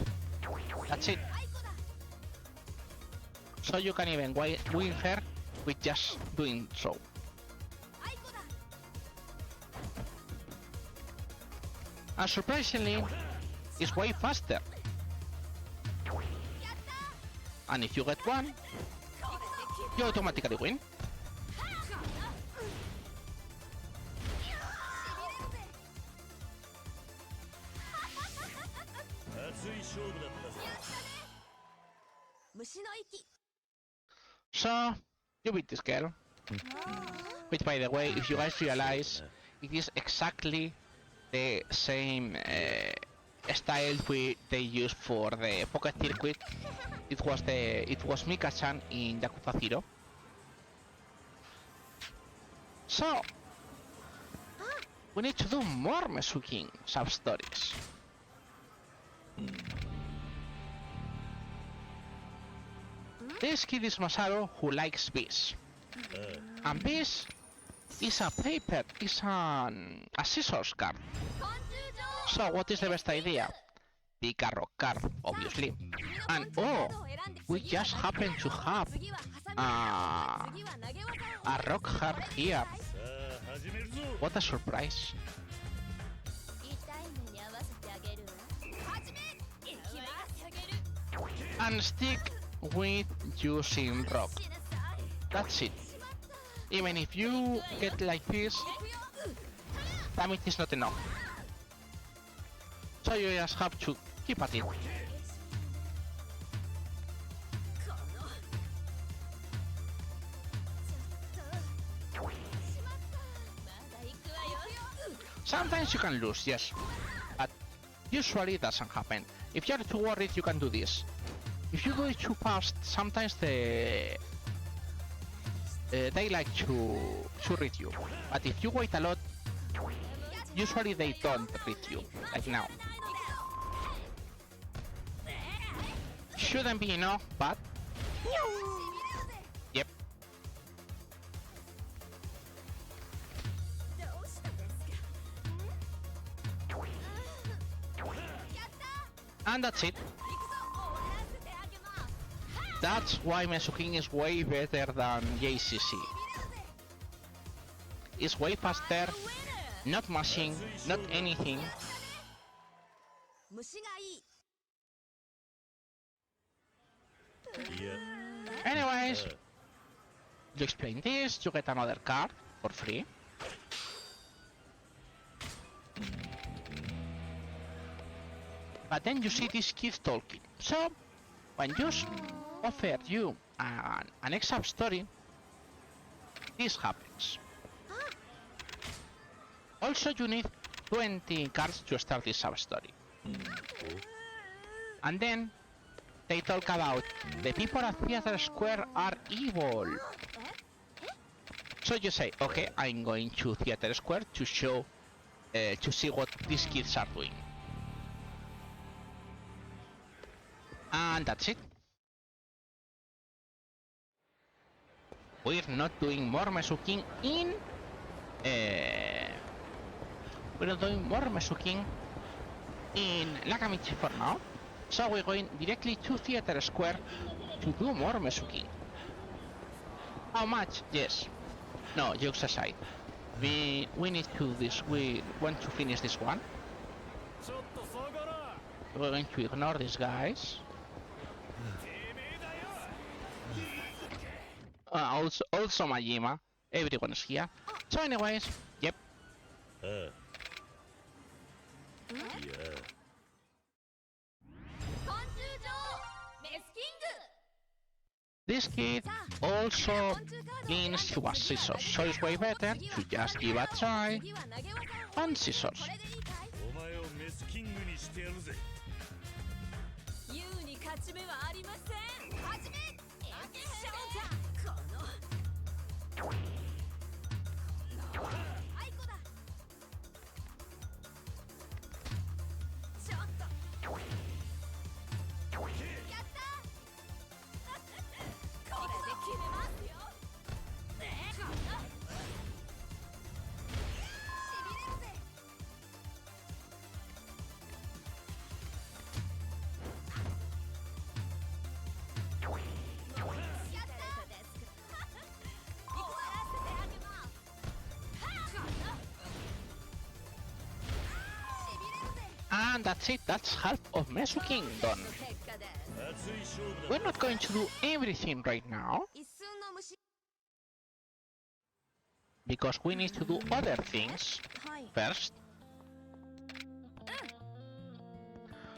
That's it. So you can even win her with just doing so. And surprisingly, it's way faster. And if you get one, you automatically win. So, you beat this girl. Which, by the way, if you guys realize, it is exactly the same style they used for the Pocket Circuit. It was Mika-chan in Yakuza 0. So, we need to do more Mesuking sub-stories. This kid is Masaru, who likes bees. And bees is a paper, is a scissors card. So what is the best idea? Pick a rock card, obviously. And oh, we just happen to have a rock card here. What a surprise. And stick with using rock. That's it. Even if you get like this, damage is not enough. So you just have to keep at it. Sometimes you can lose, yes, but usually it doesn't happen. If you're too worried, you can do this. If you do it too fast, sometimes they like to read you. But if you wait a lot, usually they don't read you, like now. Shouldn't be enough, but yep. And that's it. That's why Mesuking is way better than JCC. It's way faster, not mashing, not anything. Anyways, you explain this, you get another card for free. But then you see these kids talking. So, when you offer you an extra story, this happens. Also, you need 20 cards to start this sub-story. And then they talk about the people at Theater Square are evil. So you say, okay, I'm going to Theater Square to show, to see what these kids are doing. And that's it. We're not doing more Mesuking in... we're not doing more Mesuking in Nakamichi for now. So we're going directly to Theater Square to do more Mesuking. How much? Yes. No, jokes aside. We need to this. We want to finish this one. We're going to ignore these guys. Also Majima. Everyone is here. So anyways, yep. Yeah. This kid also means he was scissors, so it's way better to just give a try on scissors. お前をメスキングにしてやるぜ。優に勝ち目はありません。勝ち目。シャオタこの。アイコだ。ちょっと。やった。これで決めますよ。ね。しびれるぜ。And that's it, that's half of Mesuking done. We're not going to do everything right now, because we need to do other things first.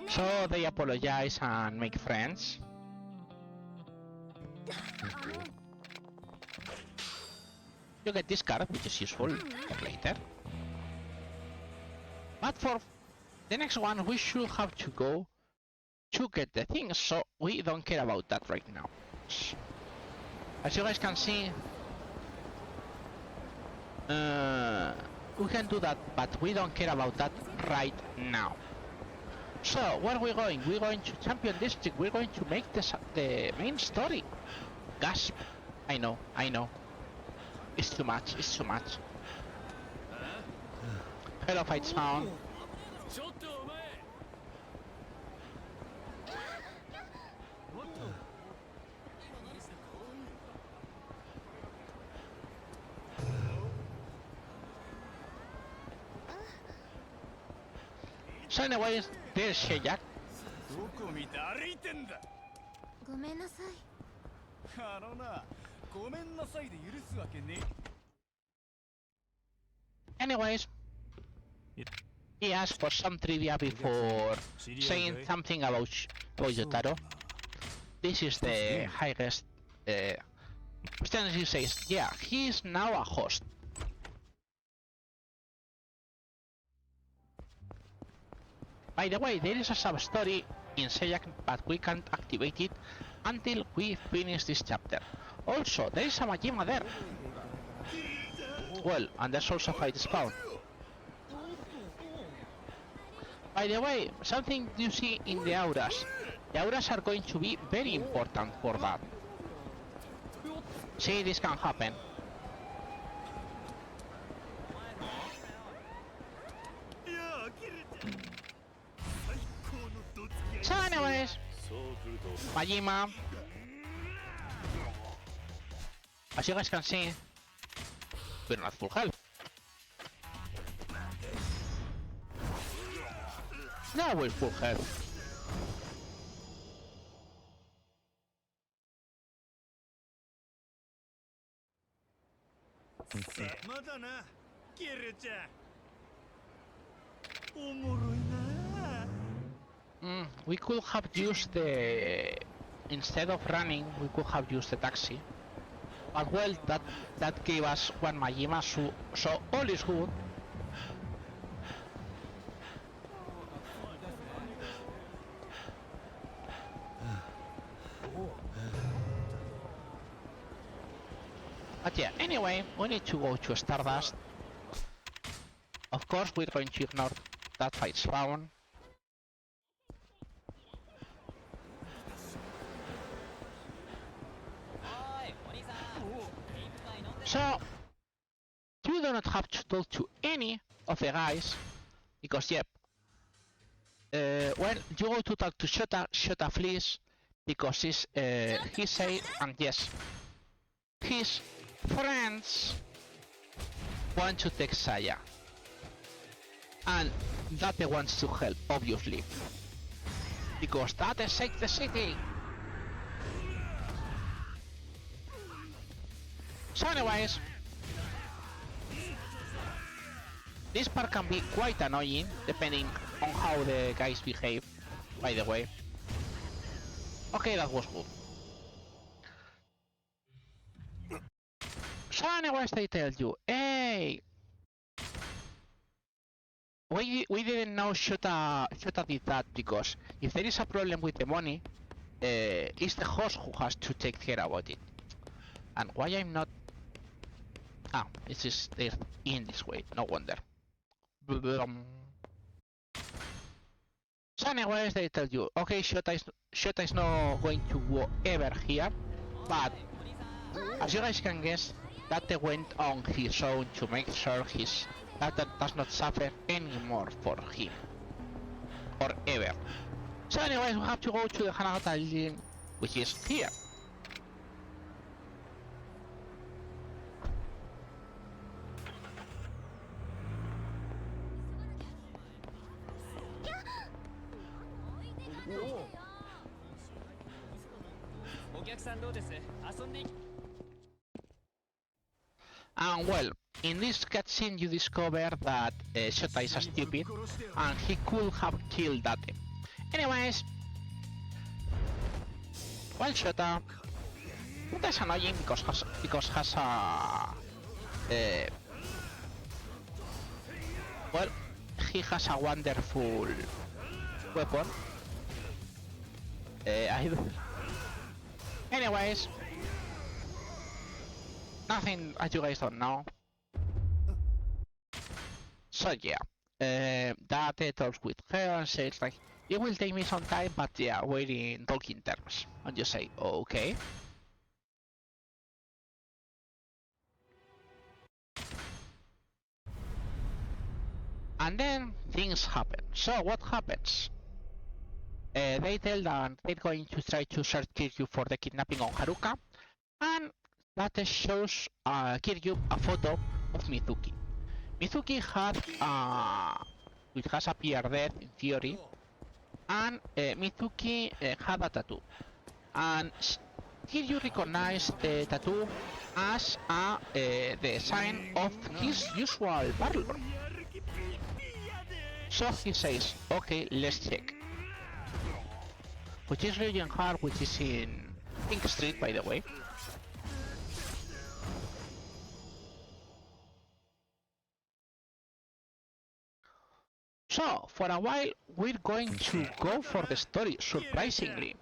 So they apologize and make friends. You get this card, which is useful for later. But for the next one, we should have to go to get the things, so we don't care about that right now. As you guys can see, we can do that, but we don't care about that right now. So, where are we going? We're going to Champion District. We're going to make the main story. Gasp. I know. It's too much. Hello, Fight Sound. So anyways, there's Shejak. どこ見て歩いてんだ。ごめんなさい。あのな、ごめんなさいで許すわけね。Anyways, he asked for some trivia before saying something about Yotaro. This is the highest percentage. He says, yeah, he is now a host. By the way, there is a sub-story in Seiyak, but we can't activate it until we finish this chapter. Also, there is a Majima there. Well, and there's also Fight Spawn. By the way, something you see in the auras. The auras are going to be very important for that. See, this can happen. So anyways, Majima, as you guys can see, we're not full health. Now we're full health. We could have used the... Instead of running, we could have used the taxi. But well, that gave us one Majima, so all is good. But yeah, anyway, we need to go to Stardust. Of course, we're going to ignore that fight's round. So, you do not have to talk to any of the guys, because yep, when you go to talk to Shota, Shota flees, because he said, and yes, his friends want to take Saya. And Date wants to help, obviously. Because Date saved the city! So anyways, this part can be quite annoying, depending on how the guys behave, by the way. Okay, that was good. So anyways, they tell you, hey! We didn't know Shota did that, because if there is a problem with the money, it's the host who has to take care about it. And why I'm not... Ah, it's just they're in this way, no wonder. So anyways, they tell you, okay, Shota is not going to go ever here, but as you guys can guess, Date went on his own to make sure Date does not suffer anymore for him. Or ever. So anyways, we have to go to the Hanagata building, which is here. And well, in this cutscene you discover that Shota is stupid and he could have killed Date. Anyways, well, Shota, that's annoying because has a well, he has a wonderful weapon. Anyways, nothing as you guys don't know. So yeah, Date talks with her and says like, it will take me some time, but yeah, we're in talking terms. And you say, okay. And then things happen. So what happens? They tell that they're going to try to search Kiryu for the kidnapping of Haruka, and that shows Kiryu a photo of Mizuki. Mizuki had which has appeared dead in theory, and Mizuki had a tattoo, and Kiryu recognized the tattoo as the sign of his usual parlor. So he says, okay, let's check. Which is Ryujin Hall, which is in Pink Street, by the way. So, for a while, we're going to go for the story, surprisingly.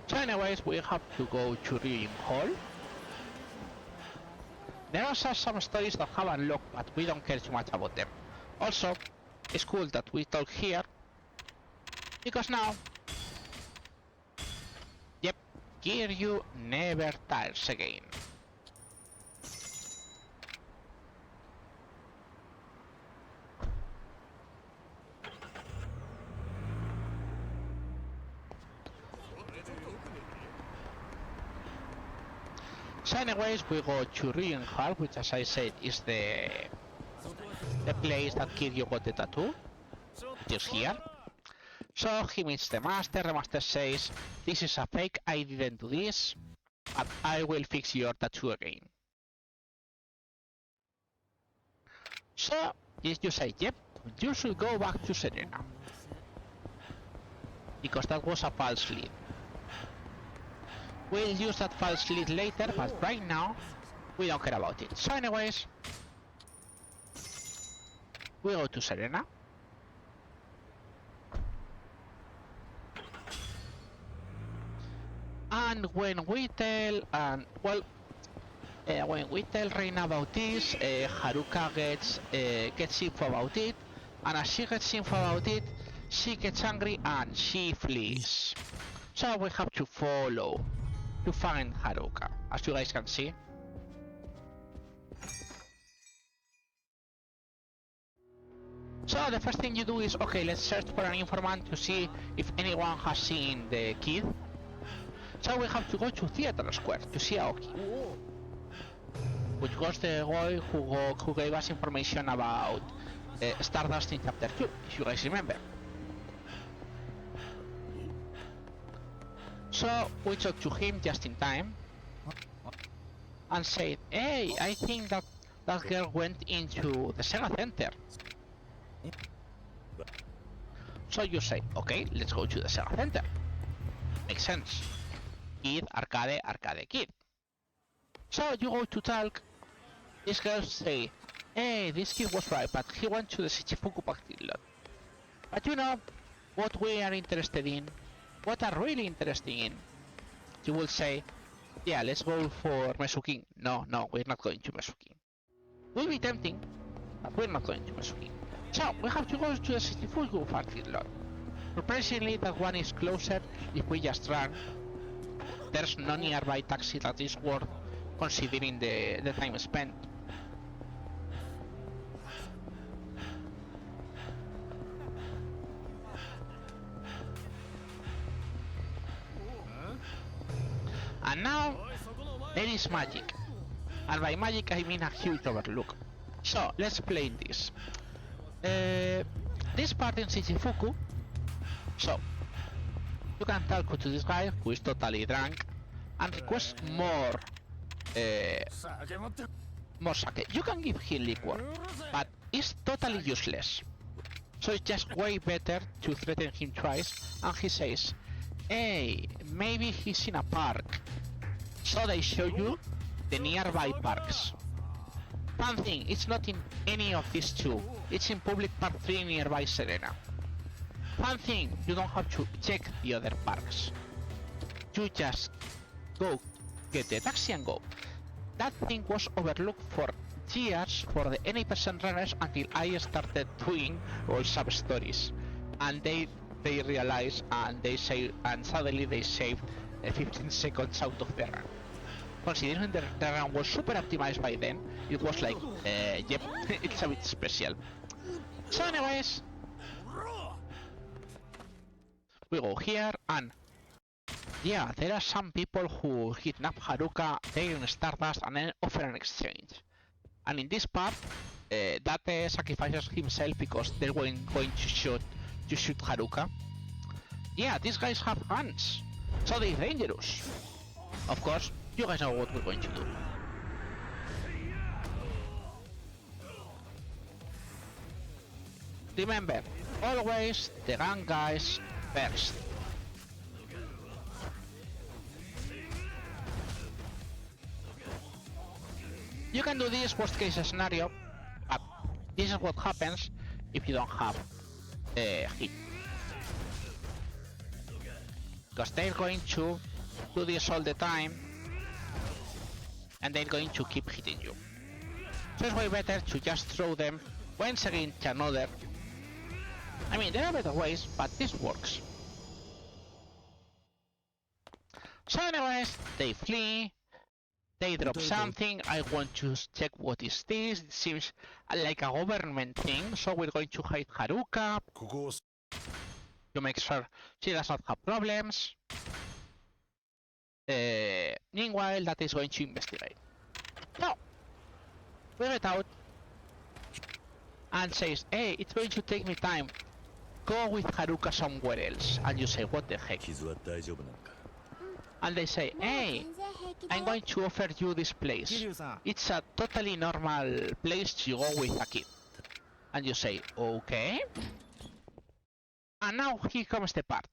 So anyways, we have to go to Ryujin Hall. There are some stories that have unlocked, but we don't care too much about them. Also, it's cool that we talk here, because now, yep, Kiryu never tires again. So anyways, we go to Ryujin Hall, which as I said is the place that Kiryu got the tattoo, which is here. So he meets the master says, this is a fake, I didn't do this, but I will fix your tattoo again. So, if you say, yep, you should go back to Serena. Because that was a false lead. We'll use that false lead later, but right now, we don't care about it. So anyways, We go to Serena. And when we tell, when we tell Reina about this, Haruka gets info about it, and as she gets info about it, she gets angry and she flees. So we have to follow to find Haruka, as you guys can see. So the first thing you do is, okay, let's search for an informant to see if anyone has seen the kid. So we have to go to Theater Square to see Aoki, which was the guy who gave us information about Stardust in Chapter 2, if you guys remember. So we talked to him just in time and said, hey, I think that girl went into the Sega Center. So you say, okay, let's go to the Sega Center. Makes sense. Kid, arcade, kid. So you go to talk. These girls say, hey, this kid was right, but he went to the Shichifuku parking lot. But you know, what we are interested in, what are really interested in, you will say, yeah, let's go for Mesukin. No, we're not going to Mesukin. Will be tempting, but we're not going to Mesukin. So we have to go to the Shichifuku parking lot. Surprisingly, that one is closer if we just run. There's no nearby taxi that is worth considering the time spent. And now, there is magic. And by magic I mean a huge overlook. So, let's play this. This part in Shichifuku. So, you can talk to this guy who is totally drunk and request more sake. You can give him liquor, but it's totally useless. So it's just way better to threaten him twice, and he says, hey, maybe he's in a park. So they show you the nearby parks. Fun thing, it's not in any of these two. It's in Public Park 3 nearby Serena. Fun thing, you don't have to check the other parks. You just go, get the taxi and go. That thing was overlooked for years for the any percent runners until I started doing all sub stories. And they realized and they say, and suddenly they saved 15 seconds out of the run. Considering the run was super optimized by then, it was like, yep, it's a bit special. So anyways, we go here and yeah, there are some people who kidnap Haruka, take in Stardust and then offer an exchange. And in this part, Date sacrifices himself because they're going to shoot Haruka. Yeah, these guys have guns, so they're dangerous. Of course, you guys know what we're going to do. Remember, always the gun guys first. You can do this worst case scenario, but this is what happens if you don't have hit. Because they're going to do this all the time and they're going to keep hitting you. So it's way better to just throw them once against another. I mean, there are better ways, but this works. So anyways, they flee, they drop something. I want to check what is this. It seems like a government thing, so we're going to hide Haruka to make sure she does not have problems. Meanwhile, that is going to investigate. So, we get out and says, hey, it's going to take me time. Go with Haruka somewhere else. And you say, what the heck? And they say, hey, I'm going to offer you this place. It's a totally normal place to go with a kid. And you say, okay. And now here comes the part.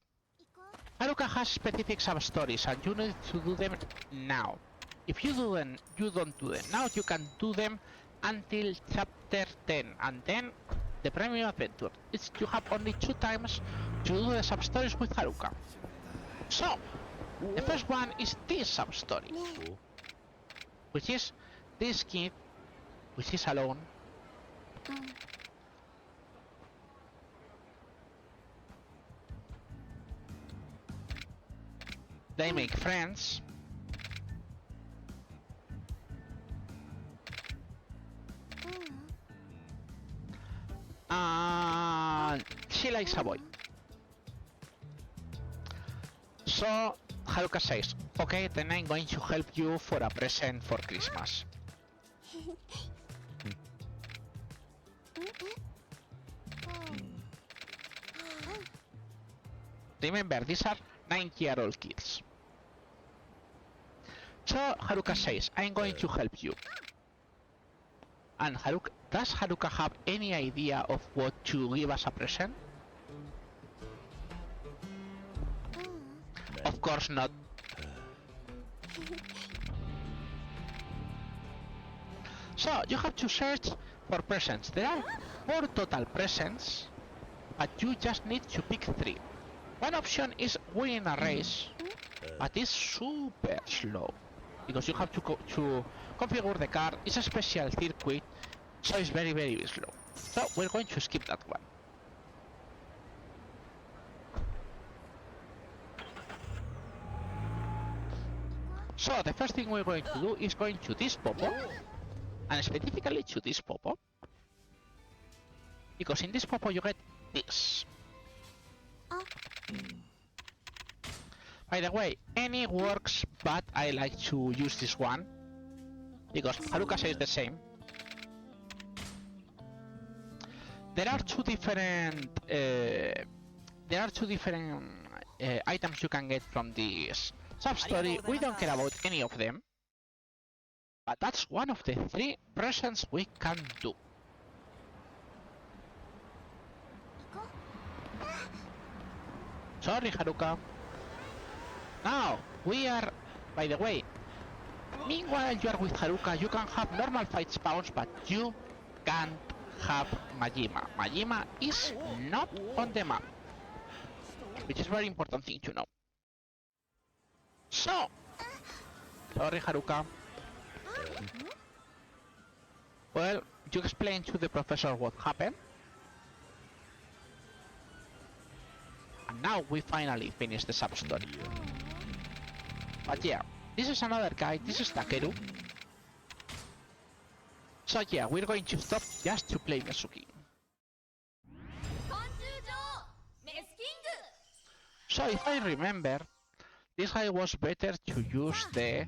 Haruka has specific sub-stories and you need to do them now. If you do them, you don't do them now, you can do them until chapter 10. And then the premium adventure. You have only 2 times to do the sub-stories with Haruka. So, the first one is this sub-story, which is this kid, which is alone. They make friends. And she likes a boy. So Haruka says, okay, then I'm going to help you for a present for Christmas. Remember, these are 9-year-old kids. So Haruka says, I'm going to help you. And does Haruka have any idea of what to give as a present? Of course not. So you have to search for presents. There are 4 total presents, but you just need to pick 3. One option is win a race, but it's super slow because you have to configure the car. It's a special circuit, so it's very slow. So we're going to skip that one. So the first thing we're going to do is going to this Popo, and specifically to this Popo, because in this Popo you get this. By the way, any works, but I like to use this one because Haruka says the same. There are two different items you can get from this sub-story. We don't care about any of them, but that's one of the 3 presents we can do. Sorry, Haruka. Now, we are... By the way, meanwhile you are with Haruka, you can have normal fight spawns, but you can't have Majima. Majima is not on the map, which is a very important thing to know. So, sorry, Haruka. Well, you explain to the professor what happened. And now we finally finish the sub-story. But yeah, this is another guy, this is Takeru. So yeah, we're going to stop just to play Mesuki. So if I remember, this guy was better to use the...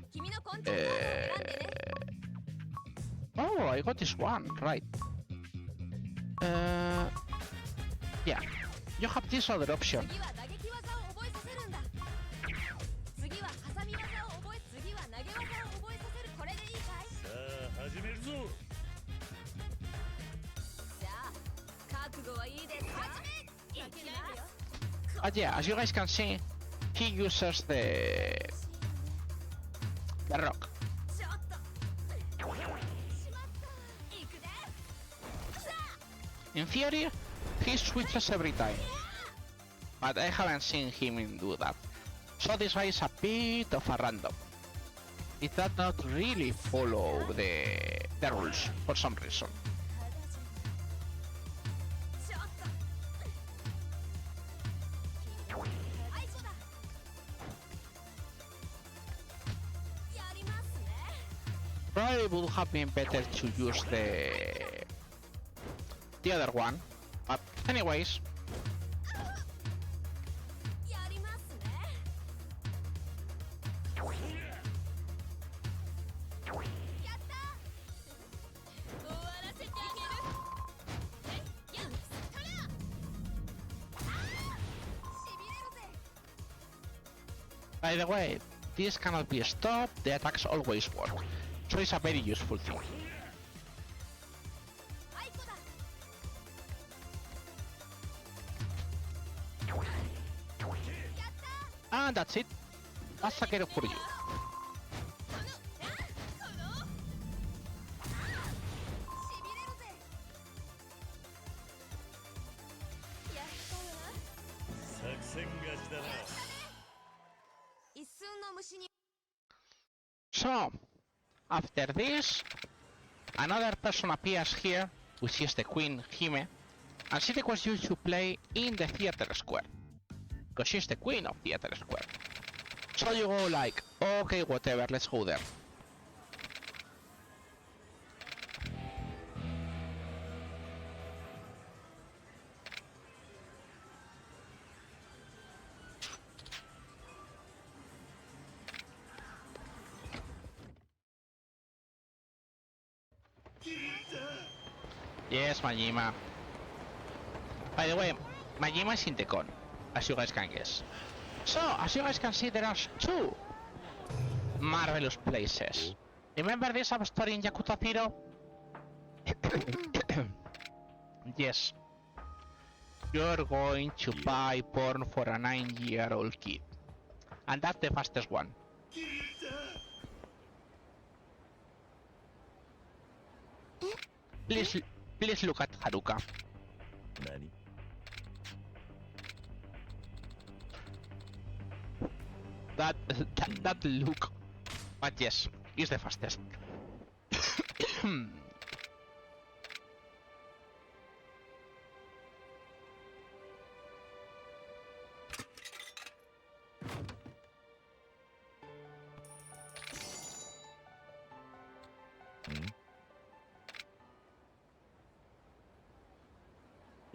Oh, I got this one, right. Yeah, you have this other option. But yeah, as you guys can see, he uses the rock. In theory, he switches every time, but I haven't seen him do that. So this guy is a bit of a random. It does not really follow the rules for some reason. Probably would have been better to use the other one, but anyways. By the way, this cannot be stopped, the attacks always work, so it's a very useful thing. And that's it. That's Takeru for you. So, after this, another person appears here, which is the Queen Hime, and she requests you to play in the theater square, because she's the queen of theater square. So you go like, okay, whatever, let's go there. Yes, Majima. By the way, Majima is in the con, as you guys can guess. So, as you guys can see, there are two marvelous places. Remember this sub-story in Yakuza 0? Yes. You're going to buy porn for a 9-year-old kid. And that's the fastest one. Please look at Haruka. Nani? That look. But yes, is the fastest.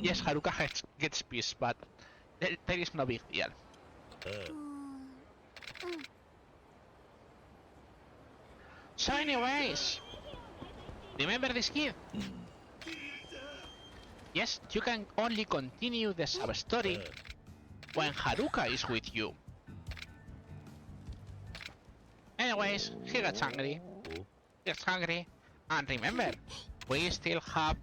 Yes, Haruka gets pissed, but there is no big deal. So anyways, remember this kid? Yes, you can only continue the sub-story when Haruka is with you. Anyways, he gets angry. And remember, we still have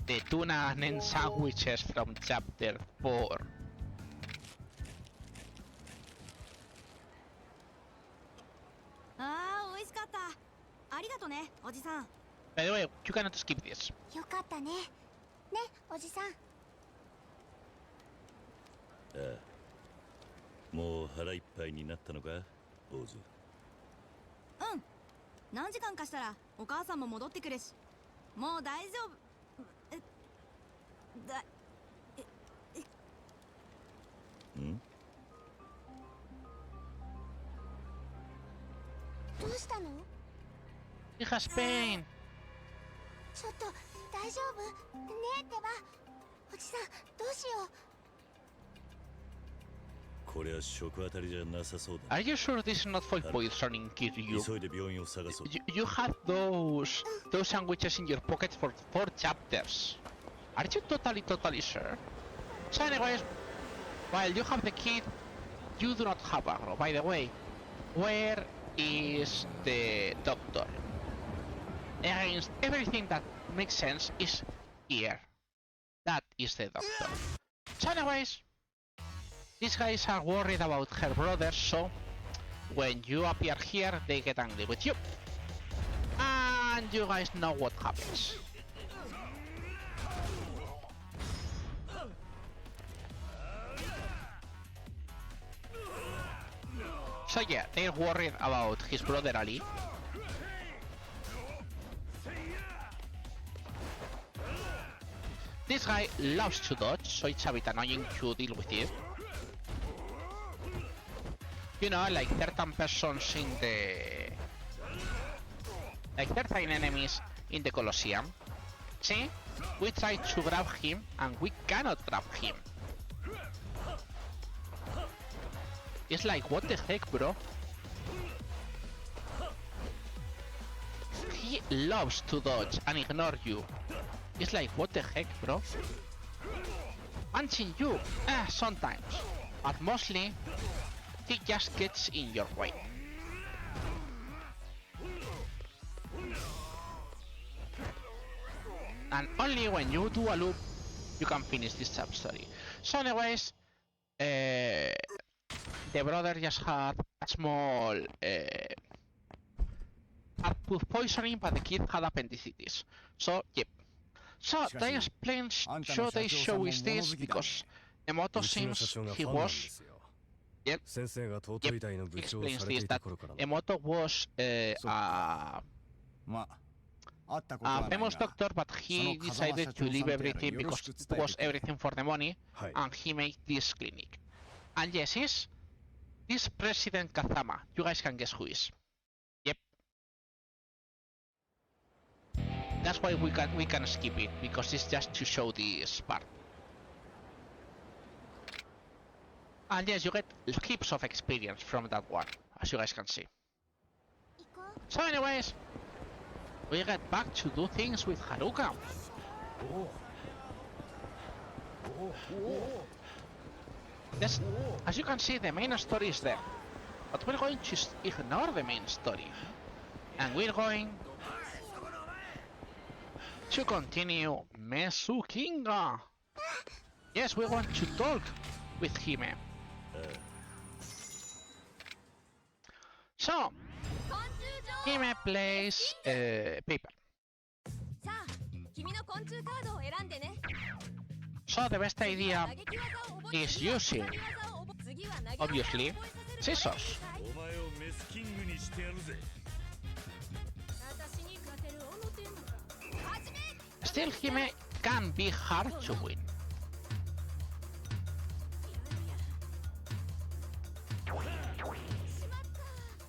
the tuna and sandwiches from chapter 4. By the way, you cannot skip this. よかったね。ね、おじさん。ああ、もう腹いっぱいになったのか、坊主。うん。何時間かしたらお母さんも戻ってくるし、もう大丈夫。ん？どうしたの？ He has pain. ちょっと大丈夫？ねえってば。おじさん、どうしよう。これは食当たりじゃなさそうだ。 Are you sure this is not food poisoning, Kiryu? 急いで病院を探そう。You had those sandwiches in your pocket for 4 chapters. Are you totally sure? So anyways, while you have the kid, you do not have aggro. By the way, where is the doctor? Against everything that makes sense is here. That is the doctor. So anyways, these guys are worried about her brother, so when you appear here, they get angry with you. And you guys know what happens. So yeah, they're worried about his brother Ali. This guy loves to dodge, so it's a bit annoying to deal with it. You know, like certain persons in the... like certain enemies in the Colosseum. See? We try to grab him, and we cannot grab him. It's like, what the heck, bro? He loves to dodge and ignore you. It's like, what the heck, bro? Punching you, sometimes. But mostly, he just gets in your way. And only when you do a loop, you can finish this sub-story. So anyways, the brother just had a small food poisoning, but the kid had appendicitis. So, yep. So, they explain, show is this because Emoto seems he was Yep. 先生が尊い代の部長を Explains されて this いた that 頃からの Emoto was a まあ会ったことはない famous が doctor, but he その風間 decided 社 to 長 leave さんとやら everything よろ because しく it 伝え was てくれ everything for the money, はい and he made this clinic. And yes, is this President Kazama. You guys can guess who is. Yep. That's why we can skip it, because it's just to show this part. And yes, you get heaps of experience from that one, as you guys can see. 行こう So anyways, we get back to do things with Haruka. Yes, as you can see, the main story is there. But we're going to ignore the main story. And we're going to continue Mesukinga. Yes, we want to talk with him. So, 昆虫場 Hime plays paper. さあ君の昆虫カードを選んでね So the best idea 打撃技を覚え is using, 次は投げ技を obviously, 覚えさせる scissors. お前をメスキングにしてやるぜ。私に勝てる思ってんのか始め Still, Hime can be hard to win. しまった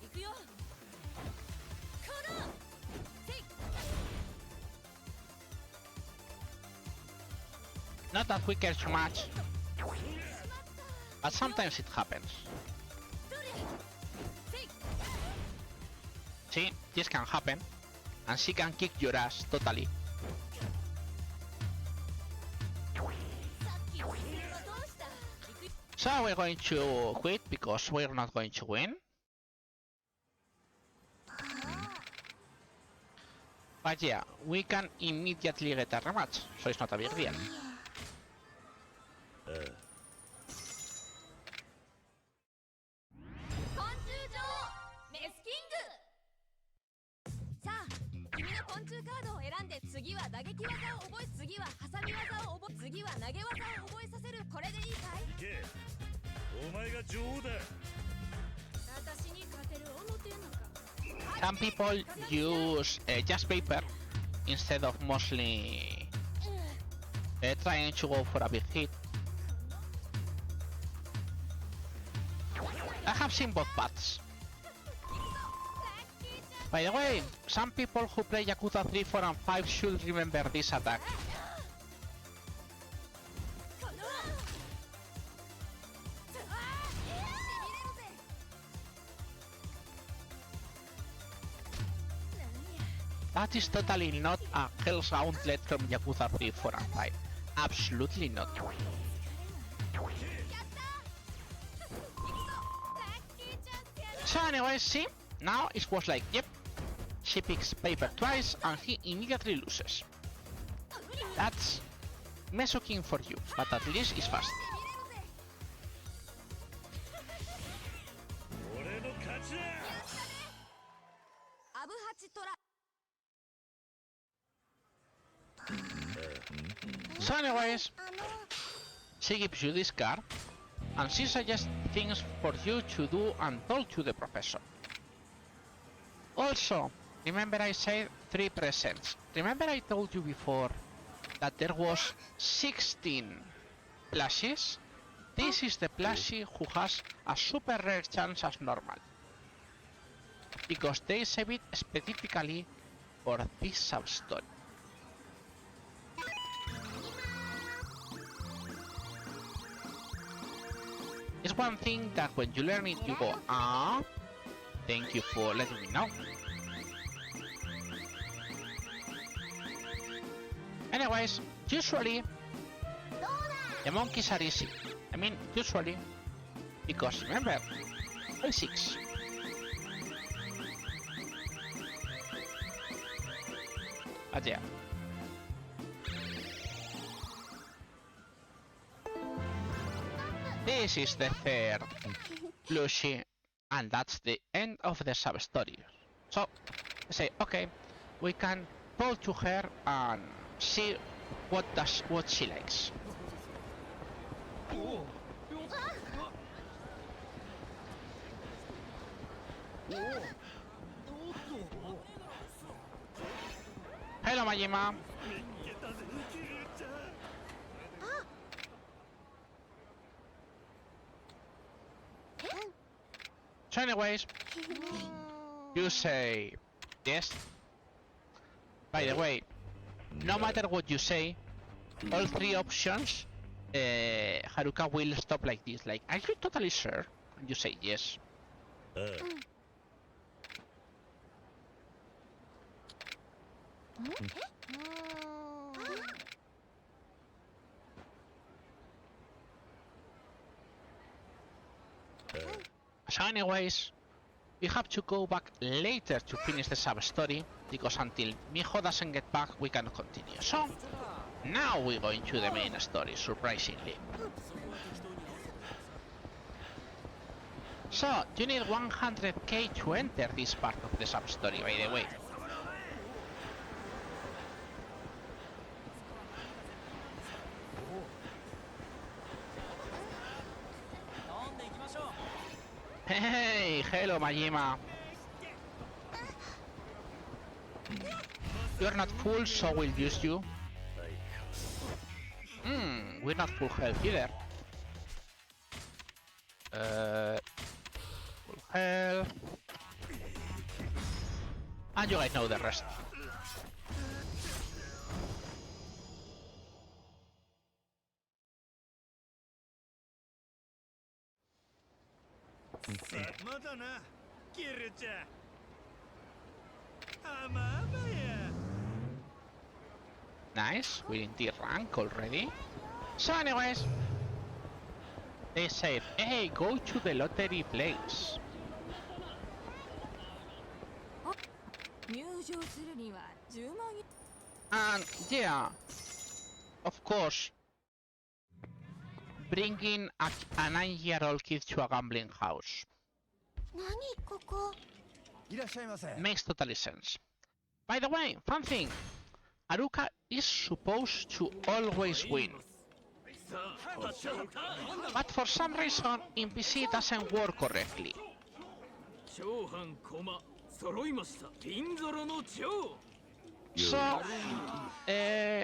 行くよ行動せい Not that we care too much, but sometimes it happens. どれせい See, this can happen, and she can kick your ass totally. さっきそれはどうした行くよ So we're going to quit because we're not going to win. But yeah, we can immediately get a rematch, so it's not a big deal. 昆虫場メスキングさあ君の昆虫カードを選んで次は打撃技を覚え次は挟み技を覚え次は投げ技を覚えさせるこれでいいかい行け。お前が女王だ。私に勝てる思ってんのか Some people use just paper instead of mostly trying to go for a big hit. I have seen both paths. By the way, some people who play Yakuza 3, 4 and 5 should remember this attack. このしびれるぜなんや That is totally not a Hell's Gauntlet from Yakuza 3, 4 and 5. Absolutely not. やった行くぞラッキーチャンスやな So anyway, see, now it was like, yep, she picks paper twice and he immediately loses. That's Mesoking for you, but at least it's fast. 俺の勝ちだ。アブハチトラ So anyways, あの she gives you this card, and she suggests things for you to do and told to the professor. Also, remember I said 3 presents. Remember I told you before that there was 16 plushies? This is the plushie who has a super rare chance as normal. Because they save it specifically for this sub-story. It's one thing that when you learn it you go, ah, thank you for letting me know. Anyways, usually the monkeys are easy. I mean, usually, because remember, basics. But yeah. This is the third plushie, and that's the end of the sub-story. So, I say, okay, we can talk to her and see what she likes. Hello, Majima. So anyways, you say yes. By the way, no matter what you say, all three options, Haruka will stop like this. Like, are you totally sure? And you say yes. So anyways, we have to go back later to finish the sub-story, because until Miho doesn't get back, we cannot continue. So, now we're going to the main story, surprisingly. So, you need 100k to enter this part of the sub-story, by the way. Hey, hello Majima. You're not full, so we'll use you. We're not full health either. Full health. And you guys know the rest. Nice, we're in the rank already. So anyways, they said, hey, go to the lottery place. And yeah, of course, bringing a 9-year-old kid to a gambling house makes totally sense. By the way, fun thing, Haruka is supposed to always win. But for some reason, in PC doesn't work correctly. So,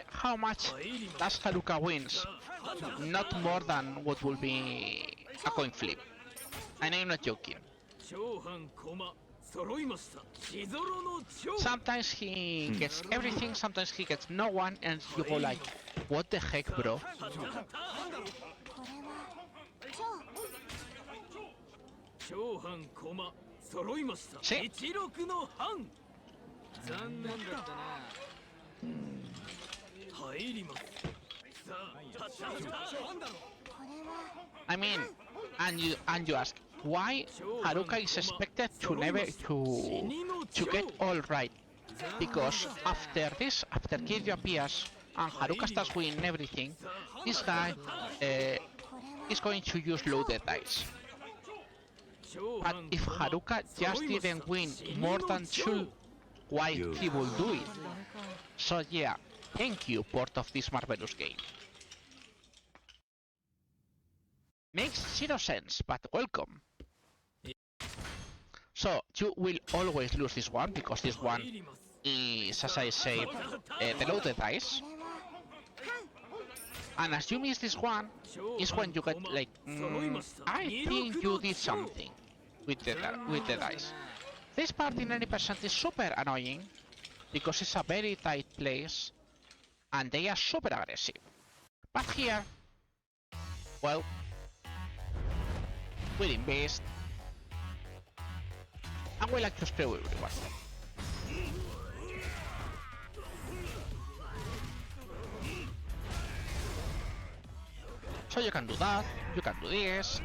how much does Haruka wins? Not more than what will be a coin flip. And I'm not joking. Sometimes he gets everything, sometimes he gets no one, and you go like, what the heck, bro? See? I mean, and you ask, why Haruka is expected to get all right? Because after this, after Kiryu appears and Haruka starts winning everything, this guy is going to use loaded dice. But if Haruka just didn't win more than 2, why he will do it? So yeah, thank you, port of this marvelous game. Makes zero sense, but welcome. So, you will always lose this one, because this one is, as I say, the loaded dice. And as you miss this one, is when you get like, I think you did something with the dice. This part in 90% is super annoying, because it's a very tight place, and they are super aggressive. But here, well, we're in beast, and we like to screw everyone. So you can do that, you can do this.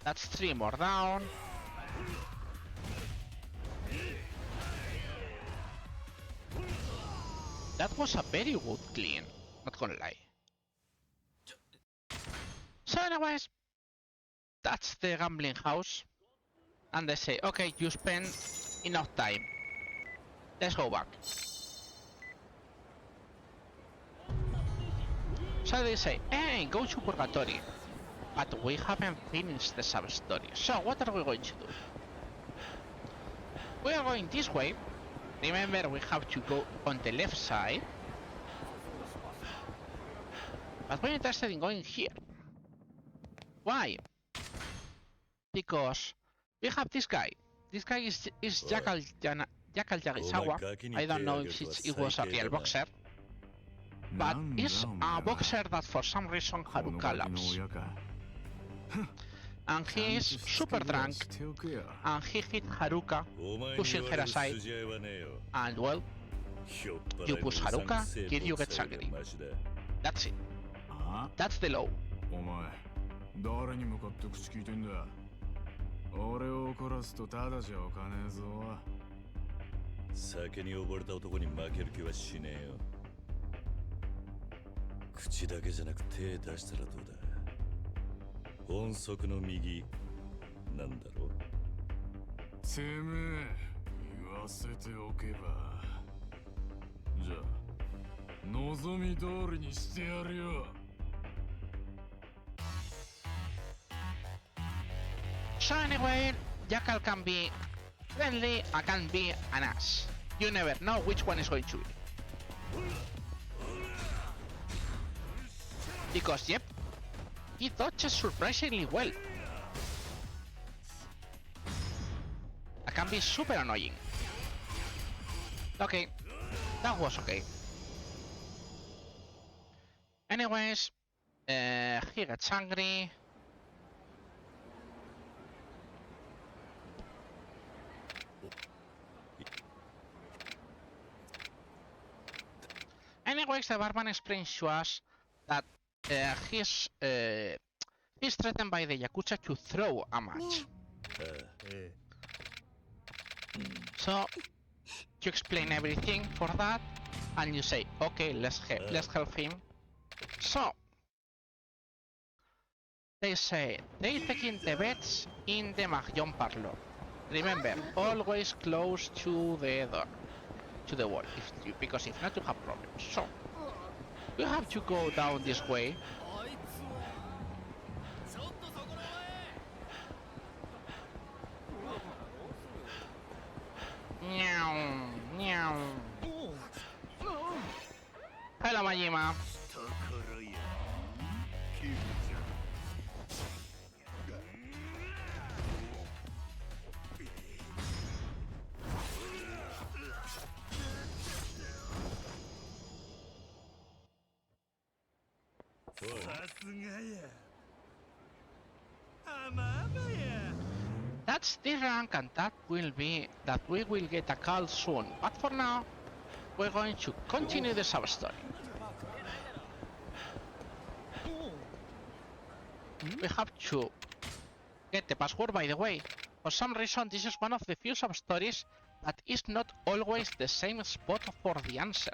That's 3 more down. That was a very good clean, not gonna lie. So anyways, that's the gambling house. And they say, okay, you spend enough time. Let's go back. So they say, hey, go to Purgatory. but we haven't finished the sub-story. So what are we going to do? We are going this way. Remember, we have to go on the left side. But we're interested in going here. Why? Because we have this guy. This guy is Jackal Yagisawa. I don't know if it was a real boxer. But it's a boxer that for some reason Haruka loves. And he is super drunk, and he hit Haruka, pushing her aside, and well, you push Haruka, Kiryu gets angry. That's it. That's the law. お前、誰に向かって口聞いてんだ。俺を怒らすとただじゃおかねえぞ。酒に溺れた男に負ける気はしねえよ。口だけじゃなく手出したらどうだ。音速の右なんだろう。てめえ、言わせておけば。じゃあ、望み通りにしてやるよ。So anyway, Jackal can be friendly or can be an ass. You never know which one is going to be. Because yep, he dodges surprisingly well. That can be super annoying. Okay, that was okay. Anyways, he gets angry. Anyways, the barman explains to us that he's threatened by the Yakuza to throw a match. So you explain everything for that, and you say, okay, let's help him. So they say they taking the bets in the Mahjong parlor. Remember, always close to the door, to the wall, because if not, you have problems. So we have to go down this way. Meow, meow. Hello, Majima. That's the rank, and that will be that we will get a call soon. But for now, we're going to continue the sub-story. We have to get the password, by the way. For some reason, this is one of the few sub-stories that is not always the same spot for the answer.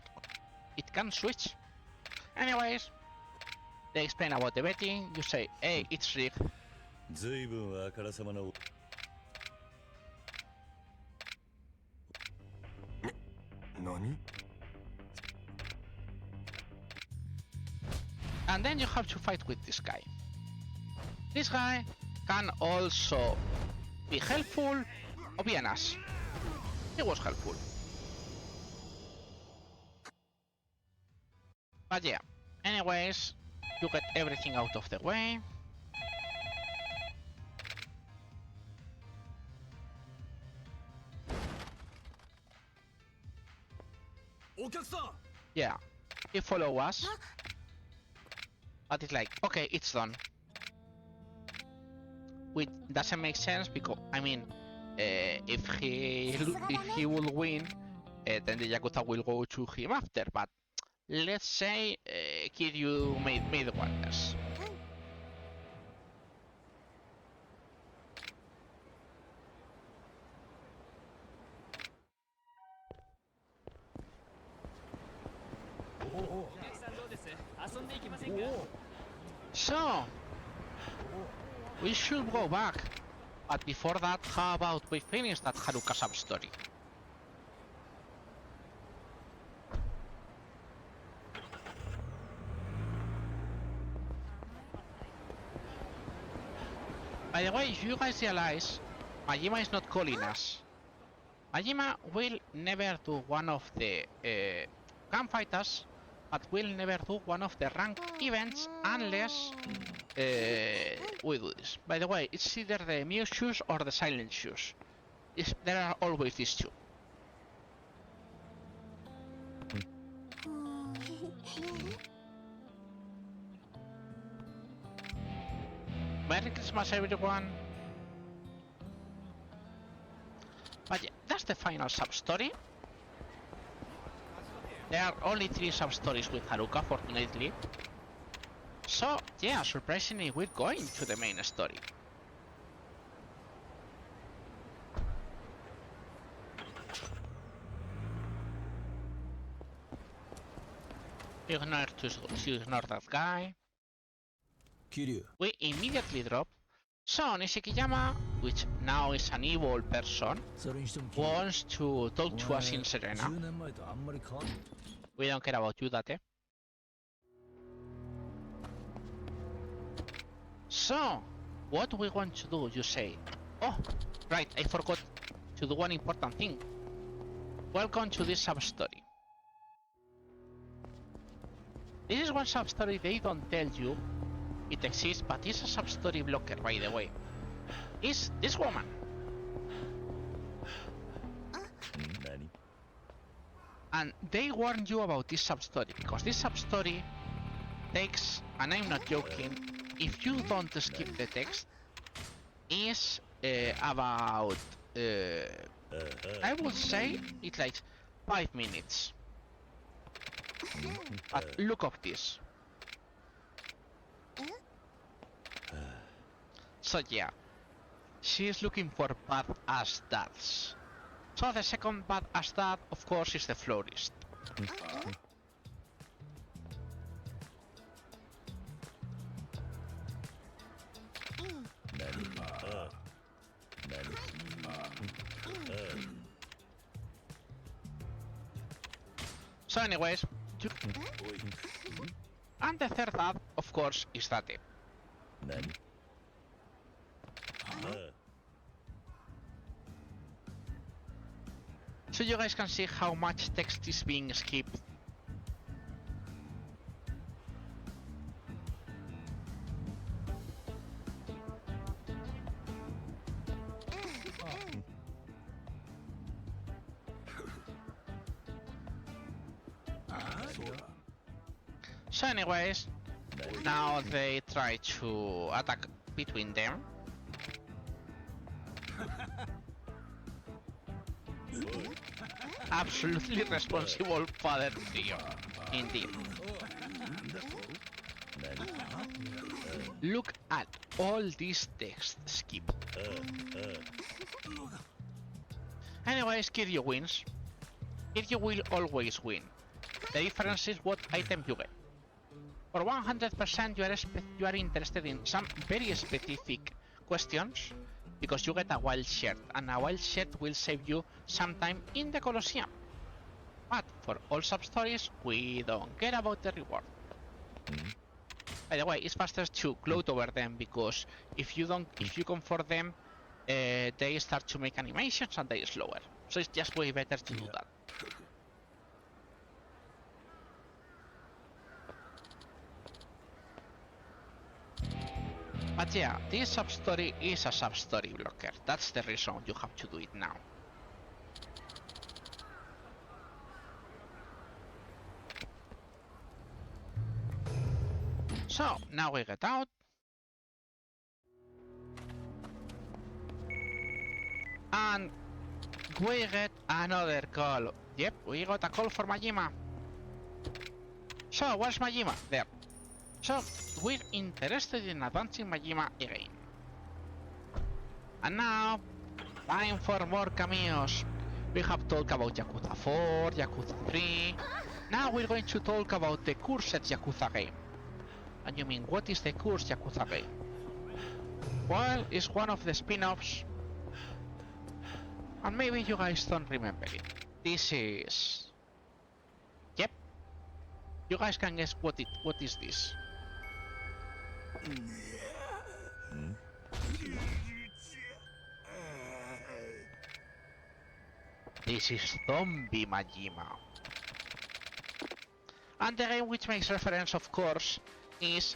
It can switch. Anyways, they explain about the betting. You say, hey, it's rigged. And then you have to fight with this guy. This guy can also be helpful or be an ass. He was helpful. But yeah, anyways, you get everything out of the way. Yeah, he follow us. But it's like, okay, it's done. Which doesn't make sense because, I mean, if he will win, then the Yakuza will go to him after. But let's say Kiryu made wonders. So we should go back, but before that, how about we finish that Haruka sub-story? By the way, if you guys realize, Majima is not calling us. Majima will never do one of the gunfighters, but will never do one of the ranked events unless we do this. By the way, it's either the mute shoes or the silent shoes. There are always these two. Merry Christmas, everyone! But yeah, that's the final sub-story. There are only 3 sub-stories with Haruka, fortunately. So, yeah, surprisingly, we're going to the main story. Ignore that guy. Kiryu. We immediately drop. So Nishikiyama, which now is an evil person, wants to talk to us in Serena. We don't care about you, Date. So, what we want to do, you say? Oh, right, I forgot to do one important thing. Welcome to this sub-story. This is one sub-story they don't tell you it exists, but it's a sub-story blocker, by the way. It's this woman. And they warn you about this sub-story, because this sub-story takes, and I'm not joking, if you don't skip the text, is about, I would say, it's like 5 minutes. But look up this. So yeah, she is looking for badass dads. So the second badass dad, of course, is the florist. So anyways, and the third dad, of course, is Date. So you guys can see how much text is being skipped. So anyways, now they try to attack between them. Absolutely responsible father trio, indeed. Look at all this text skip. Anyways, Kiryu wins. Kiryu will always win. The difference is what item you get. For 100% you are interested in some very specific questions, because you get a wild shirt, and a wild shirt will save you some time in the Colosseum. But for all sub-stories, we don't care about the reward. By the way, it's faster to gloat over them, because if you come for them, they start to make animations and they slower. So it's just way better to do that. But yeah, this sub-story is a sub-story blocker. That's the reason you have to do it now. So, now we get out. And we get another call. Yep, we got a call for Majima. So, where's Majima? There. So, we're interested in advancing Majima again. And now, time for more cameos. We have talked about Yakuza 4, Yakuza 3. Now we're going to talk about the cursed Yakuza game. And you mean, what is the cursed Yakuza game? Well, it's one of the spin-offs. And maybe you guys don't remember it. This is... Yep. You guys can guess what is this. This is Zombie Majima. And the game which makes reference, of course, is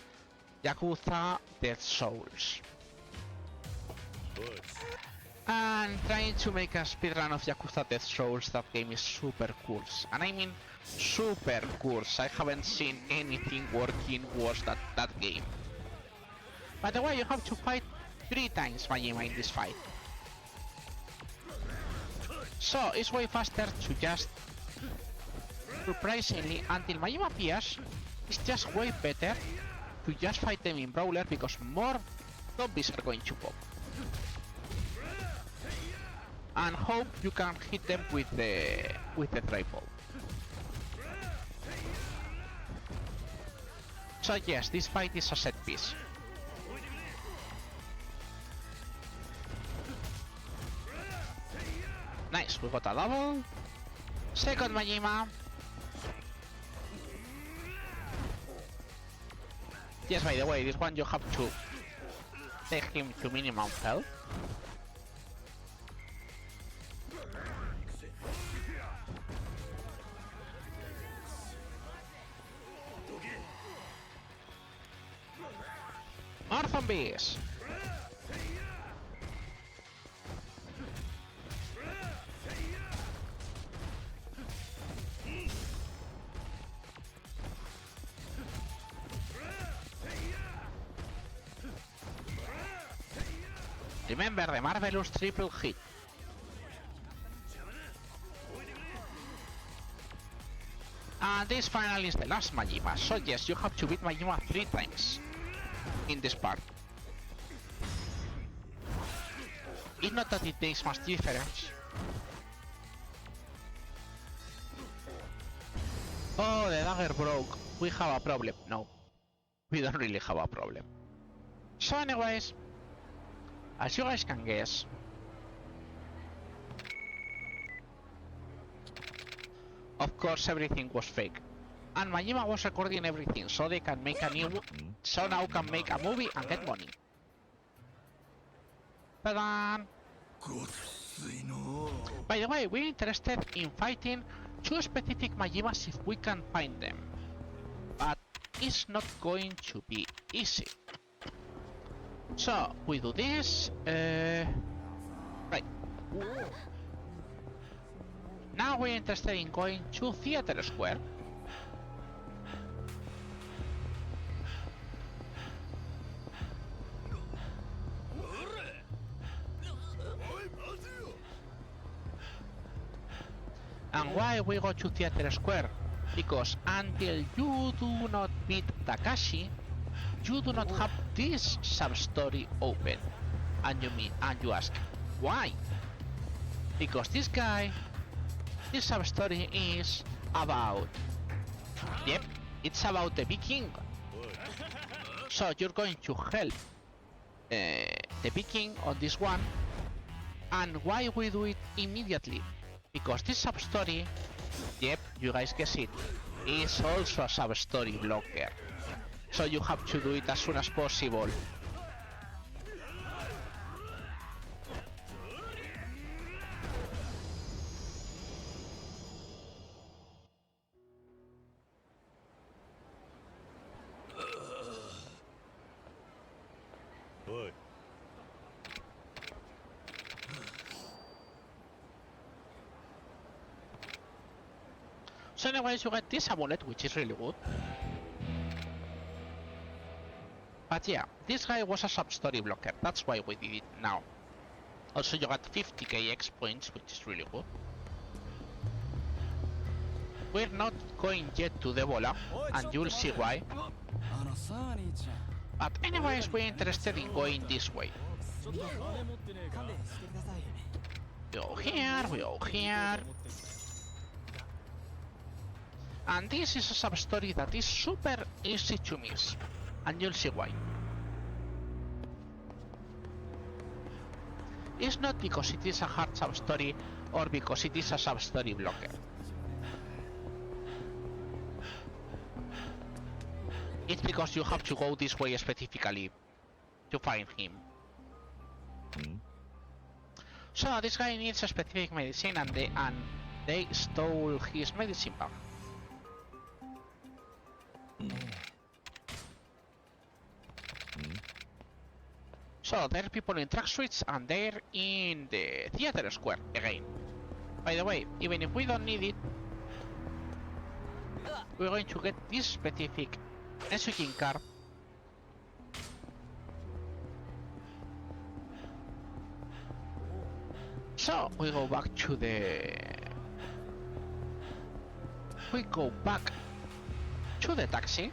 Yakuza Dead Souls. And trying to make a speedrun of Yakuza Dead Souls, that game is super cool. And I mean super cool. I haven't seen anything working worse than that game. By the way, you have to fight 3 times Majima in this fight. So it's way faster to just, surprisingly, until Majima appears, it's just way better to just fight them in Brawler because more zombies are going to pop. And hope you can hit them with the triple. So yes, this fight is a set piece. Nice, we got a double. Second Majima. Yes, by the way, this one you have to take him to minimum health. More zombies! Remember the marvelous triple hit. And this finally is the last Majima, so yes, you have to beat Majima 3 times in this part. It's not that it makes much difference. Oh, the dagger broke. We have a problem. No, we don't really have a problem. So anyways, as you guys can guess, of course everything was fake. And Majima was recording everything so they can make a new, so now can make a movie and get money. Ta-da! By the way, we're interested in fighting 2 specific Majimas if we can find them. But it's not going to be easy. So, we do this, right. Now we're interested in going to Theater Square. And why we go to Theater Square? Because until you do not meet Takashi, you do not have this sub-story open. And you ask, why? Because this sub-story is about... Yep, it's about the Big King. So you're going to help the Big King on this one. And why we do it immediately? Because this sub-story, yep, you guys guess it, is also a sub-story blocker. So you have to do it as soon as possible. So anyways, you get this amulet, which is really good. But yeah, this guy was a sub-story blocker, that's why we did it now. Also you got 50k X points, which is really good. We're not going yet to the bola, and you'll see why. But anyways, we're interested in going this way. We go here, we go here. And this is a sub-story that is super easy to miss, and you'll see why. It's not because it is a hard sub-story or because it is a sub-story blocker. It's because you have to go this way specifically to find him. So this guy needs a specific medicine and they stole his medicine bag. So there are people in track suites and they're in the theater square again. By the way, even if we don't need it, we're going to get this specific switching card. So we go back to the taxi.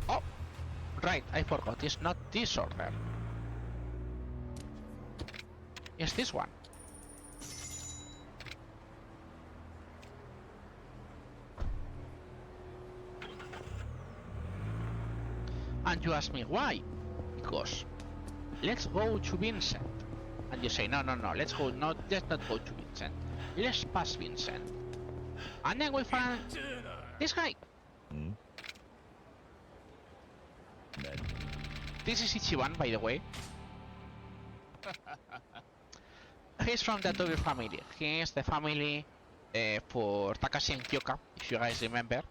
Oh, right, I forgot, it's not this order. It's this one. And you ask me why? Because let's go to Vincent. And you say no, let's not go to Vincent. Let's pass Vincent. And then we find this guy. This is Ichiban, by the way. He's from the Tobi family. He is the family for Takashi and Kyoka, if you guys remember.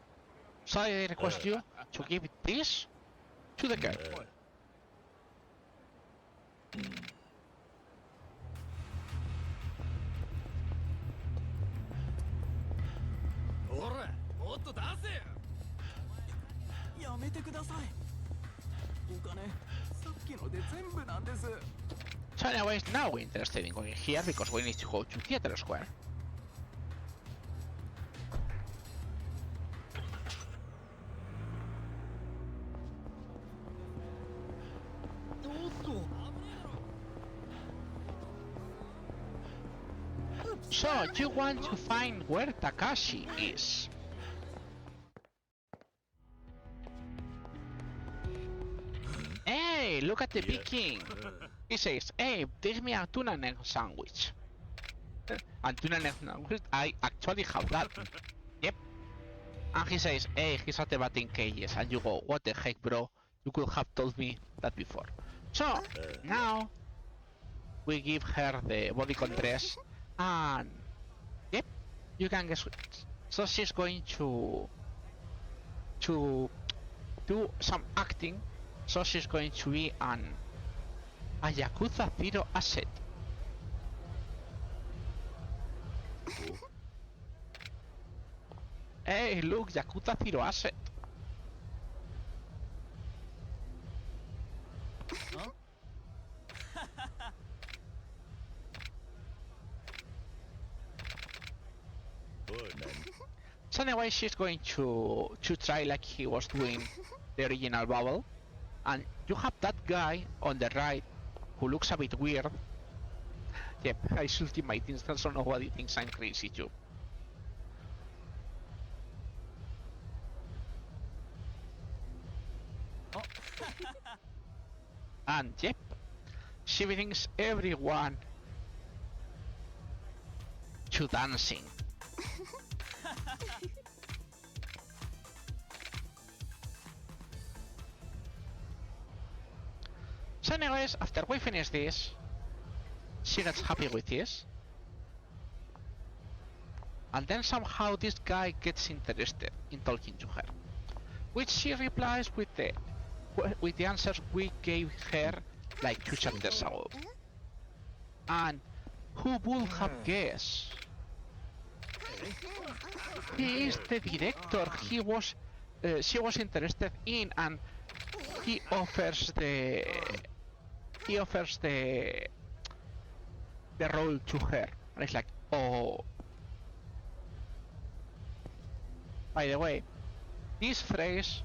So I request you to give this to the girl. So anyways, now we're interested in going here because we need to go to Theater Square. So you want to find where Takashi is. Hey, look at the big king. He says, hey, take me a tuna and egg sandwich. And tuna and egg sandwich, I actually have that. Yep. And he says, hey, he's at the batting cages. And you go, what the heck, bro? You could have told me that before. So, now, we give her the bodycon dress. And, yep, you can guess. So she's going to do some acting. So she's going to be a Yakuza 0 asset. Hey, look, Yakuza 0 asset. Huh? So anyway, she's going to try like he was doing the original bubble. And you have that guy on the right who looks a bit weird. Yep, I should keep my distance, so nobody thinks I'm crazy too. Oh. And yep, she brings everyone to dancing. So anyways, after we finish this, she gets happy with this. And then somehow this guy gets interested in talking to her. Which she replies with the answers we gave her like 2 chapters ago. And who would have guessed? He is the director she was interested in, and he offers the role to her. And it's like, oh. By the way, this phrase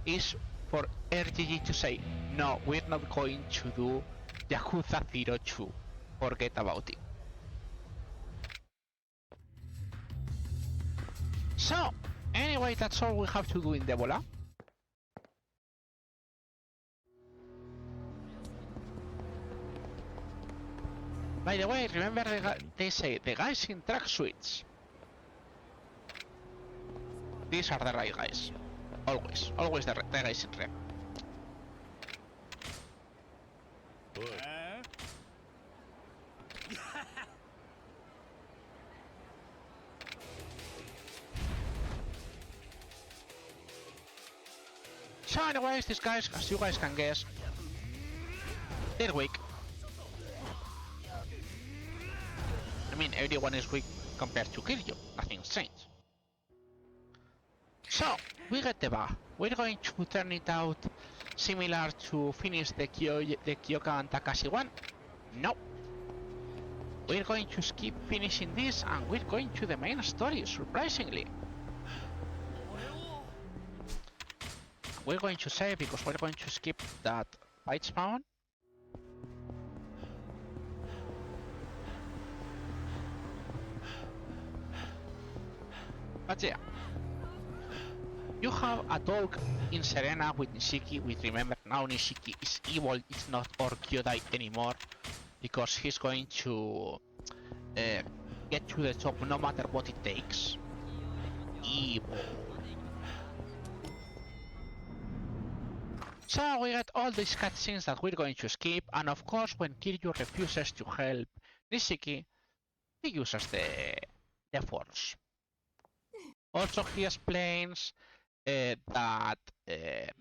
is for RGG to say, no, we're not going to do Yakuza 02. Forget about it. So, anyway, that's all we have to do in Debola. By the way, remember they say the guys in track suites. these are the right guys. Always the guys in red. So anyways, these guys, as you guys can guess, they're weak. I mean, everyone is weak compared to Kiryu, nothing's changed. So, we get the bug. We're going to turn it out similar to finish the Kyoka and Takashi one? No. We're going to skip finishing this and we're going to the main story, surprisingly. We're going to save because we're going to skip that fight spawn. But yeah. You have a talk in Serena with Nishiki, remember now Nishiki is evil, it's not or Kyodai anymore, because he's going to get to the top no matter what it takes. Evil. So we get all these cutscenes that we're going to skip, and of course when Kiryu refuses to help Nishiki, he uses the force. Also he explains that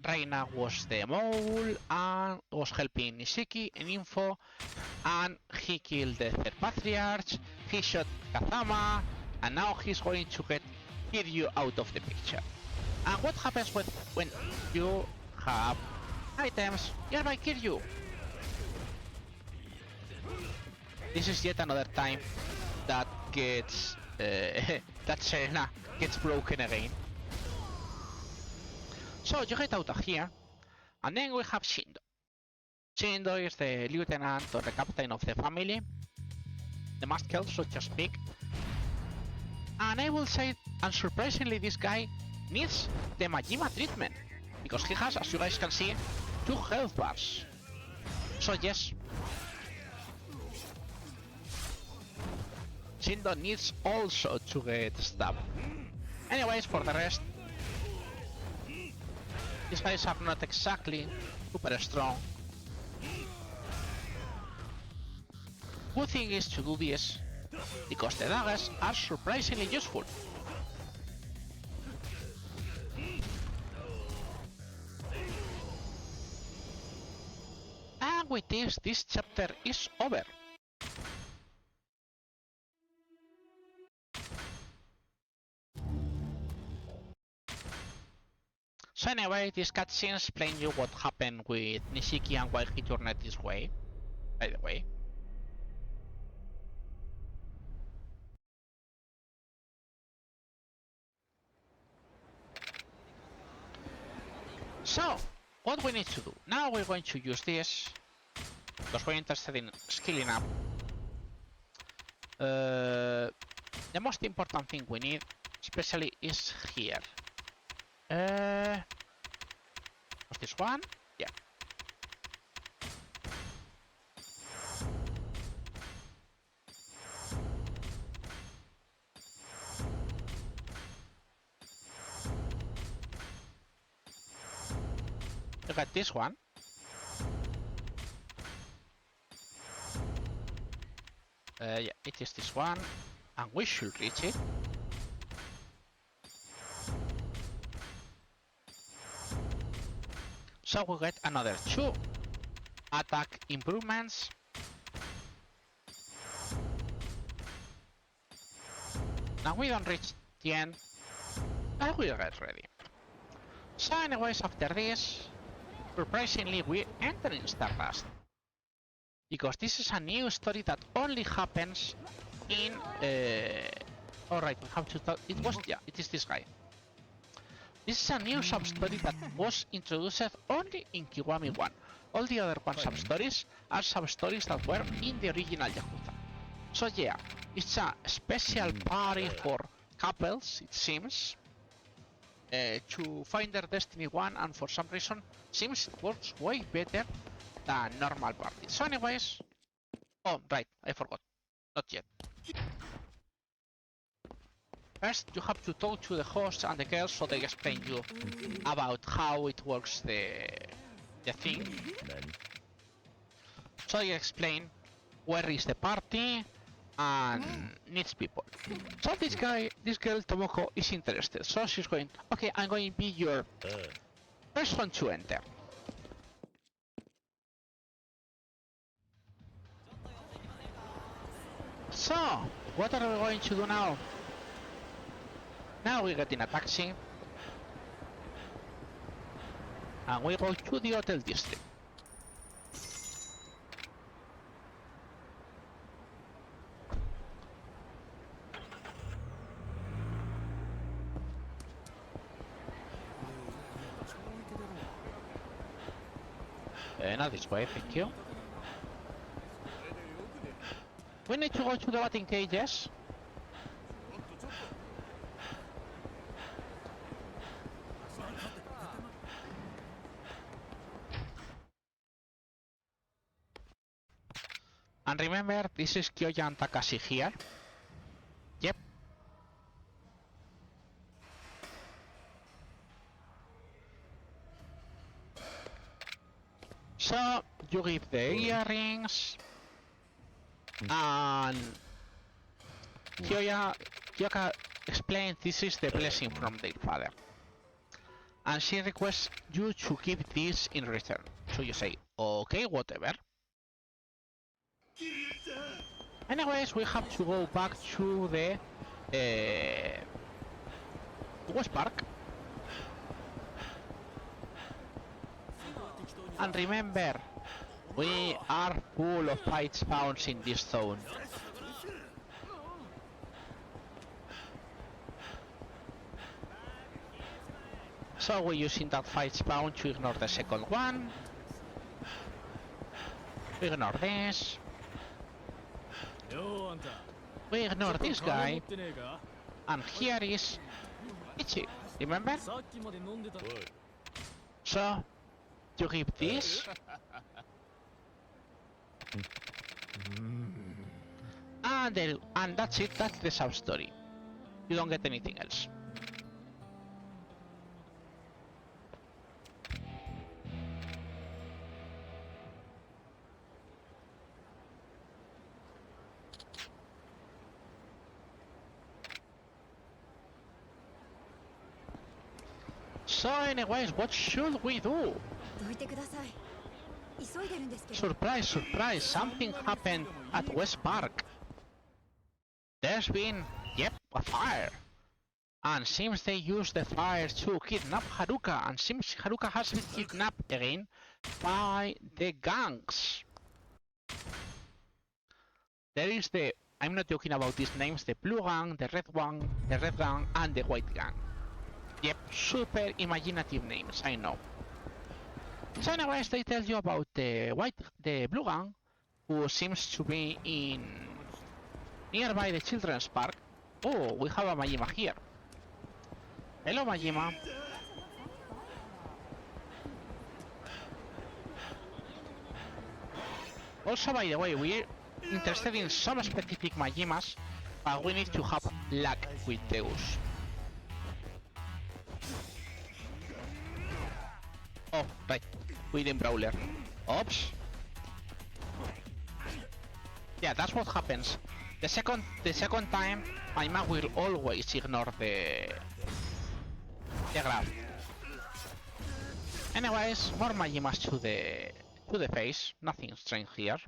Reina was the mole and was helping Nishiki in info, and he killed the third patriarch, he shot Kazama, and now he's going to get Kiryu out of the picture. And what happens when you have items nearby Kiryu? This is yet another time that gets that Serena gets broken again. So you get out of here, and then we have Shindo. Shindo is the lieutenant or the captain of the family, the muscle, so to speak. And I will say, unsurprisingly, this guy needs the Majima treatment, because he has, as you guys can see, 2 health bars. So yes, Shindo needs also to get stabbed. Anyways, for the rest, these guys are not exactly super strong. Good thing is to do this, because the daggers are surprisingly useful. And with this chapter is over. So anyway, this cutscene explains you what happened with Nishiki and why he turned this way, by the way. So, what we need to do? Now we're going to use this, because we're interested in skilling up. The most important thing we need, especially, is here. What's this one? Yeah. Look at this one. Yeah, it is this one, and we should reach it. So we get another 2 attack improvements. Now we don't reach the end, but we'll get ready. So anyways, after this, surprisingly we enter in Stardust. Because this is a new story that only happens in... Alright, we have to talk... It is this guy. This is a new sub-story that was introduced only in Kiwami 1. All the other sub-stories are sub-stories that were in the original Yakuza. So yeah, it's a special party for couples, it seems, to find their Destiny 1, and for some reason seems it works way better than normal parties. So anyways... Oh, right, I forgot. Not yet. First, you have to talk to the host and the girls so they explain you about how it works the thing. So you explain where is the party and needs people. So this girl Tomoko is interested. So she's going, okay, I'm going to be your person to enter. So, what are we going to do now? Now we get in a taxi and we go to the hotel district. Not this way, thank you. We need to go to the batting cages. And remember, this is Kyoya and Takashi here. Yep. So, you give the earrings. And Kyoka explains this is the blessing from their father. And she requests you to give this in return. So you say, okay, whatever. Anyways, we have to go back to the West Park. And remember, we are full of fight spawns in this zone. So we're using that fight spawn to ignore the second one. We ignore this. We ignore this guy. And here is Ichi, remember? So, you give this. And that's it, that's the sub story. You don't get anything else. So anyways, what should we do? Surprise, surprise, something happened at West Park. There's been, yep, a fire. And seems they used the fire to kidnap Haruka, and seems Haruka has been kidnapped again by the gangs. There is the, I'm not talking about these names, the blue gang, the red one, the red gang, and the white gang. Yep, super imaginative names, I know. So anyways, they tell you about the blue gang, who seems to be in nearby the children's park. Oh, we have a Majima here. Hello, Majima. Also, by the way, we're interested in some specific Majimas, but we need to have luck with those. Oh, right. We didn't Brawler. Oops. Yeah, that's what happens. The second time, my mag will always ignore the grab. Anyways, more Majimas to the face. Nothing strange here.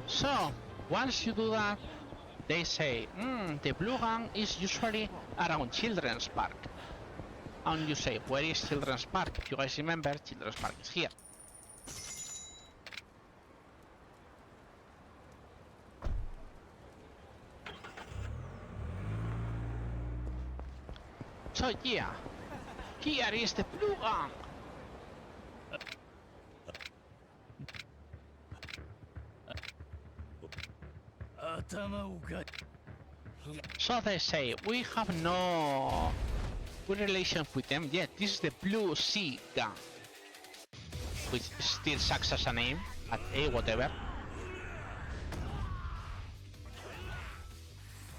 So, once you do that, they say, the blue gang is usually around Children's Park. And you say, where is Children's Park? If you guys remember, Children's Park is here. So yeah, here is the blue gang. So they say, we have no good relation with them yet. This is the Blue Sea Gang, which still sucks as a name, but whatever.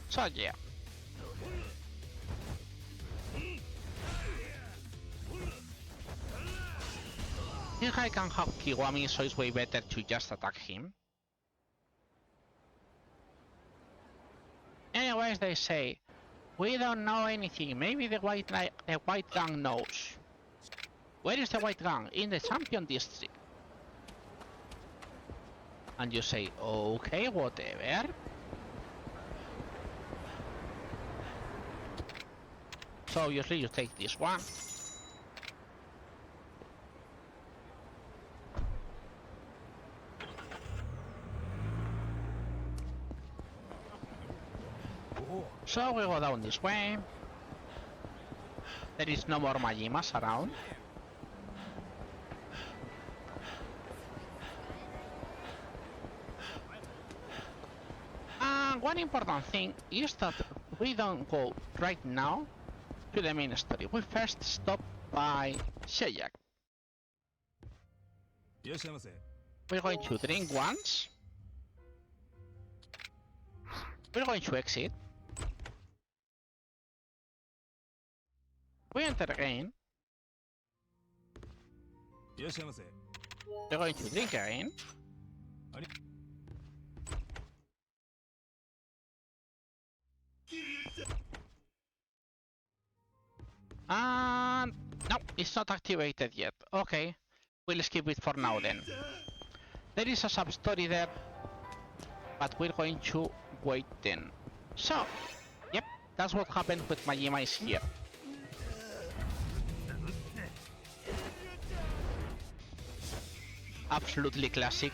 So yeah. If I can have Kiwami, so it's way better to just attack him. Anyways, they say, we don't know anything. Maybe the white gang knows. Where is the white gang? In the Champion District. And you say, okay, whatever. So obviously you take this one. So we go down this way. There is no more Majimas around. And one important thing is that we don't go right now to the main story. We first stop by Sejak. We're going to drink once. We're going to exit. We enter again. We're going to drink again. And no, it's not activated yet. Okay, we'll skip it for now then. There is a sub-story there, but we're going to wait then. So, yep, that's what happened with Majima is here. Absolutely classic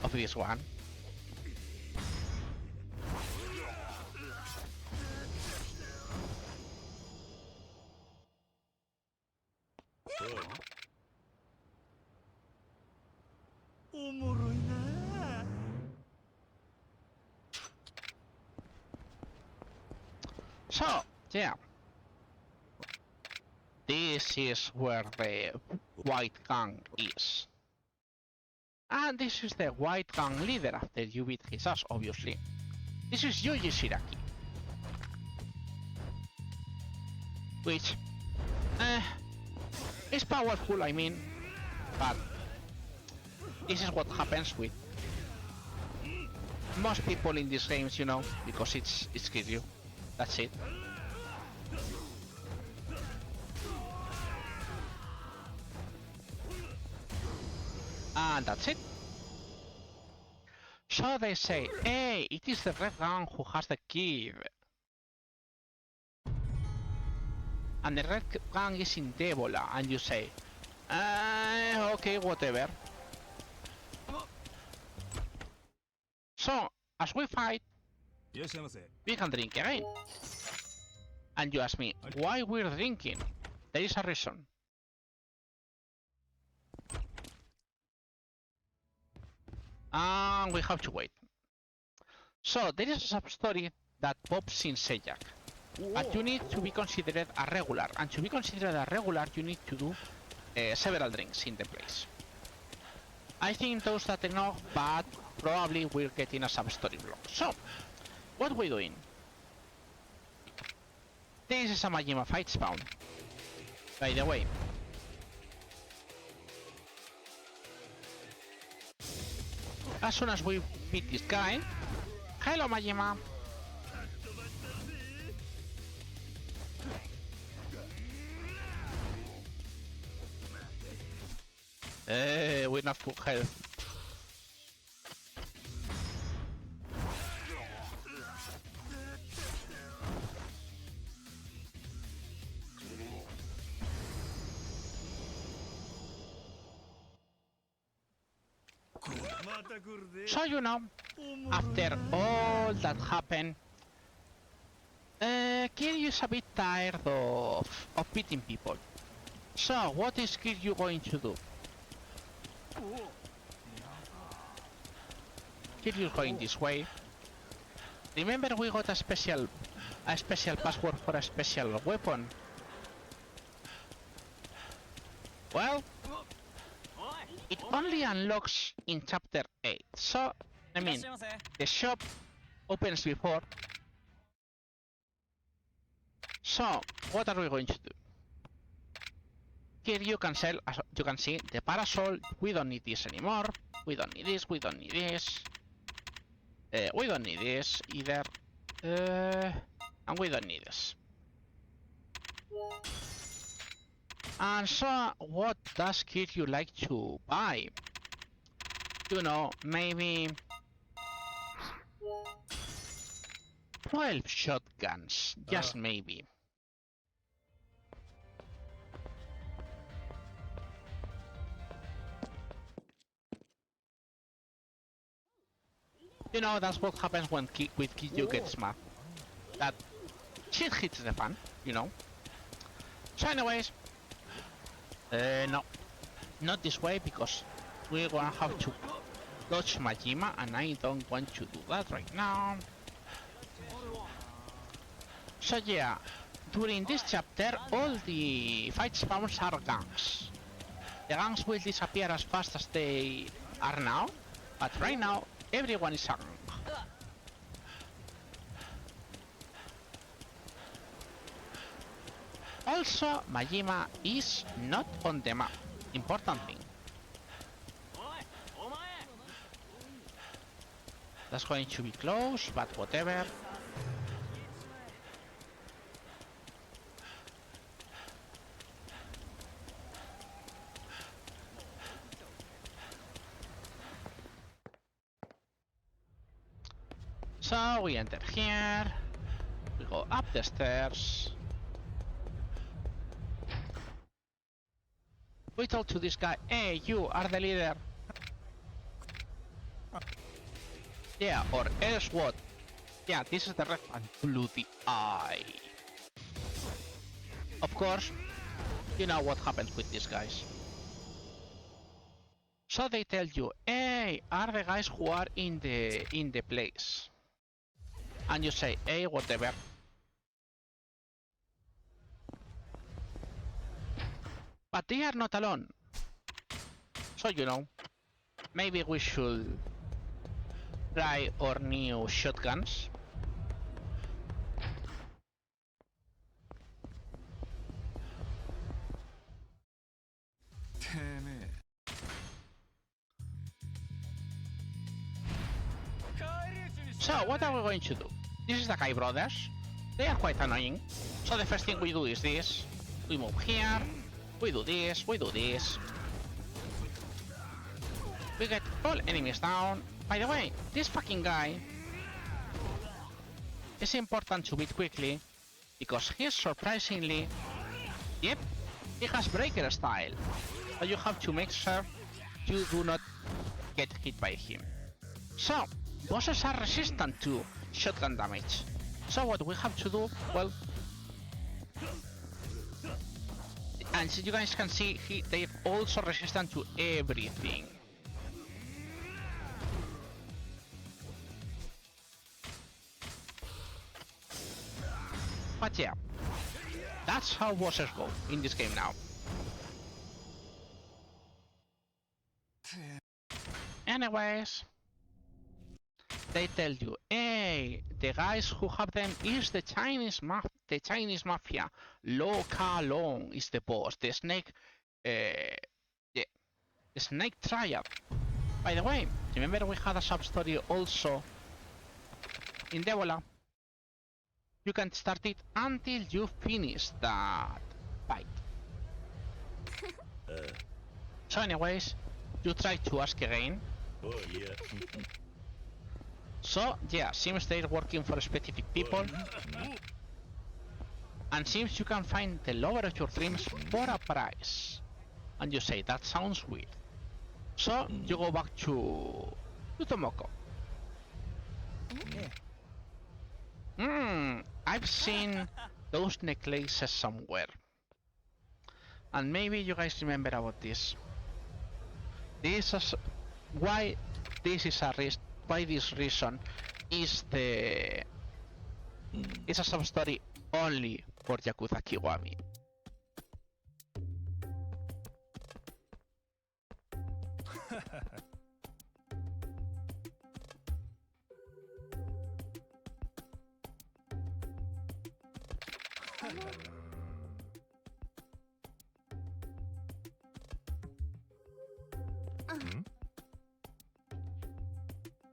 of this one. So, yeah. This is where the white gang is. And this is the white gang leader after you beat his ass, obviously. This is Yuji Shiraki. Which, is powerful, I mean, but this is what happens with most people in these games, you know, because it's Kiryu. That's it. And that's it. So they say, hey, it is the red gang who has the key. And the red gang is in Debola, and you say, okay, whatever. So, as we fight, we can drink again. And you ask me, why we're drinking? There is a reason. And we have to wait. So, there is a sub-story that pops in Sejak. But you need to be considered a regular. And to be considered a regular, you need to do several drinks in the place. I think those that enough, but probably we'll get in a sub-story block. So, what we doing? This is a Majima fight spawn, by the way. As soon as we beat this guy, hello Majima. We're not full health. So you know, after all that happened, Kiryu is a bit tired of beating people. So what is Kiryu going to do? Kiryu is going this way. Remember we got a special a special password for a special weapon. Well, it only unlocks in chapter 8, so I mean, the shop opens before. So, what are we going to do? Here you can sell, as you can see, the parasol. We don't need this anymore. We don't need this, we don't need this. We don't need this either. And we don't need this. And so, what does kid you like to buy? You know, maybe 12 shotguns, just maybe. You know, that's what happens when with Kiryu gets mad. That shit hits the fan, you know. So anyways, no, not this way, because we're gonna have to dodge Majima, and I don't want to do that right now. So yeah, during this chapter, all the fight spawns are gangs. The gangs will disappear as fast as they are now, but right now, everyone is a gang. Also, Majima is not on the map. Important thing. That's going to be close, but whatever. So we enter here. We go up the stairs. We talk to this guy. Hey, you are the leader. Yeah, or else what? Yeah, this is the ref and blew the eye. Of course, you know what happens with these guys. So they tell you, hey, are the guys who are in the place. And you say, hey, whatever. But they are not alone. So you know, maybe we should try our new shotguns. So what are we going to do? This is the Kai brothers. They are quite annoying. So the first thing we do is this. We move here. We do this. We do this. We get all enemies down. By the way, this fucking guy is important to beat quickly because he's surprisingly... Yep, he has breaker style. So you have to make sure you do not get hit by him. So, bosses are resistant to shotgun damage. So what we have to do, well... And so you guys can see, they're also resistant to everything. But yeah, that's how bosses go in this game now. Anyways, they tell you, hey, the guys who have them is the Chinese mafia. Lo Ka Long is the boss. The snake, the snake triad. By the way, remember we had a sub story also in Debola. You can start it until you finish that fight. So anyways, you try to ask again. Oh yeah. So yeah, seems they're working for specific people. And seems you can find the lover of your dreams for a price. And you say, that sounds weird. So you go back to Tomoko. I've seen those necklaces somewhere. And maybe you guys remember about this. This is why this is a why this reason is the It's a sub-story only for Yakuza Kiwami.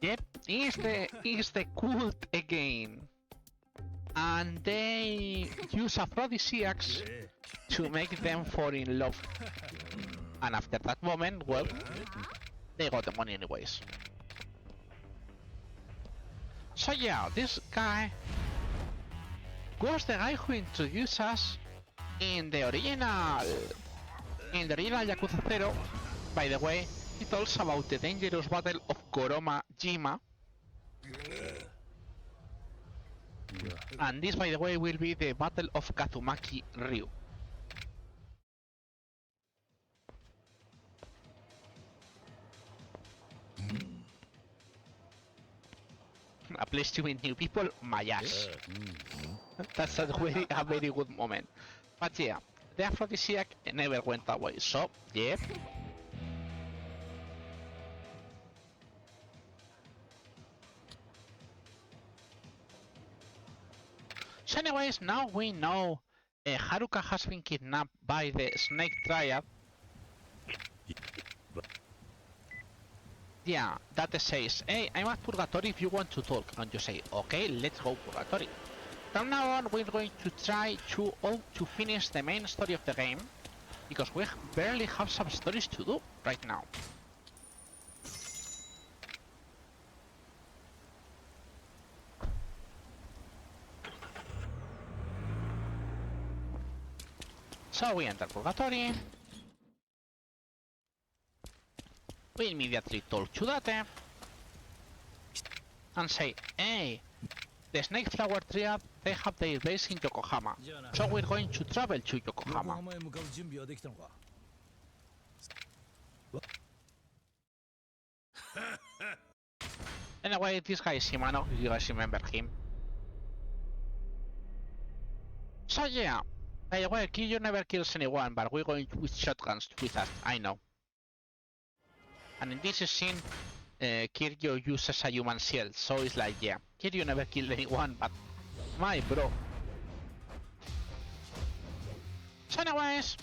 Yep, it's the cult again. And they use aphrodisiacs to make them fall in love. And after that moment, well, they got the money anyways. So yeah, this guy was the guy who introduced us in the original Yakuza 0. By the way, he talks about the dangerous battle of Koroma Jima. And this, by the way, will be the battle of Kazumaki Ryu. A place to meet new people, my ass. That's a very good moment. But yeah, the aphrodisiac never went away, so yeah. So anyways, now we know Haruka has been kidnapped by the Snake Triad. Yeah, that says, hey, I'm at Purgatory if you want to talk. And you say, okay, let's go Purgatory. From now on, we're going to try to finish the main story of the game, because we barely have some stories to do right now. So we enter Purgatory. We immediately talk to Date and say, hey, the Snake Flower Triad, they have their base in Yokohama, so we're going to travel to Yokohama. Anyway, this guy is Shimano, if you guys remember him. So yeah, by the way, Kiryu never kills anyone, but we're going with shotguns with us, I know. And in this scene, Kiryu uses a human shield, so it's like, yeah, Kiryu never killed anyone, but my bro. So anyways,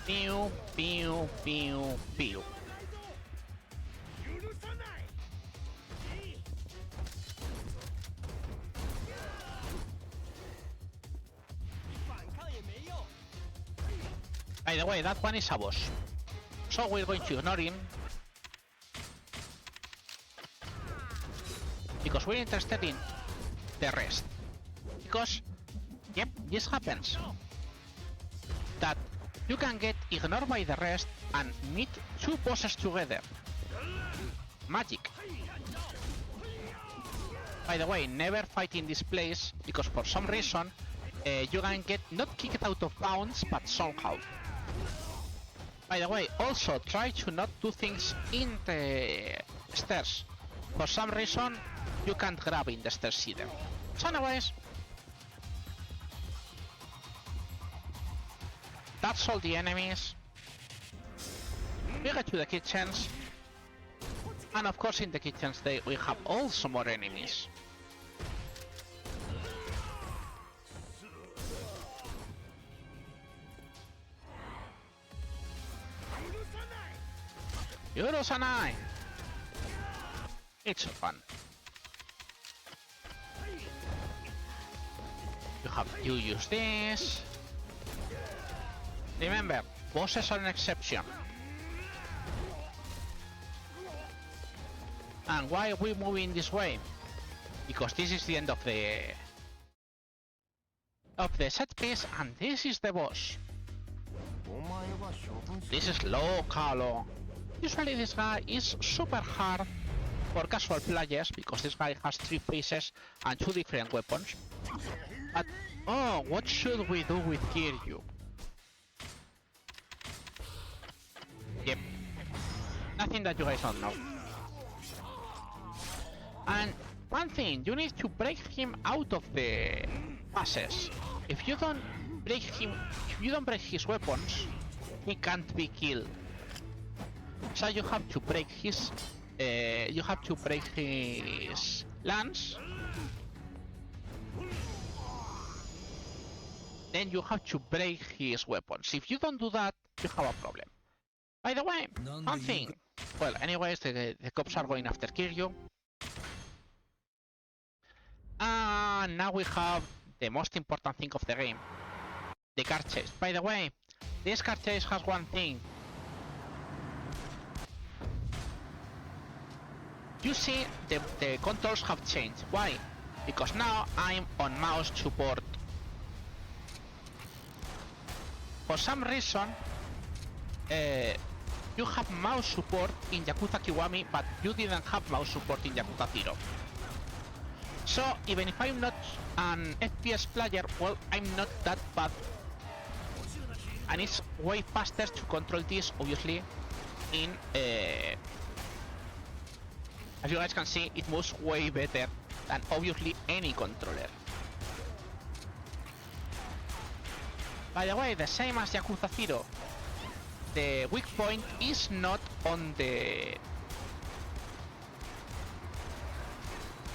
pew, pew, pew, pew. By the way, that one is a boss, so we're going to ignore him, because we're interested in the rest. Because, yep, this happens, that you can get ignored by the rest and meet two bosses together. Magic. By the way, never fight in this place, because for some reason, you can get not kicked out of bounds, but somehow. By the way, also try to not do things in the stairs. For some reason, you can't grab in the stairs either. So anyways, that's all the enemies. We get to the kitchens. And of course in the kitchens we have also more enemies. Yurusanai! It's fun. You use this. Remember, bosses are an exception. And why are we moving this way? Because this is the end of the set piece, and this is the boss. This is low Carlo. Usually this guy is super hard for casual players, because this guy has 3 faces and 2 different weapons. But, oh, what should we do with Kiryu? Yep. Nothing that you guys don't know. And one thing, you need to break him out of the passes. If you don't break his weapons, he can't be killed. So you have to break his lance. Then you have to break his weapons. If you don't do that, you have a problem. By the way, one thing. Well, anyways, the cops are going after Kiryu. And now we have the most important thing of the game. The car chase. By the way, this car chase has one thing. You see, the controls have changed. Why? Because now I'm on mouse support. For some reason, you have mouse support in Yakuza Kiwami, but you didn't have mouse support in Yakuza 0. So even if I'm not an FPS player, well, I'm not that bad. And it's way faster to control this, obviously, in... as you guys can see, it moves way better than obviously any controller. By the way, the same as Yakuza 0, the weak point is not on the...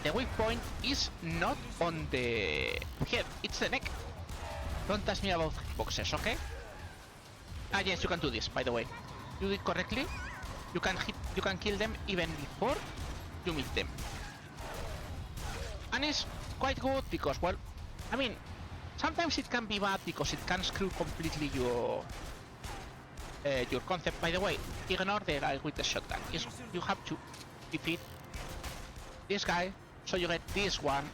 The weak point is not on the head, it's the neck. Don't ask me about hitboxes, okay? Ah yes, you can do this, by the way. You do it correctly, you can kill them even before you meet them. And it's quite good because, well, I mean, sometimes it can be bad because it can screw completely your concept. By the way, ignore the guy with the shotgun. You have to defeat this guy, so you get this one,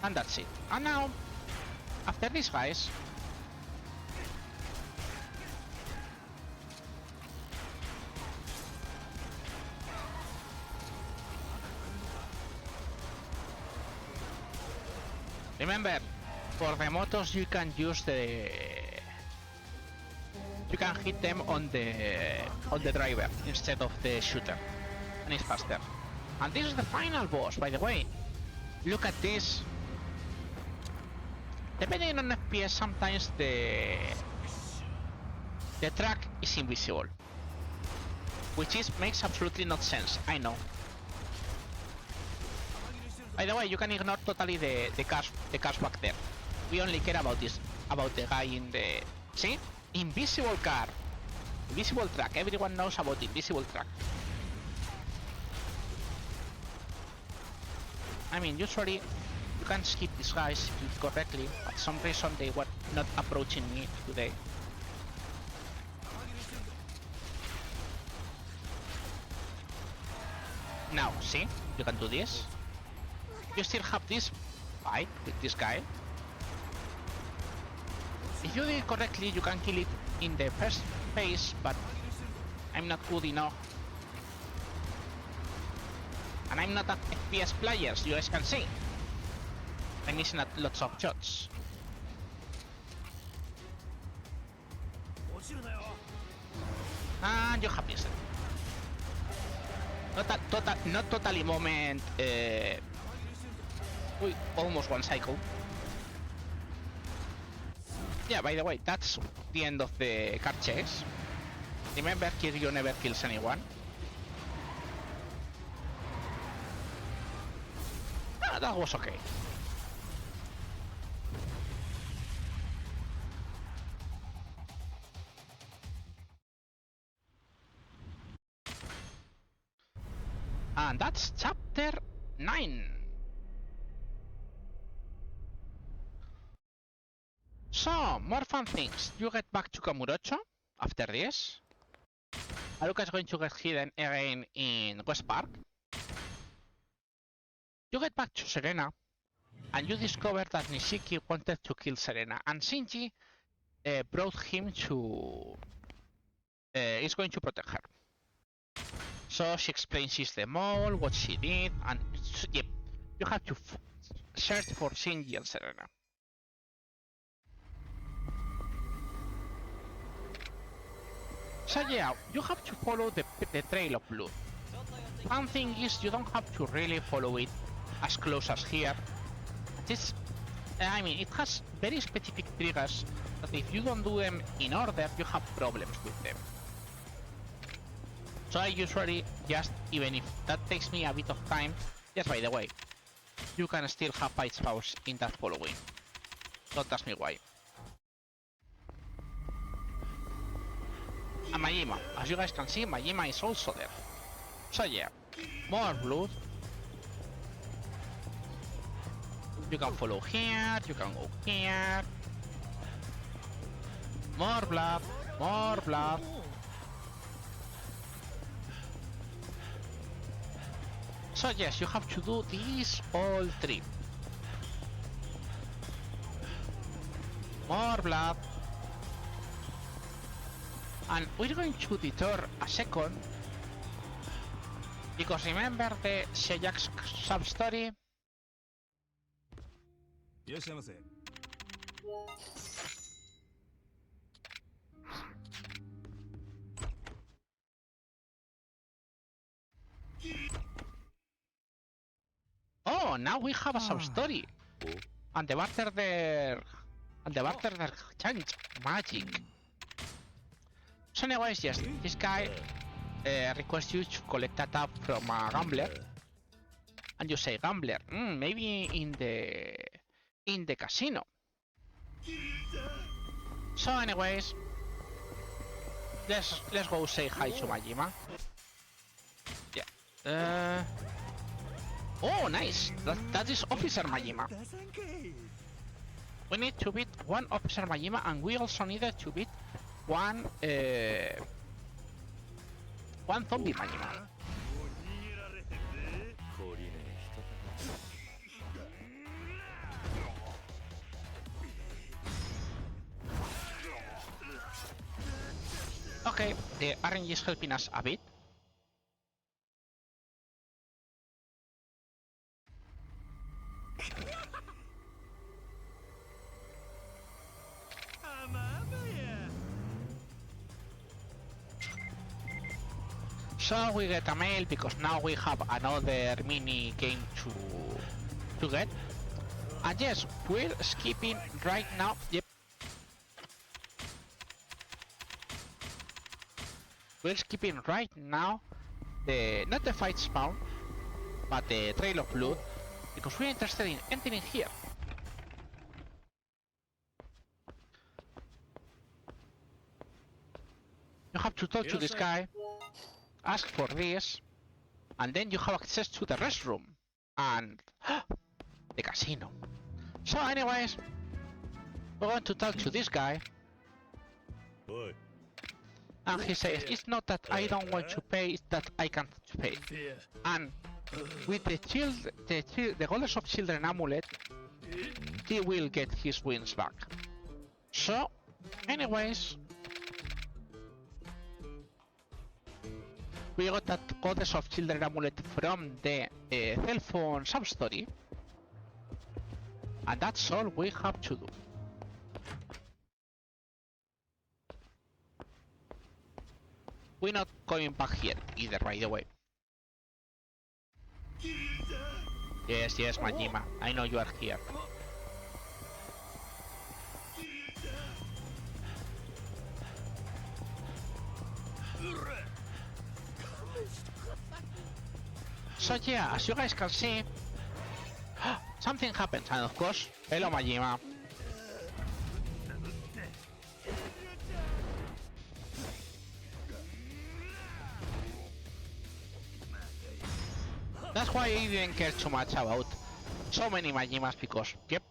and that's it. And now, after these guys, remember, for the motos you can use the... You can hit them on the driver instead of the shooter, and it's faster. And this is the final boss, by the way. Look at this. Depending on FPS, sometimes the track is invisible, which makes absolutely no sense. I know. By the way, you can ignore totally the cars back there. We only care about this, about the guy in the... See? Invisible car. Invisible track. Everyone knows about the invisible track. I mean, usually you can skip these guys if you do it correctly, but for some reason they were not approaching me today. Now, see? You can do this. You still have this fight with this guy. If you do it correctly, you can kill it in the first phase, but I'm not good enough. And I'm not an FPS player, you guys can see. I'm missing lots of shots. And you have this. Not totally moment. Almost one cycle. Yeah, by the way, that's the end of the car chase. Remember, Kiryu never kills anyone. Ah, that was okay. And that's chapter 9. So, more fun things. You get back to Kamurocho after this. Haruka is going to get hidden again in West Park. You get back to Serena, and you discover that Nishiki wanted to kill Serena, and Shinji brought him to... is going to protect her. So she explains she's the mole, what she did, and yep, you have to search for Shinji and Serena. So yeah, you have to follow the trail of blood. One thing is you don't have to really follow it as close as here. This, I mean, it has very specific triggers that if you don't do them in order, you have problems with them. So I usually just, even if that takes me a bit of time, yes, by the way, you can still have fight spouse in that following. Don't ask me why. And Majima, as you guys can see, Majima is also there. So yeah, more blood. You can follow here, you can go here. More blood, more blood. So yes, you have to do these all three. More blood. And we're going to detour a second. Because remember the Sejak's sub-story? いらっしゃいませ。 Oh, now we have a sub-story. And the barter there... And the barter there changed magic. So anyways, yes, this guy requests you to collect a tab from a gambler. And you say gambler, maybe in the casino. So anyways, let's go say hi to Majima. Yeah. Oh, nice. That is Officer Majima. We need to beat one Officer Majima, and we also needed to beat one zombie Majima. Okay, the RNG is helping us a bit. So we get a mail because now we have another mini game to get. And yes, we're skipping right now. Yep. We're skipping right now not the fight spawn, but the Trail of Blood, because we're interested in entering here. You have to talk to this guy, ask for this, and then you have access to the restroom and the casino. So anyways, we're going to talk to this guy. And he says, it's not that I don't want to pay, it's that I can't pay. And with the Goddess of Children amulet, he will get his wins back. So, anyways, we got that Goddess of Children amulet from the cell phone sub-story. And that's all we have to do. We're not going back here either, by the way. Yes, Majima, I know you are here. So yeah, as you guys can see, something happens, and of course, hello Majima. That's why I didn't care too much about so many Majimas, because, yep,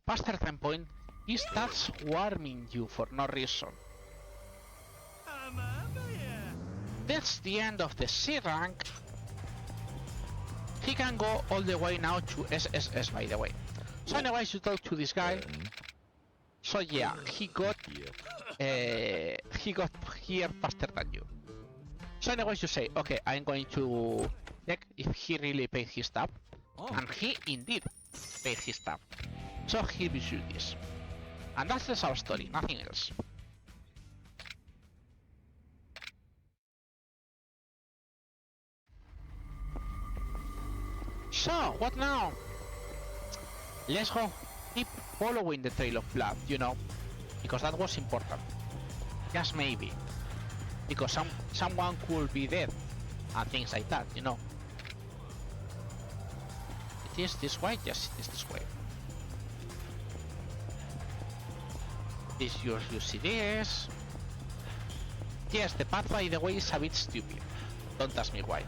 past certain point, he starts warming you for no reason. That's the end of the C rank. He can go all the way now to SSS, by the way. So anyways, you talk to this guy. So yeah, he got here faster than you. So anyways, you say, okay, I'm going to check if he really paid his tab. And he indeed paid his tab. So he gives you this. And that's the sub story, nothing else. So, what now? Let's go keep following the trail of blood, you know, because that was important. Just maybe. Because someone could be dead and things like that, you know. It is this way? Yes, it is this way. You see this. Yes, the path by the way is a bit stupid. Don't ask me why.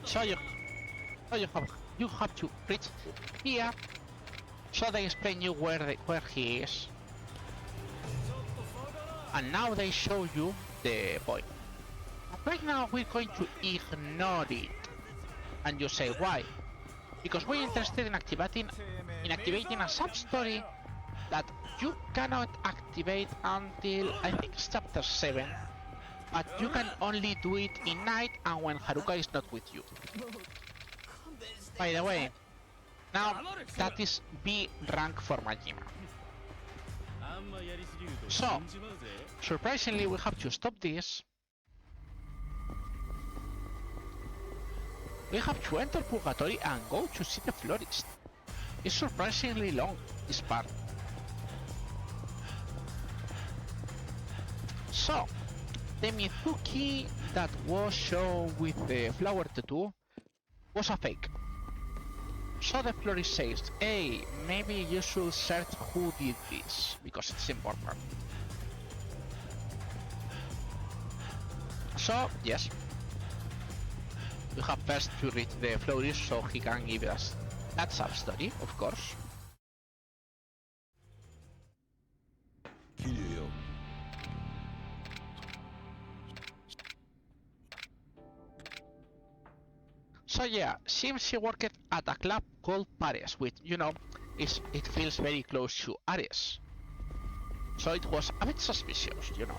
So you have to reach here. So they explain you where he is. And now they show you the point. Right now we're going to ignore it. And you say why? Because we're interested in activating a sub-story that you cannot activate until I think it's chapter 7. But you can only do it in night and when Haruka is not with you. By the way, now that is B rank for Majima. So, surprisingly we have to stop this. We have to enter Purgatory and go to see the florist. It's surprisingly long, this part. So, the Mizuki that was shown with the flower tattoo was a fake. So the florist says, hey, maybe you should search who did this, because it's important. So, yes. We have first to reach the florist so he can give us that sub-story, of course. So yeah, seems she worked at a club called Paris, which, you know, it feels very close to Ares. So it was a bit suspicious, you know.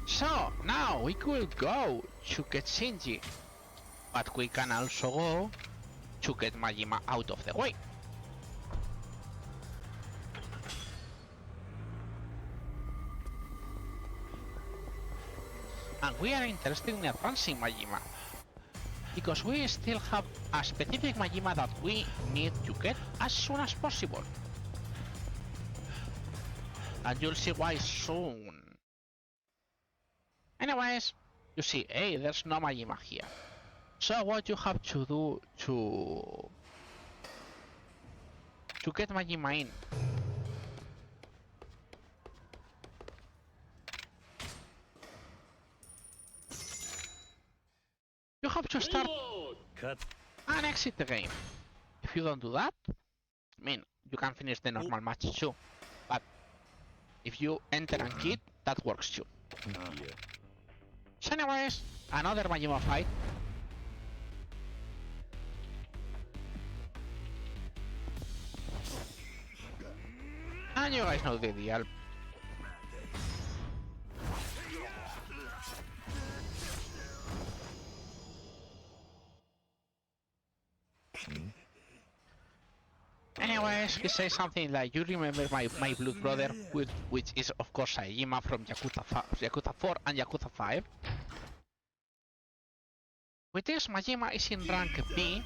So, now we could go to get Shinji, but we can also go to get Majima out of the way. And we are interested in advancing Majima, because we still have a specific Majima that we need to get as soon as possible. And you'll see why soon. Anyways, you see, hey, there's no Majima here. So what you have to do to get Majima in? You have to start and exit the game. If you don't do that, I mean, you can finish the normal match too. But if you enter and quit, that works too. So anyways, another Majima fight. And you guys know the deal. Anyways, he says something like, you remember my blood brother, which is of course Saejima from Yakuza 4 and Yakuza 5. With this, Majima is in rank B.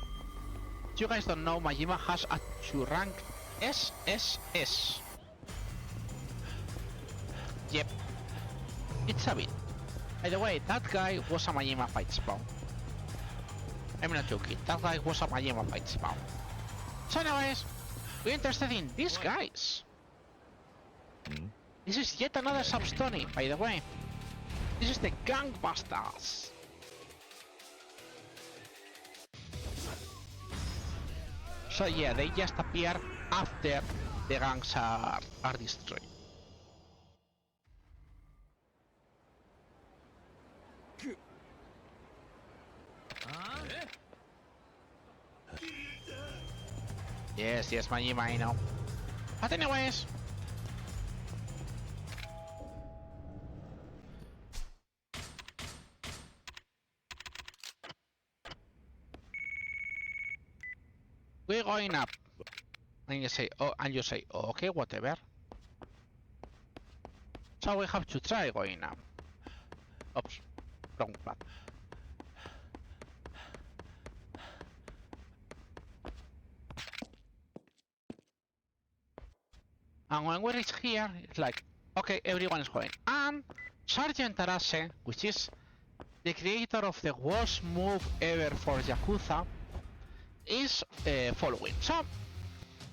You guys don't know, Majima has a 2 rank SSS. Yep, it's a bit. By the way, that guy was a Majima fight spawn. I'm not joking, that guy was a Majima fight spawn. So anyways, we're interested in these guys. This is yet another sub-story, by the way. This is the Gangbusters. So yeah, they just appear after the gangs are destroyed. Yes, Majima, I know. But anyways, we're going up. And you say, oh, okay, whatever. So we have to try going up. Oops, wrong path. And when we reach here, it's like, okay, everyone is going. And Sergeant Arase, which is the creator of the worst move ever for Yakuza, is following. So,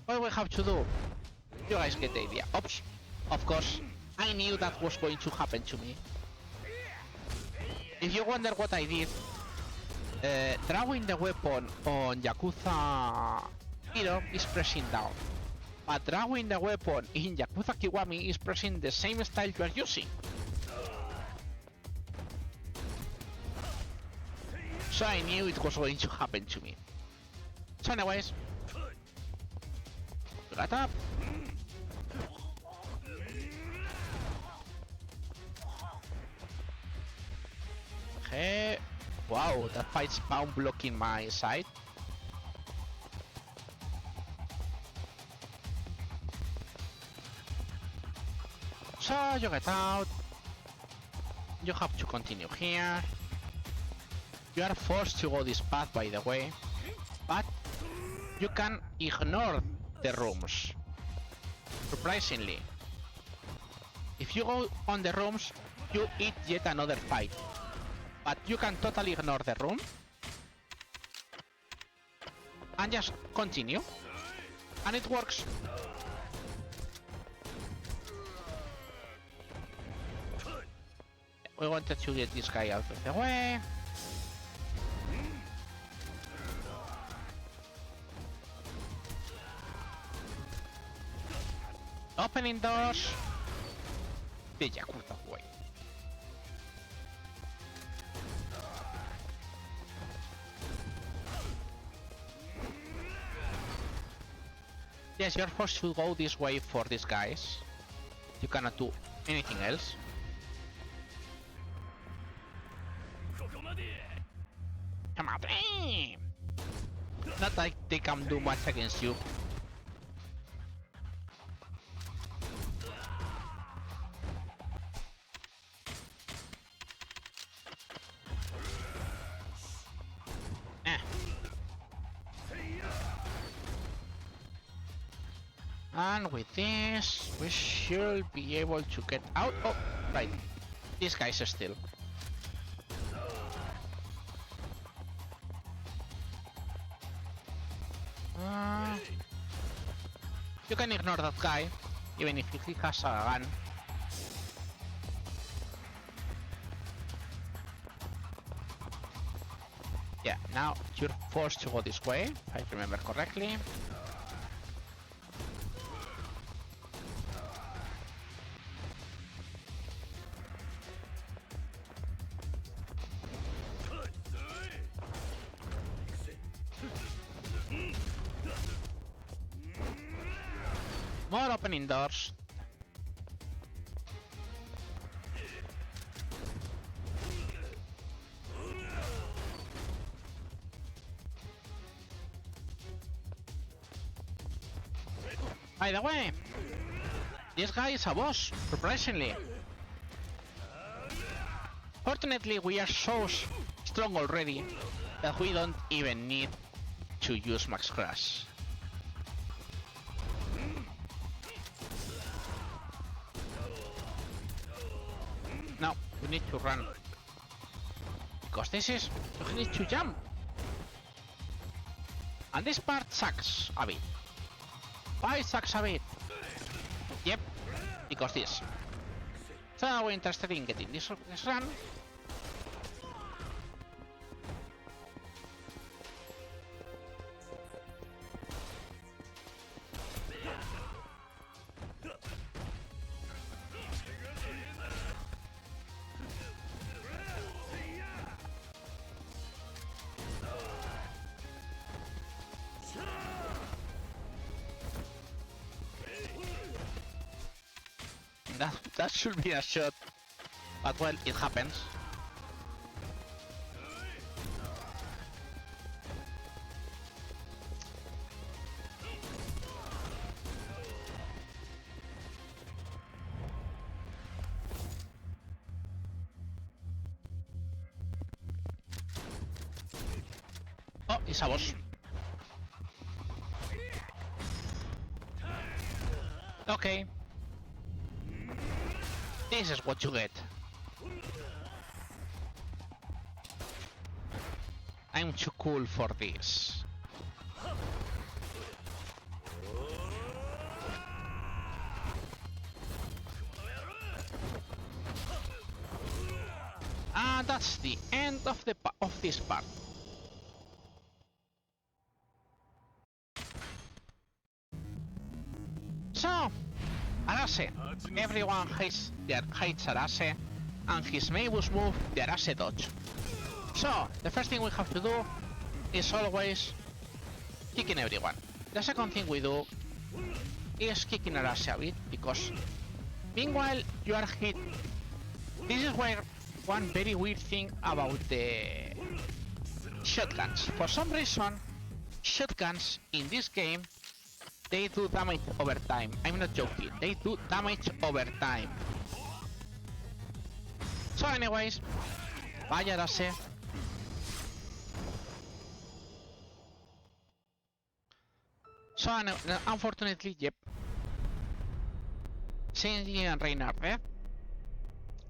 what we have to do? You guys get the idea. Oops, of course, I knew that was going to happen to me. If you wonder what I did, drawing the weapon on Yakuza Hero is pressing down. But drawing the weapon in Yakuza Kiwami is pressing the same style you are using. So I knew it was going to happen to me. So anyways, got up. Okay. Wow, that fight's bound blocking my side. So you get out. You have to continue here. You are forced to go this path, by the way, but you can ignore the rooms. Surprisingly, if you go on the rooms, you eat yet another fight. But you can totally ignore the room and just continue, and it works. We wanted to get this guy out of the way. Opening doors. The Yakuza way. Yes, you're forced to go this way for these guys. You cannot do anything else. Come on, not like they can do much against you. And with this, we should be able to get out. Oh, right. These guys are still. You can ignore that guy, even if he has a gun. Yeah, now you're forced to go this way, if I remember correctly. More opening doors. By the way, this guy is a boss, surprisingly. Fortunately, we are so strong already that we don't even need to use Max Crash. No, we need to run. Because this is... we need to jump. And this part sucks a bit. Why it sucks a bit? Yep, because this. So we're interested in getting this run. That should be a shot. But well, it happens. Oh, it's a boss. Okay. This is what you get. I'm too cool for this. And that's the end of this part. So, Arase. Everyone hates Arase, and his famous move, the Arase dodge. So, the first thing we have to do is always kicking everyone. The second thing we do is kicking Arase a bit, because meanwhile you are hit. This is where one very weird thing about the shotguns. For some reason, shotguns in this game, they do damage over time. I'm not joking. They do damage over time. So anyways, vaya Arase. So unfortunately, yep. Shinji and Rain are there.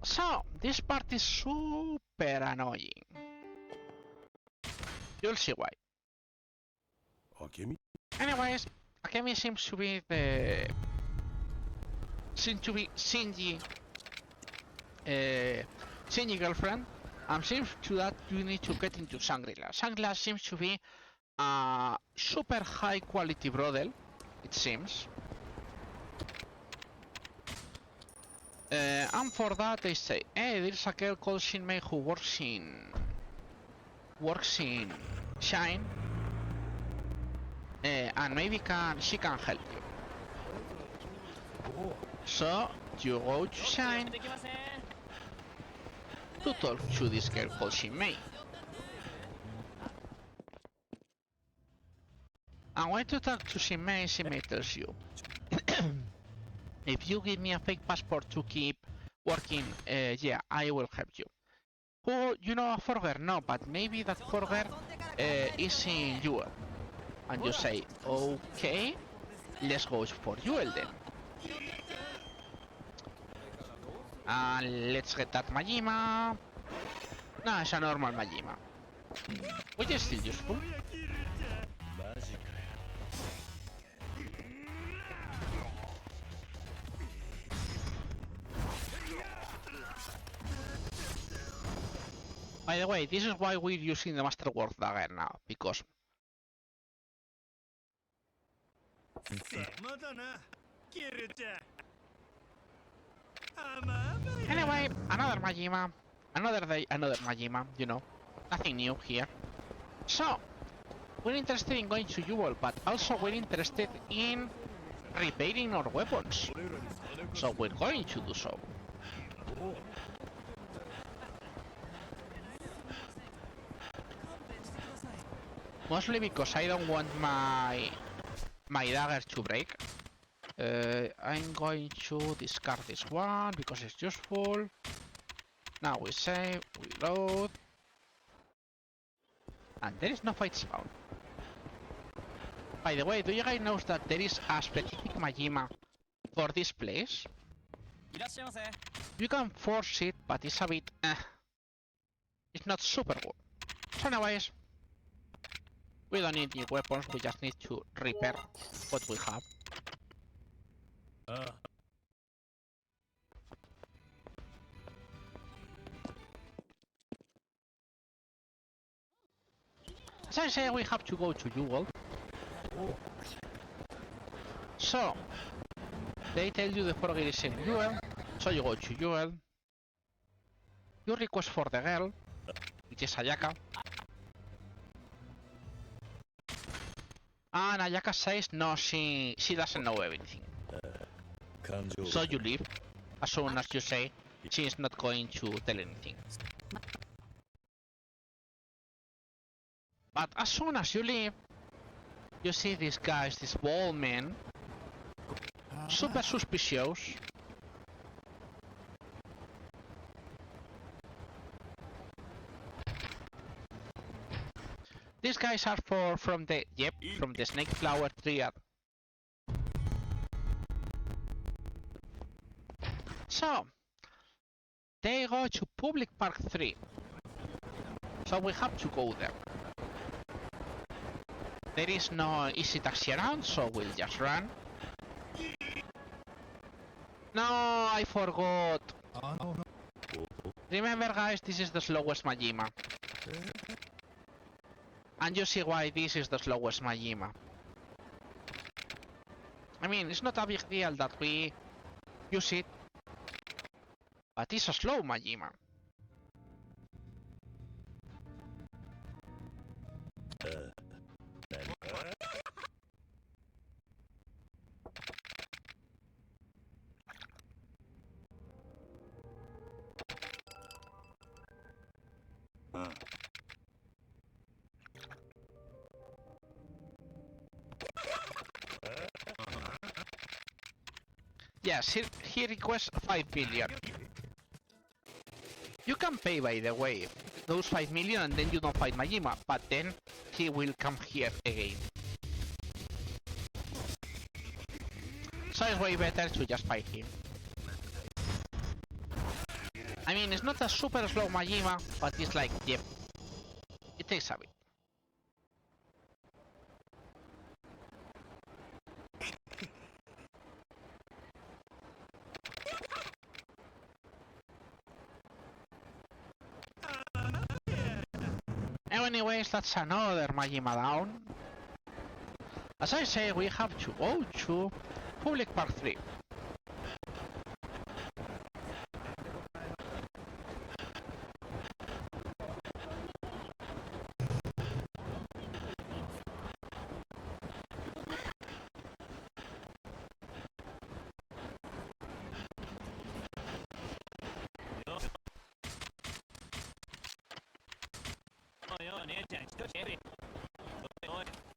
So this part is super annoying. You'll see why. Anyways, Akemi seems to be Shinji girlfriend, and seems to that you need to get into Shangri-La. Shangri-La seems to be a super high quality brothel, it seems. And for that they say, hey, there's a girl called Shinmei who works in Shine, and maybe she can help you. So you go to Shine to talk to this girl called Shinmei. And when to talk to Shinmei, Shinmei tells you, if you give me a fake passport to keep working, yeah, I will help you. Who, you know a forger? No, but maybe that forger is in UL. And you say, okay, let's go for UL then. And let's get that Majima. No, it's a normal Majima, which is still useful. By the way, this is why we're using the Masterwork Dagger now, because... Anyway, another Majima, another day, another Majima, you know, nothing new here. So, we're interested in going to UL, but also we're interested in repairing our weapons. So we're going to do so. Mostly because I don't want my dagger to break. I'm going to discard this one because it's useful. Now we save, we load, and there is no fight spawn. By the way, do you guys know that there is a specific Majima for this place? You can force it, but it's a bit it's not super good. So anyways, we don't need new weapons, we just need to repair what we have. As I say, we have to go to UL. So, they tell you the forger is in UL, so you go to UL. You request for the girl, which is Ayaka. And Ayaka says no, she doesn't know everything. So you leave. as soon as you say she's not going to tell anything. But as soon as you leave, you see these guys, these bald men, super suspicious. These guys are from the snake flower triad. So they go to public park 3. So we have to go there. There is no easy taxi around, so we'll just run. No, I forgot. Remember guys, this is the slowest Majima. And you see why this is the slowest Majima. I mean, it's not a big deal that we use it, but it's a slow Majima. Yes, he requests 5 billion. You can pay, by the way, those 5 million and then you don't fight Majima, but then he will come here again. So it's way better to just fight him. I mean, it's not a super slow Majima, but it's like, yep, it takes a bit. Anyways, that's another Majima down. As I say, we have to go to public park 3.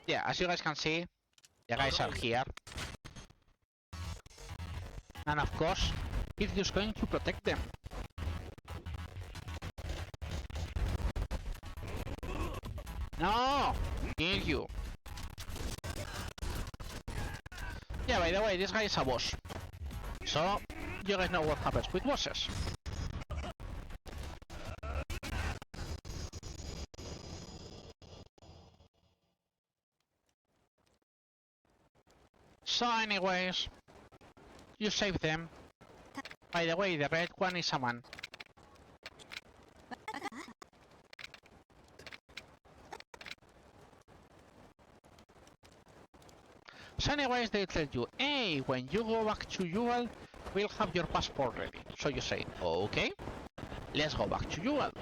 Yeah, as you guys can see, the guys are here. And of course, he's just going to protect them. No! Kill you. Yeah, by the way, this guy is a boss. So, you guys know what happens with bosses. So anyways, you save them. By the way, the red one is a man. So anyways, they tell you, hey, when you go back to Yuval, we'll have your passport ready. So you say, okay, let's go back to Yuval.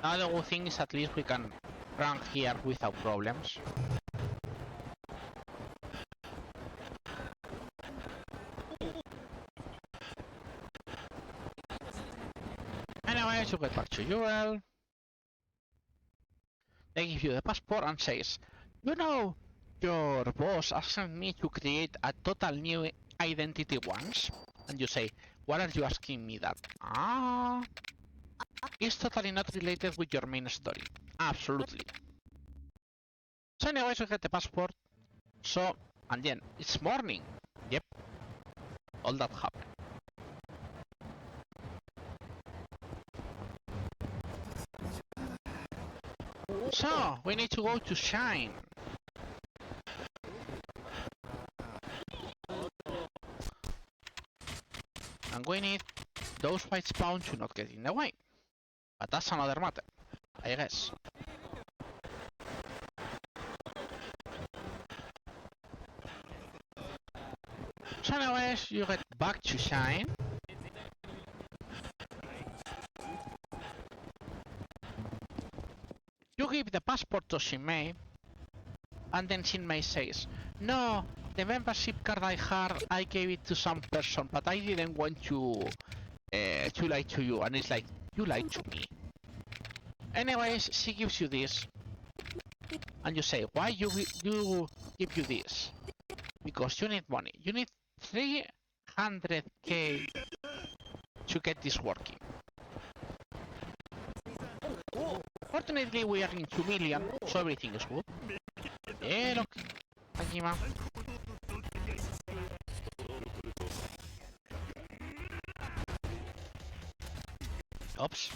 Now the good thing is at least we can run here without problems. Anyways, you get back to UL. They give you the passport and says, you know, your boss asked me to create a total new identity once. And you say, why are you asking me that? Ah. It's totally not related with your main story. Absolutely. So anyways, we get the passport. So, and then, it's morning. Yep. All that happened. So, we need to go to Shine. And we need those white spawn to not get in the way. But that's another matter, I guess. So anyways, you get back to Shine. passport to Shinmei, and then Shinmei says, "No, the membership card I had, I gave it to some person, but I didn't want to lie to you." And it's like, "You lied to me." Anyways, she gives you this, and you say, "Why you give you this?" Because you need money. You need 300k to get this working. Fortunately, we are in 2 million, so everything is good. Yeah, look, Majima. Oops.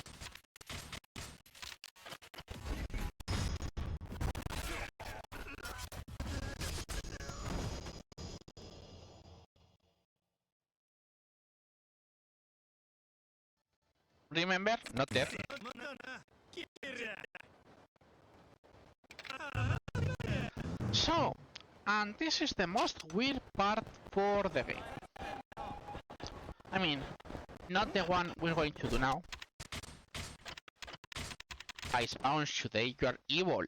Remember? Not there. So, and this is the most weird part for the game. I mean, not the one we're going to do now. I spawned today, you are evil.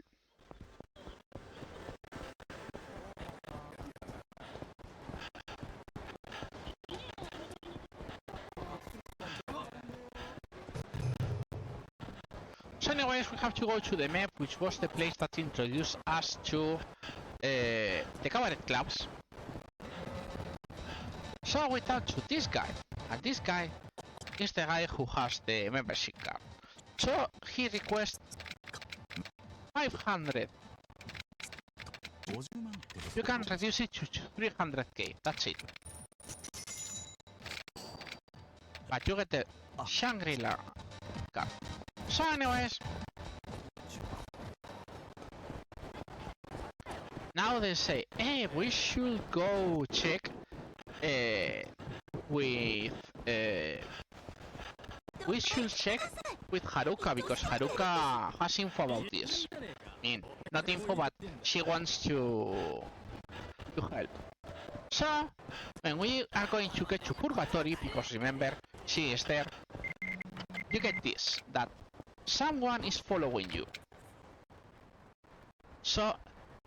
So anyways, we have to go to the map, which was the place that introduced us to the cabaret clubs. So we talk to this guy, and this guy is the guy who has the membership card. So he requests 500. You can reduce it to 300k, that's it. But you get the Shangri-La card. So anyways, now they say, hey, we should go check with we should check with Haruka, because Haruka has info about this. I mean, not info, but she wants to help. So when we are going to get to Purgatory, because remember, she is there, you get this, that someone is following you. So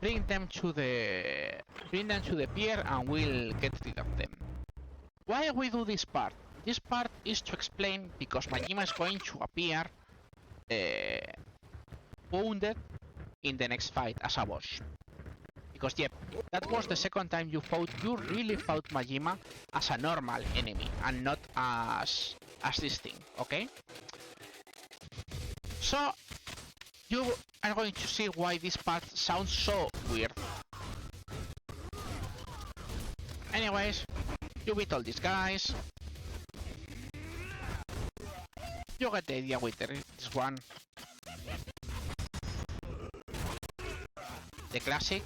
bring them to the pier and we'll get rid of them. Why we do this part? This part is to explain, because Majima is going to appear wounded in the next fight as a boss. Because yep, that was the second time you really fought Majima as a normal enemy and not as this thing, okay? So you are going to see why this part sounds so weird. Anyways, you beat all these guys. You get the idea with this one. The classic.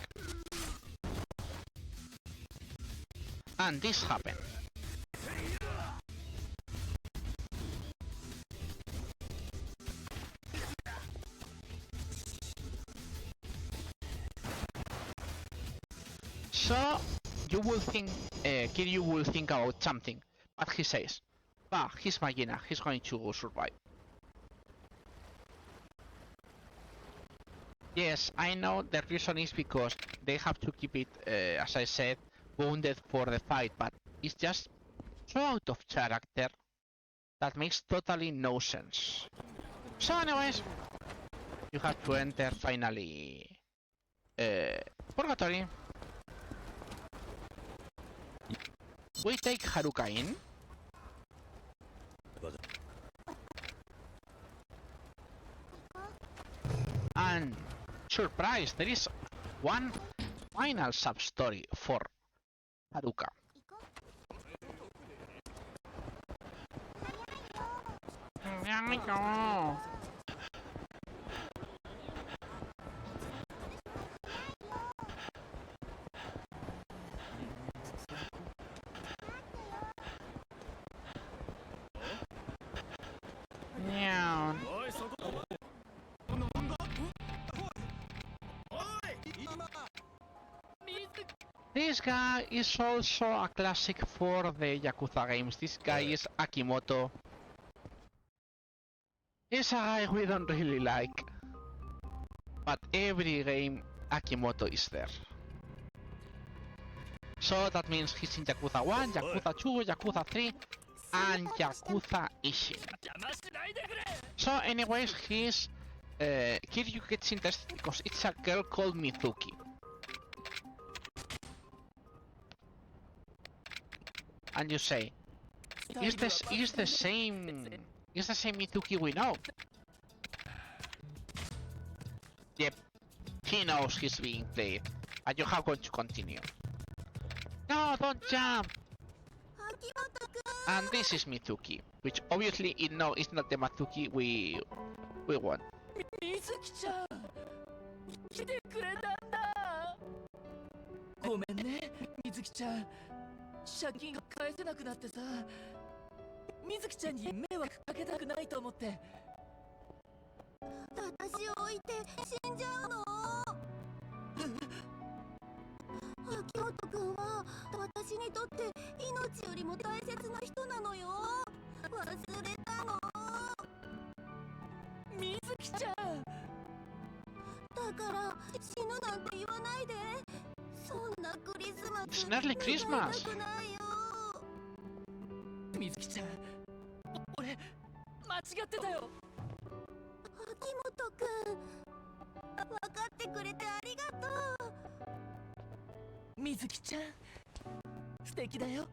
And this happened. So you will think, Kiryu will think about something, but he says, "Bah, he's Magina, he's going to survive." Yes, I know the reason is because they have to keep it, as I said, wounded for the fight, but it's just so out of character that makes totally no sense. So anyways, you have to enter finally Purgatory. We take Haruka in. And surprise, there is one final sub-story for Haruka. Yeah. This guy is also a classic for the Yakuza games. This guy is Akimoto. He's a guy we don't really like. but every game Akimoto is there. So that means he's in Yakuza 1, Yakuza 2, Yakuza 3, and Yakuza Ishin. So anyways, he's Kiryu gets interested because it's a girl called Mizuki. And you say, is the same Mizuki we know? Yep, he knows he's being played, and you have got to continue. No, don't jump! And this is Mizuki, which obviously is not the Mizuki we want. みずきちゃん来てくれたんだ。ごめんねみずきちゃん、借金が返せなくなってさ、みずきちゃんに迷惑かけたくないと思って。私を置いて死んじゃうの？秋元くんは私にとって命よりも大切な人なのよ。忘れたの？みずきちゃん。だから死ぬなんて言わないで。そんなクリスマス It's nearly Christmas. 願いたくないよ。みずきちゃん、俺間違ってたよ。秋元くん、分かってくれてありがとう。みずきちゃん、素敵だよ。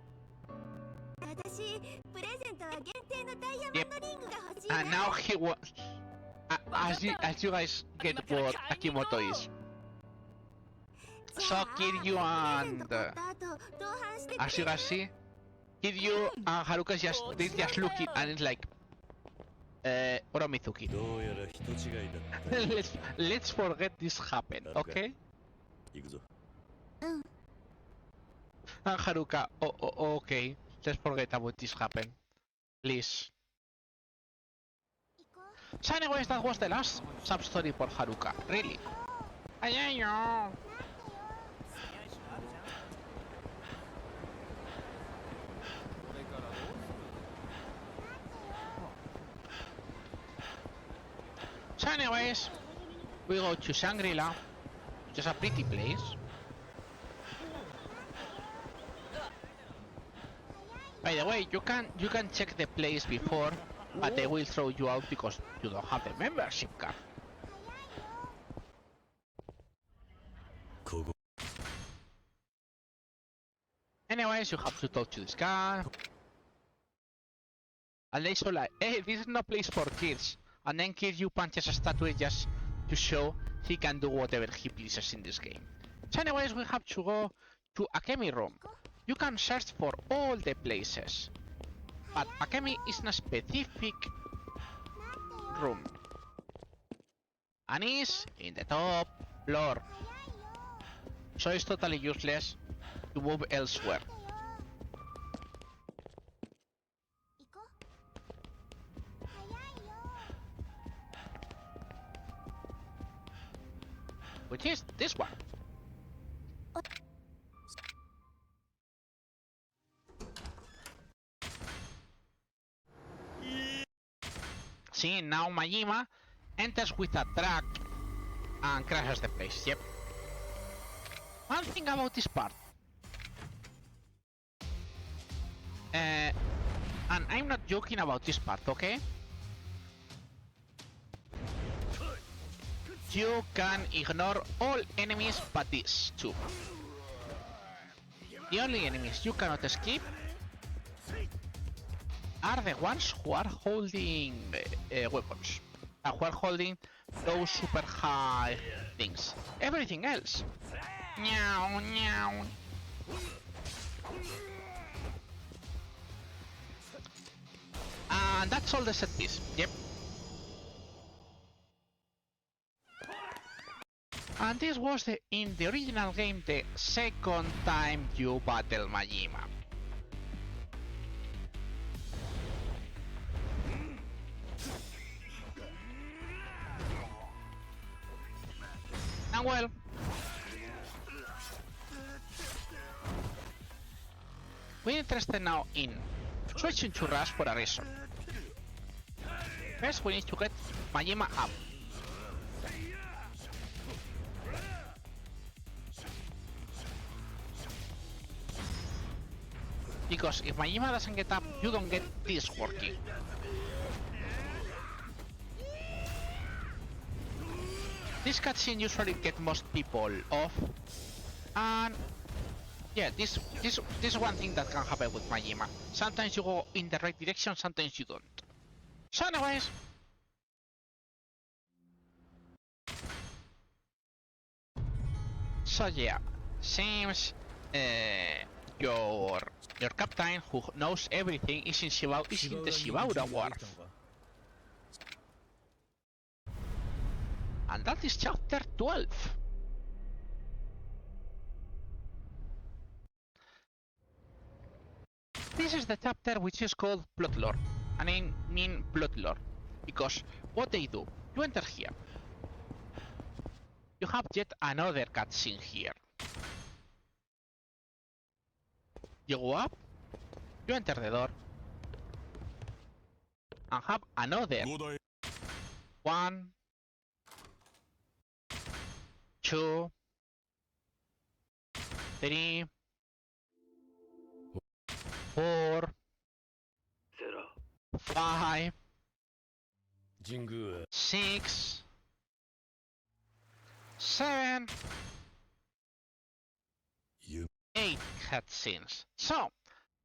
私プレゼントは限定のダイヤモンドリングが欲しいな。 And now he wants, as you guys get what Akimoto is. So Kiryu and as you guys see, Kiryu and Haruka they just looking and it's like, Oro Mizuki. どうやら人違いだった。let's forget this happened, okay? 行くぞ。And Haruka, okay, let's forget about this happened, please. So anyways, that was the last sub-story for Haruka, really. Ayayo! So anyways, we go to Shangri-La, which is a pretty place. By the way, you can check the place before, but they will throw you out because you don't have the membership card. Anyways, you have to talk to this guy. And they show like, hey, this is no place for kids. And then Kiryu punches a statue just to show he can do whatever he pleases in this game. So anyways, we have to go to Akemi room. You can search for all the places, but Akemi is in a specific room. And is in the top floor. So it's totally useless to move elsewhere. Which is this one. See, now Majima enters with a truck and crashes the place, yep. One thing about this part. And I'm not joking about this part, okay? You can ignore all enemies but these two. The only enemies you cannot escape are the ones who are holding weapons. Who are holding those super high things. Everything else. Meow, meow. And that's all the set piece. Yep. And this was in the original game the second time you battle Majima. And well, we're interested now in switching to Rush for a reason. First we need to get Majima up. Because if Majima doesn't get up, you don't get this working. This cutscene usually get most people off, and yeah, this is one thing that can happen with Majima. Sometimes you go in the right direction, sometimes you don't. So anyways, so yeah, seems your captain who knows everything is in the Shibaura Wharf. And that is chapter 12. This is the chapter which is called Plot Lore. And I mean Plot Lore, because what they do, you enter here. You have yet another cutscene here. You go up, you enter the door, and have another 1, 2, 3, 4, 5, 6, 7, 8 cutscenes. So,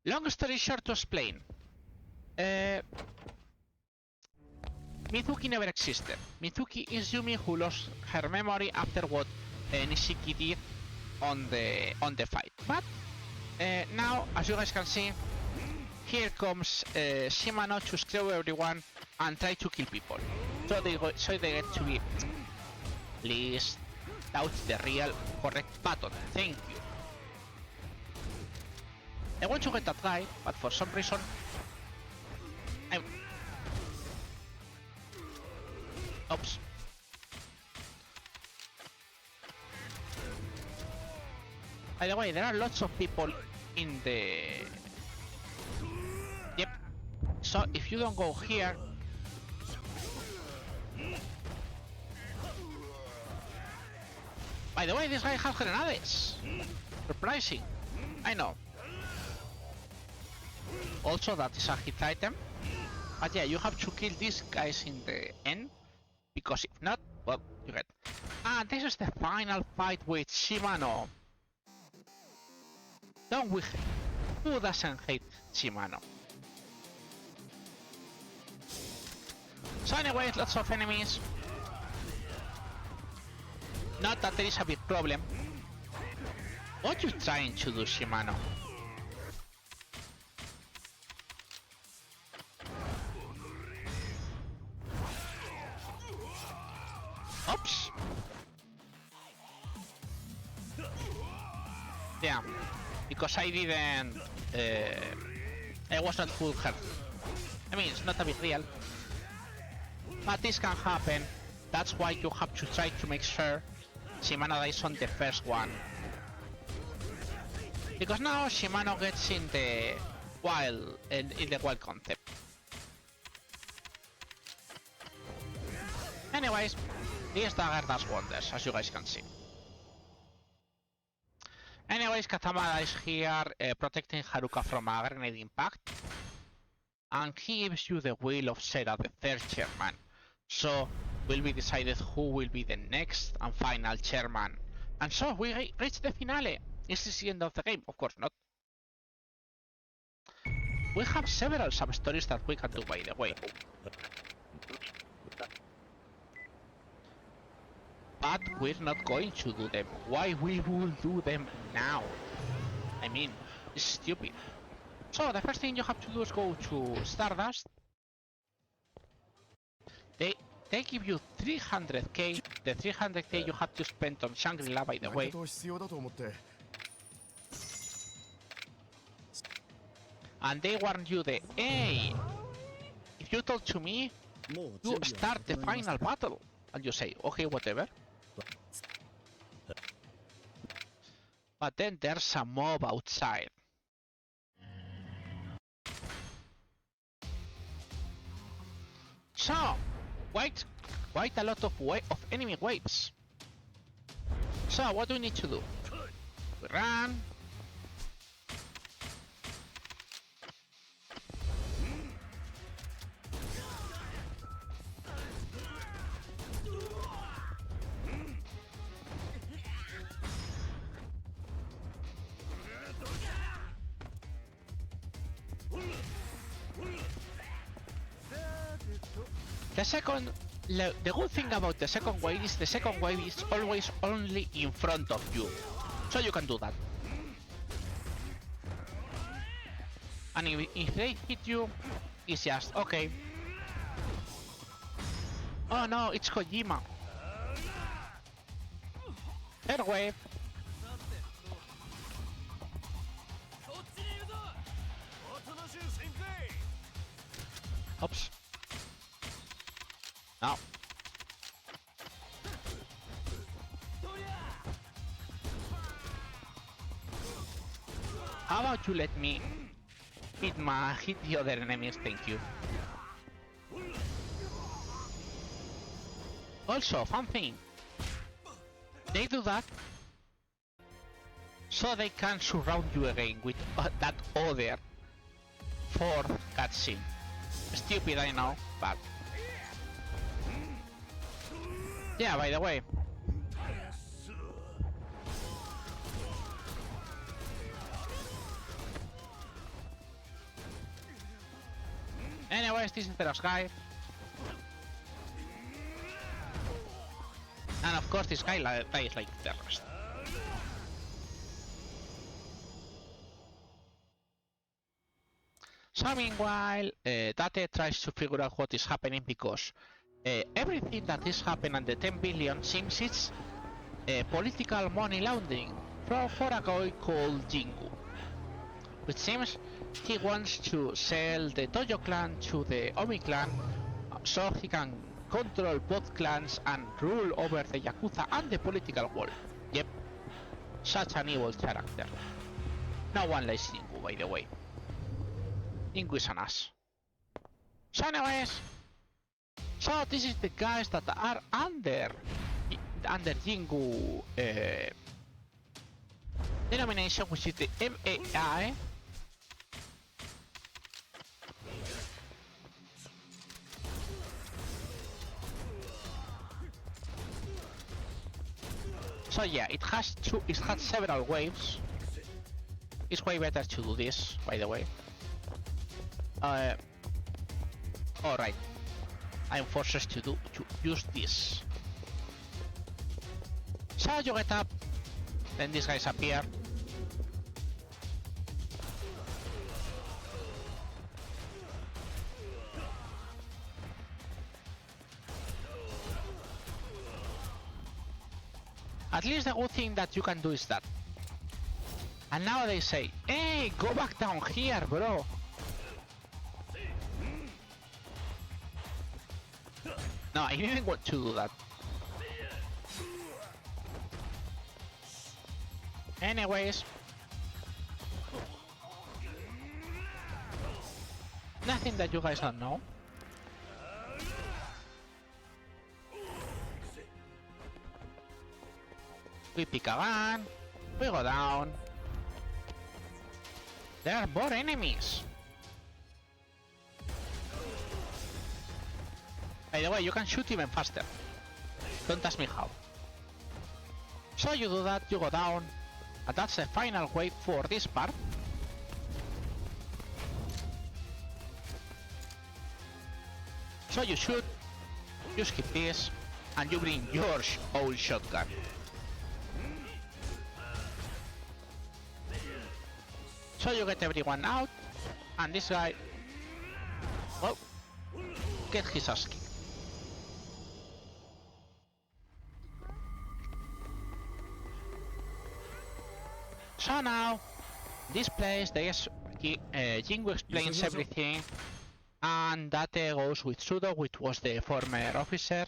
long story short to explain. Mizuki never existed. Mizuki is Yumi who lost her memory after what Nishiki did on the fight. But now, as you guys can see, here comes Shimano to screw everyone and try to kill people. So they get to be, please touch the real correct button. Thank you. I want to get that guy, but for some reason I'm... Oops. By the way, there are lots of people in the... Yep. So if you don't go here... By the way, this guy has grenades. Surprising. I know. Also, that is a hit item. But yeah, you have to kill these guys in the end. Because if not, well, you get. And this is the final fight with Shimano. Don't we? Who doesn't hate Shimano? So anyways, lots of enemies. Not that there is a big problem. What you trying to do, Shimano? Oops. Yeah, because I didn't... I was not full health. I mean, it's not a big deal. But this can happen. That's why you have to try to make sure Shimano dies on the first one. Because now Shimano gets in the wild, in the wild concept. Anyways, this dagger does wonders, as you guys can see. Anyways, Katamara is here protecting Haruka from a grenade impact. And he gives you the will of Sera, the third chairman. So, will be decided who will be the next and final chairman. And so, we reach the finale. Is this the end of the game? Of course not. We have several sub-stories that we can do, by the way. But we're not going to do them. Why we will do them now? I mean, it's stupid. So the first thing you have to do is go to Stardust. They give you 300k. The 300k you have to spend on Shangri-La, by the way. And they warn you the, hey, if you talk to me, you start the final battle. And you say, okay, whatever. But then there's a mob outside. So, quite a lot of enemy waves. So, what do we need to do? We run. The good thing about the second wave is the second wave is always only in front of you, so you can do that. And if they hit you, it's just okay. Oh no, it's Kojima. Third wave. Oops. No. How about you let me hit the other enemies, thank you. Also, fun thing. They do that so they can surround you again with that other fourth cutscene. Stupid, I know, but yeah, by the way. Anyways, this is the last guy. And of course this guy dies like the rest. So meanwhile, Date tries to figure out what is happening because everything that is happening on the 10 billion seems it's political money laundering for a guy called Jingu. Which seems he wants to sell the Toyo clan to the Omi clan so he can control both clans and rule over the Yakuza and the political world. Yep, such an evil character. No one likes Jingu, by the way. Jingu is an ass. So anyways, so this is the guys that are under Jingu denomination, which is the MAI. So yeah, it has several waves. It's way better to do this, by the way. Alright. I'm forced to use this. So you get up, then these guys appear. At least the good thing that you can do is that. And now they say, hey, go back down here, bro. No, I didn't want to do that. Anyways. Nothing that you guys don't know. We pick a gun, we go down. There are more enemies. By the way, you can shoot even faster. Don't ask me how. So you do that, you go down, and that's the final wave for this part. So you shoot, you skip this, and you bring your old shotgun. So you get everyone out, and this guy, well, get his ass kicked. So now, this place, Jingu explains everything, and Date goes with Sudo, which was the former officer.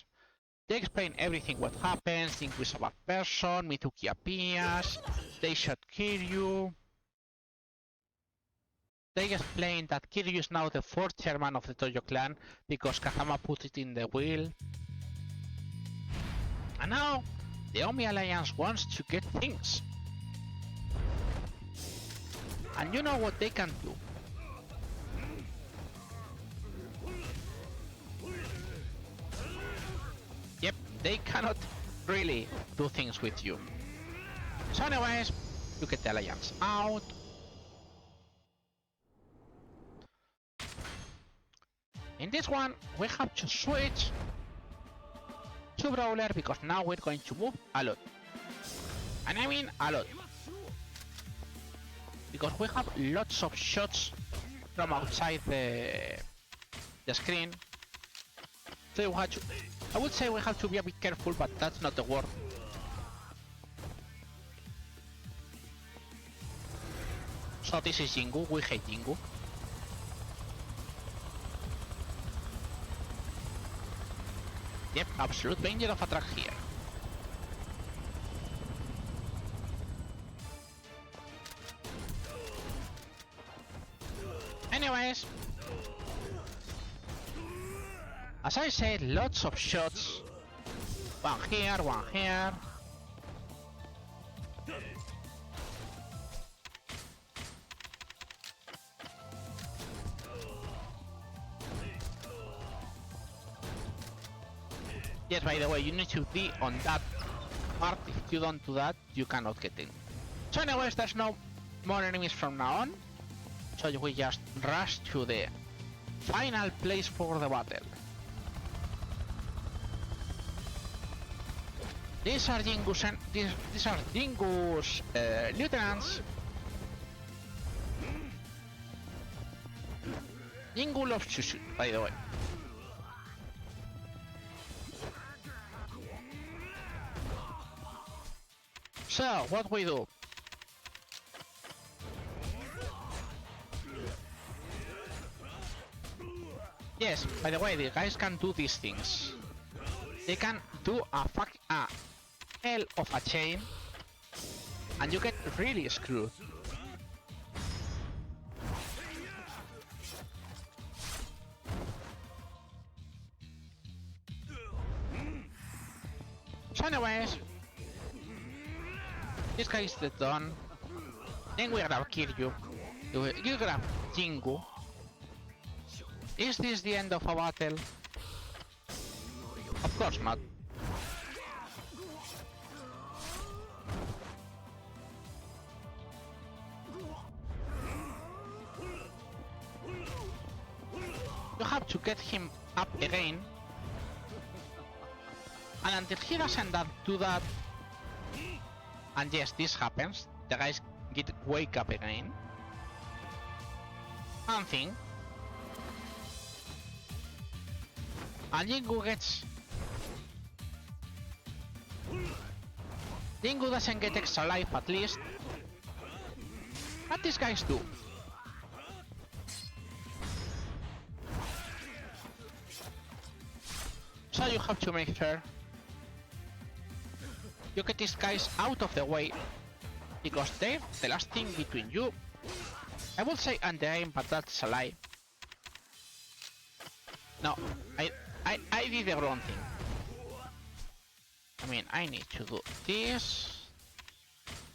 They explain everything what happens, Jingu is a bad person, Mitsuki appears, they shot Kiryu. They explain that Kiryu is now the fourth chairman of the Toyo clan because Kazama put it in the will. And now, the Omi Alliance wants to get things. And you know what they can do. Yep, they cannot really do things with you. So anyways, you get the Alliance out. In this one, we have to switch to Brawler because now we're going to move a lot. And I mean a lot. Because we have lots of shots from outside the screen. So we have to, I would say we have to be a bit careful, but that's not the word. So this is Jingu, we hate Jingu. Yep, absolute danger of attack here. Anyways, as I said, lots of shots. One here, one here. Yes, by the way, you need to be on that part. If you don't do that, you cannot get in. So anyways, there's no more enemies from now on. So we just rush to the final place for the battle. These are Jingu's and these are Jingu's lieutenants. Jingu loves to shoot, by the way. So, what we do? Yes, by the way, the guys can do these things. They can do a hell of a chain, and you get really screwed. So anyways, this guy is done. Then we grab Kiryu. You grab Jingu. Is this the end of a battle? Of course not. You have to get him up again. And until he doesn't do that, and yes, this happens, the guys wake up again. Something. And Jingu gets... Jingu doesn't get extra life at least. What these guys do? So you have to make sure you get these guys out of the way, because they're the last thing between you. I would say and the aim, but that's a lie. No, I did the wrong thing. I mean, I need to do this.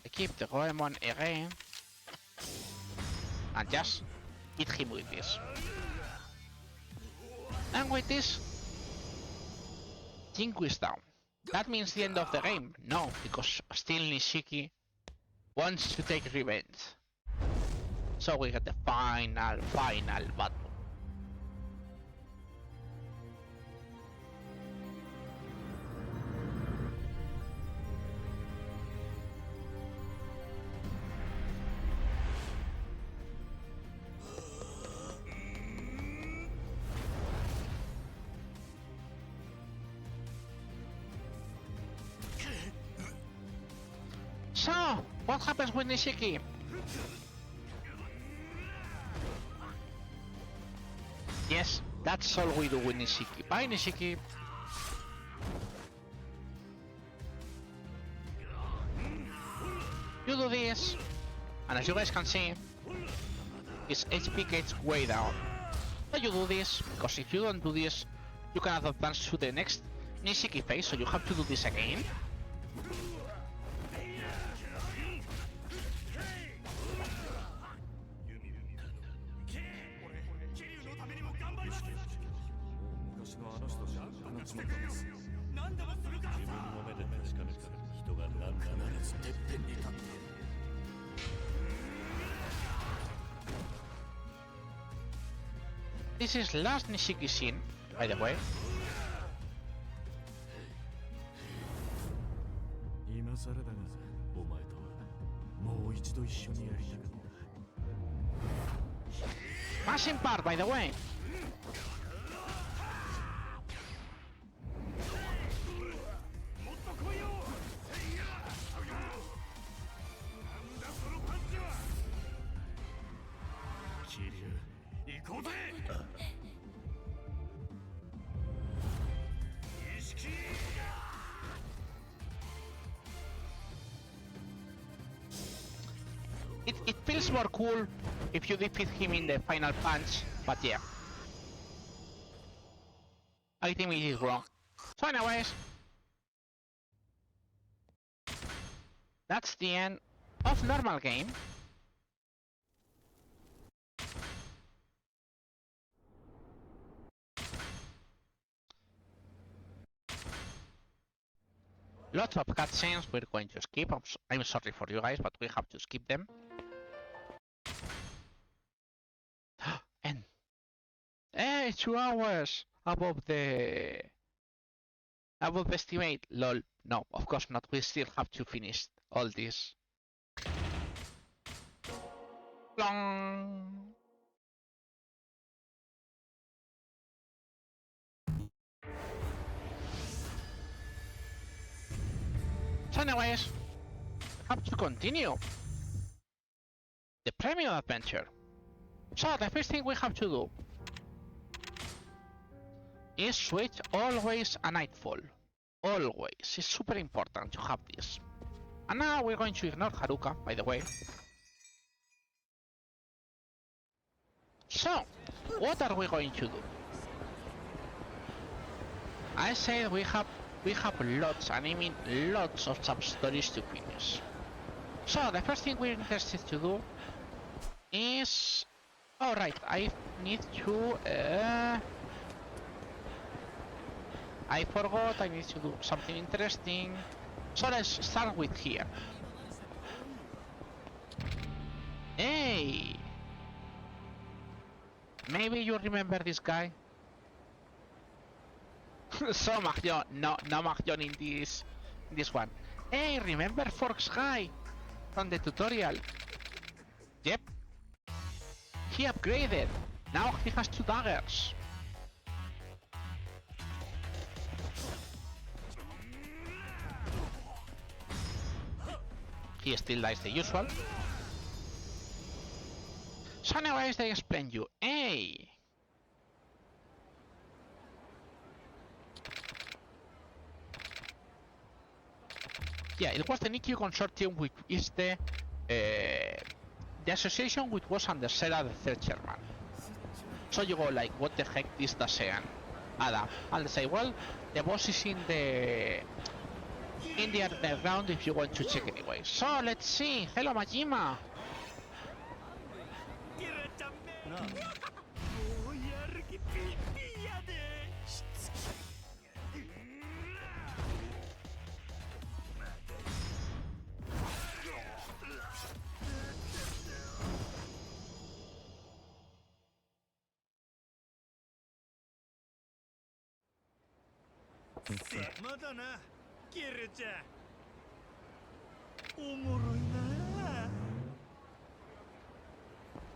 I keep the Goemon again. And just hit him with this. And with this, Jingu is down. That means the end of the game. No, because still Nishiki wants to take revenge. So we get the final battle. So, what happens with Nishiki? Yes, that's all we do with Nishiki. Bye, Nishiki. You do this, and as you guys can see, his HP gets way down. But you do this, because if you don't do this, you cannot advance to the next Nishiki phase, so you have to do this again. This is last Nishiki scene, by the way. 今更だがさ、お前とはもう一度一緒にやりたかった。 Mashing part, by the way. It feels more cool if you defeat him in the final punch, but yeah. I think it is wrong. So anyways, that's the end of normal game. Lots of cutscenes we're going to skip. I'm sorry for you guys, but we have to skip them. And 2 hours above the estimate. Lol. No, of course not. We still have to finish all this. Long. So anyways, we have to continue the premium adventure. So the first thing we have to do is switch always a nightfall. Always. It's super important to have this. And now we're going to ignore Haruka, by the way. So, what are we going to do? I said we have lots, and I mean lots of sub-stories to finish. So the first thing we're interested to do is... Alright, I need to... I forgot, I need to do something interesting. So let's start with here. Hey! Maybe you remember this guy? So Mahjong, no Mahjong in this one. Hey, remember Forks guy from the tutorial? Yep. He upgraded. Now he has 2 daggers. He still dies the usual. So anyways, they explain you. Hey! Yeah, it was the Nikyu Consortium, which is the association which was under Sera, the third chairman. So you go like, what the heck, this doesn't add up. And they say, well, the boss is in the underground if you want to check anyway. So let's see. Hello, Majima.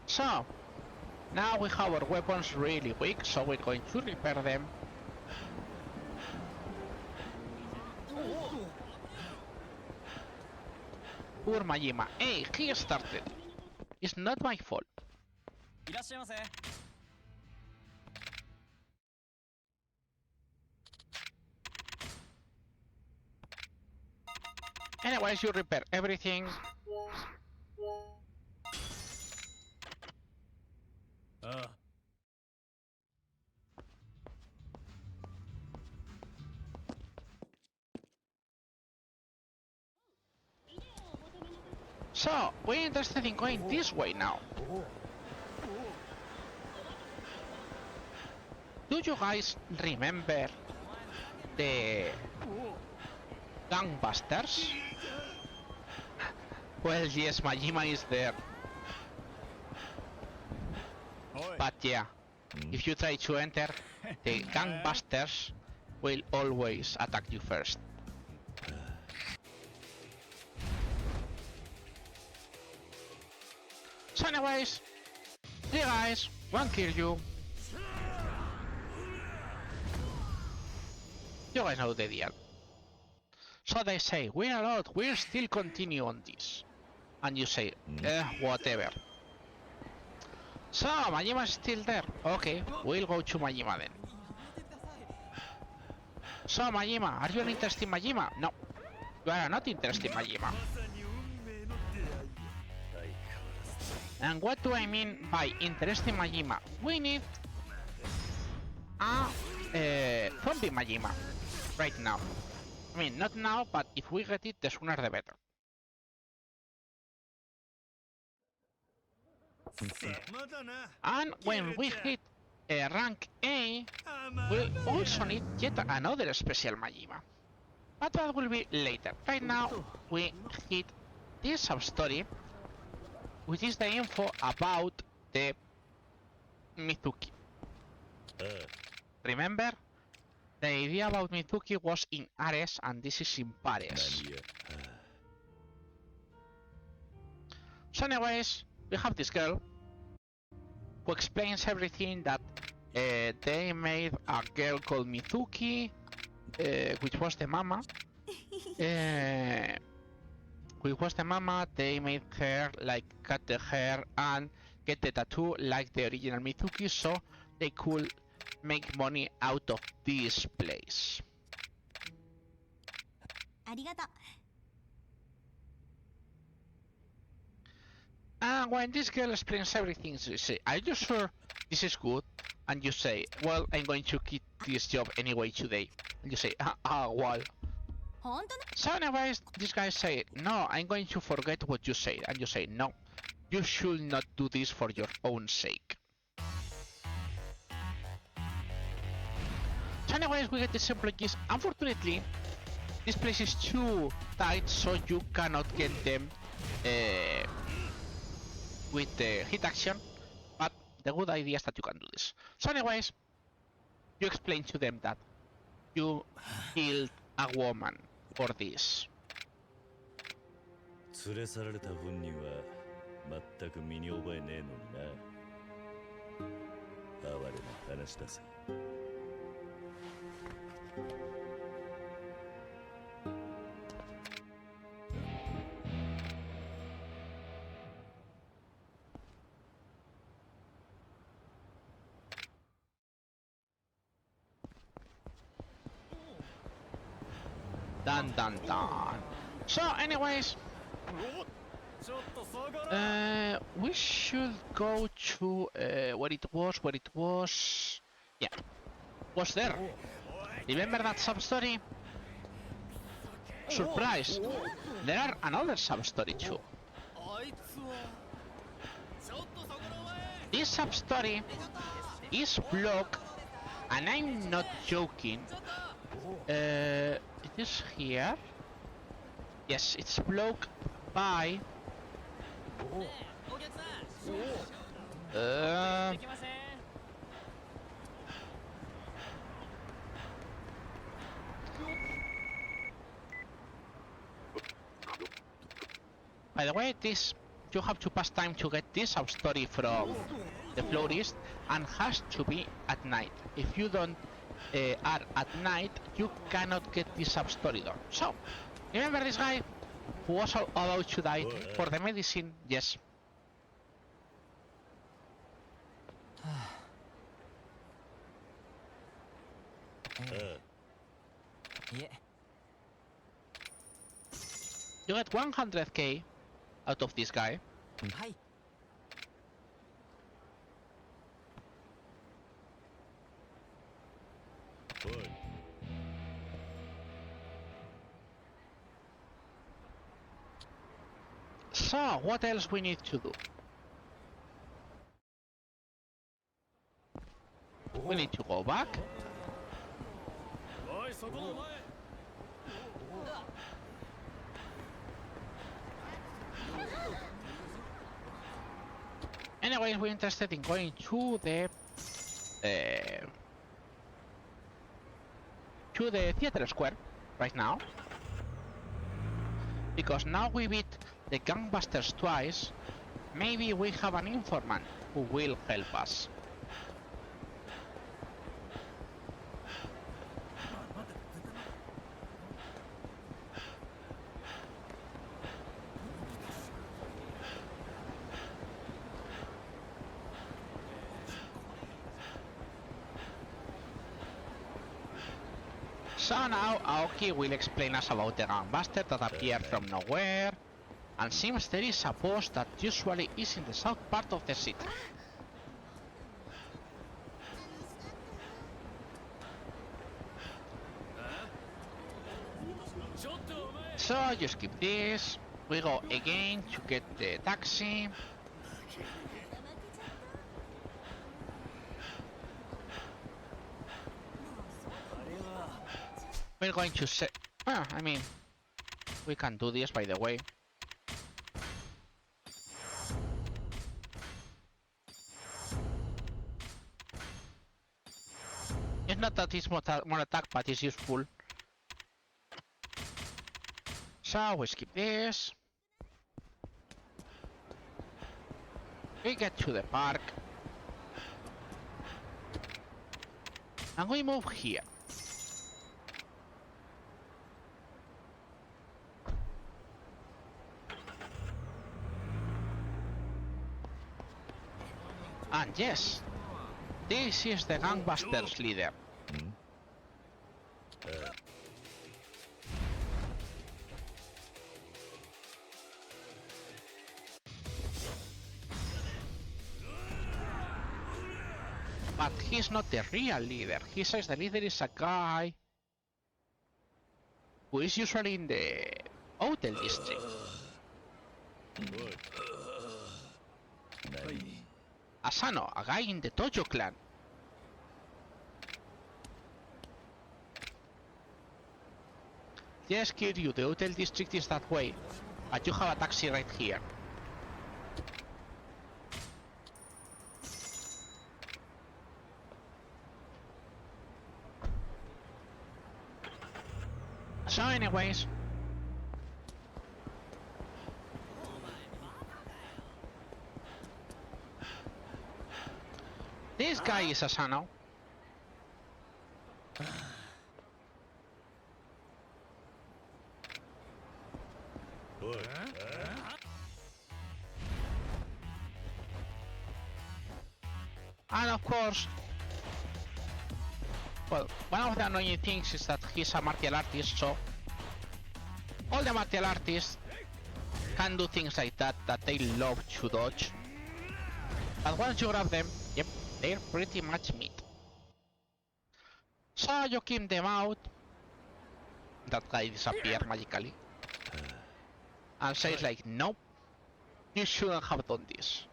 So, now we have our weapons really weak, so we're going to repair them. Poor Majima. Hey, he started. It's not my fault. Anyways, you repair everything. So, we're interested in going this way now. Do you guys remember the gangbusters? Well, yes, Majima is there. But yeah, If you try to enter, the gangbusters will always attack you first. So anyways, you guys, one kill you. You guys know the deal. So they say, we're allowed, we'll still continue on this. And you say, whatever. So, Majima is still there. Okay, we'll go to Majima then. So, Majima, are you interested in Majima? No. You are not interested in Majima. And what do I mean by interested in Majima? We need a zombie Majima right now. I mean, not now, but if we get it, the sooner the better. And when we hit rank A, we'll also need yet another special Majima. But that will be later. Right now, we hit this sub-story, which is the info about the Mizuki. Remember? The idea about Mizuki was in Ares, and this is in Pares. So anyways, we have this girl who explains everything that they made a girl called Mizuki, which was the mama. They made her like cut the hair and get the tattoo like the original Mizuki, so they could make money out of this place. ありがとう。 And when this girl explains everything, you say, are you sure this is good? And you say, well, I'm going to quit this job anyway today. And you say, well. 本当な So anyways, this guy say, no, I'm going to forget what you said. And you say, no, you should not do this for your own sake. So anyways, we get the simple keys. Unfortunately, this place is too tight, so you cannot get them with the hit action, but the good idea is that you can do this. So anyways, you explain to them that you killed a woman for this. 連れ去られた本人は全く身に覚えねえのにな。哀れな話だぜ。Dun dun dun. So anyways, we should go to where it was. Yeah, was there. Remember that sub-story? Surprise! There are another sub-story too. This sub-story is blocked, and I'm not joking. It is here. Yes, it's blocked by by the way, this you have to pass time to get this sub-story from the florist, and has to be at night. If you don't are at night, you cannot get this sub-story done. So, remember this guy who was about to die for the medicine? Yes. You get 100k out of this guy. So, what else we need to do? We need to go back. Anyways, we're interested in going to the to the theater square right now, because now we beat the gangbusters twice. Maybe we have an informant who will help us. So now Aoki will explain us about the gangbuster that appeared from nowhere, and seems there is a boss that usually is in the south part of the city. So you skip this, we go again to get the taxi. We're going to set... I mean, we can do this, by the way. It's not that it's more attack, but it's useful. So we skip this. We get to the park. And we move here. And yes, this is the gangbusters leader. But he's not the real leader. He says the leader is a guy who is usually in the hotel district. Asano, a guy in the Tojo clan. Yes, Kiryu, the hotel district is that way, but you have a taxi right here. So anyways, this guy is Asano. And of course, well, one of the annoying things is that he's a martial artist, so all the martial artists can do things like that they love to dodge. But once you grab them, yep, they're pretty much meat. So you keep them out. That guy disappeared magically. And says like, nope, you shouldn't have done this.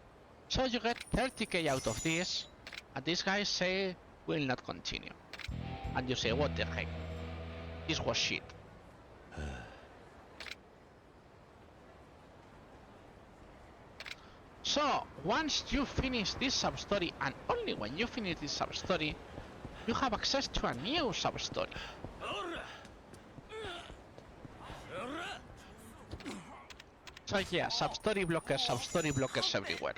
So you get 30k out of this, and these guys say, will not continue. And you say, what the heck? This was shit. So, once you finish this sub-story, and only when you finish this sub-story, you have access to a new sub-story. So yeah, sub-story blockers everywhere.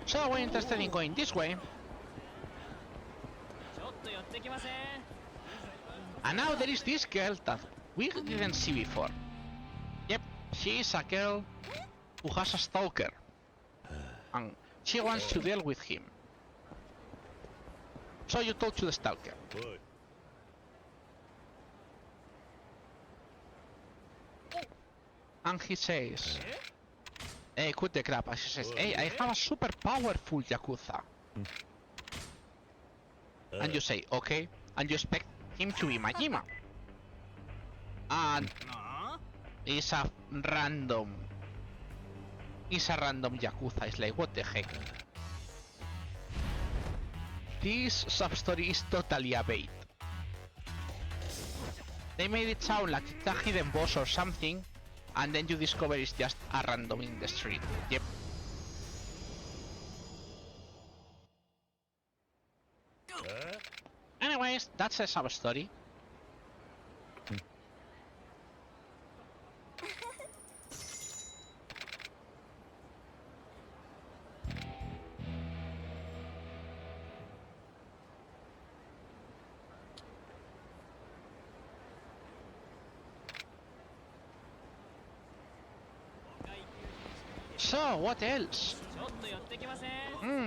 So we're interested in going this way. And now there is this girl that we didn't see before. Yep, she is a girl who has a stalker. And she wants to deal with him. So you talk to the stalker. And he says, hey, cut the crap. And she says, hey, I have a super powerful Yakuza. And you say, okay. And you expect him to be Majima. And it's a random Yakuza. It's like, what the heck? This sub-story is totally a bait. They made it sound like it's a hidden boss or something, and then you discover it's just a random in the street. Yep. Anyways, that's a sub-story. So, what else?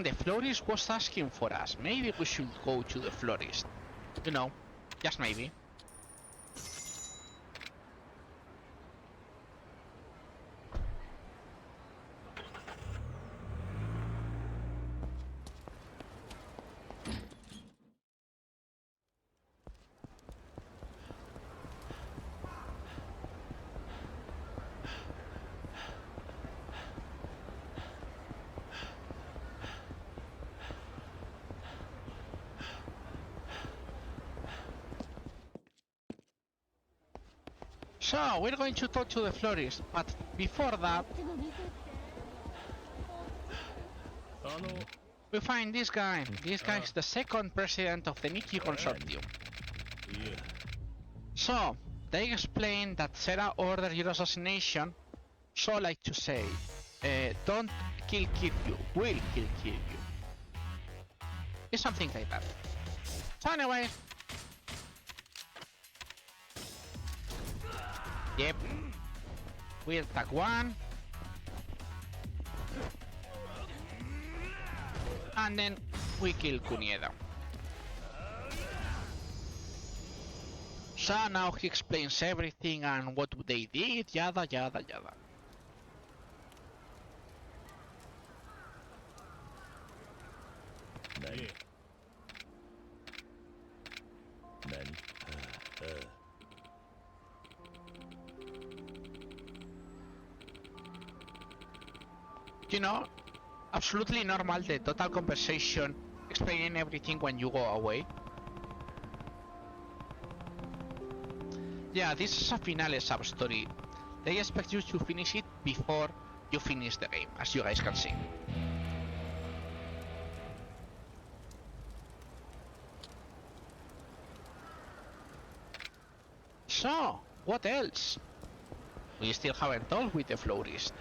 The florist was asking for us. Maybe we should go to the florist. You know, just maybe. So, we're going to talk to the florist, but before that, we find this guy. This guy is the second president of the Nikki Consortium. So, they explain that Sarah ordered your assassination, so like to say, don't kill you, will kill you. It's something like that. So anyway, yep, we attack one, and then we kill Kunieda. So now he explains everything and what they did, yada yada yada. You know, absolutely normal, the total conversation, explaining everything when you go away. Yeah, this is a finale sub-story. They expect you to finish it before you finish the game, as you guys can see. So, what else? We still haven't talked with the florist.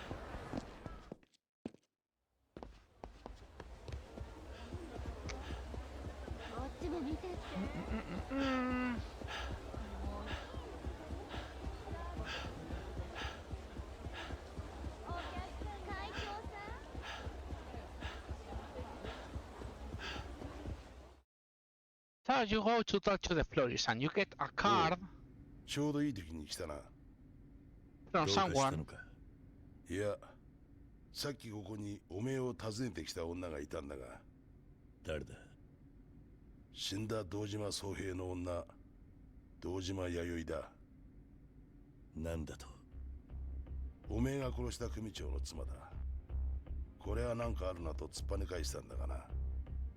So you go to talk to the florist and you get a card ちょうどいい時に来たな。 from どうかした someone. のか。いや、さっきここにおめえを訪ねてきた女がいたんだが、誰だ。死んだ堂島宗平の女、堂島弥生だ。なんだと。おめえが殺した組長の妻だ。これはなんかあるなと突っぱね返したんだがな。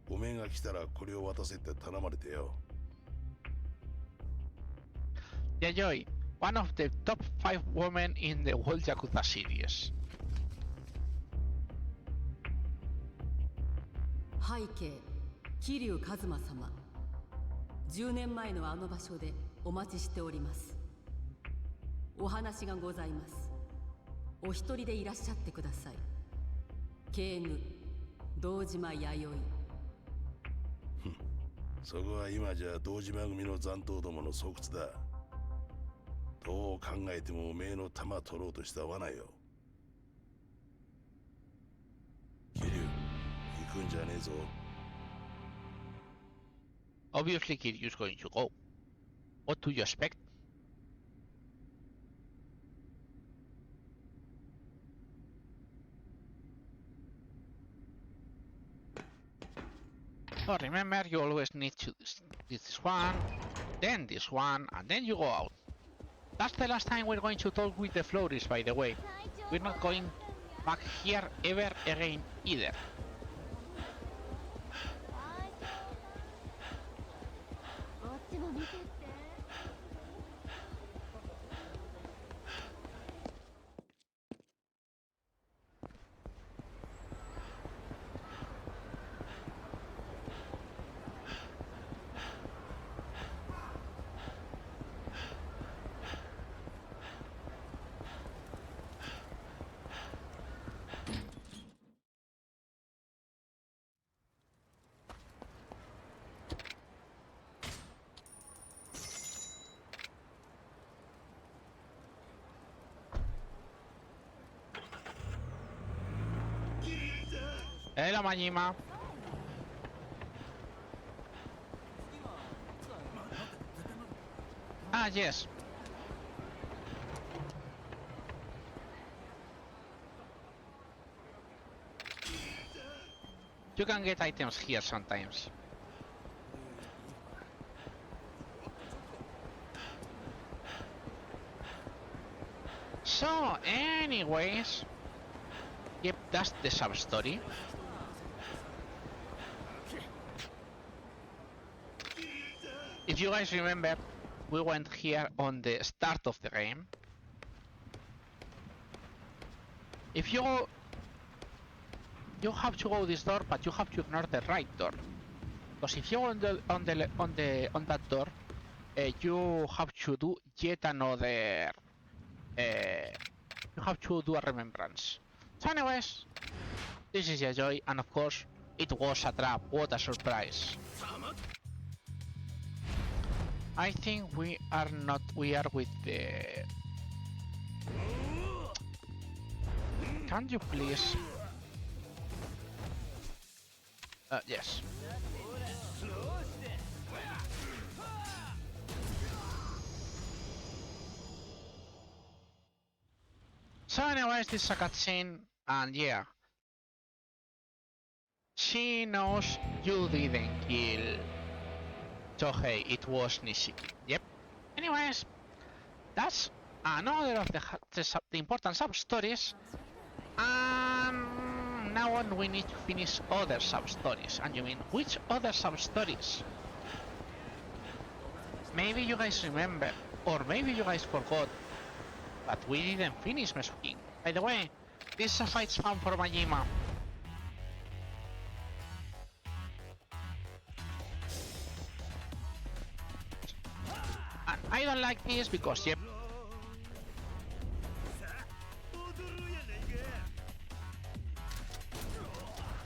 おめえが来たらこれを渡せって頼まれてよ。Yayoi, one of the top 5 women in the whole Yakuza series. 背景桐生一馬様、10年前のあの場所でお待ちしております。お話がございます。お一人でいらっしゃってください。警具堂島弥生。そこは今じゃ堂島組の残党どもの巣窟だ。どう考えてもおめえの弾取ろうとした罠よ。桐生、行くんじゃねえぞ。Obviously Kiryu's going to go. What do you expect? So remember, you always need to this one, then this one, and then you go out. That's the last time we're going to talk with the florist, by the way. We're not going back here ever again either. Hello, Majima. Ah, yes. You can get items here sometimes. So, anyways, yep, that's the sub-story. If you guys remember, we went here on the start of the game. If you have to go this door, but you have to ignore the right door, because if you go on that door, you have to do yet another. You have to do a remembrance. So, anyways, this is a joy, and of course, it was a trap. What a surprise! I think we are not. We are with the. Can you please? Yes. So anyways, this is a cutscene, and yeah. She knows you didn't kill Tohei, it was Nishiki. Yep. Anyways, that's another of the important sub-stories. And now on we need to finish other sub-stories. And you mean, which other sub-stories? Maybe you guys remember, or maybe you guys forgot, but we didn't finish Mesuking. By the way, this is a fight found for Majima. And I don't like this because, yep.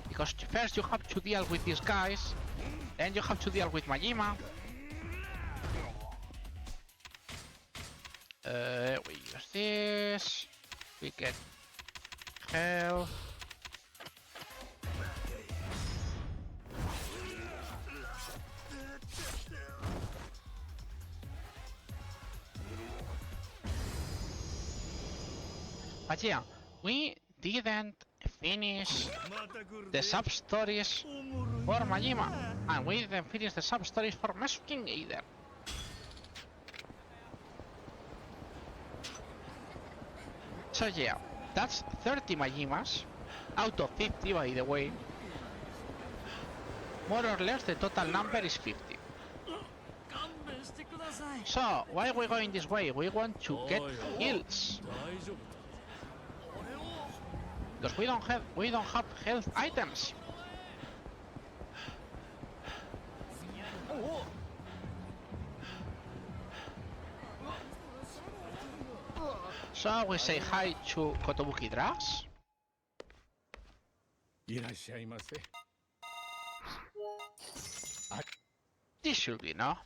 Because first you have to deal with these guys, then you have to deal with Majima. We use this, we get health. But yeah, we didn't finish the sub-stories for Majima, and we didn't finish the sub-stories for Mesuking either. So yeah, that's 30 Majimas, out of 50 by the way. More or less the total number is 50. So, why are we going this way? We want to get heals. Because we don't have health items. So we say hi to Kotobuki Drugs. This should be, no?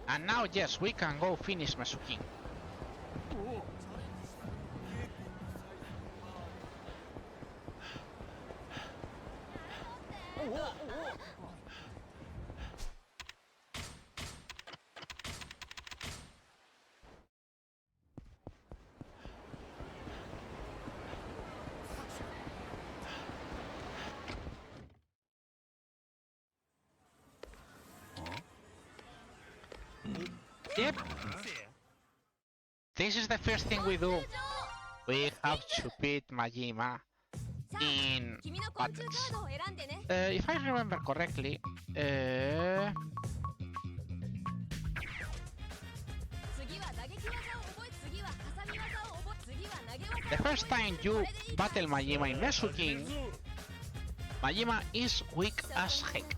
And now, yes, we can go finish Mesuking. Yep. This is the first thing we do. We have to beat Majima in battles. If I remember correctly, the first time you battle Majima in Mesuking, Majima is weak as heck.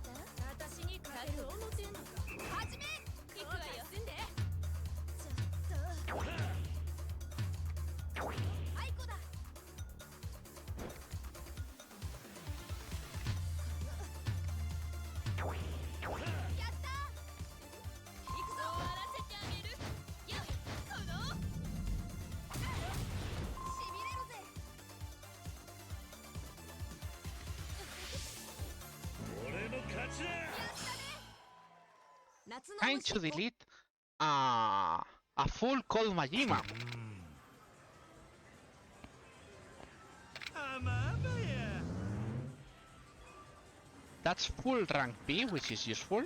夏の Trying 虫 to delete a full Cold Majima. あまだや That's full rank B, which is useful.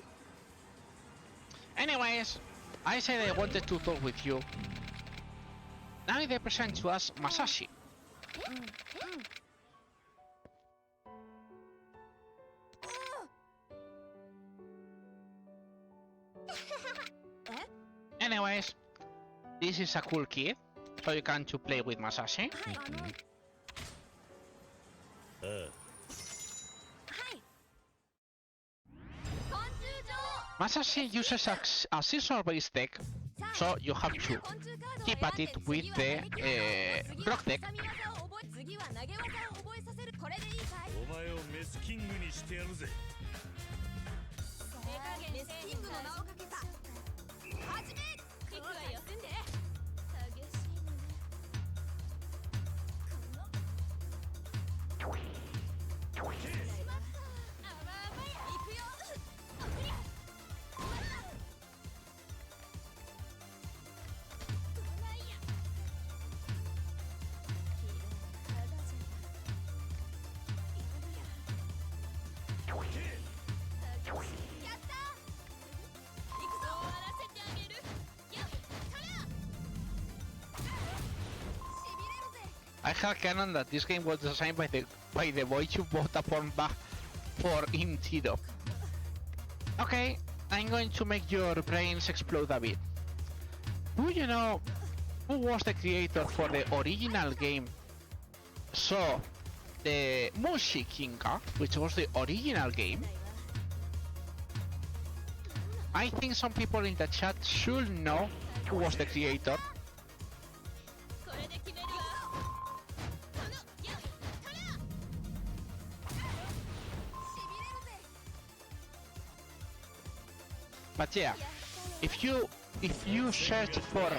Anyways, I said I wanted to talk with you. Now they present to us Masashi. Anyways, this is a cool kid, so you can to play with Masashi. ああ 昆虫場 Masashi uses a scissor-based deck, so you have to keep at it with the rock deck. 次は投げ技を覚えさせるこれでいいかいお前をメスキングにしてやるぜメスキングの名をかけたはじめ行くわよんで激しいのねしまったあばあばや行くよおりゃどないやきれいな体じゃなやった行くぞ終わらせてあげるよっそりゃしびれるぜ I have canon that this game was designed by the boy who bought a porn bar for Intido. Okay, I'm going to make your brains explode a bit. Do you know who was the creator for the original game? So, the Mushi Kinga, which was the original game. I think some people in the chat should know who was the creator. これで決めるわこのよっそりゃしびれるぜ But yeah, if you search for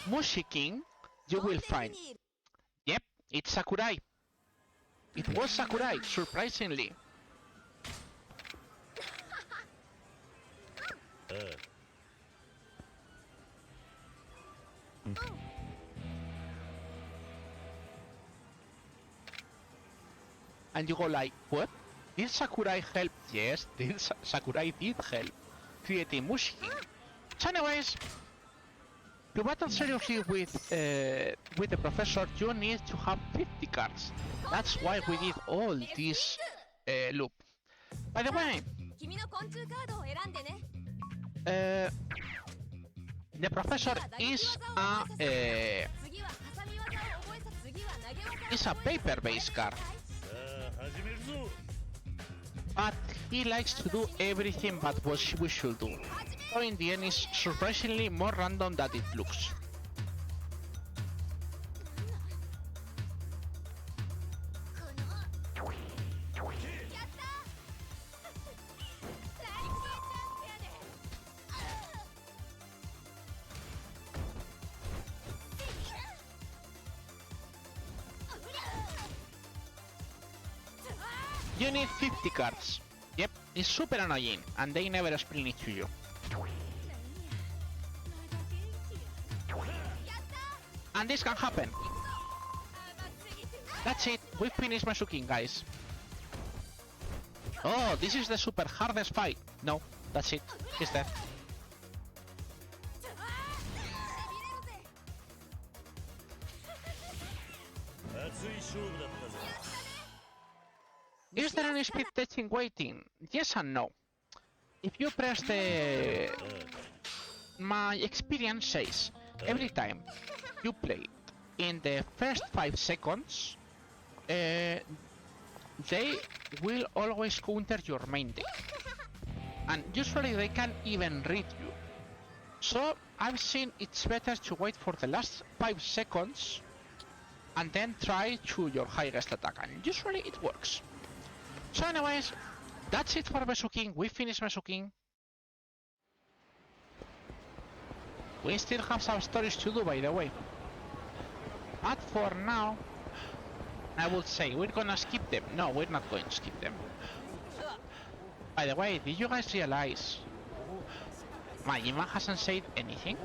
Mushi King, you will find. Yep, it's Sakurai. It was Sakurai, surprisingly. ああ And you go like, what? Did Sakurai help? Yes, Sakurai did help creating Mushi King. So anyways, to battle seriously with the professor, you need to have 50 cards. That's why we did all this loop. By the way, 君の昆虫カードを選んでね the professor is 次は挟み技を覚えさ次は投げ技 is a paper-based card, さあ始めるぞ but he likes to do everything but what we should do. So in the end, it's surprisingly more random than it looks. やったライフチャンスやで You need 50 cards. Yep, it's super annoying, and they never explain it to you. And this can happen. That's it, we finished Masuking, guys. Oh, this is the super hardest fight. No, that's it, he's dead. 熱い勝負だったぜ Is there any speed testing waiting? Yes and no. If you press the... My experience says, every time you play in the first 5 seconds, they will always counter your main deck. And usually they can even read you. So I've seen it's better to wait for the last 5 seconds and then try to your highest attack, and usually it works. So anyways, that's it for Mesuking. We finished Mesuking. We still have some stories to do, by the way. But for now, I would say we're gonna skip them. No, we're not going to skip them. By the way, did you guys realize Majima hasn't said anything?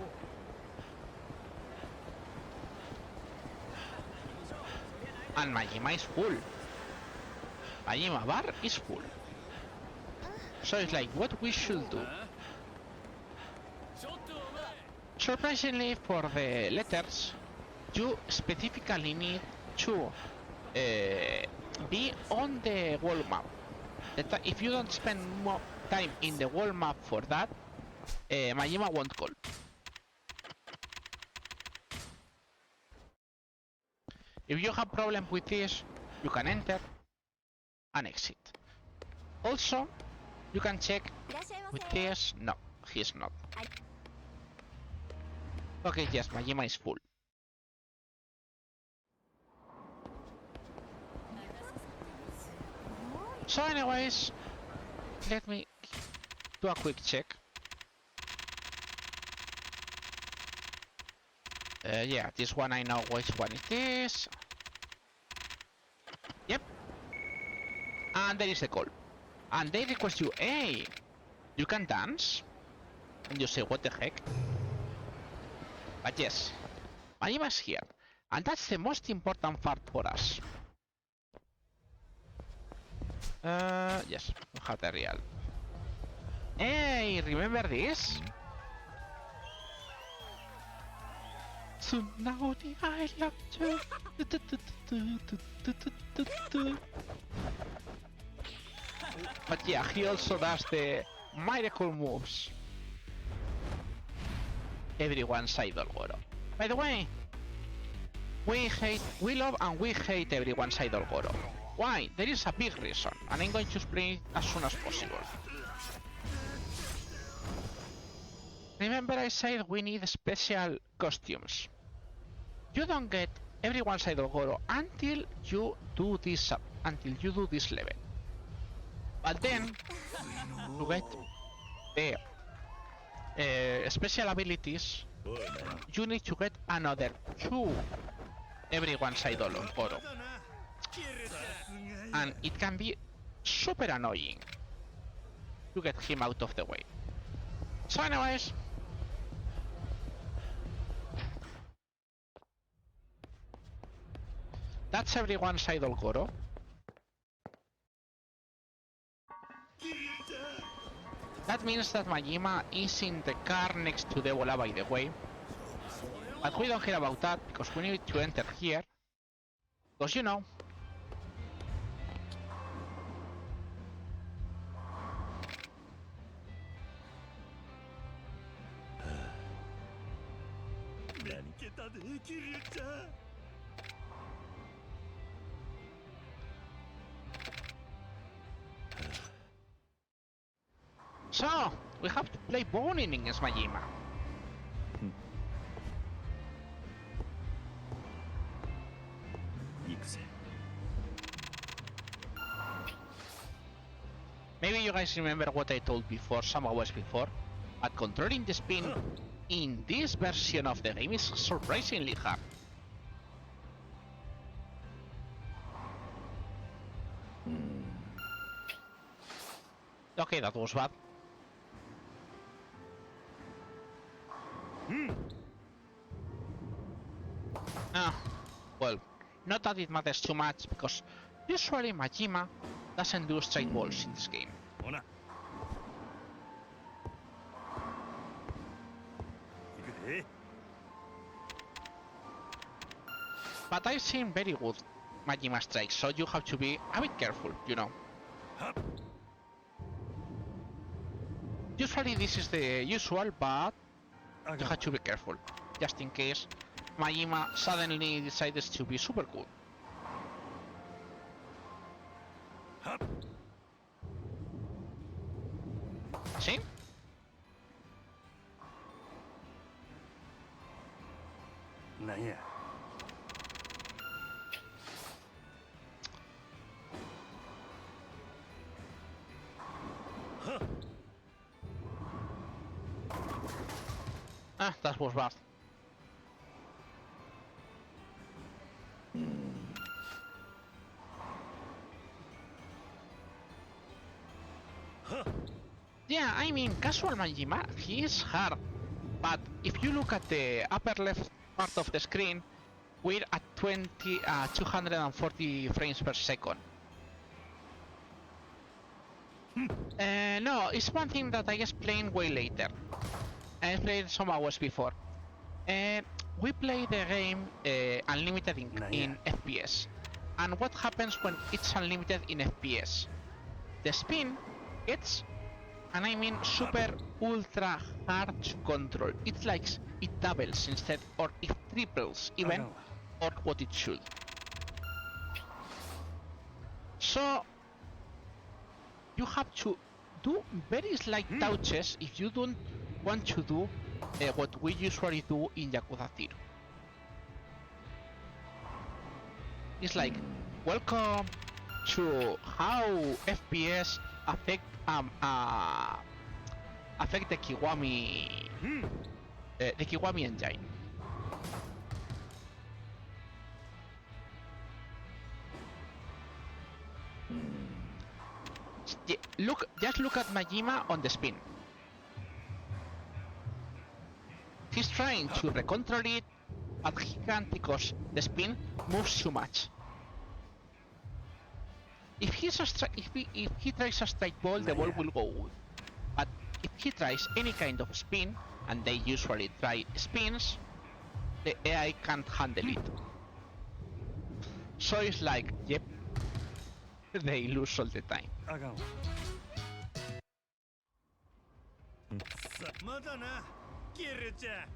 And Majima is full. Majima bar is full. So it's like what we should do. Surprisingly for the letters, you specifically need to be on the world map. If you don't spend more time in the world map for that, Majima won't call. If you have problem with this, you can enter and exit. Also, you can check with this. No, he's not. Okay, yes, Majima is full. So anyways, let me do a quick check. Yeah, this one I know which one it is. Yep. And there is the call. And they request you, hey, you can dance? And you say, what the heck? But yes, Majima's here. And that's the most important part for us. Yes, we have the real. Hey, remember this? Tsunami, I love you. But yeah, he also does the miracle moves. Everyone's idol Goro. By the way, we love and we hate everyone's idol Goro. Why? There is a big reason, and I'm going to explain it as soon as possible. Remember I said we need special costumes. You don't get everyone's idol Goro until you do this level. But then, to get the special abilities, you need to get another 2 everyone's idol Goro. And it can be super annoying to get him out of the way. So anyways, that's everyone's idol Goro. That means that Majima is in the car next to Debola, by the way. But we don't care about that because we need to enter here. Because you know. So, we have to play Bonin against Majima. Maybe you guys remember what I told before, some hours before, but controlling the spin in this version of the game is surprisingly hard. Okay, that was bad. Well, not that it matters too much, because usually Majima doesn't do straight balls in this game. But I've seen very good Majima strikes, so you have to be a bit careful, you know. Usually this is the usual, but you have to be careful, just in case Majima suddenly decides to be super good. See? Ah, that was bad. Yeah, I mean, casual Majima, he is hard. But if you look at the upper left part of the screen, we're at 240 frames per second. No, it's one thing that I explained way later. I played some hours before. We play the game unlimited in FPS. And what happens when it's unlimited in FPS? The spin gets, and I mean super ultra hard to control. It's like it doubles instead, or it triples even, or what it should. So you have to do very slight touches if you don't want to do what we usually do in Yakuza 0. It's like, welcome to how FPS affect the kiwami engine. Just look at Majima on the spin. He's trying to recontrol it, but he can't because the spin moves too much. If he tries a straight ball, the ball will go. But if he tries any kind of spin, and they usually try spins, the AI can't handle it. So it's like, yep, they lose all the time. まだな、キルちゃ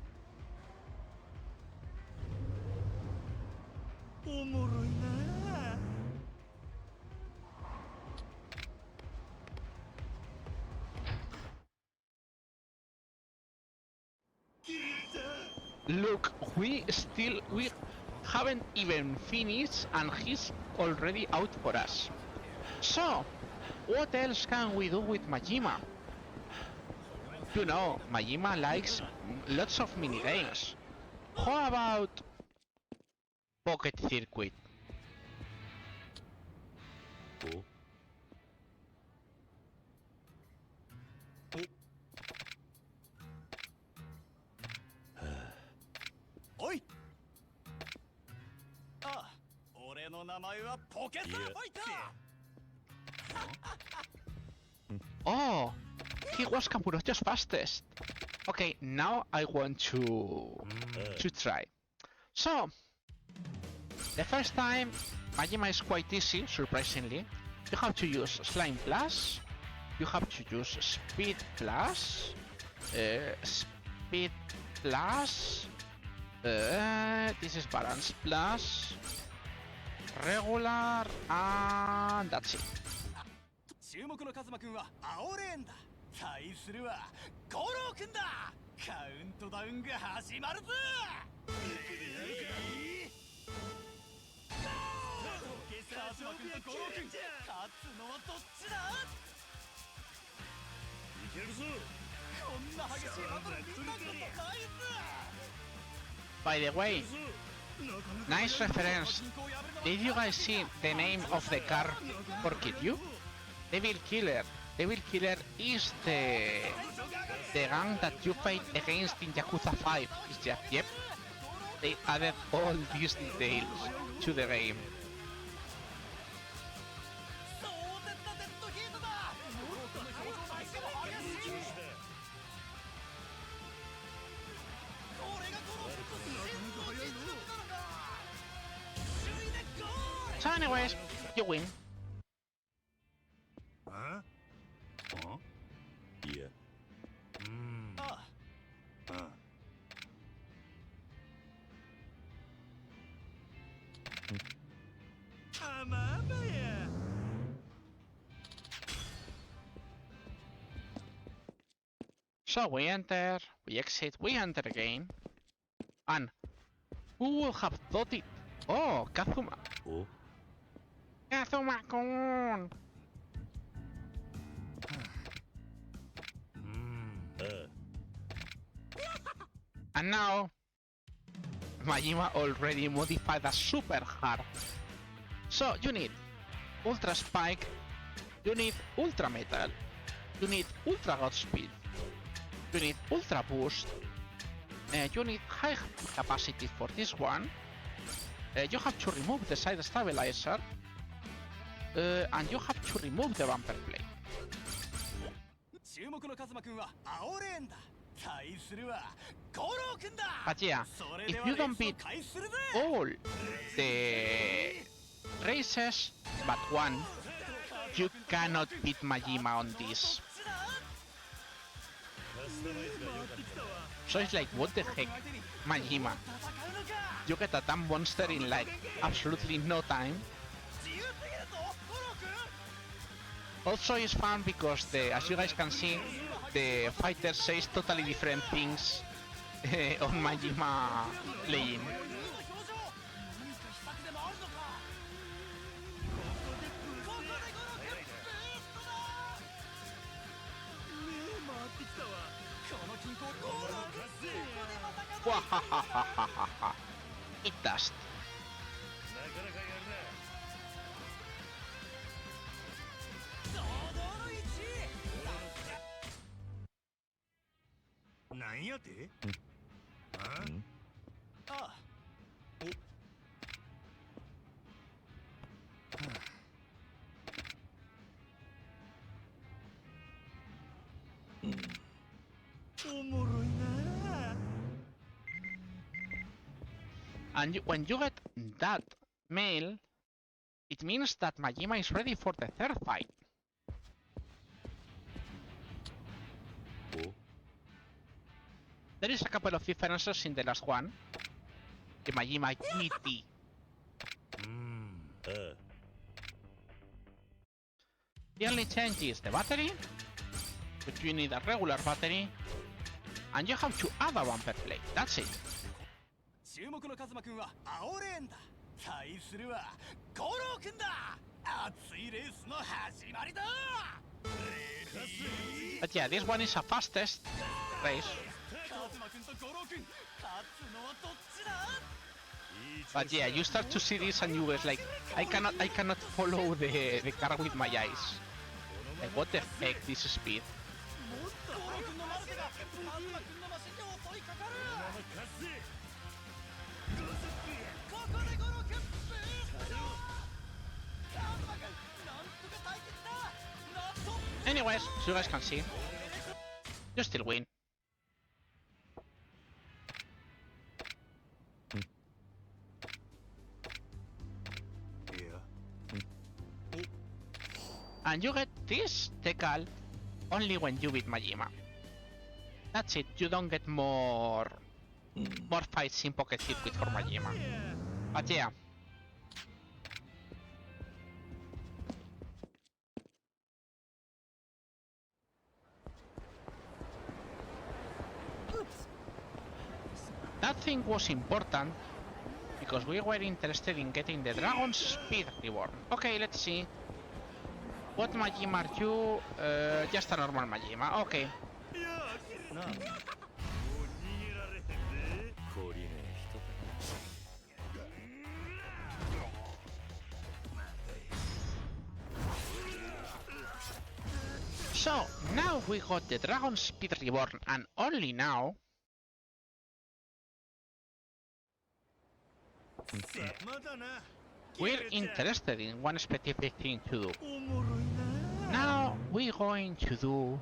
ん。おもろいな。Look, we haven't even finished and he's already out for us. So, what else can we do with Majima? You know, Majima likes lots of minigames. How about Pocket Circuit? Oi! あ、俺の名前はポケサーファイター。Oh, he was Kamurocho's fastest. Okay, now I want to try. So, the first time, Majima is quite easy, surprisingly. You have to use Slime Plus, you have to use Speed Plus, Speed Plus, this is Balance Plus, Regular, and that's it. 注目のカズマくんは青レーンだ。対するはゴロウくんだ。カウントダウンが始まるぞ。カズマくんとゴロウくん、勝つのはどっちだ？いけるぞ。こんな激しいバトル見たことないぞ。By the way, nice reference. Did you guys see the name of the car for Kiryu? Devil Killer. Devil Killer is the gang that you fight against in Yakuza 5. It's just, yep, they added all these details to the game. So anyways, you win. Huh? Huh? Yeah. So we enter, we exit, we enter again. And who would have thought it? Oh, Kazuma. Oh. Kazuma-kun! And now, Majima already modified a super hard. So you need Ultra Spike, you need Ultra Metal, You need ultra god speed. You need ultra boost. You need high capacity for this one. You have to remove the side stabilizer. And you have to remove the bumper plate. 注目のカズマくんは青レーンだ。対するはゴロウくんだ。 But yeah, if you don't beat all the races but one, you cannot beat Majima on this. So it's like, what the heck, Majima? You get a damn monster in like absolutely no time. Also, it's fun because as you guys can see, the fighter says totally different things on Majima playing. It does. なんやて？ああ。おもろいな。 And when you get that mail, it means that Majima is ready for the third fight. There is a couple of differences in the last one. The Majima GT. The only change is the battery, which you need a regular battery, and you have to add a bumper plate. That's it. 注目のカズマくんは青レーンだ。対するはゴロウくんだ。熱いレースの始まりだ。 But yeah, this one is a fastest race. But yeah, you start to see this and you was like, I cannot follow the car with my eyes. Like, what the heck, this speed? Anyways, so you guys can see, you still win. And you get this decal only when you beat Majima. That's it, you don't get more fights in Pocket Circuit for Majima. But yeah. That thing was important because we were interested in getting the Dragon's Speed Reborn. Okay, let's see. What Majima are you? Just a normal Majima. Okay. So, now we got the Dragon's Speed Reborn, and only now we're interested in one specific thing to do. Now we're going to do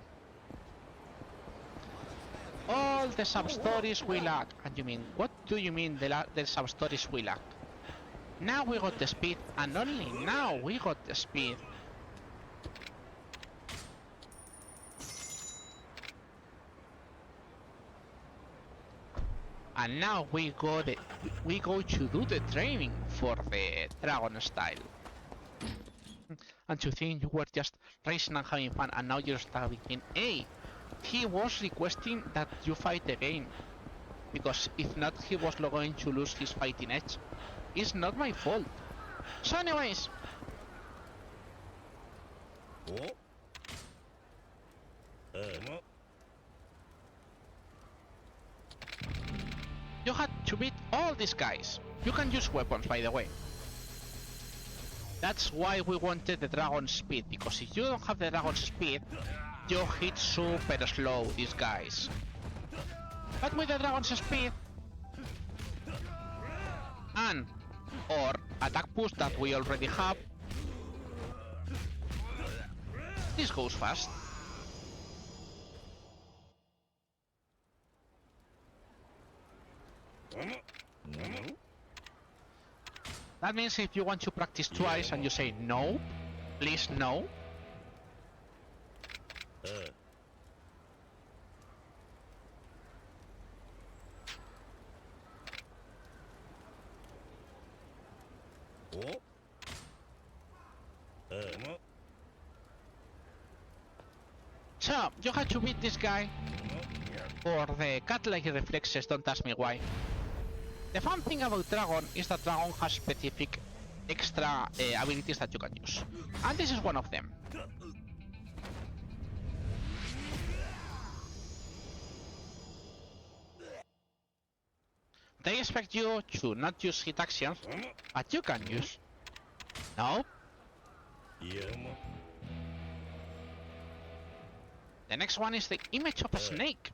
all the sub-stories we lack. And you mean, what do you mean the sub-stories we lack? Now we got the speed, and only now we got the speed. And now we go to do the training for the dragon style. And to think you were just racing and having fun, and now you're thinking, hey, he was requesting that you fight again, because if not, he was going to lose his fighting edge. It's not my fault. So anyways, you had to beat all these guys. You can use weapons, by the way. That's why we wanted the dragon speed, because if you don't have the dragon speed, you hit super slow these guys. But with the dragon's speed and or attack boost that we already have, this goes fast. That means if you want to practice twice and you say no, please no. So, you have to beat this guy for the cat-like reflexes, don't ask me why. The fun thing about Dragon is that Dragon has specific extra abilities that you can use. And this is one of them. They expect you to not use hit actions, but you can use. No? The next one is the image of a snake.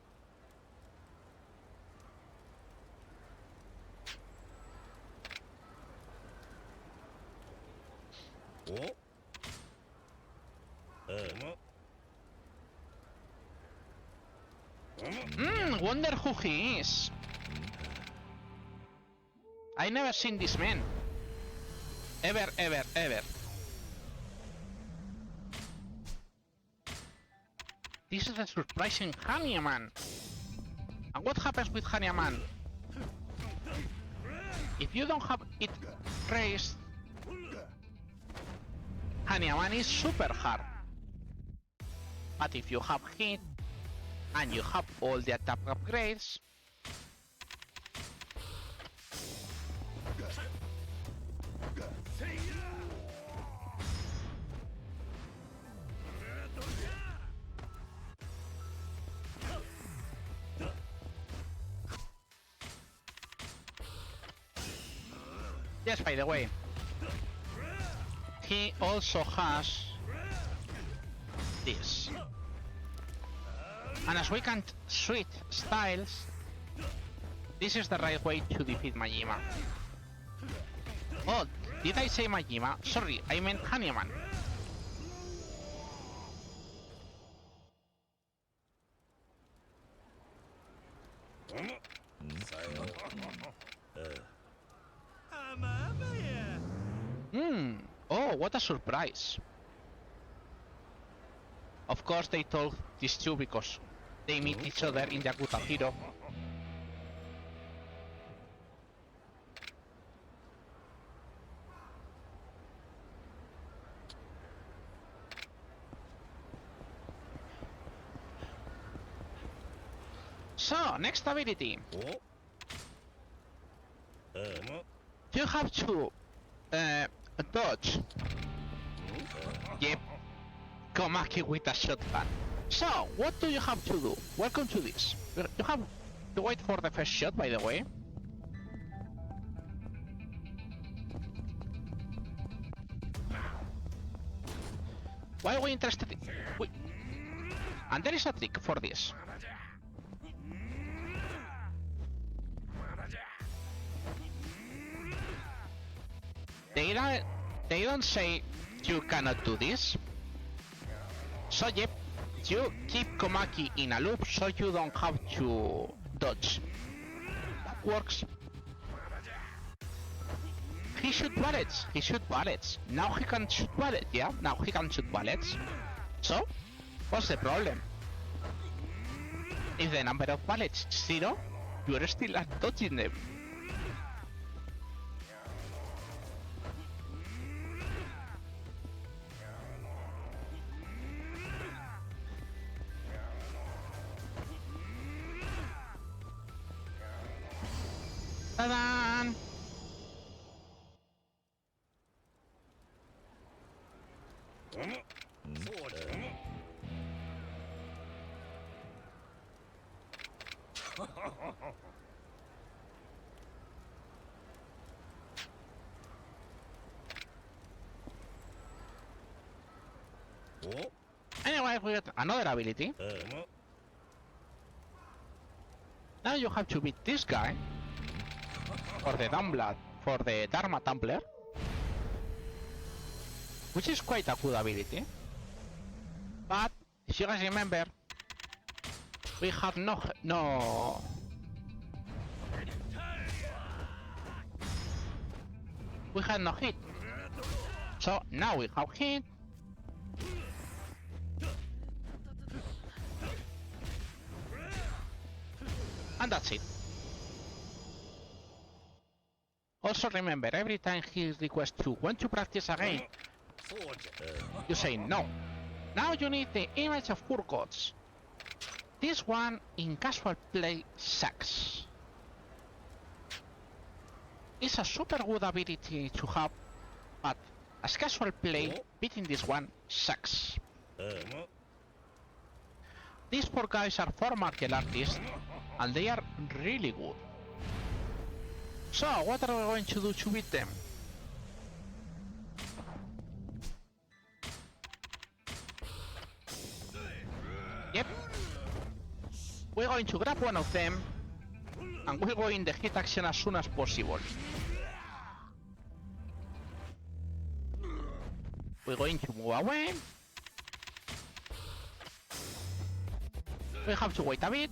Wonder who he is. I never seen this man. Ever. This is a surprising Hanya Man. And what happens with Hanya Man? If you don't have it raised, Hanya Man is super hard. But if you have hit, and you have all the attack upgrades, yes, by the way, he also has this. And as we can switch styles, this is the right way to defeat Majima. Oh, did I say Majima? Sorry, I meant Hanya Man. Oh, what a surprise. Of course they told these two because they meet each other in Yakuza 0. So, next ability. You have to dodge. Yep. Komaki with a shotgun. So, what do you have to do? Welcome to this. You have to wait for the first shot, by the way. Why are we interested in... And there is a trick for this. They don't say you cannot do this. So yep, you keep Komaki in a loop so you don't have to dodge. That works. He shoot bullets. Now he can shoot bullets, yeah? Now he can shoot bullets. So, what's the problem? If the number of bullets is 0, you are still not dodging them. Ta-da! Anyway, we get another ability. Now you have to beat this guy for the Dharma Tumbler, which is quite a good ability. But if you guys remember, we have no. We had no hit. So now we have hit. And that's it. Also remember, every time he requests you want to practice again, you say no. Now you need the image of Kurkots. This one in casual play sucks. It's a super good ability to have, but as casual play, beating this one sucks. These four guys are 4 martial artists, and they are really good. So, what are we going to do to beat them? Yep. We're going to grab one of them, and we're going the hit action as soon as possible. We're going to move away. We have to wait a bit.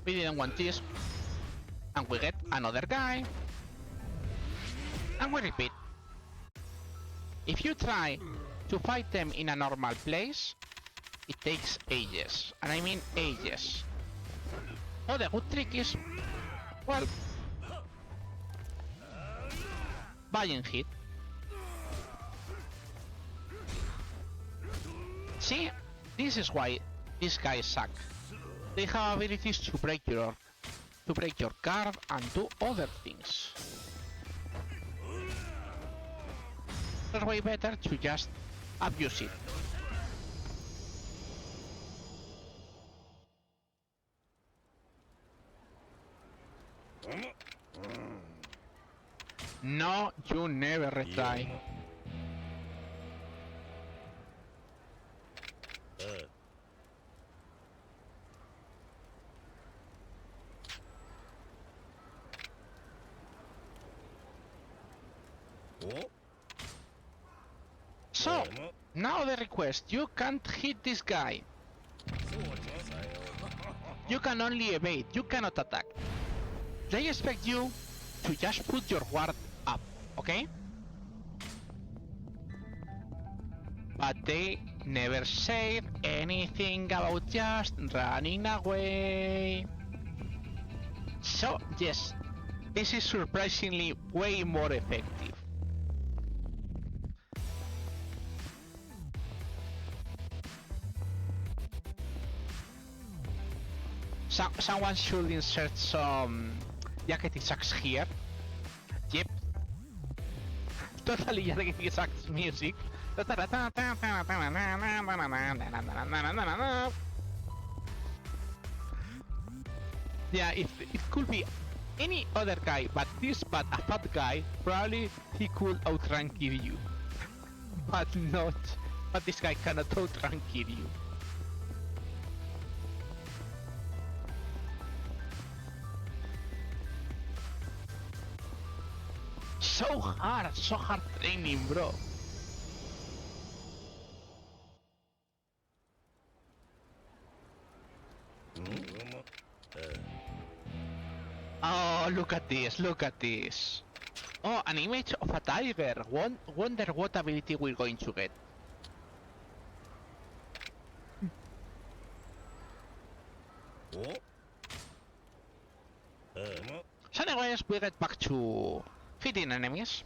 We didn't want this. And we get another guy. And we repeat. If you try to fight them in a normal place, it takes ages. And I mean ages. So the good trick is, well, buying hit. See, this is why these guys suck. They have abilities to break your guard and do other things. It's way better to just abuse it. No, you never retry. So, now the request, you can't hit this guy. You can only evade, you cannot attack. They expect you to just put your guard up, okay? But they never say anything about just running away. So, yes, this is surprisingly way more effective. Someone should insert some Yakety Sax here. Yep. Totally Yakety Sax music. Yeah, it could be any other guy, but a fat guy, probably he could outrank you. But this guy cannot outrank you. So hard training, bro. Oh, look at this. Oh, an image of a tiger. Wonder what ability we're going to get. So anyways, we get back to hitting enemies.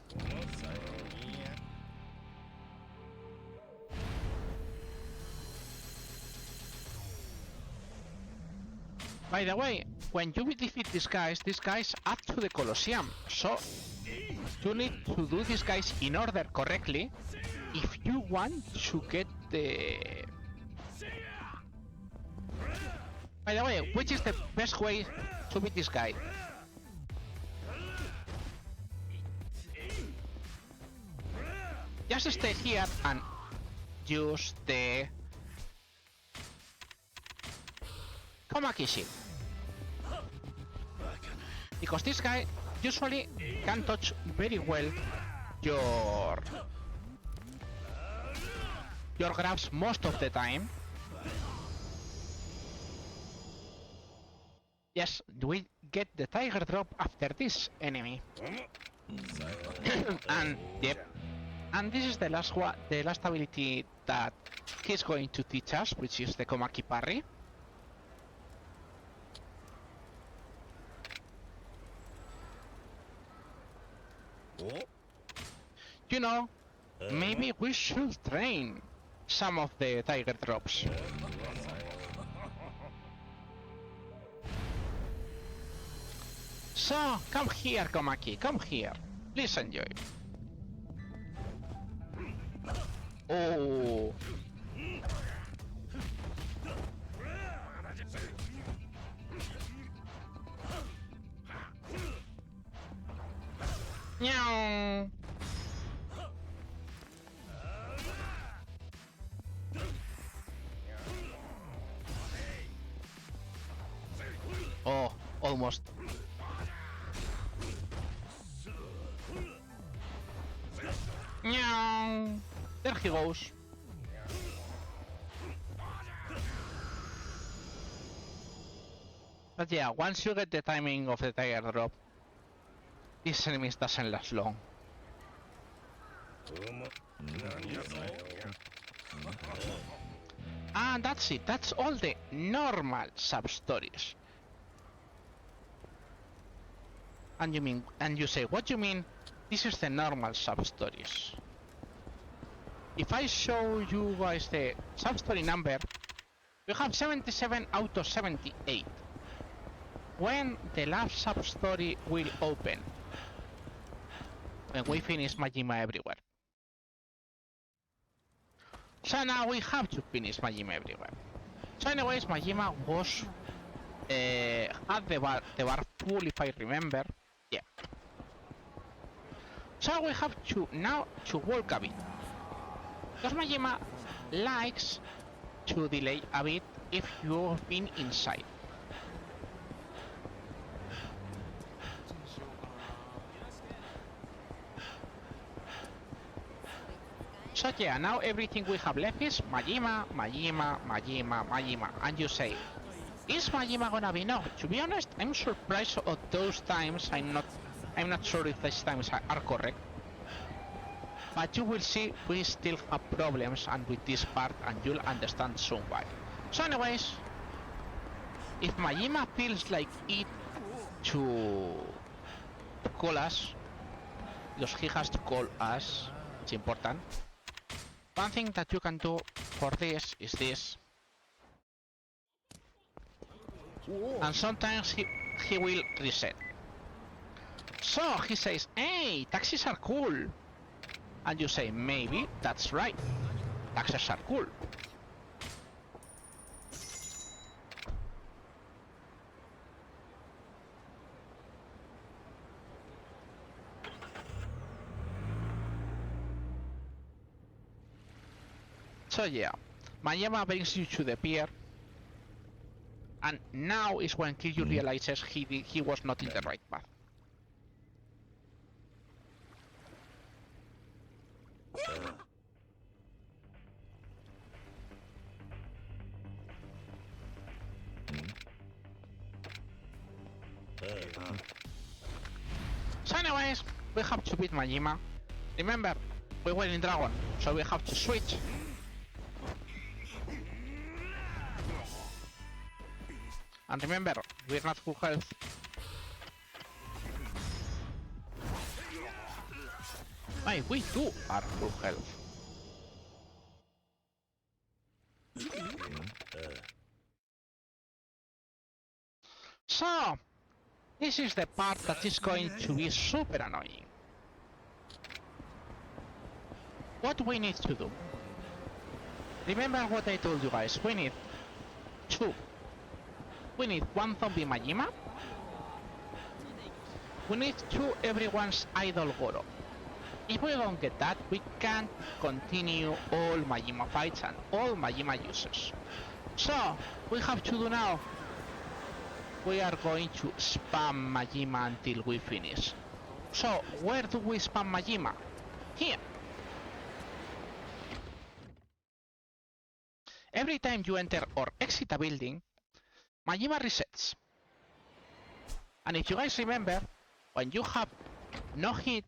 By the way, when you defeat these guys add to the Colosseum, so you need to do these guys in order correctly if you want to get the... By the way, which is the best way to beat this guy? just stay here and use the Komaki shield. Because this guy usually can touch very well your grabs most of the time. Yes, we get the tiger drop after this enemy. And yep. And this is the last one, the last ability that he's going to teach us, which is the Komaki parry. You know, maybe we should train some of the tiger drops. So, come here, Komaki, come here. Please enjoy. Oh. Meow. Oh, almost. Meow. There he goes. But yeah, once you get the timing of the tiger drop, this enemies doesn't last long. And that's it, that's all the normal sub-stories. And you say, what do you mean? This is the normal sub-stories. If I show you guys the sub-story number, we have 77 out of 78. When the last sub-story will open? When we finish Majima Everywhere. So now we have to finish Majima Everywhere. So anyways, Majima was had the bar full, if I remember. Yeah. So we have to now to walk a bit. Because Majima likes to delay a bit if you've been inside. So yeah, now everything we have left is Majima, Majima, Majima, Majima, and you say, is Majima gonna be? No, to be honest, I'm surprised of those times. I'm not sure if these times are correct. But you will see we still have problems and with this part, and you'll understand soon why. So anyways, if Majima feels like it to call us, because he has to call us, it's important. One thing that you can do for this is this. And sometimes he will reset. So he says, hey, taxis are cool. And you say, maybe that's right. Taxis are cool. So yeah, Majima brings you to the pier, and now is when Kiryu realizes he was not in the right path. So anyways, we have to beat Majima. Remember, we were in Dragon, so we have to switch. And remember, we're not full health. Wait, we too are full health. So, this is the part that is going to be super annoying. What we need to do? Remember what I told you guys, we need two. We need one zombie Majima. We need two everyone's idol Goro. if we don't get that, we can't continue all Majima fights and all Majima users. So, we have to do now. We are going to spam Majima until we finish. So, where do we spam Majima? Here. Every time you enter or exit a building, Majima resets. And if you guys remember, when you have no hit,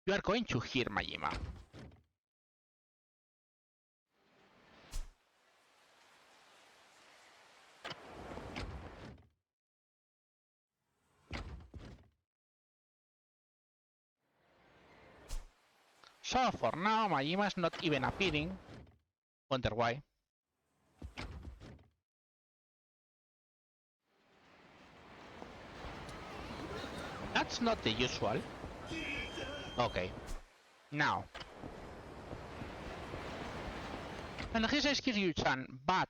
you are going to hear Majima. So for now, Majima is not even appearing. Wonder why. That's not the usual. Okay. Now. And he says Kiryu-chan, but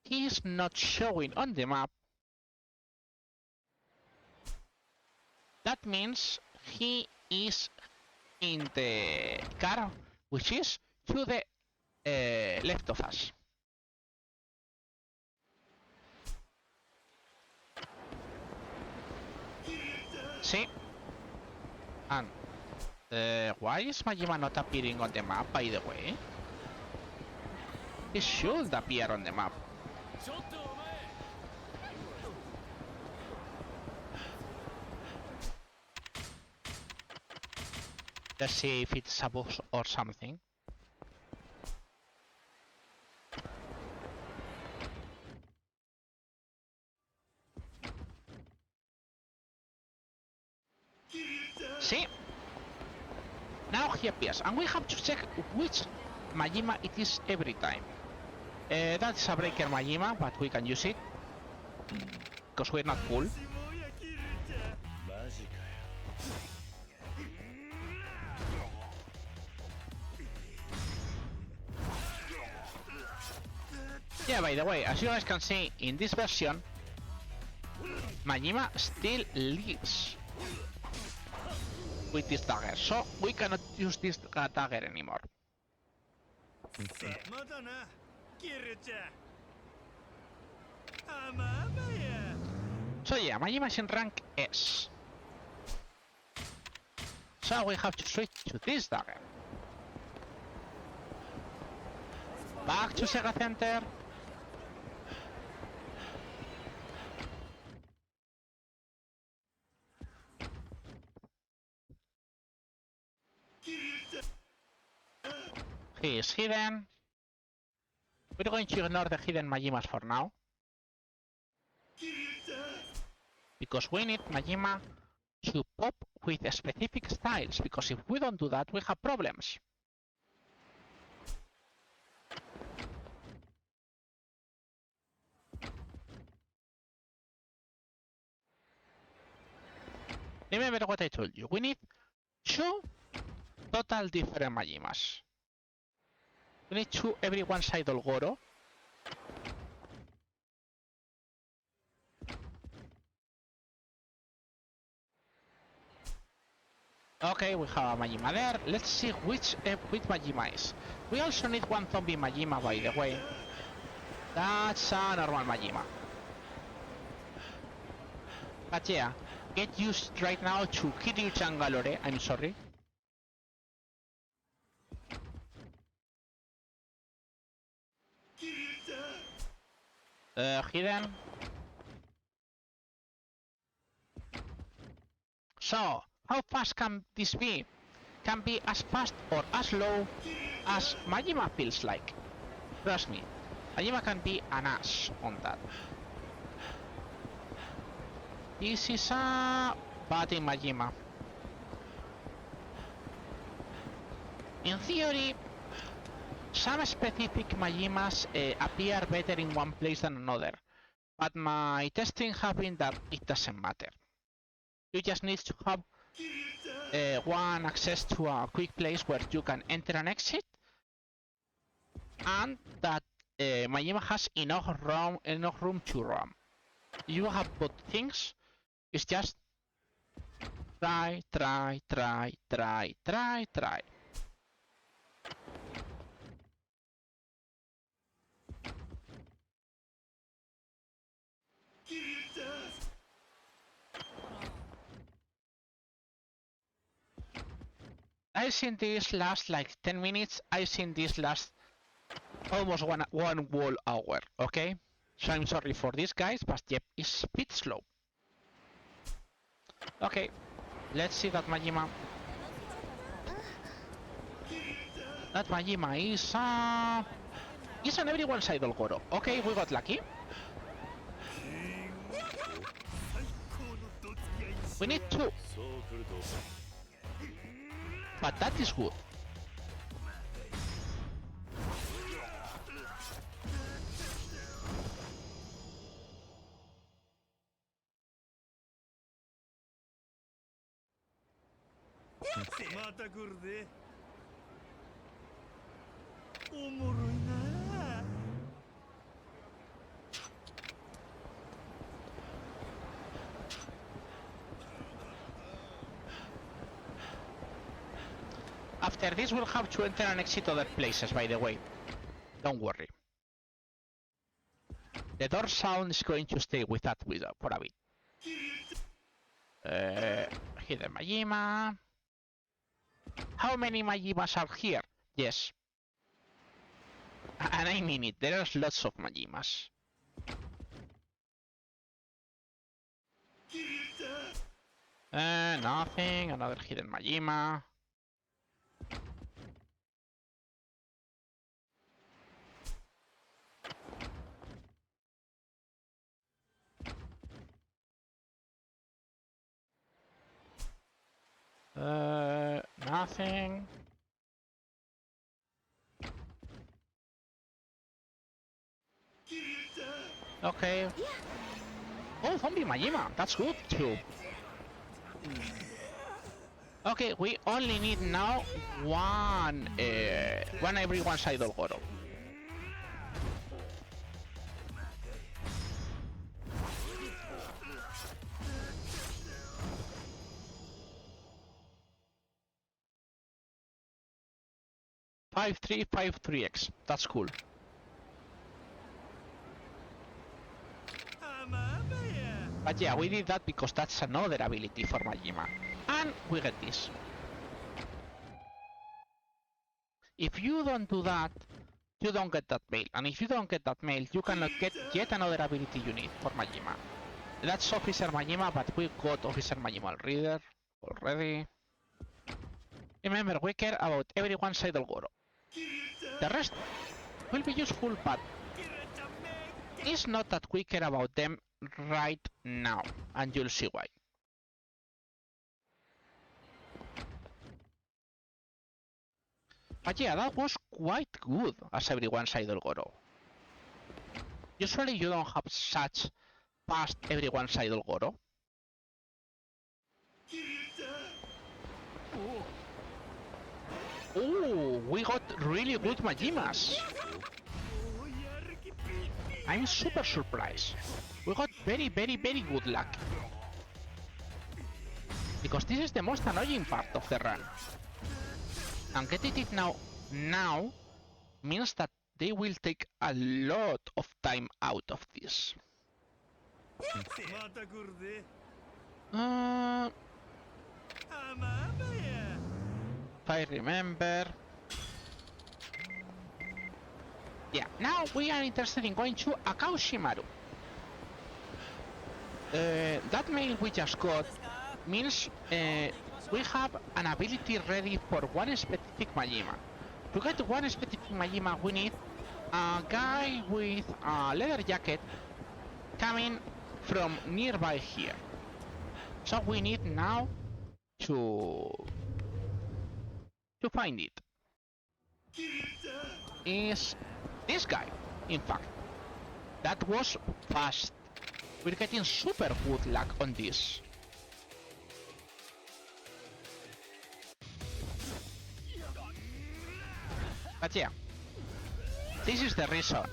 he is not showing on the map. That means he is in the car, which is to the left of us. See? And why is Majima not appearing on the map, by the way? He should appear on the map. Let's see if it's a boss or something. See? Now he appears, and we have to check which Majima it is every time. That's a breaker Majima, but we can use it because we're not cool. Yeah, by the way, as you guys can see in this version, Majima still lives with this dagger, so we cannot use this dagger anymore. So yeah, Majima is in rank S. So we have to switch to this dagger. Back to Sega Center. He is hidden. We're going to ignore the hidden Majimas for now. Because we need Majima to pop with specific styles, because if we don't do that, we have problems. Remember what I told you, we need two total different Majimas. We need two everyone's idol Goro. Okay, we have a Majima there. Let's see which Majima is. We also need one zombie Majima, by the way. That's a normal Majima. But yeah, get used right now to Kiryu-chan Galore, I'm sorry. Hidden. So, how fast can this be? Can be as fast or as low as Majima feels like. Trust me, Majima can be an ass on that. This is a bad Majima. In theory, some specific Majimas appear better in one place than another, but my testing have been that it doesn't matter. You just need to have one access to a quick place where you can enter and exit, and that Majima has enough room to roam. You have both things. It's just Try. I've seen this last like 10 minutes. I've seen this last almost one whole hour, okay? So I'm sorry for this, guys, but yep, it's a bit slow. Okay, let's see that Majima. That Majima is on everyone's idol Goro. Okay, we got lucky. We need 2. But that is good. After this, we'll have to enter and exit other places, by the way. Don't worry. The door sound is going to stay with that widow for a bit. Hidden Majima. How many Majimas are here? Yes. And I mean it, there are lots of Majimas. Nothing, another hidden Majima. Nothing. Okay. Oh, zombie Majima, that's good too. Okay, we only need now one everyone's idol Goro. Five three X. That's cool. But yeah, we did that because that's another ability for Majima. And we get this. If you don't do that, you don't get that mail. And if you don't get that mail, you cannot get yet another ability you need for Majima. That's Officer Majima, but we got Officer Majima already. Remember, we care about everyone's idol Goro. The rest will be useful, but it's not that we care about them right now, and you'll see why. But yeah, that was quite good as everyone's idol Goro. Usually you don't have such fast everyone's idol Goro. Oh, we got really good Majimas. I'm super surprised. We got very good luck. Because this is the most annoying part of the run. And getting it now means that they will take a lot of time out of this. If I remember. Yeah, now we are interested in going to Akaushimaru. That mail we just got means we have an ability ready for one specific Majima. To get one specific Majima, we need a guy with a leather jacket coming from nearby here. So we need now to find it. Is this guy, in fact. That was fast. We're getting super good luck on this. But yeah, this is the reason.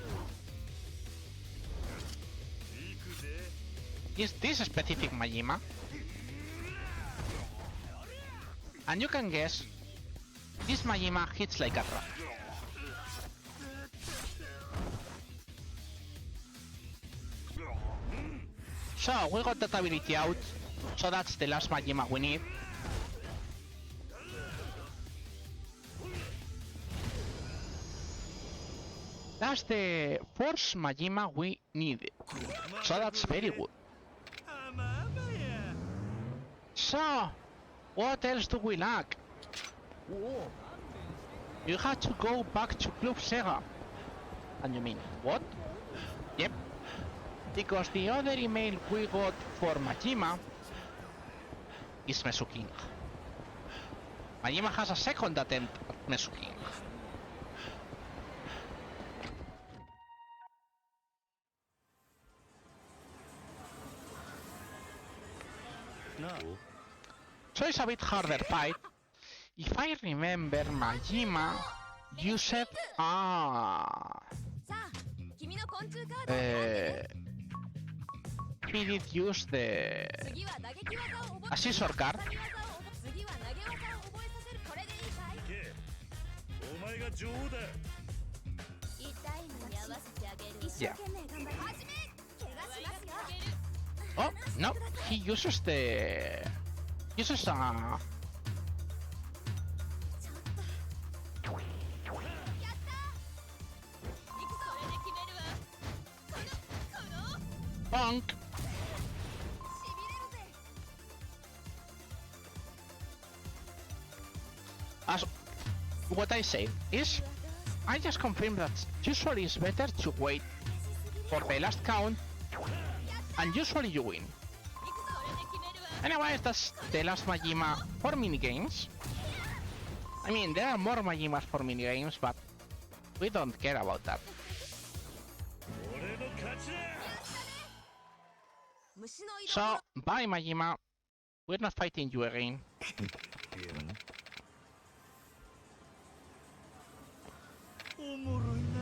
Is this specific Majima And you can guess, this Majima hits like a truck. So, we got that ability out, so that's the last Majima we need. That's the first Majima we needed, so that's very good. So, what else do we lack? You had to go back to Club Sega. And you mean, what? Yep. Because the other email we got for Majima is Mesuking. Majima has a second attempt at Mesuking. No. So it's a bit harder fight. If I remember, Majima, you said, さあ君の昆虫カードを選んでね he did use the 次は打撃技を覚 a え scissor card. 次は投げ技を覚えさせるこれでいいかい行け。お前が女王だ。痛いのに合わせてあげる一生 Yeah. 懸命頑張るはじめ怪我しますよ Oh no, he uses the uses ちょっとやった行くぞこれで決めるわこの bonk. しびれるぜ As what I say is, I just confirmed that usually it's better to wait for the last count, and usually you win. 行くぞこれで決めるわ Anyways, that's the last Majima for minigames. I mean, there are more Majimas for minigames, but we don't care about that. 俺の勝ちだ。虫の移動 So, bye Majima. We're not fighting you again. おもろいな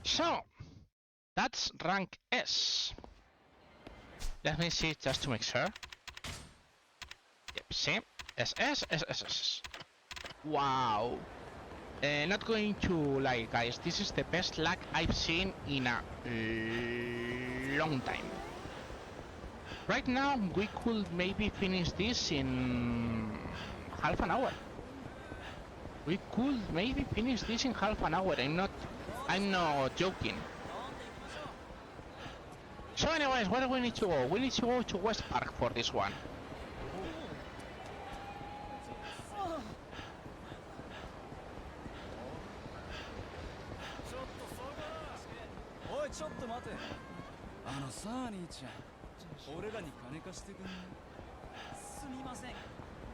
So, that's rank S. Let me see just to make sure. Yep, see? S. Wow. Not going to lie, guys. This is the best luck I've seen in a long time. Right now, we could maybe finish this in half an hour. We could maybe finish this in half an hour. I'm not joking. So anyways, where do we need to go? We need to go to West Park for this one. おいちょっと待てあのさ兄ちゃん俺らに金貸してくんないすみません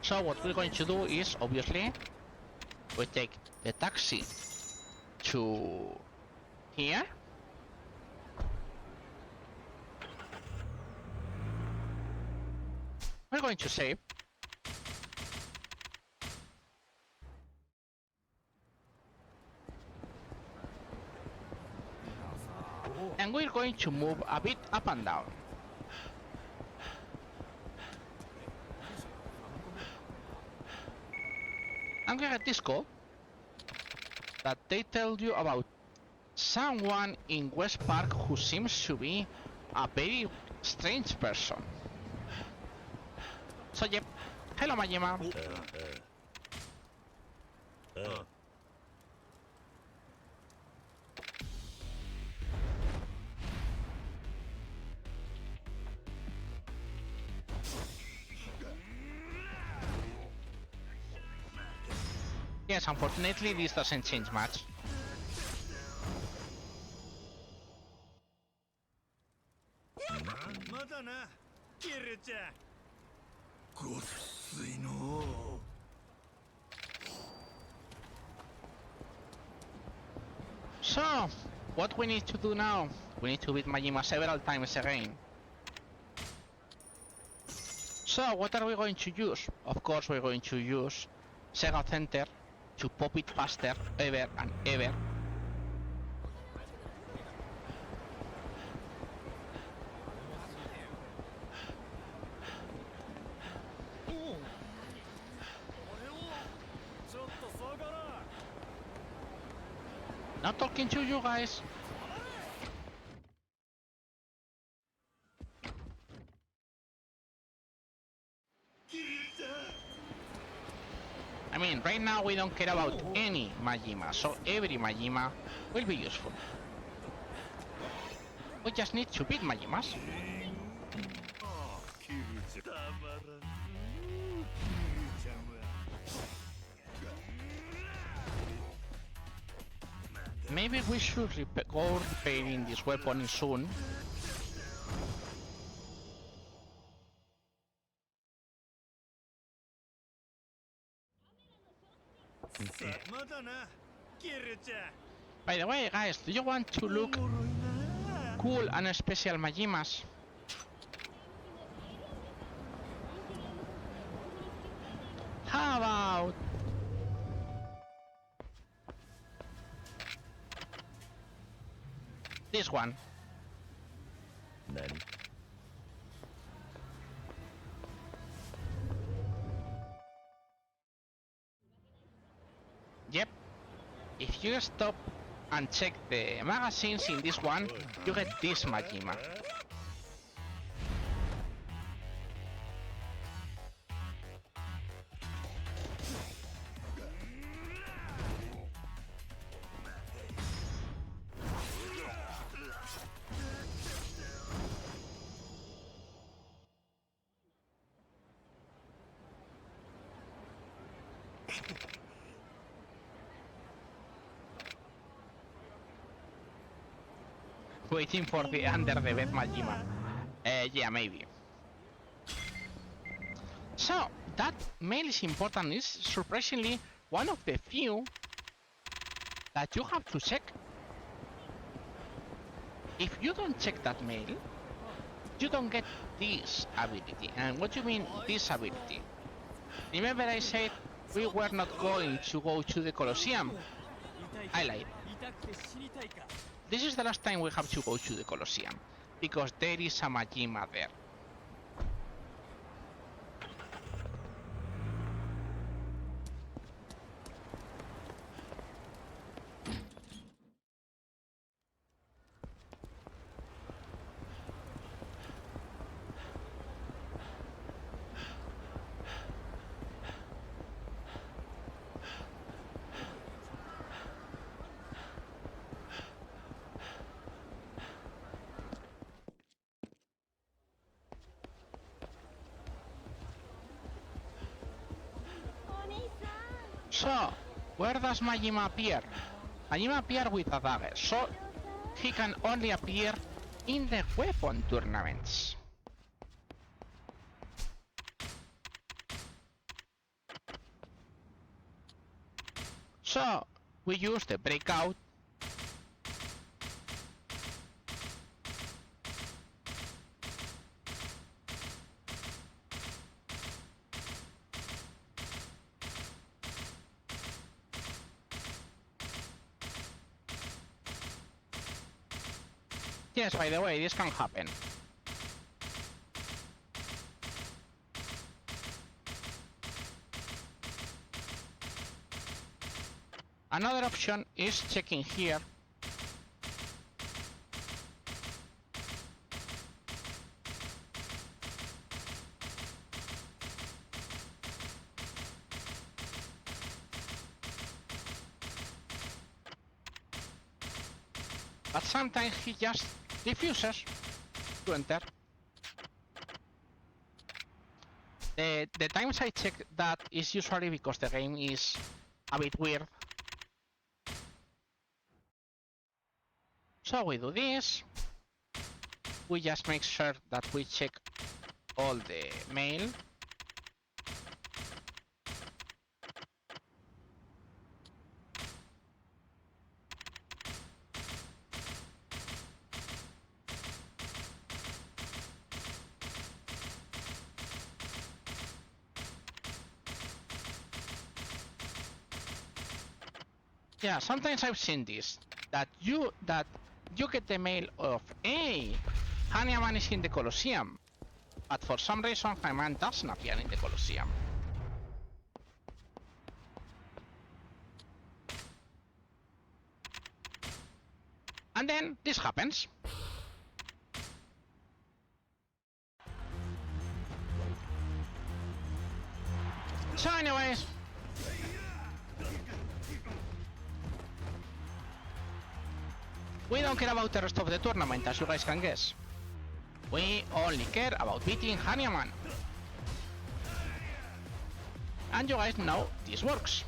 So what we're going to do is, obviously, we take the taxi to here. We're going to save. And we're going to move a bit up and down. I'm gonna get this call that they tell you about someone in West Park who seems to be a very strange person. So yep, hello Majima. Yes, unfortunately this doesn't change much. So, what we need to do now? We need to beat Majima several times again. So, what are we going to use? Of course we're going to use Sega Center to pop it faster ever and ever. Not talking to you guys. I mean, right now we don't care about any Majima, so every Majima will be useful. We just need to beat Majimas. Maybe we should go repairing this weapon soon. By the way, guys, do you want to look cool and special Majimas? How about this one? Yep. If you stop and check the magazines in this one, you get this Majima. Waiting for the under the bed Majima. Yeah, maybe. So, that mail is important. It's surprisingly one of the few that you have to check. If you don't check that mail, you don't get this ability. And what do you mean, this ability? Remember I said we were not going to go to the Colosseum? I lied. This is the last time we have to go to the Colosseum, because there is a Majima there. So, where does Majima appear? Majima appear with a dagger, so he can only appear in the weapon tournaments. So, we use the breakout . Yes, by the way, this can happen. Another option is checking here. But sometimes he just refuses to enter. The times I check that is usually because the game is a bit weird. So we do this. We just make sure that we check all the mail. Yeah, sometimes I've seen this. That you get the mail of, hey, Hanyaman is in the Colosseum. But for some reason Hanyaman doesn't appear in the Colosseum. then this happens. So anyways, we don't care about the rest of the tournament, as you guys can guess. We only care about beating Hanyaman. And you guys know this works.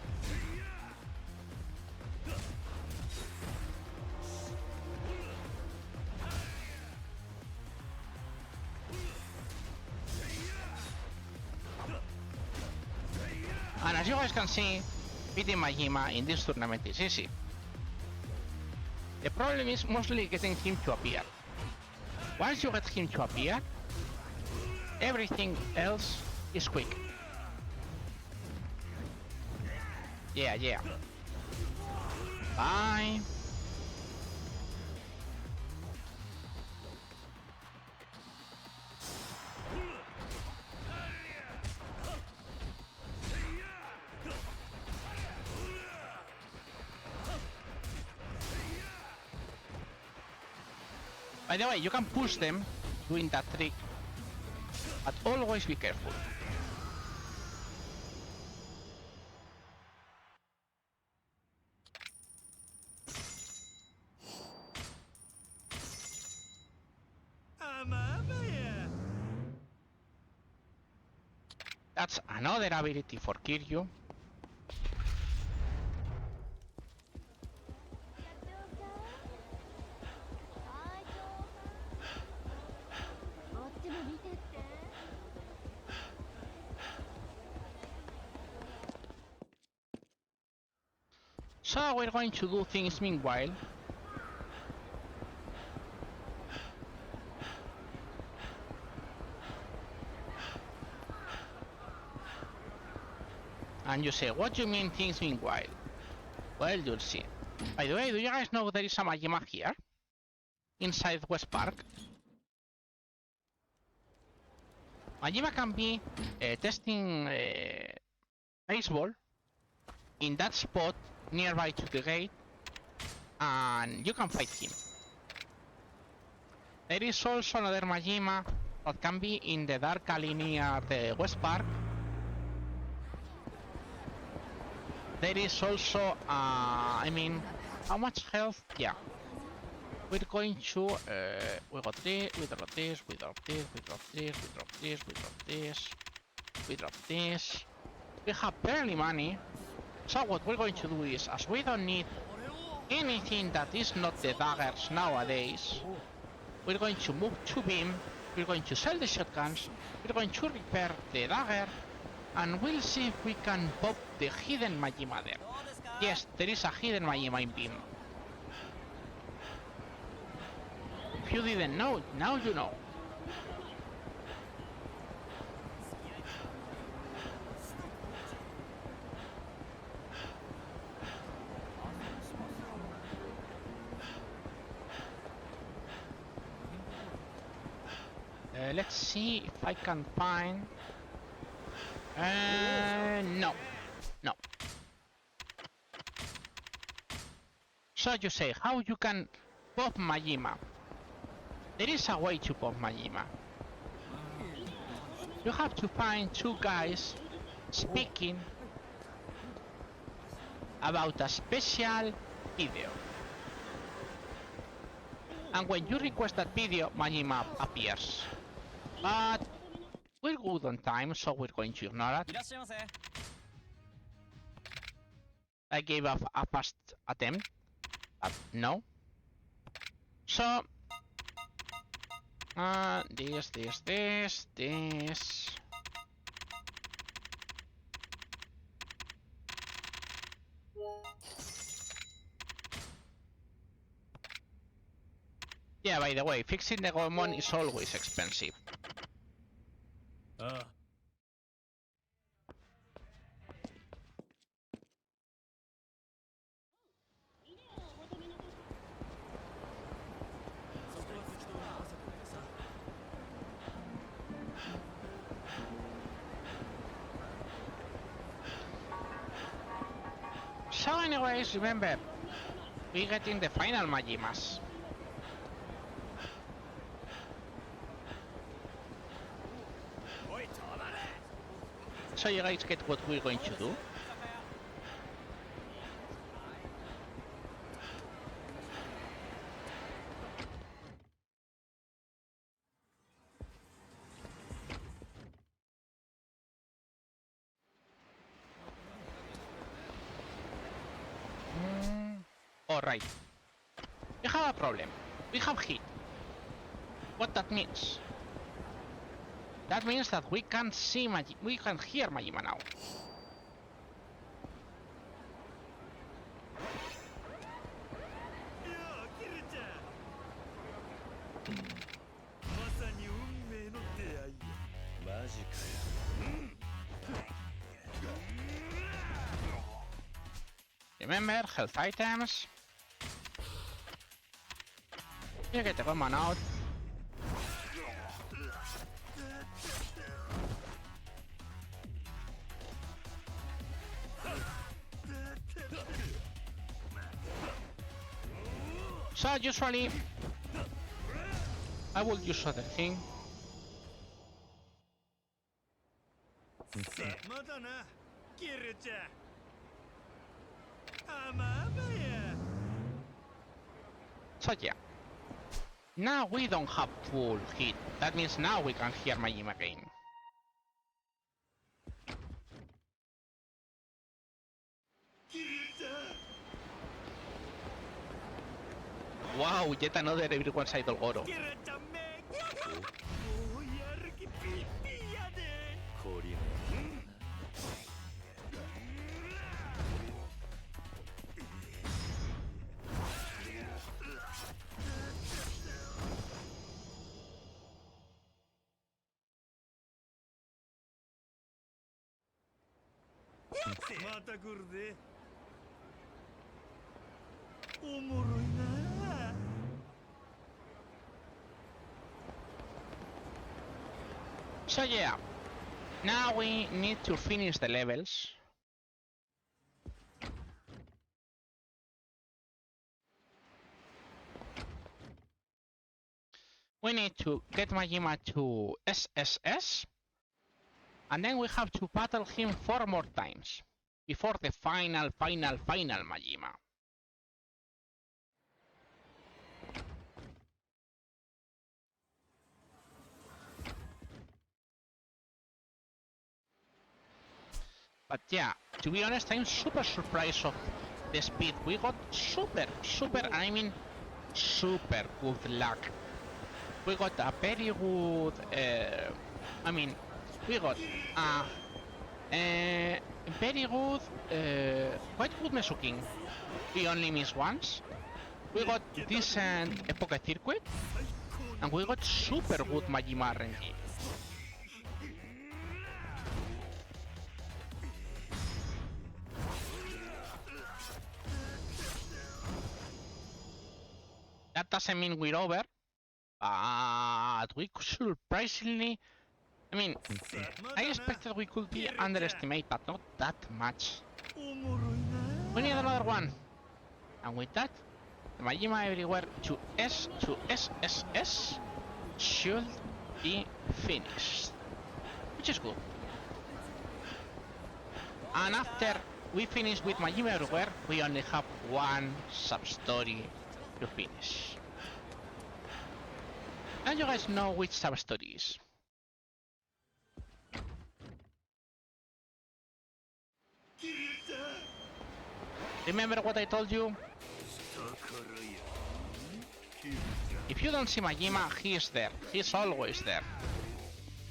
And as you guys can see, beating Majima in this tournament is easy. The problem is mostly getting him to appear. Once you get him to appear, everything else is quick. Yeah. Bye. By the way, you can push them doing that trick, but always be careful. That's another ability for Kiryu. So we're going to do things meanwhile. And you say, what do you mean things meanwhile? Well, you'll see. By the way, do you guys know there is a Majima here? Inside West Park? Majima can be testing baseball in that spot nearby to the gate, and you can fight him. There is also another Majima that can be in the dark alley near the West Park. There is also, I mean, how much health? Yeah. We're going to, we got this, we drop this, we drop this, we drop this, we drop this, we drop this, we drop this. We have barely money. So what we're going to do is, as we don't need anything that is not the daggers nowadays, we're going to move to beam, we're going to sell the shotguns, we're going to repair the dagger, and we'll see if we can pop the hidden Majima there. Yes, there is a hidden Majima in beam. If you didn't know, now you know. Let's see if I can find... no. So you say, how you can pop Majima? There is a way to pop Majima. You have to find two guys speaking about a special video. And when you request that video, Majima appears. But we're good on time, so we're going to ignore it. I gave up a fast attempt, but no. So, this. Yeah, by the way, fixing the Goemon is always expensive. So anyways, remember, we get in the final Majimas. So you guys get what we're going to do. Alright. We have a problem. We have heat. What that means? That means that we can see we can hear Majima now. Remember, health items. You get the common out. So usually I will use other thing. So yeah. Now we don't have full hit. That means now we can hear Majima again. Wow, yet another everyone's idol Goro. So yeah, now we need to finish the levels. We need to get Majima to SSS, and then we have to battle him 4 more times before the final Majima. But yeah, to be honest, I'm super surprised of the speed. We got super, and I mean super good luck. We got a very good, I mean, we got a very good, quite good Mesuking. We only missed once. We got decent Epoche Circuit, and we got super good Majima RNG. That doesn't mean we're over, but we could surprisingly, I mean, I expected we could be underestimated, but not that much. We need another one. And with that, the Majima everywhere to SSS should be finished. Which is good. And after we finish with Majima everywhere, we only have one sub-story to finish. And you guys know which sub-story is. Remember what I told you? If you don't see Majima, he is there. He's always there.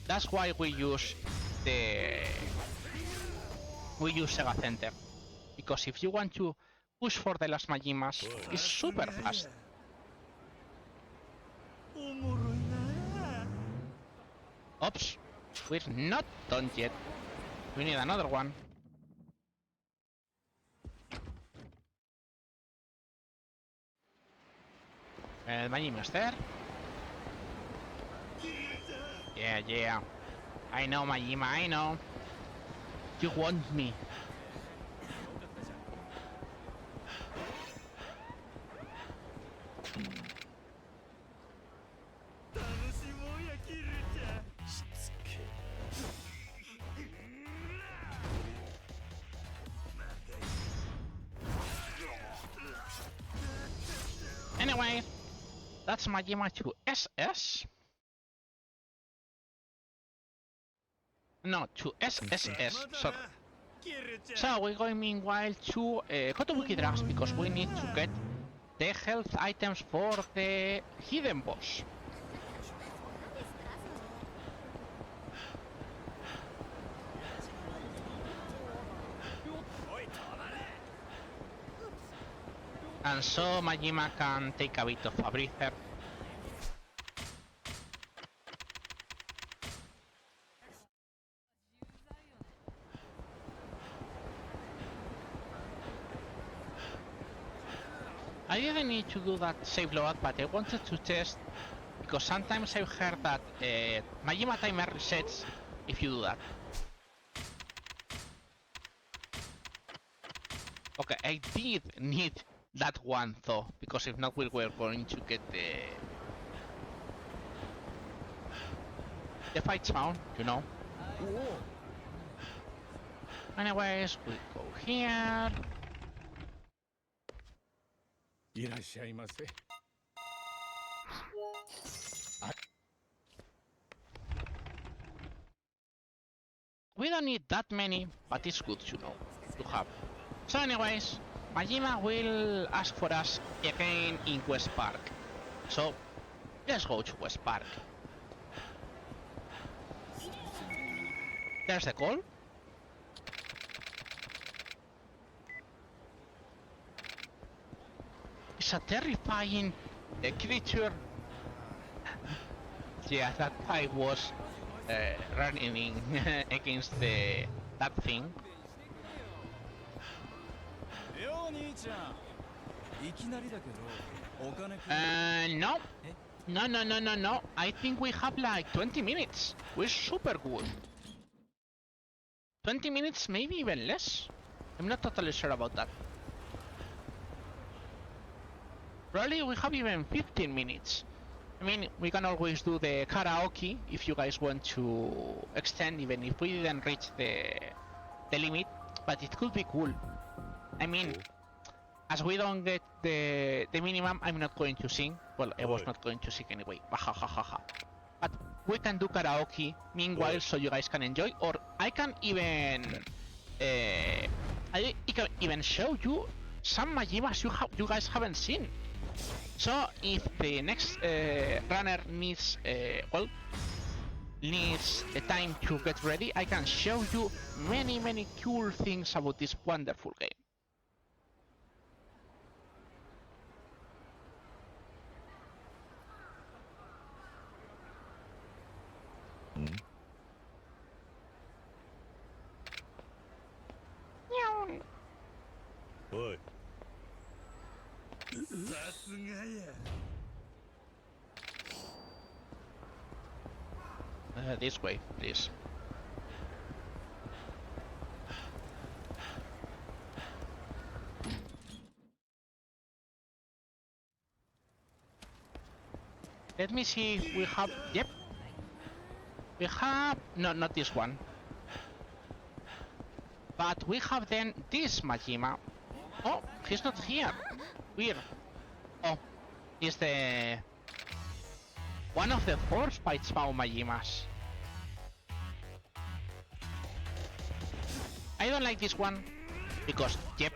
That's why we use Sega Center. Because if you want to push for the last Majimas, it's super fast. Oops, we're not done yet. We need another one. Majima's there. Yeah. I know, Majima, I know. You want me. anyway, that's Majima 2 SS. No, to SSS, sorry. So we're going meanwhile to Kotobuki Drugs because we need to get the health items for the hidden boss. And so Majima can take a bit of a breather. I didn't need to do that save load, but I wanted to test because sometimes I've heard that Majima timer resets if you do that. Okay, I did need that one though, because if not we were going to get the fight sound, you know. Anyways, we go here. いらっしゃいませ。 We don't need that many, but it's good to know, to have. So anyways, Majima will ask for us again in West Park. So, let's go to West Park. There's the call. It's a terrifying creature. Yeah, that I was running against that thing. No. No. I think we have like 20 minutes. We're super good. 20 minutes, maybe even less. I'm not totally sure about that. Probably we have even 15 minutes. I mean, we can always do the karaoke if you guys want to extend, even if we didn't reach the limit, but it could be cool. I mean, as we don't get the minimum, I'm not going to sing. Well, I was not going to sing anyway. But we can do karaoke meanwhile, so you guys can enjoy, or I can even show you some Majimas you guys haven't seen. So if the next runner needs needs a time to get ready, I can show you many cool things about this wonderful game. Oi. This way, please. Let me see if we have... Yep. We have... No, not this one. But we have then this Majima. Oh, he's not here. Weird. Oh, he's the... one of the 4 Spites found Majimas. I don't like this one because, yep.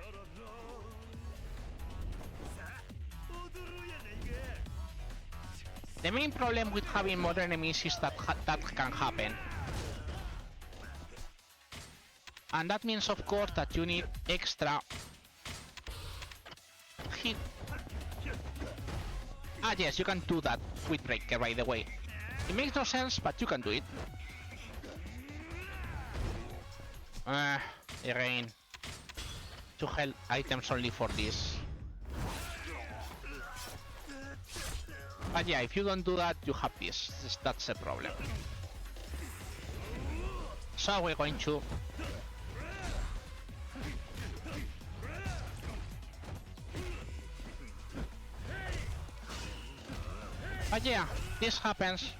The main problem with having more enemies is that that can happen. And that means, of course, that you need extra hit. Ah, yes, you can do that with Breaker, by the way. It makes no sense, but you can do it. Again. 2 health items only for this. But yeah, if you don't do that, you have this. That's a problem. So we're going to... But yeah, this happens.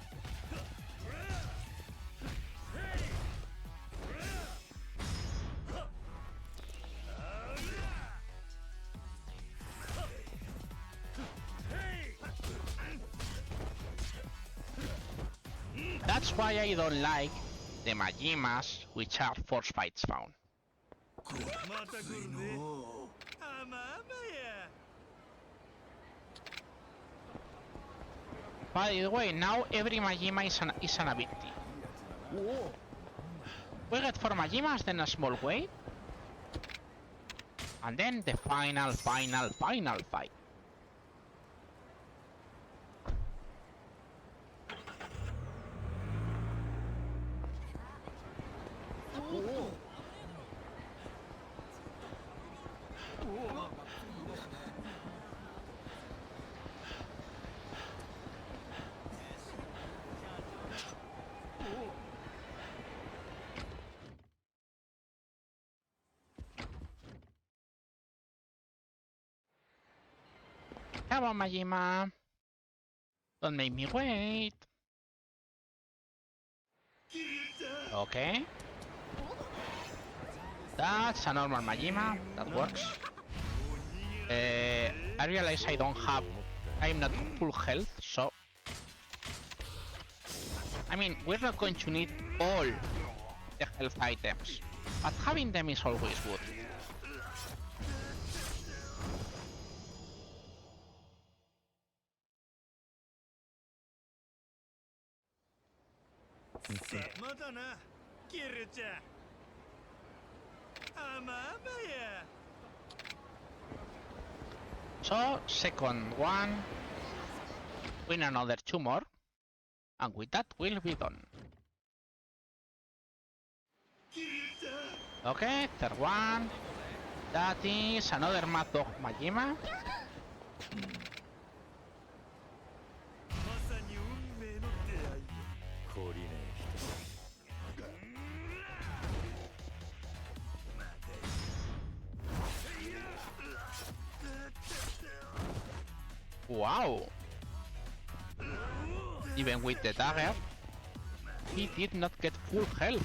That's why I don't like the Majimas which are force fights found. また来るぜ。あまあまや。 By the way, now every Majima is an ability. We get 4 Majimas, then a small wave. And then the final fight. Come on, Majima. Don't make me wait. Okay. That's a normal Majima. That works. I realize I'm not full health, so... I mean, we're not going to need all the health items, but having them is always good. So, second one, win another 2 more, and with that we'll be done. Okay, third one, that is another Mad Dog Majima. Wow! Even with the dagger, he did not get full health.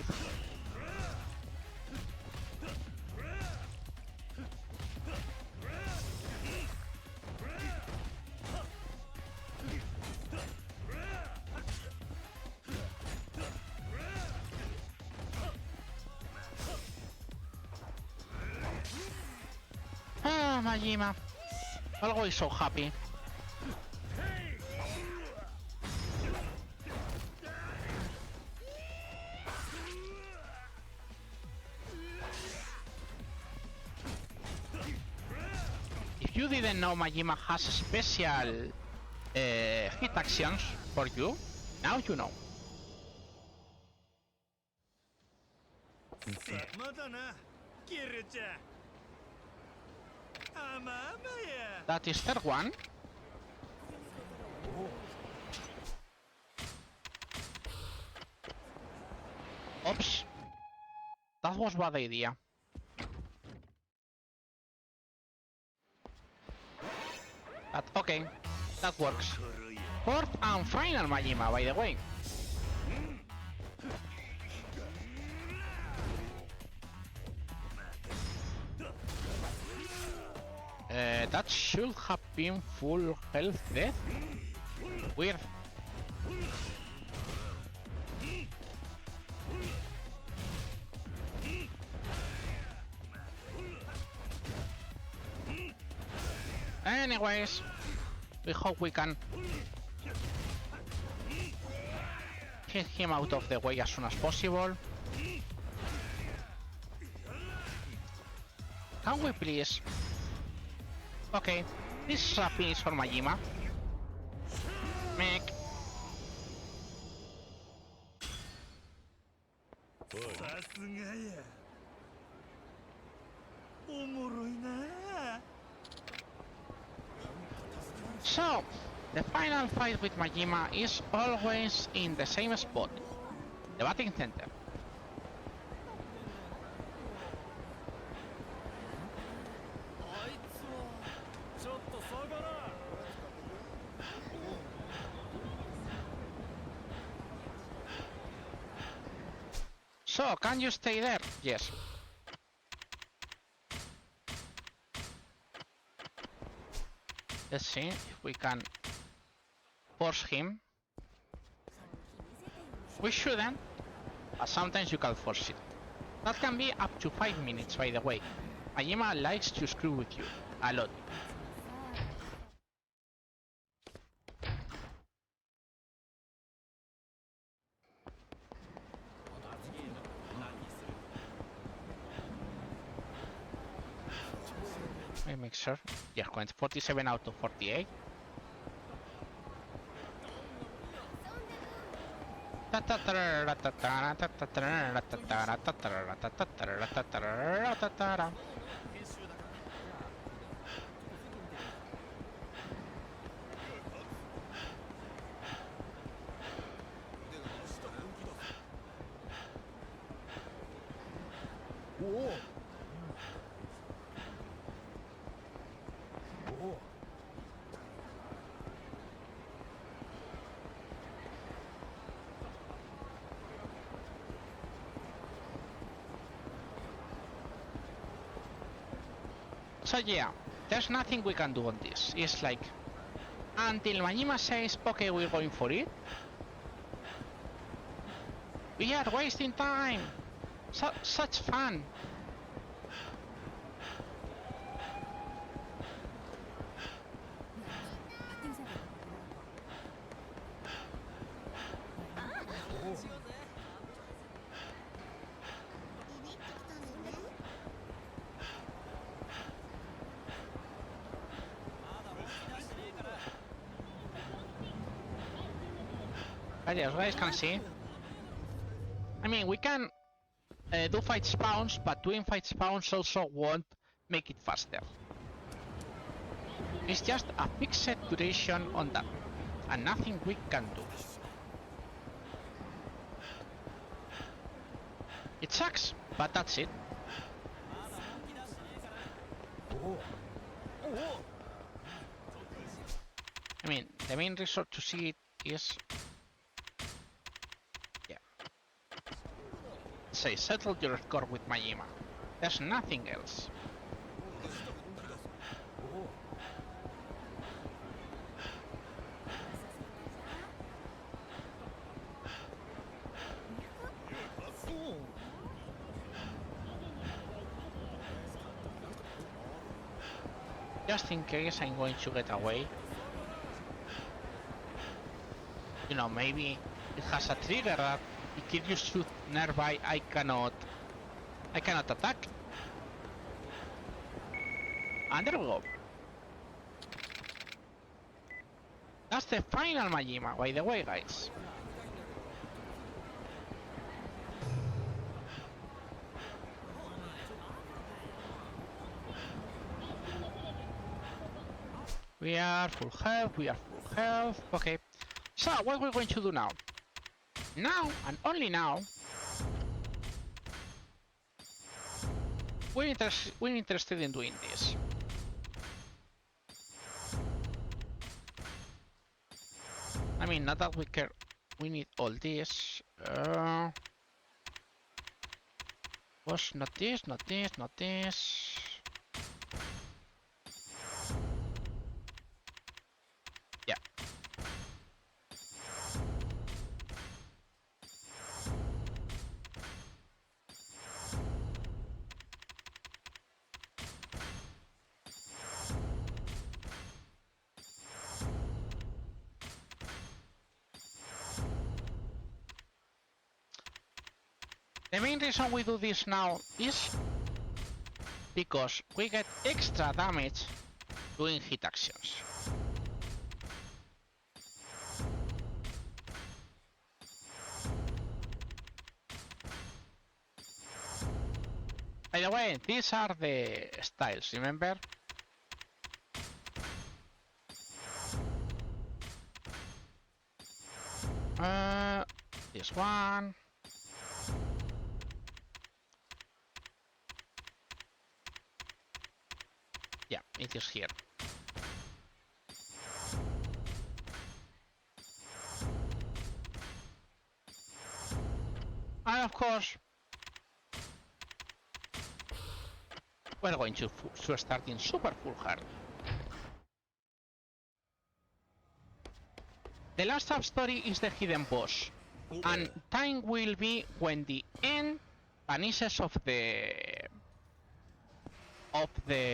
Ah, Majima. Always so happy. If you didn't know Majima has special hit actions for you, now you know. That is third one. Oops. That was bad idea. But okay, that works. Fourth and final Majima, by the way. That should have been full health death. Weird. Anyways, we hope we can get him out of the way as soon as possible. Can we please? Okay, this is a finish for Majima. Mech. So, the final fight with Majima is always in the same spot, the batting center. So, can you stay there? Yes. Let's see if we can force him. We shouldn't, but sometimes you can force it. That can be up to 5 minutes, by the way. Majima likes to screw with you. A lot. Let me make sure. Yeah, went 47 out of 48. So yeah, there's nothing we can do on this. It's like, until Majima says, okay, we're going for it. We are wasting time. Such fun. But as you guys can see, I mean, we can do fight spawns, but doing fight spawns also won't make it faster. It's just a fixed duration on that, and nothing we can do. It sucks, but that's it. I mean, the main reason to see it is... Say, settle your score with Majima. There's nothing else. Just in case I'm going to get away. You know, maybe it has a trigger that if you shoot nearby, I cannot attack. And there we go. That's the final Majima, by the way, guys. We are full health, okay. So, what we're going to do now? Now, and only now, we're interested in doing this. I mean, not that we care, we need all this. Was not this, not this, not this. Yeah. The main reason we do this now is because we get extra damage doing hit actions. By the way, these are the styles, remember? This one. Yeah, it is here. And of course, we're going to start in super full hard. The last sub-story is the hidden boss. And time will be when the end vanishes of the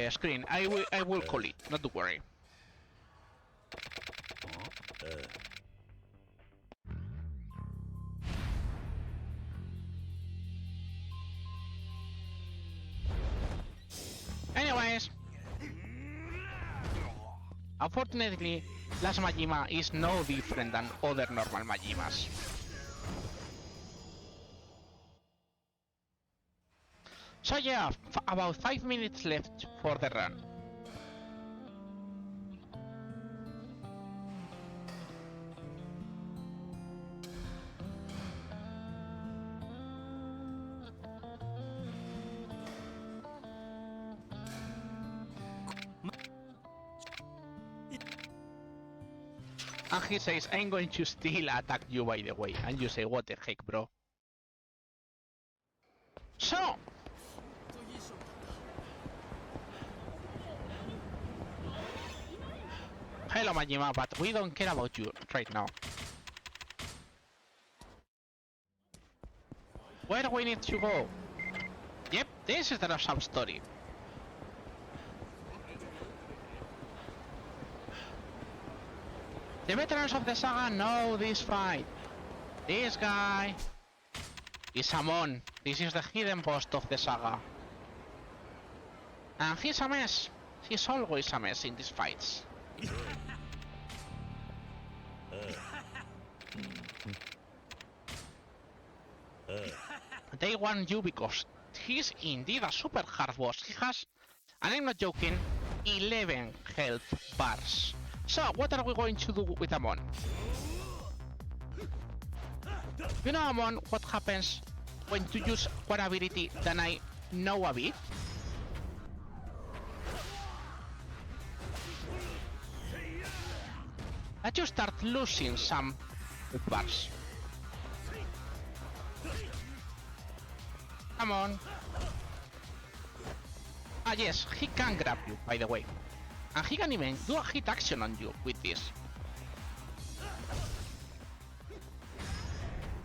screen. I will call it, not to worry. Anyways, unfortunately, Last Majima is no different than other normal Majimas. So yeah, about 5 minutes left for the run. And he says, I'm going to still attack you, by the way. And you say, what the heck, bro? So, hello Majima, but we don't care about you right now. Where do we need to go? Yep, this is the sub story. The veterans of the saga know this fight. This guy is Amon. This is the hidden boss of the saga. And he's a mess. He's always a mess in these fights. They want you because he's indeed a super hard boss. He has, and I'm not joking, 11 health bars. So, what are we going to do with Amon? You know, Amon, what happens when you use one ability that I know a bit? That you start losing some bars. Come on. Ah yes, he can grab you, by the way. And he can even do a hit action on you with this.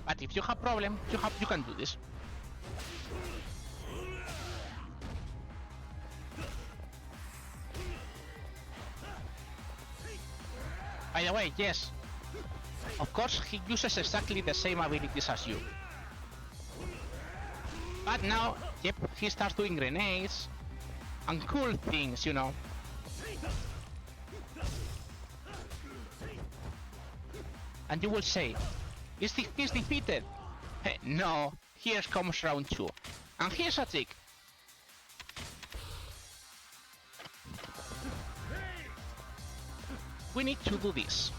But if you have problem, you can do this. By the way, yes. Of course, he uses exactly the same abilities as you. But now, yep, he starts doing grenades and cool things, you know. And you will say, he's defeated. Hey, no, here comes round 2. And here's a trick. We need to do this.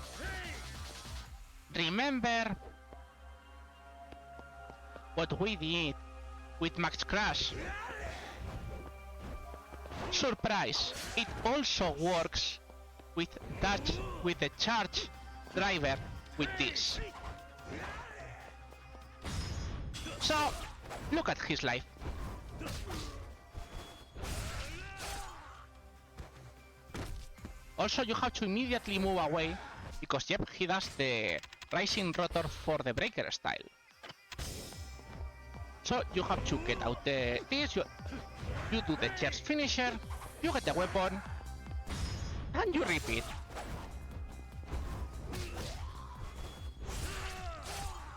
Remember what we did with Max Crash? Surprise! It also works with the charge driver with this. So, look at his life. Also, you have to immediately move away because, yep, he does the rising rotor for the breaker style. So you have to get out this. You do the charge finisher. You get the weapon, and you repeat.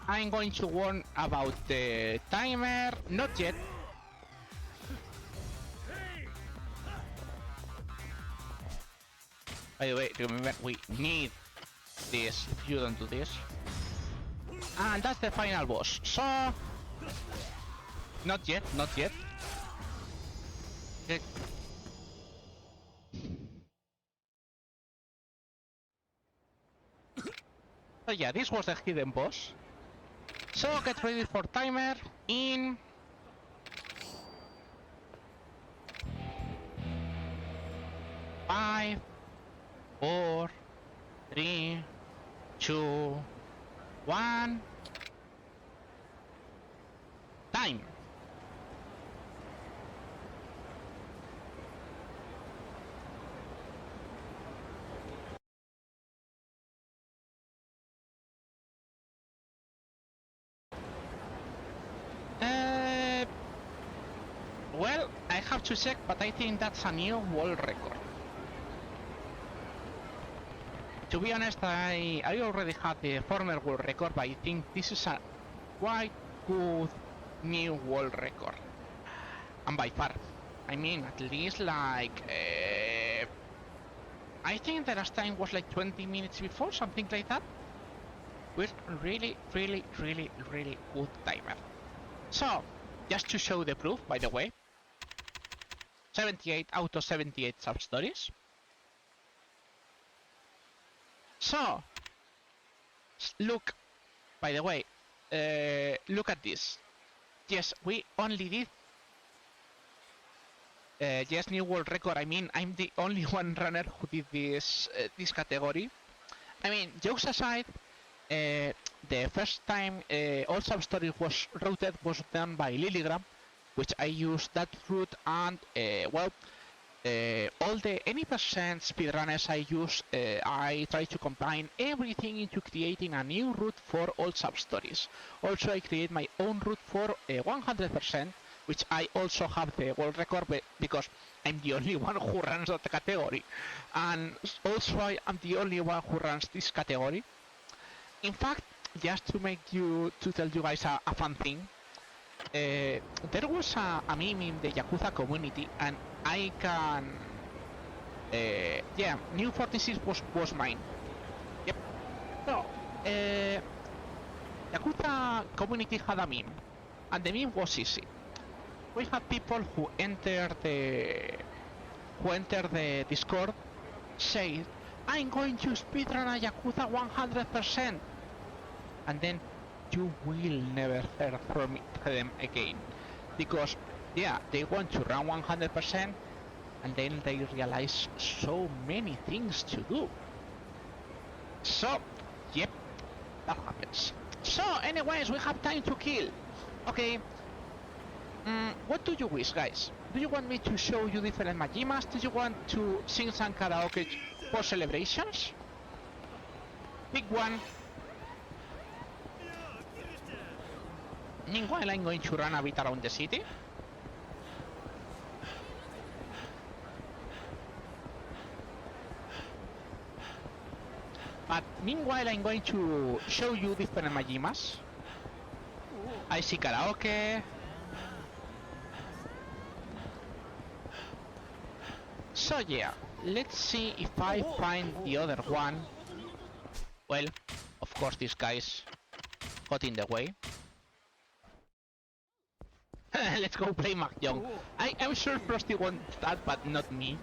I'm going to warn about the timer. Not yet. By the way, remember, we need this if you don't do this. And that's the final boss. So, not yet, not yet. Okay. So yeah, this was the hidden boss. So get ready for timer in 5, 4, 3, 2, 1. Time! have to check, but I think that's a new world record. To be honest, I already had the former world record, but I think this is a quite good new world record. And by far, I mean, at least like, I think the last time was like 20 minutes before, something like that. With really good timer. So, just to show the proof, by the way, 78 out of 78 sub-stories. So, look, by the way, look at this. Yes, we only did yes, new world record. I mean, I'm the only one runner who did this category. I mean, jokes aside, the first time all sub-stories was routed was done by Lilligram, which I used that route, and well, all the any percent speedrunners I use, I try to combine everything into creating a new route for all sub-stories. Also, I create my own route for 100%, which I also have the world record because I'm the only one who runs that category, and also I am the only one who runs this category. In fact, just to tell you guys a fun thing, there was a meme in the Yakuza community, and I can yeah, new 46 was mine. Yep. So Yakuza community had a meme, and the meme was easy. We had people who enter the Discord, say, I'm going to speedrun a Yakuza 100%, and then you will never hear from them again, because yeah, they want to run 100%, and then they realize so many things to do. So yep, that happens. So anyways, we have time to kill. Okay. What do you wish, guys? Do you want me to show you different Majimas? Do you want to sing some karaoke for celebrations? Pick one. Meanwhile, I'm going to run a bit around the city. But meanwhile, I'm going to show you different Majimas. I see karaoke. So yeah, let's see if I find the other one. Well, of course this guy's got in the way. Let's go play Mahjong. I'm sure Frosty wants that, but not me.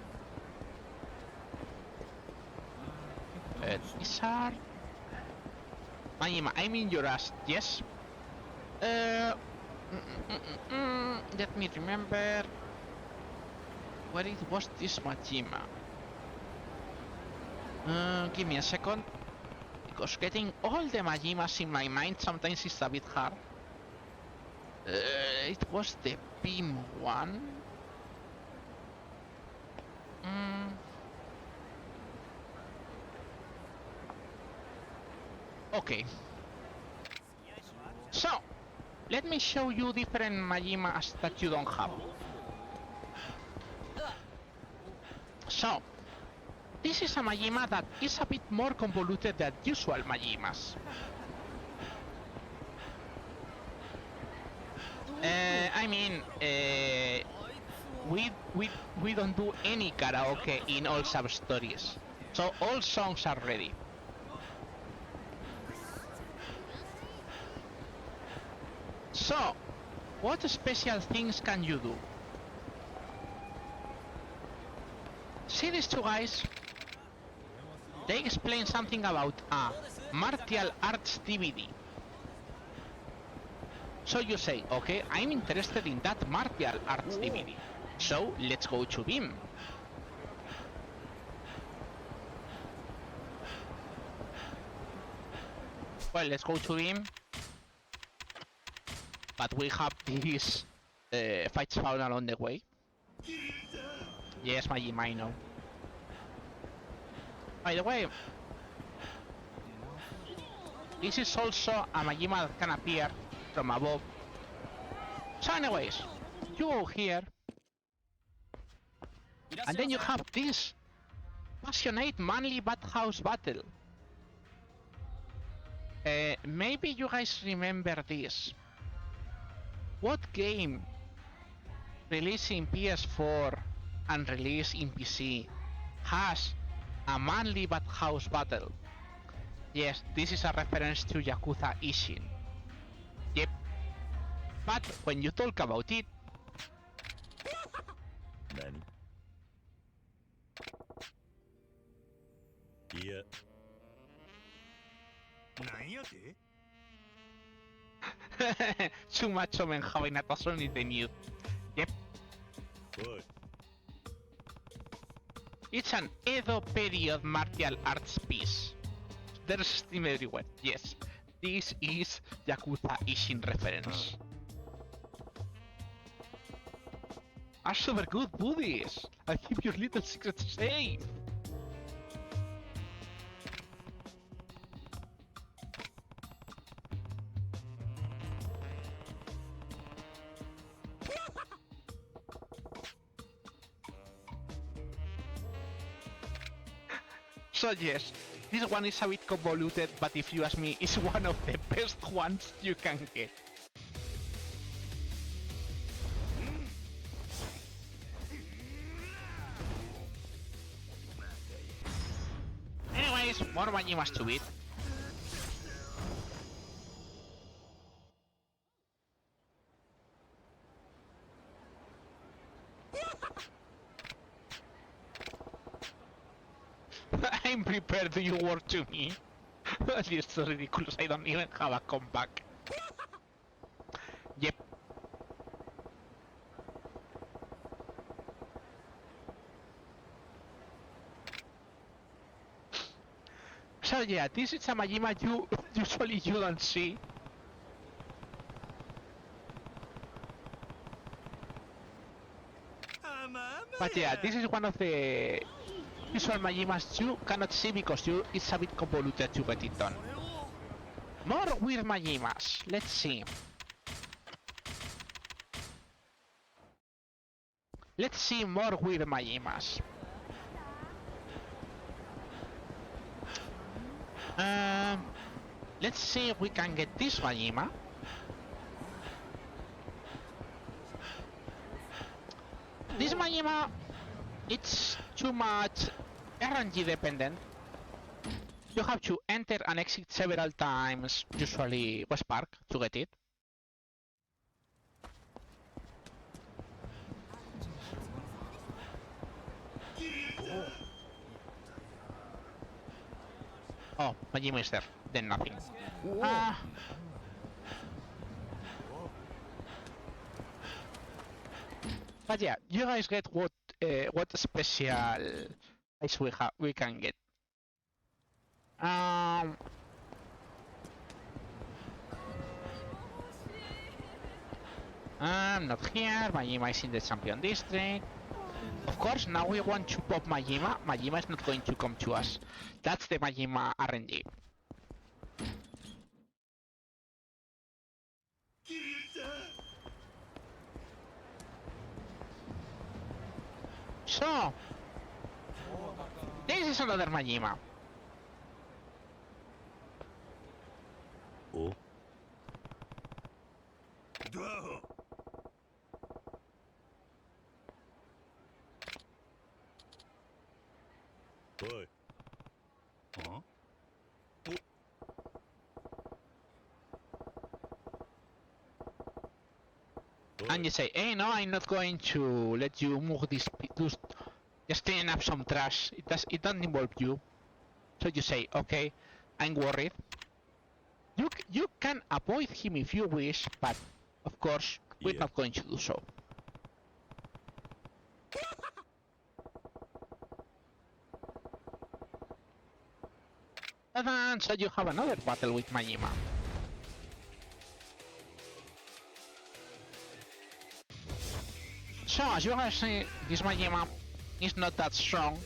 These are... Majima, I'm in your ass, yes? Let me remember... Where it was this Majima? Give me a second, because getting all the Majimas in my mind sometimes is a bit hard. It was the beam one. Okay. So, let me show you different Majimas that you don't have. So, this is a Majima that is a bit more convoluted than usual Majimas. I mean, we don't do any karaoke in all sub-stories, so all songs are ready. So, what special things can you do? See these two guys? They explain something about a martial arts DVD. So you say, okay, I'm interested in that martial arts DVD. So let's go to BIM. Well, let's go to BIM. But we have this fight found along the way. Yes, Majima, I know. By the way, this is also a Majima that can appear from above. So anyways, you go here, And then you have this passionate manly bathhouse battle. Maybe you guys remember this. What game released in PS4 and released in PC has a manly bathhouse battle? Yes, this is a reference to Yakuza Ishin. Yep. But when you talk about it... Nani? Yeah. なんやて Too much men having a person in the mute. Yep. Oi. It's an Edo period martial arts piece. There's steam everywhere. Yes, this is Yakuza Ishin reference. Are super good buddies. I keep your little secrets safe. So yes, this one is a bit convoluted, but if you ask me, it's one of the best ones you can get. Anyways, more Majimas to beat. I'm prepared to you word to me. It's so ridiculous, I don't even have a comeback. Yep. So yeah, this is a Majima you usually you don't see. But yeah, this is one of the usual Majimas you cannot see because it's a bit convoluted to get it done. More weird Majimas, let's see. Let's see more weird Majimas. Let's see if we can get this Majima. This Majima, it's too much RNG dependent. You have to enter and exit several times, usually West Park, to get it. Oh, Majima is there, then nothing. But yeah, you guys get what special ice we can get. Not here. Majima is in the champion district. Of course, now we want to pop Majima. Majima is not going to come to us. That's the Majima RNG. So, this is another Majima. Oh. Oi. Huh? And you say, hey, no, I'm not going to let you move this, just clean up some trash. It doesn't involve you. So you say, okay, I'm worried. You can avoid him if you wish, but of course, we're not going to do so. And so you have another battle with Majima. So as you guys see, this Majima is not that strong.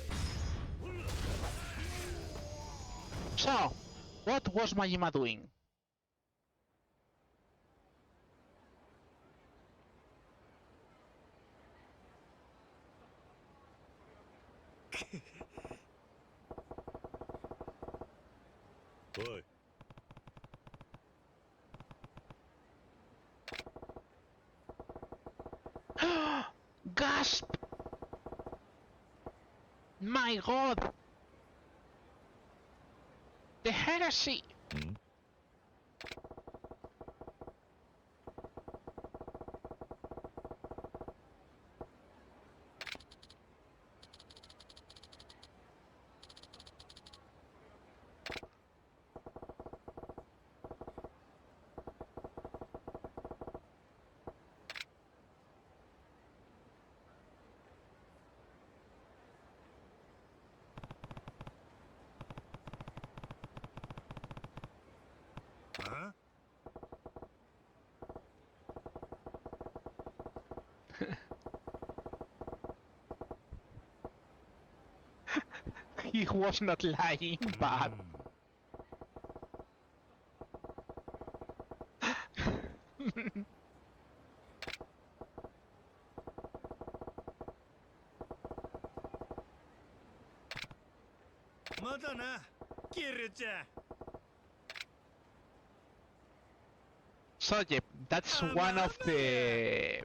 So, what was Majima doing? おい Gasp! My god! The heresy! He was not lying, but... まだな、キルちゃん。 So yeah, that's one of the...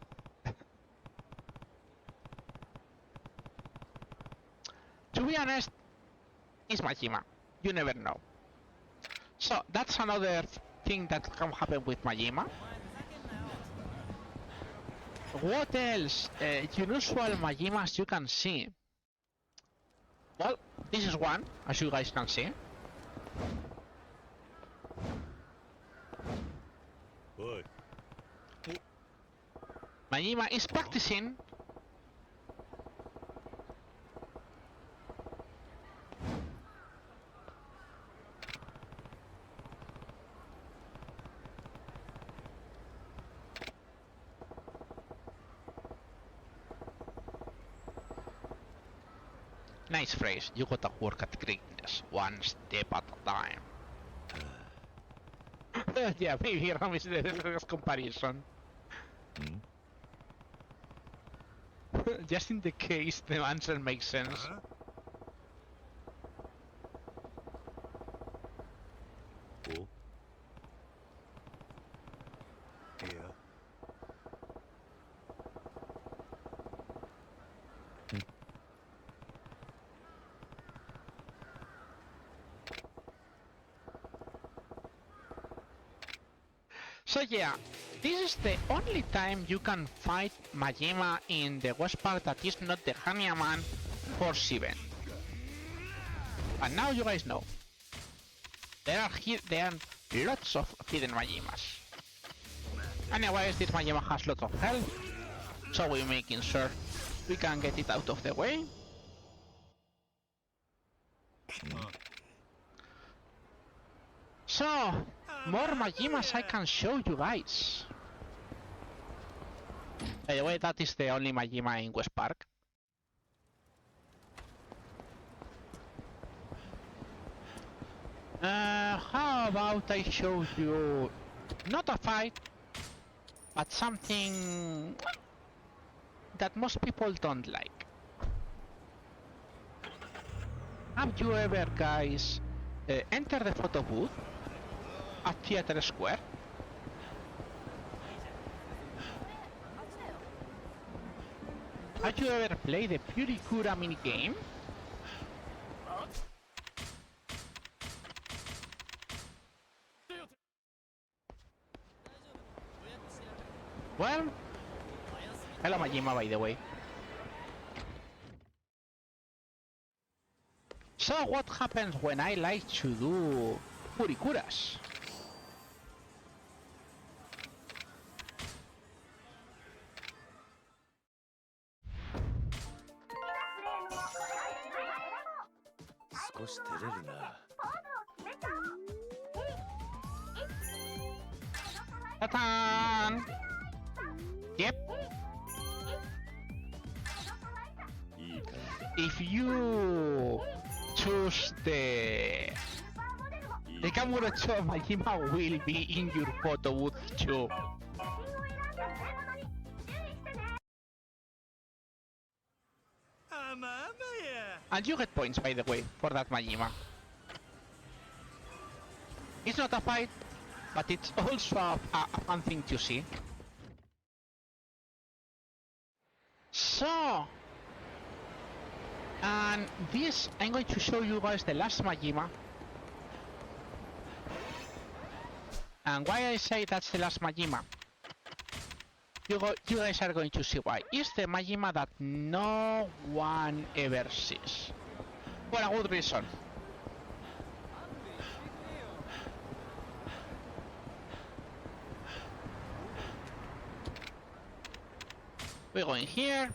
To be honest, it's Majima. You never know. So that's another thing that can happen with Majima. What else? Unusual Majimas you can see. Well, this is one, as you guys can see. Majima is practicing. Nice phrase, you gotta work at greatness, one step at a time. Yeah, maybe Ram is the comparison. Just in the case the answer makes sense. So yeah, this is the only time you can fight Majima in the West Park that is not the Hanya Man Force event. And now you guys know. There are lots of hidden Majimas. Anyways, this Majima has lots of health, so we're making sure we can get it out of the way. So, more Majimas I can show you guys. By the way, that is the only Majima in West Park. How about I show you not a fight, but something that most people don't like. Have you ever, guys, enter the photo booth at Theater Square? Have you ever played the Purikura minigame? Well, hello Majima, by the way. So what happens when I like to do Purikuras? Ta-da! Yep. If you choose the Kamurocho, Majima will be in your photo booth too. And you get points, by the way, for that Majima. It's not a fight, but it's also a fun thing to see. So, and this, I'm going to show you guys the last Majima. And why I say that's the last Majima, you guys are going to see why. It's the Majima that no one ever sees. For a good reason. We go in here.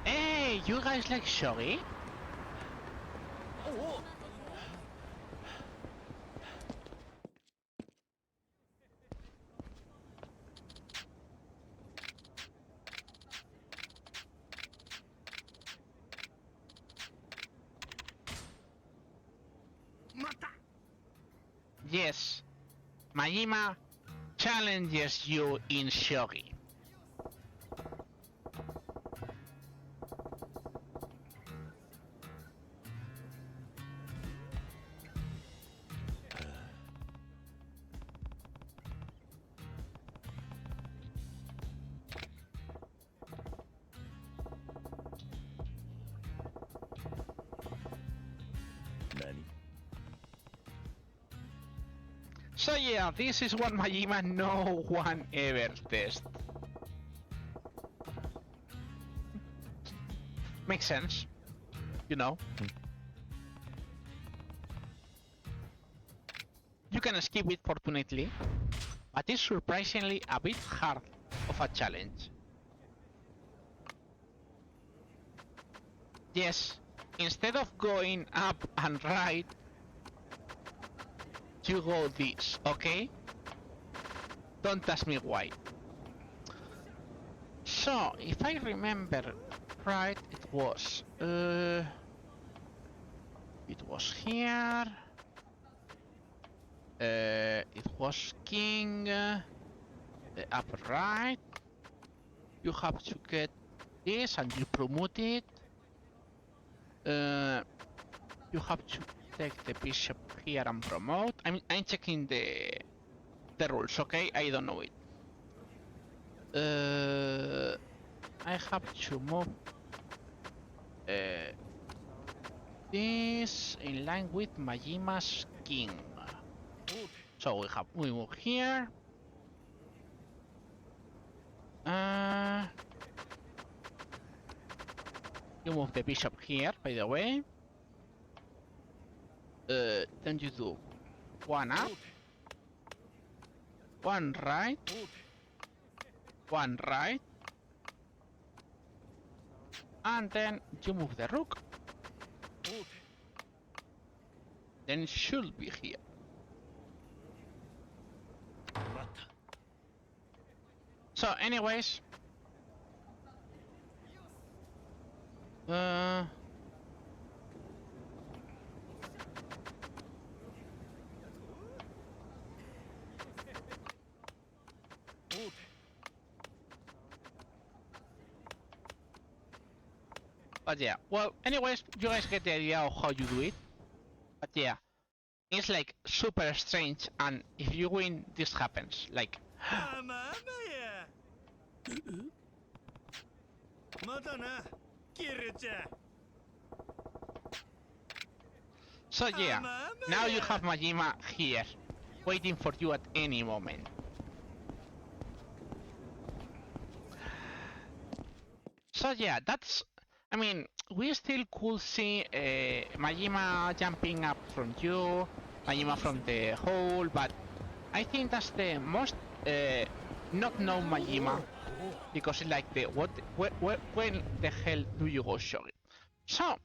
Hey, you guys like shogi? Yes, Majima challenges you in shogi. So yeah, this is one Majima no one ever tests. Makes sense, you know. You can skip it fortunately, but it's surprisingly a bit hard of a challenge. Yes, instead of going up and right, you go this, okay? Don't ask me why. So, if I remember right, it was here. It was king, the upper right. You have to get this and you promote it. You have to take the bishop here and promote. I'm checking the rules, okay? I don't know it. I have to move this in line with Majima's king. So we move here. You move the bishop here, by the way. Then you do one up, one right, one right, and then you move the rook. Then it should be here. So anyways, but yeah, well, anyways, you guys get the idea of how you do it. But yeah, it's like super strange, and if you win, this happens. Like, so yeah, now you have Majima here, waiting for you at any moment. So yeah, that's, I mean, we still could see Majima jumping up from you, Majima from the hole, but I think that's the most not known Majima, because it's like the when the hell do you go shogi? So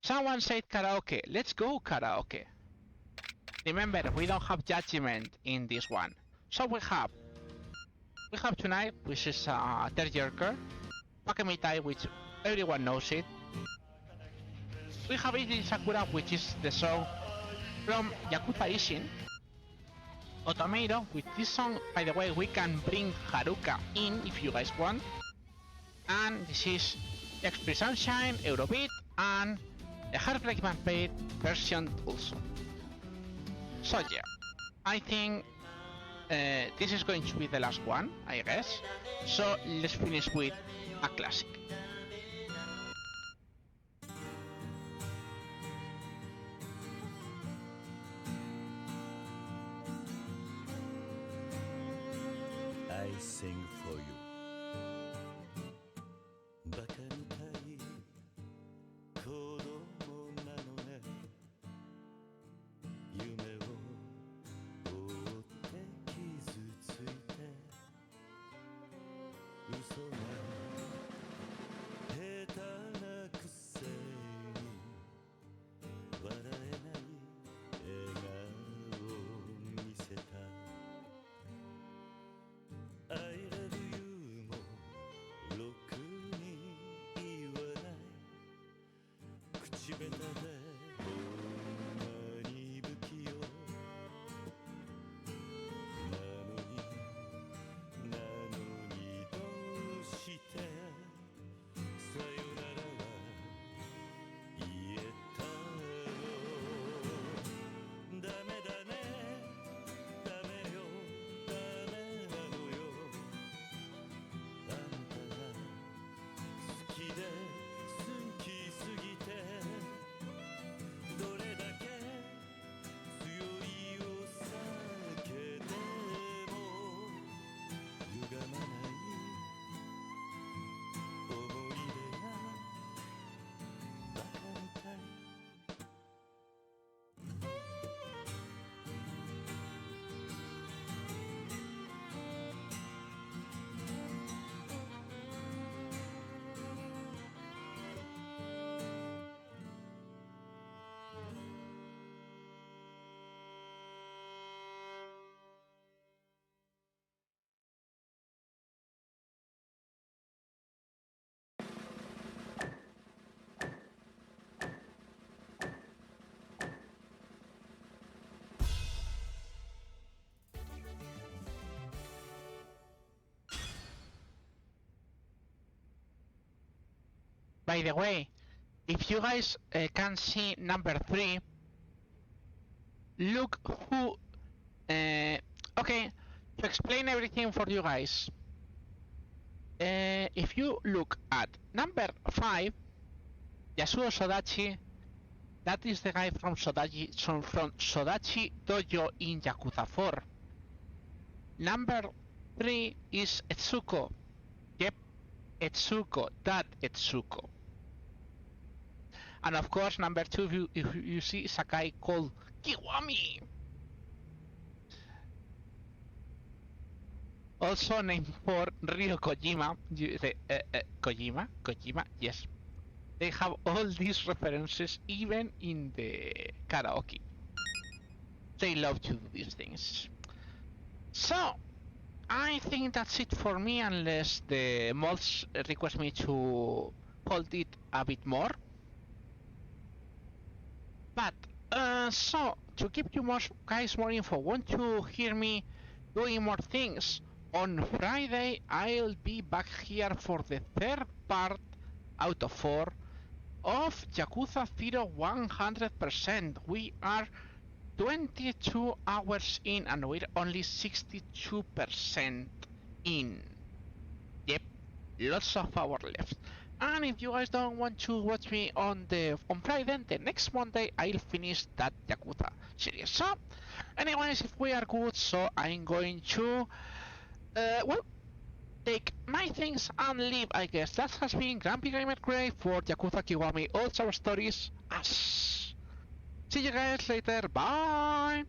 someone said karaoke. Let's go karaoke. Remember, we don't have judgment in this one, so we have tonight, which is a third year girl, Pakemitai, which everyone knows it. We have Iji Sakura, which is the song from Yakuza Ishin. Otomeiro, with this song, by the way, we can bring Haruka in if you guys want. And this is Express Sunshine, Eurobeat, and the Heartbreak version also. So yeah, I think this is going to be the last one, I guess. So let's finish with a classic. I sing for you. バカみたい子供なのね。夢を追って傷ついて嘘が下手なくせに笑えない笑顔を見せた。I love you もろくに言わない口下手でほんまに不器用なのにどうしてさよならは言えたのダメだねダメよダメなのよあんたが好きで好きすぎてどれだけ強いお酒でも歪まない思い出がバカみたいBy the way, if you guys can see number 3, look who... okay, to explain everything for you guys. If you look at number 5, Yasuo Sodachi, that is the guy from Sodachi Dojo in Yakuza 4. Number 3 is Etsuko. Yep, Etsuko, that Etsuko. And of course, number 2, if you see, is a guy called Kiwami. Also named for Ryo Kojima. Kojima, yes. They have all these references, even in the karaoke. They love to do these things. So, I think that's it for me, unless the mods request me to hold it a bit more. But, so, to give you guys more info, want to hear me doing more things? On Friday, I'll be back here for the 3rd part out of 4 of Yakuza 0 100%. We are 22 hours in and we're only 62% in. Yep, lots of hours left. And if you guys don't want to watch me on Friday, the next Monday I'll finish that Yakuza series. So, anyways, if we are good, so I'm going to well, take my things and leave, I guess. That has been Grumpygamergray for Yakuza Kiwami All Our Stories. See you guys later. Bye!